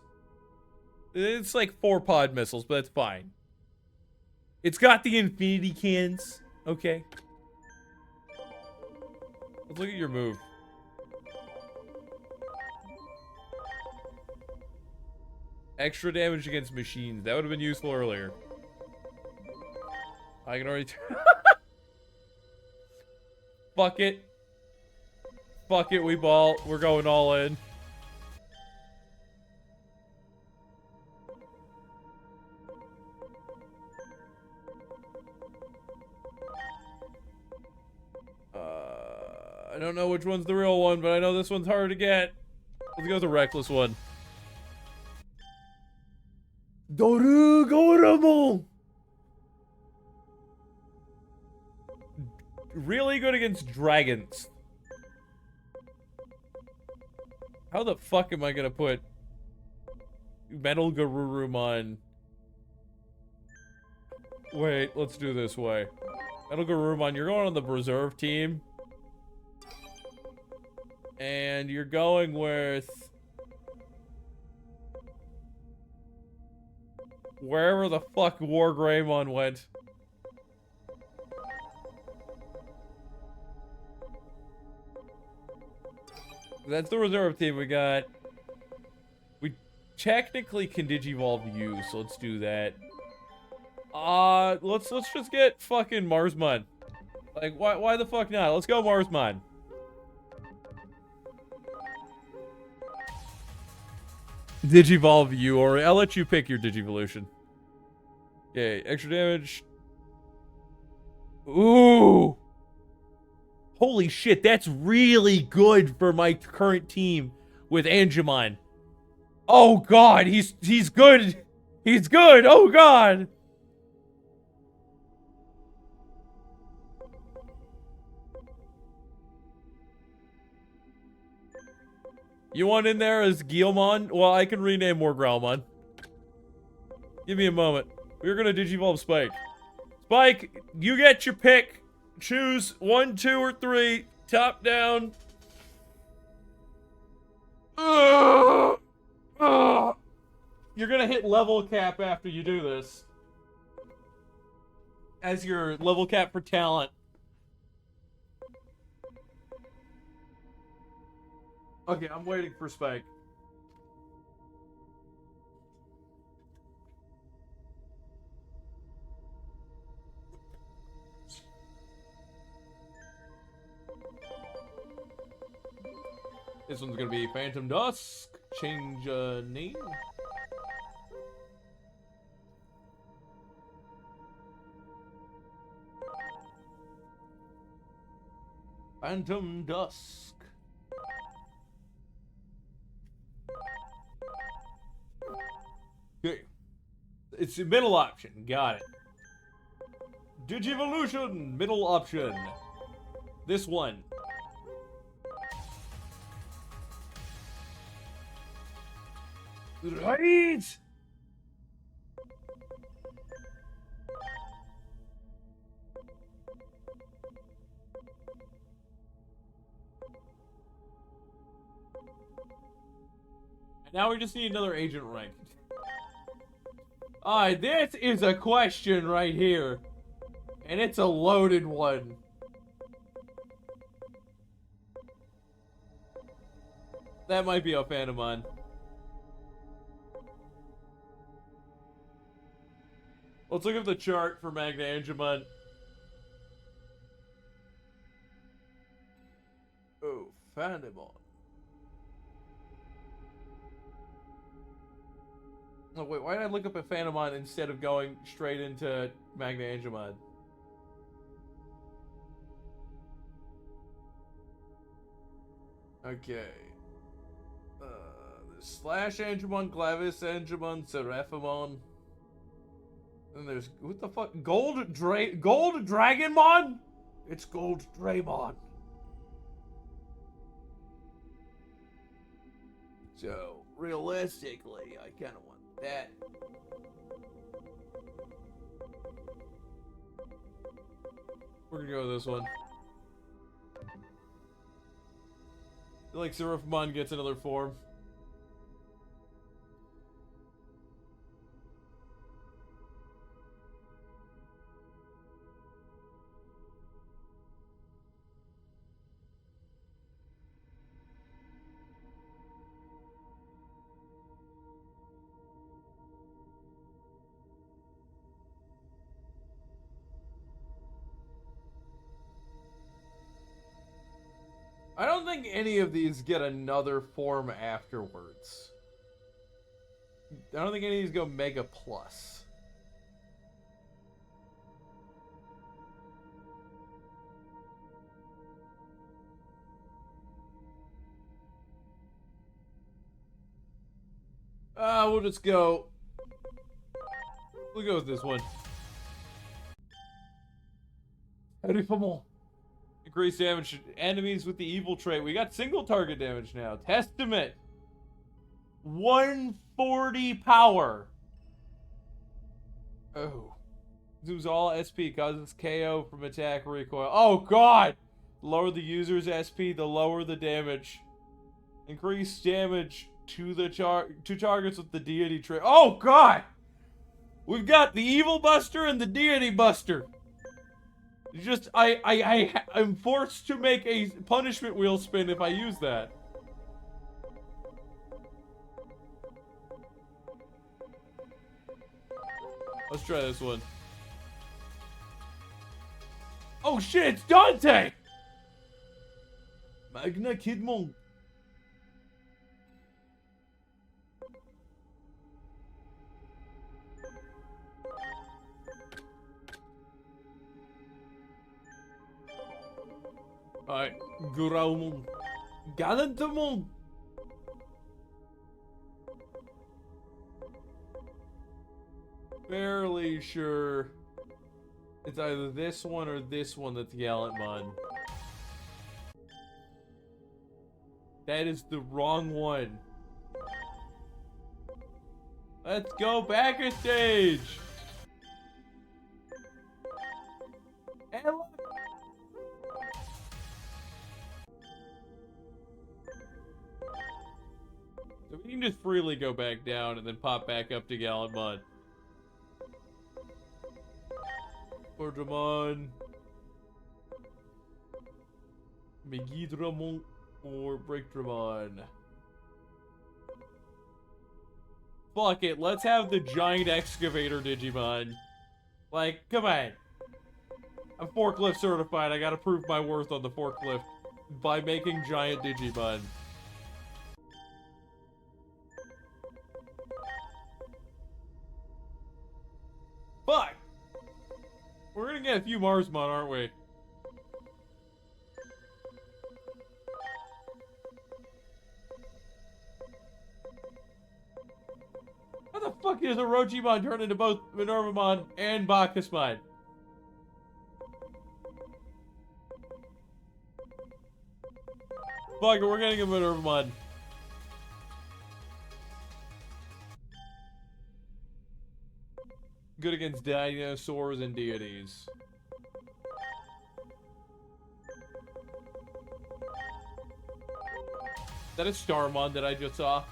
It's like 4-pod missiles, but that's fine. It's got the infinity cans. Okay. Let's look at your move. Extra damage against machines. That would have been useful earlier. I can already Fuck it. Fuck it, we ball. We're going all in. I don't know which one's the real one, but I know this one's hard to get. Let's go with the reckless one. Dorugoramo! Really good against dragons. How the fuck am I gonna put Metal Garurumon? Wait, let's do this way. Metal Garurumon, you're going on the reserve team. And you're going with wherever the fuck War Greymon went. That's the reserve team we got. We technically can Digivolve you, so let's do that. Let's just get fucking Marsmon. Like, why the fuck not? Let's go Marsmon. Digivolve you, or I'll let you pick your Digivolution. Okay, extra damage. Ooh. Holy shit, that's really good for my current team with Angemon. Oh god, he's good. He's good. Oh god. You want in there as Guilmon? Well, I can rename more Growlmon. Give me a moment. We're gonna Digivolve Spike. Spike, you get your pick. Choose 1, 2, or 3. Top down. You're gonna hit level cap after you do this. As your level cap for talent. Okay, I'm waiting for Spike. This one's gonna be Phantom Dusk. Change name. Phantom Dusk. Okay. It's the middle option. Got it. Digivolution. Middle option. This one. Right! Now we just need another agent rank. Alright, this is a question right here. And it's a loaded one. That might be a Phantomon. Let's look at the chart for Magna Angemon. Oh, Phantomon. Oh, wait, why did I look up at Phantomon instead of going straight into Magna Angemon? Okay. There's Slash Angemon, Glavis Angemon, Seraphimon. And there's, what the fuck? Gold Dragonmon? It's Gold Draymon. So, realistically, I kind of want that. We're gonna go with this one. I feel like Seraphimon gets another form. I don't think any of these get another form afterwards. I don't think any of these go Mega Plus. We'll just go. We'll go with this one. Increase damage to enemies with the evil trait. We got single target damage now. Testament. 140 power. Oh. Lose all SP. Causes KO from attack recoil. Oh, God. Lower the user's SP, the lower the damage. Increase damage to the targets with the deity trait. Oh, God. We've got the evil buster and the deity buster. Just, I'm forced to make a punishment wheel spin if I use that. Let's try this one. Oh shit, it's Dante! Magna Kidmon. Alright, Graumon. Galantamon. Fairly sure it's either this one or this one that's Gallantmon. That is the wrong one. Let's go back a stage. And look. So we can just freely go back down and then pop back up to Gallantmon. Portamon. Megidramon or Breakdramon. Fuck it, let's have the giant excavator Digimon. Like, come on. I'm forklift certified, I gotta prove my worth on the forklift by making giant Digimon. Fuck! We're gonna get a few Marsmon, aren't we? How the fuck does Orochimon turn into both Minervamon and Bacchusmon? Fuck it, we're getting a Minervamon. Good against dinosaurs and deities. Is that a Starmon that I just saw?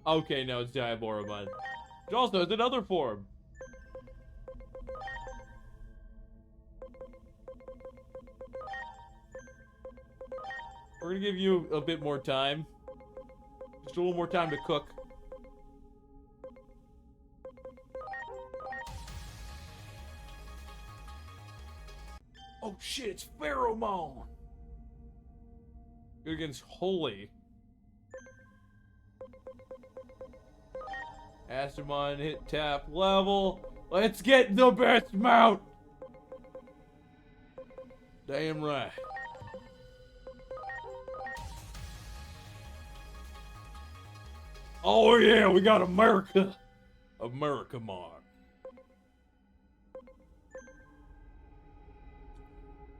Okay, no, it's Diaboromon. It also has another form. We're gonna give you a bit more time. Just a little more time to cook. Oh shit, it's Pheromone! Good against Holy. Astromon hit tap level. Let's get the best mount! Damn right. Oh yeah, we got America. Americamon.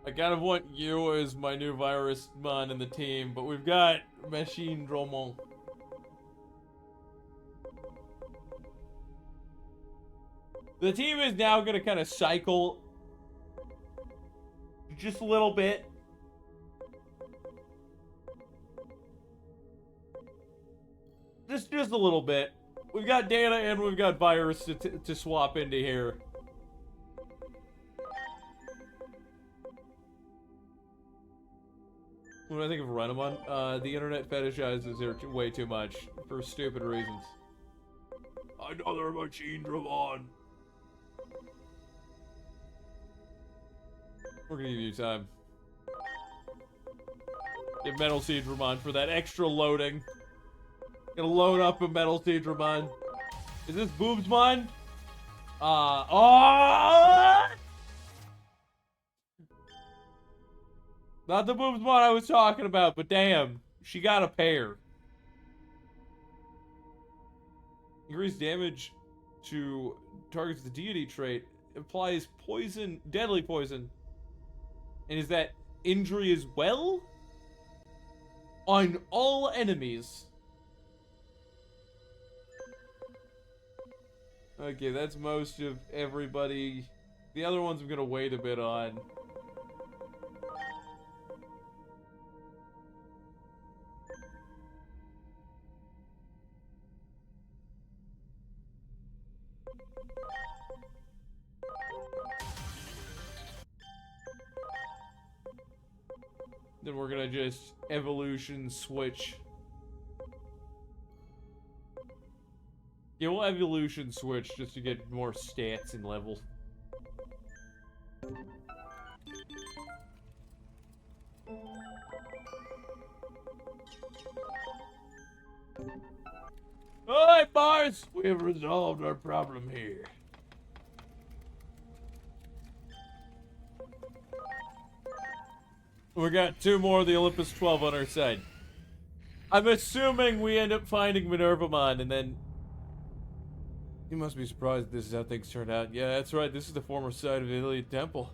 I kind of want you as my new virus mon in the team, but we've got Machine Dromon. The team is now going to kind of cycle just a little bit. Just a little bit. We've got data and we've got virus to swap into here. When I think of Renamon, the internet fetishizes her way too much for stupid reasons. Another Machine Dramon. We're gonna give you time. Get Metal Seed Dramon for that extra loading. Gonna load up a Metal Seed Dramon. Is this Boobsmon? Oh! Not the Boobsmon I was talking about, but damn, she got a pair. Increased damage to targets the deity trait. Applies poison, deadly poison. And is that injury as well? On all enemies. Okay, that's most of everybody. The other ones I'm gonna wait a bit on. Then we're gonna just evolution switch. Yeah, we'll evolution switch just to get more stats and levels. Alright, boys! We have resolved our problem here. We got 2 more of the Olympus 12 on our side. I'm assuming we end up finding Minervamon, and then... You must be surprised this is how things turned out. Yeah, that's right, this is the former site of the Iliad Temple.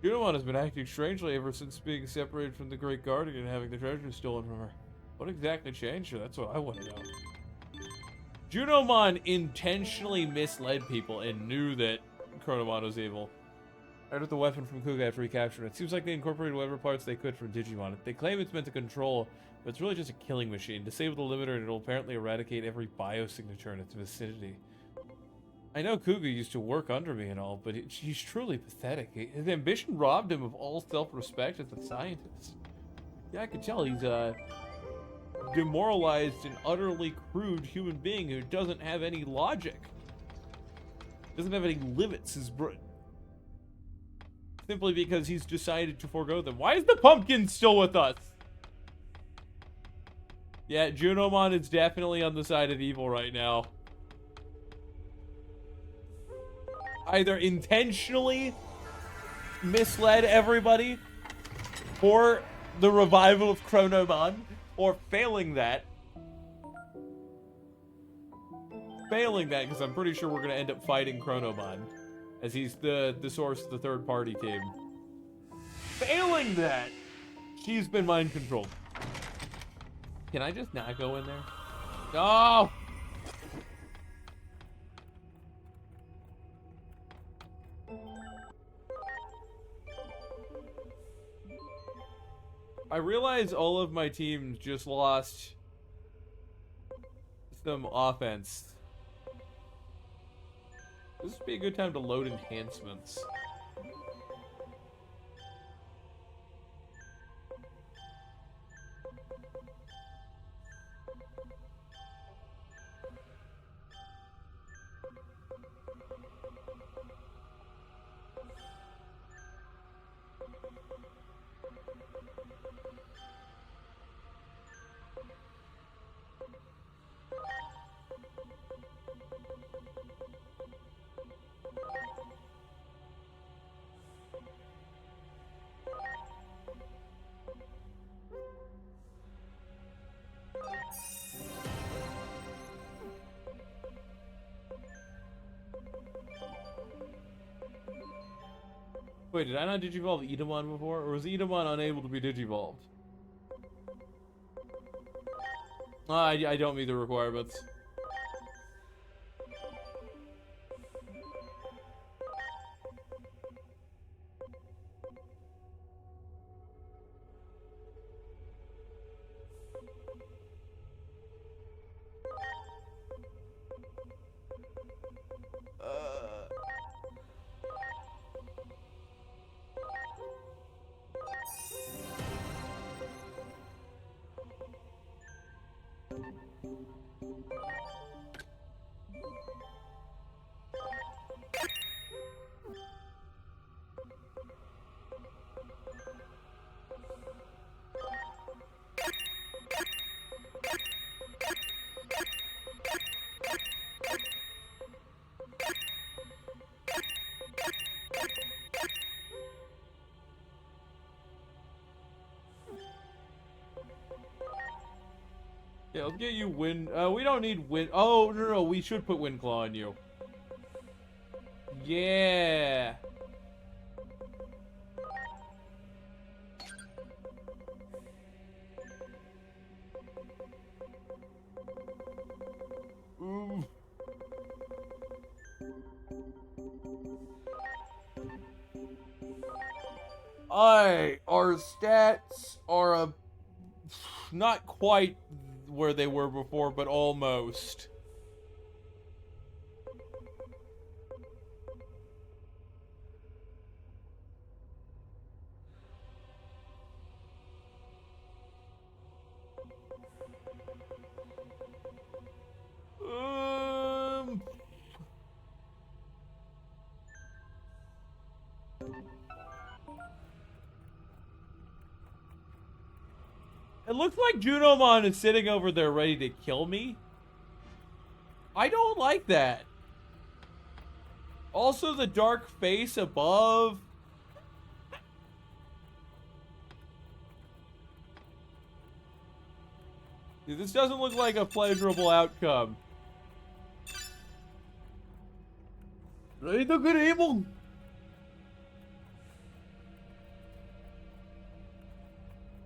Junomon has been acting strangely ever since being separated from the Great Guardian and having the treasure stolen from her. What exactly changed her? That's what I want to know. Junomon intentionally misled people and knew that Chronomon was evil. I took the weapon from Kuga after recapturing it. Seems like they incorporated whatever parts they could from Digimon. They claim it's meant to control, but it's really just a killing machine. Disable the limiter and it'll apparently eradicate every biosignature in its vicinity. I know Kuga used to work under me and all, but he's truly pathetic. His ambition robbed him of all self-respect as a scientist. Yeah, I could tell he's a demoralized and utterly crude human being who doesn't have any logic. Doesn't have any limits. Simply because he's decided to forego them. Why is the pumpkin still with us? Yeah, Junomon is definitely on the side of evil right now. Either intentionally misled everybody for the revival of Chronomon, or failing that. Failing that, because I'm pretty sure we're going to end up fighting Chronomon, as he's the source of the third-party team. Failing that, she's been mind-controlled. Can I just not go in there? No! I realize all of my teams just lost some offense. This would be a good time to load enhancements. Wait, did I not digivolve Idamon before? Or was Idamon unable to be digivolved? I don't meet the requirements. Yeah, let's get you wind. We don't need wind. Oh, no, we should put wind claw on you. Yeah. Ooh. Our stats are not quite where they were before, but almost. It looks like Junomon is sitting over there ready to kill me. I don't like that. Also, the dark face above. Dude, this doesn't look like a pleasurable outcome. Ready to get evil.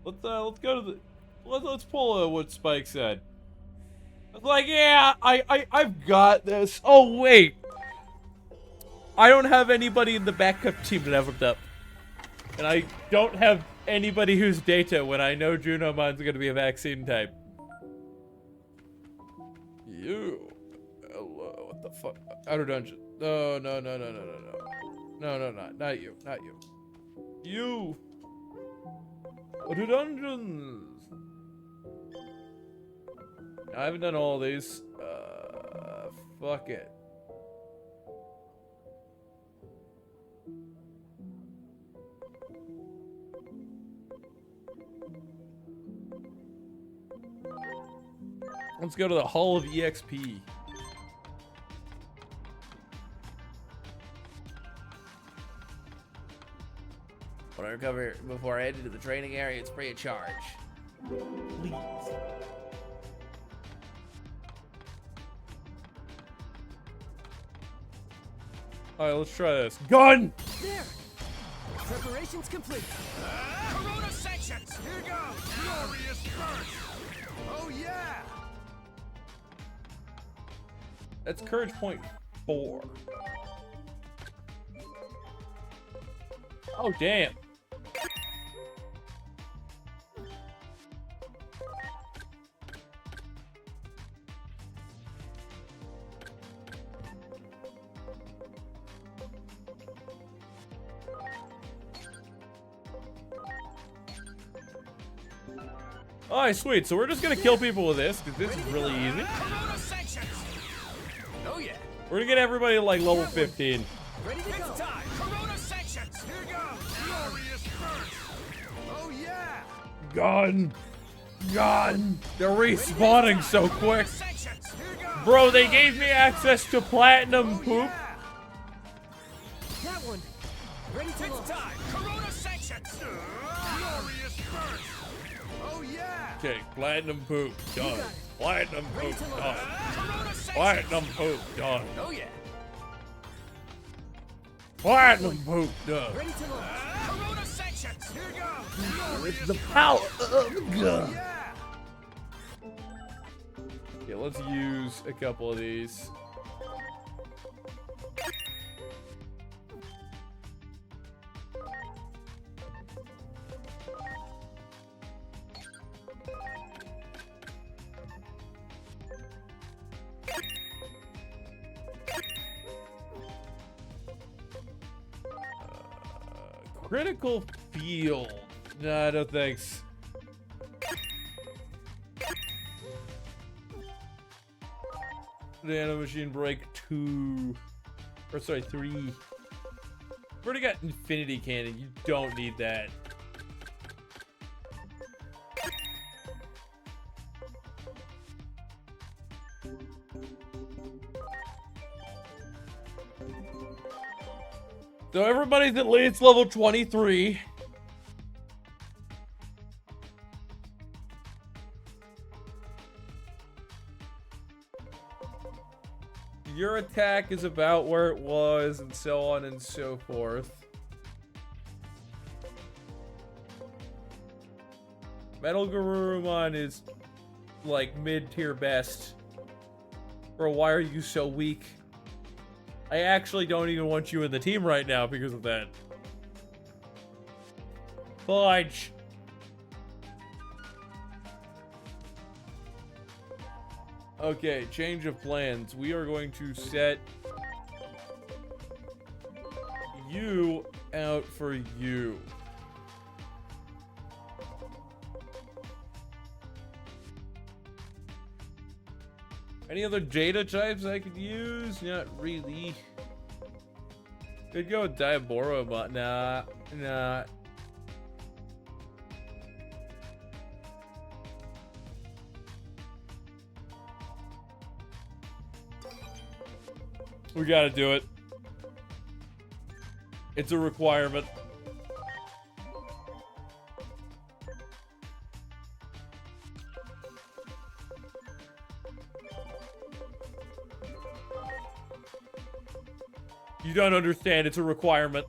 Let's go to the. Let's pull what Spike said. It's like, yeah, I've got this. Oh wait, I don't have anybody in the backup team leveled up, and I don't have anybody who's data when I know Junomon's gonna be a vaccine type. You, hello, what the fuck? Outer dungeon. No, not you, not you. You. Outer dungeons. I haven't done all these. Fuck it. Let's go to the Hall of EXP. When I recover before I head into the training area, it's free of charge. Please. Alright, let's try this. Gun! There! Preparations complete. Corona sections! Here goes! Glorious burst! Oh yeah! That's courage point 4. Oh, damn. Alright, sweet. So we're just gonna kill people with this, because this is really easy. Oh yeah. We're gonna get everybody to like level 15. Ready to go. It's time. Corona sections. Here goes. Glorious burst. Oh yeah. Gun. They're respawning so quick. Bro, they gave me access to platinum poop. That one. Ready to go. It's time. Corona sections. Glorious burst. Oh yeah. Okay, platinum poop, done. Platinum poop, done. Platinum poop, done. Oh yeah. Platinum poop, done. Ready to launch. Corona sections. Here goes. It's the power of the gun. Yeah, let's use a couple of these. Critical field. Nah, no thanks. Nano machine break 2. Or sorry, 3. We've already got infinity cannon. You don't need that. So everybody's at least level 23. Your attack is about where it was, and so on and so forth. Metal Garurumon is like mid-tier best. Bro, why are you so weak? I actually don't even want you in the team right now because of that. Fudge. Okay, change of plans. We are going to set you out for you. Any other data types I could use? Not really. Could go with Diaboro, but nah. We gotta do it. It's a requirement. You don't understand, it's a requirement.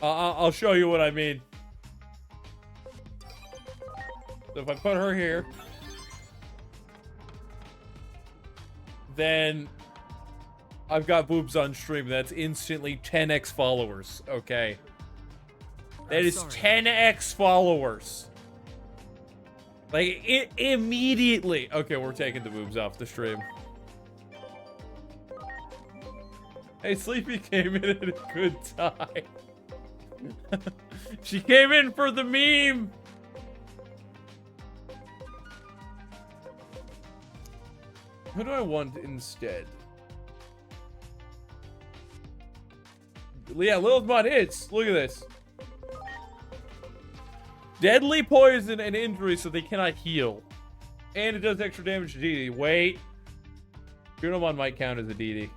I'll show you what I mean. So if I put her here, then I've got boobs on stream. That's instantly 10x followers, okay? That is 10x followers. Like, it immediately. Okay, we're taking the boobs off the stream. Hey, Sleepy came in at a good time. She came in for the meme. Who do I want instead? Yeah, Lilithmon hits. Look at this. Deadly poison and injury so they cannot heal. And it does extra damage to DD. Wait. Brunomon might count as a DD.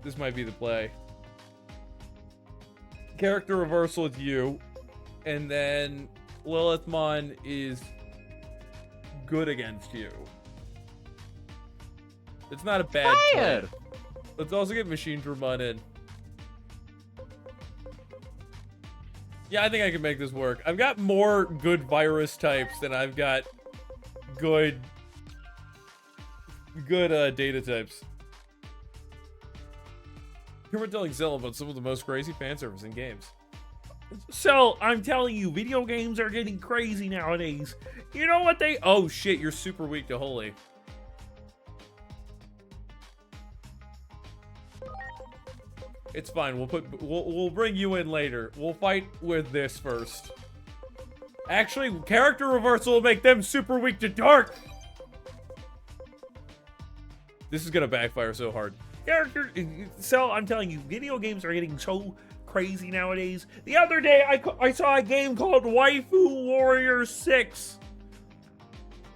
This might be the play. Character reversal with you. And then Lilithmon is good against you. It's not a bad play. Let's also get Machine Dramon in. Yeah, I think I can make this work. I've got more good virus types than I've got good data types. Here we're telling Zilla about some of the most crazy fan service in games. So, I'm telling you, video games are getting crazy nowadays. You know what they... Oh shit, you're super weak to Holy. It's fine. We'll bring you in later. We'll fight with this first. Actually, character reversal will make them super weak to dark. This is gonna backfire so hard. So I'm telling you, video games are getting so crazy nowadays. The other day, I saw a game called Waifu Warrior 6.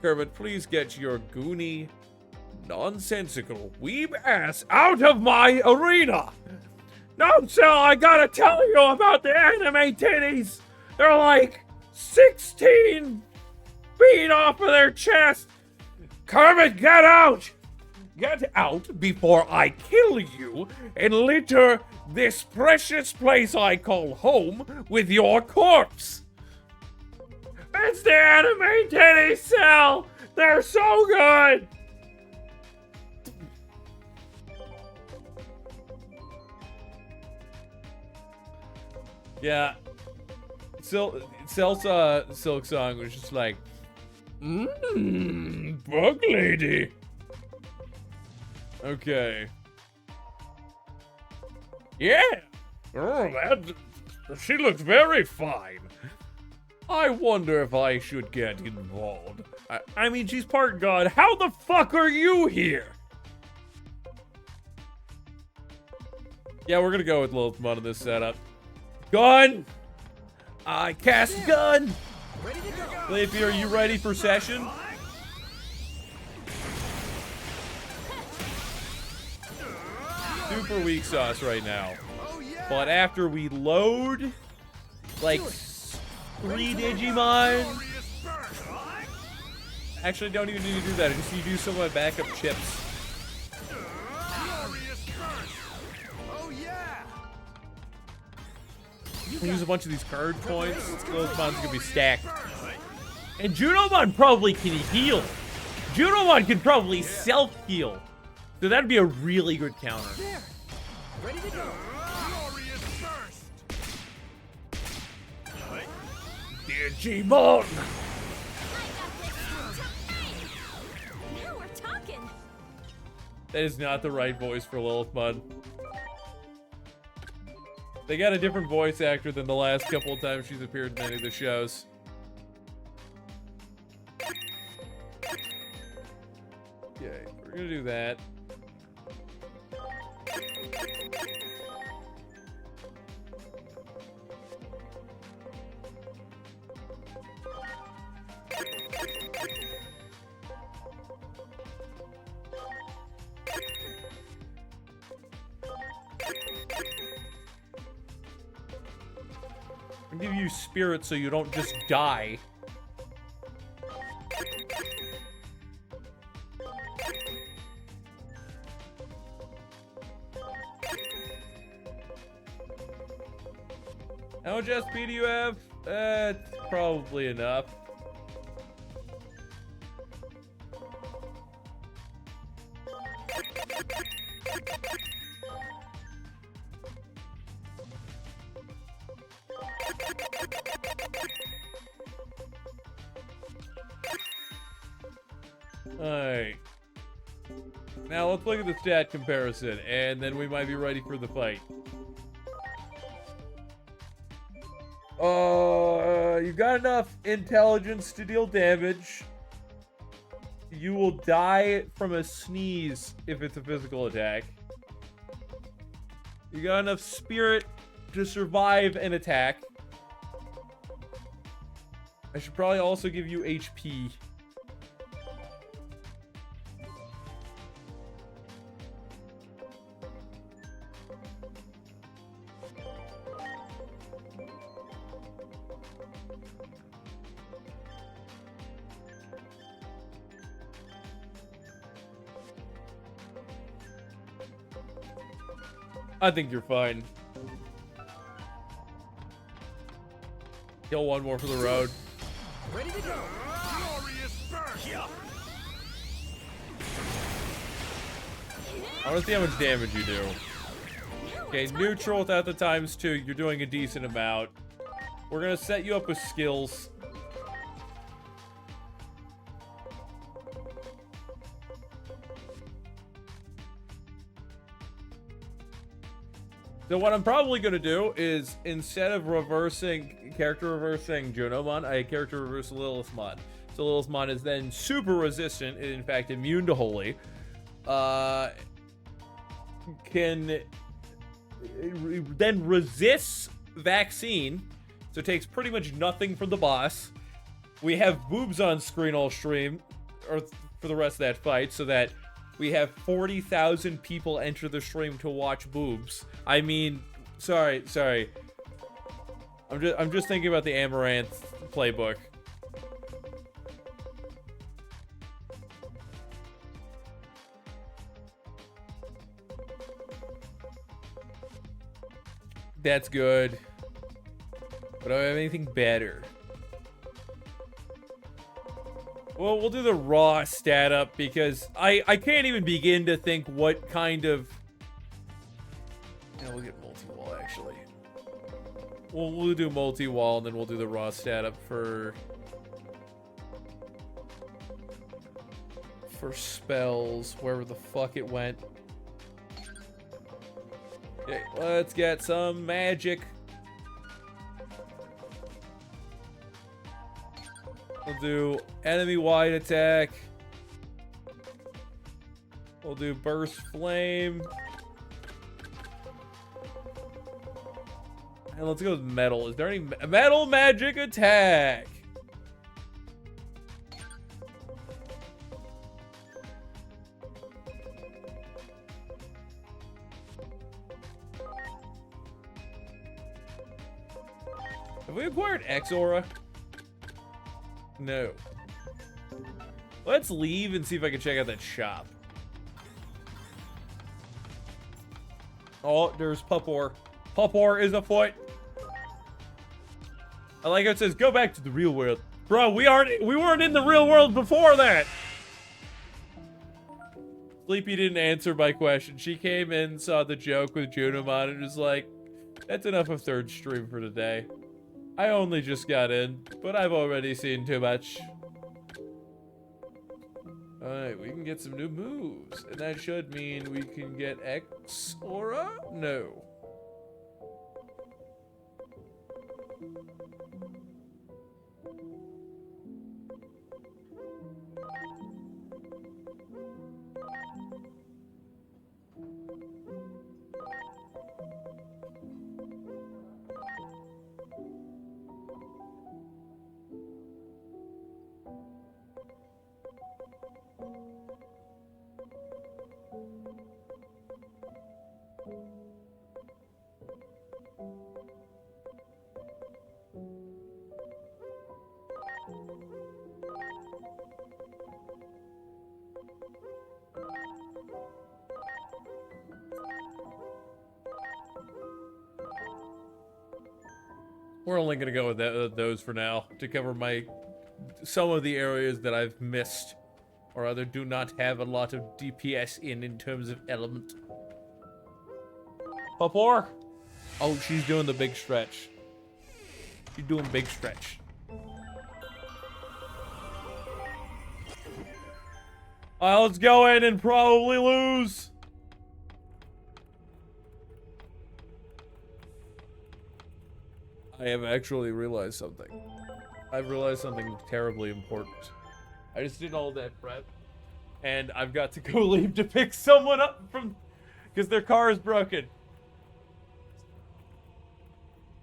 Kermit, please get your goony, nonsensical weeb ass out of my arena. No, Cell, I gotta tell you about the anime titties. They're like 16 feet off of their chest. Kermit, get out! Get out before I kill you and litter this precious place I call home with your corpse. It's the anime titty, Cell. They're so good. Yeah. Cell's Silk Song was just like, bug lady. Okay. Yeah. Oh, she looks very fine. I wonder if I should get involved. I mean, she's part god. How the fuck are you here? Yeah, we're gonna go with Lilithmon in this setup. Gun! I cast gun! Leafy, are you ready for session? Super weak sauce right now. But after we load, like, 3 Digimon... Actually, don't even need to do that. I just need to use some of my backup chips. We'll use a bunch of these card points. Lilithmon's gonna be stacked. And Junomon probably can heal. Junomon can probably self-heal. So that'd be a really good counter. Ready to go. Digimon! Now we're talking. That is not the right voice for Lilithmon. They got a different voice actor than the last couple of times she's appeared in any of the shows. Okay, we're gonna do that. I'll give you spirit so you don't just die. How much SP do you have? It's probably enough. Alright. Now let's look at the stat comparison, and then we might be ready for the fight. You got enough intelligence to deal damage. You will die from a sneeze if it's a physical attack. You got enough spirit to survive an attack. I should probably also give you HP. I think you're fine. Kill one more for the road. Ready to go. Glorious burst. Yeah. I want to see how much damage you do. Okay, neutral without the ×2. You're doing a decent amount. We're gonna set you up with skills. So what I'm probably going to do is, instead of character reversing Junomon, I character reverse Lilithmon. So Lilithmon is then super resistant, and in fact immune to Holy. Then resists vaccine, so it takes pretty much nothing from the boss. We have boobs on screen all stream, or for the rest of that fight, so that we have 40,000 people enter the stream to watch boobs. I mean, sorry. I'm just thinking about the Amaranth playbook. That's good. But do I have anything better? Well, we'll do the raw stat up because I can't even begin to think what kind of... Yeah, we'll get multi-wall actually. We'll do multi-wall and then we'll do the raw stat up for spells, wherever the fuck it went. Okay, let's get some magic. We'll do enemy-wide attack. We'll do burst flame. And let's go with metal. Is there any metal magic attack? Have we acquired X-Aura? No. Let's leave and see if I can check out that shop. Oh, there's Pupor. Pupor is afoot. I like how it says, go back to the real world. Bro, we weren't in the real world before that. Sleepy didn't answer my question. She came in, saw the joke with Junomon, and was like, that's enough of third stream for today. I only just got in, but I've already seen too much. Alright, we can get some new moves. And that should mean we can get X-Aura? No. We're only gonna go with those for now to cover some of the areas that I've missed, or rather do not have a lot of DPS in terms of element. Pupor? Oh, she's doing the big stretch. She's doing big stretch. Let's go in and probably lose. I have actually realized something. I've realized something terribly important. I just did all that prep, and I've got to go leave to pick someone up from, because their car is broken.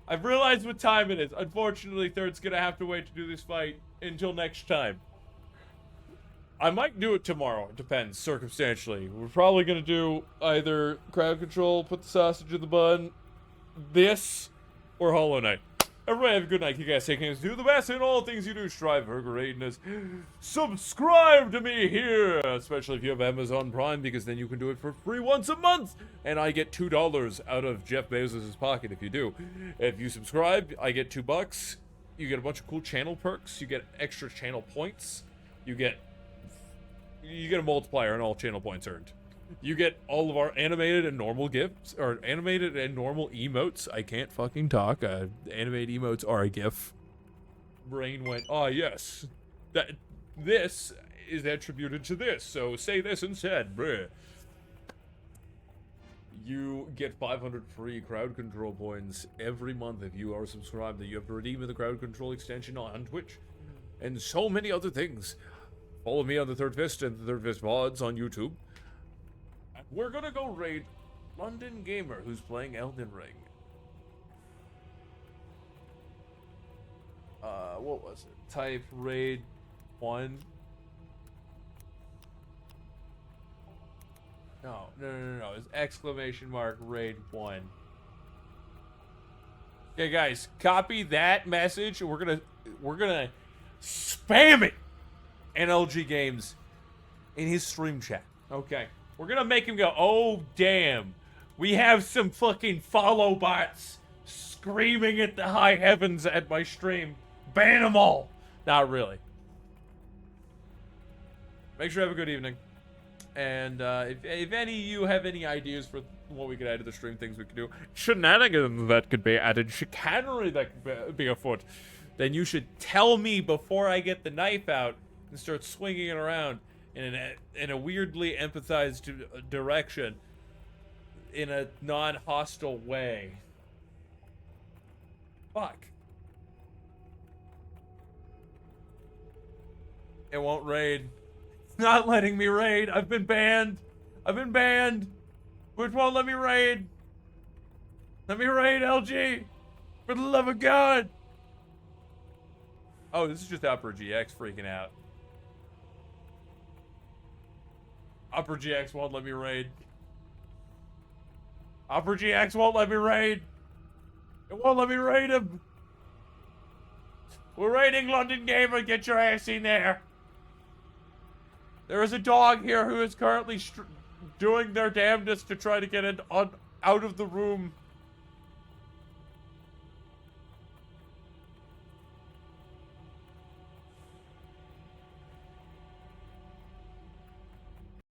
I've realized what time it is. Unfortunately, Third's gonna have to wait to do this fight until next time. I might do it tomorrow. It depends, circumstantially. We're probably gonna do either crowd control, put the sausage in the bun, this, or Hollow Knight. Everybody have a good night. You guys take care. Do the best in all things you do. Strive for greatness. Subscribe to me here, especially if you have Amazon Prime, because then you can do it for free once a month. And I get $2 out of Jeff Bezos' pocket if you do. If you subscribe, I get $2. You get a bunch of cool channel perks. You get extra channel points. You get a multiplier on all channel points earned. You get all of our animated and normal gifts, or animated and normal emotes. I can't fucking talk. Animated emotes are a gif. Brain went, ah, yes. This is attributed to this, so say this instead, bruh. you get 500 free crowd control points every month if you are subscribed. That you have to redeem in the crowd control extension on Twitch, and so many other things. Follow me on the Third Fist and the Third Fist VODs on YouTube. We're gonna go raid London Gamer, who's playing Elden Ring. What was it? Type raid 1. No. It's exclamation mark raid 1. Okay, guys, copy that message. We're gonna spam it. NLG Games in his stream chat. Okay. We're gonna make him go, oh damn. We have some fucking follow bots screaming at the high heavens at my stream. Ban them all. Not really. Make sure you have a good evening. And if any of you have any ideas for what we could add to the stream, things we could do, shenanigans that could be added, chicanery that could be afoot, then you should tell me before I get the knife out and start swinging it around in a weirdly empathized direction, in a non-hostile way. Fuck. It won't raid. It's not letting me raid. I've been banned. Which won't let me raid. Let me raid, LG. For the love of God. Oh, this is just Upper GX freaking out. Upper GX won't let me raid. Upper GX won't let me raid. It won't let me raid him. We're raiding London Gamer. Get your ass in there. There is a dog here who is currently doing their damnedest to try to get out of the room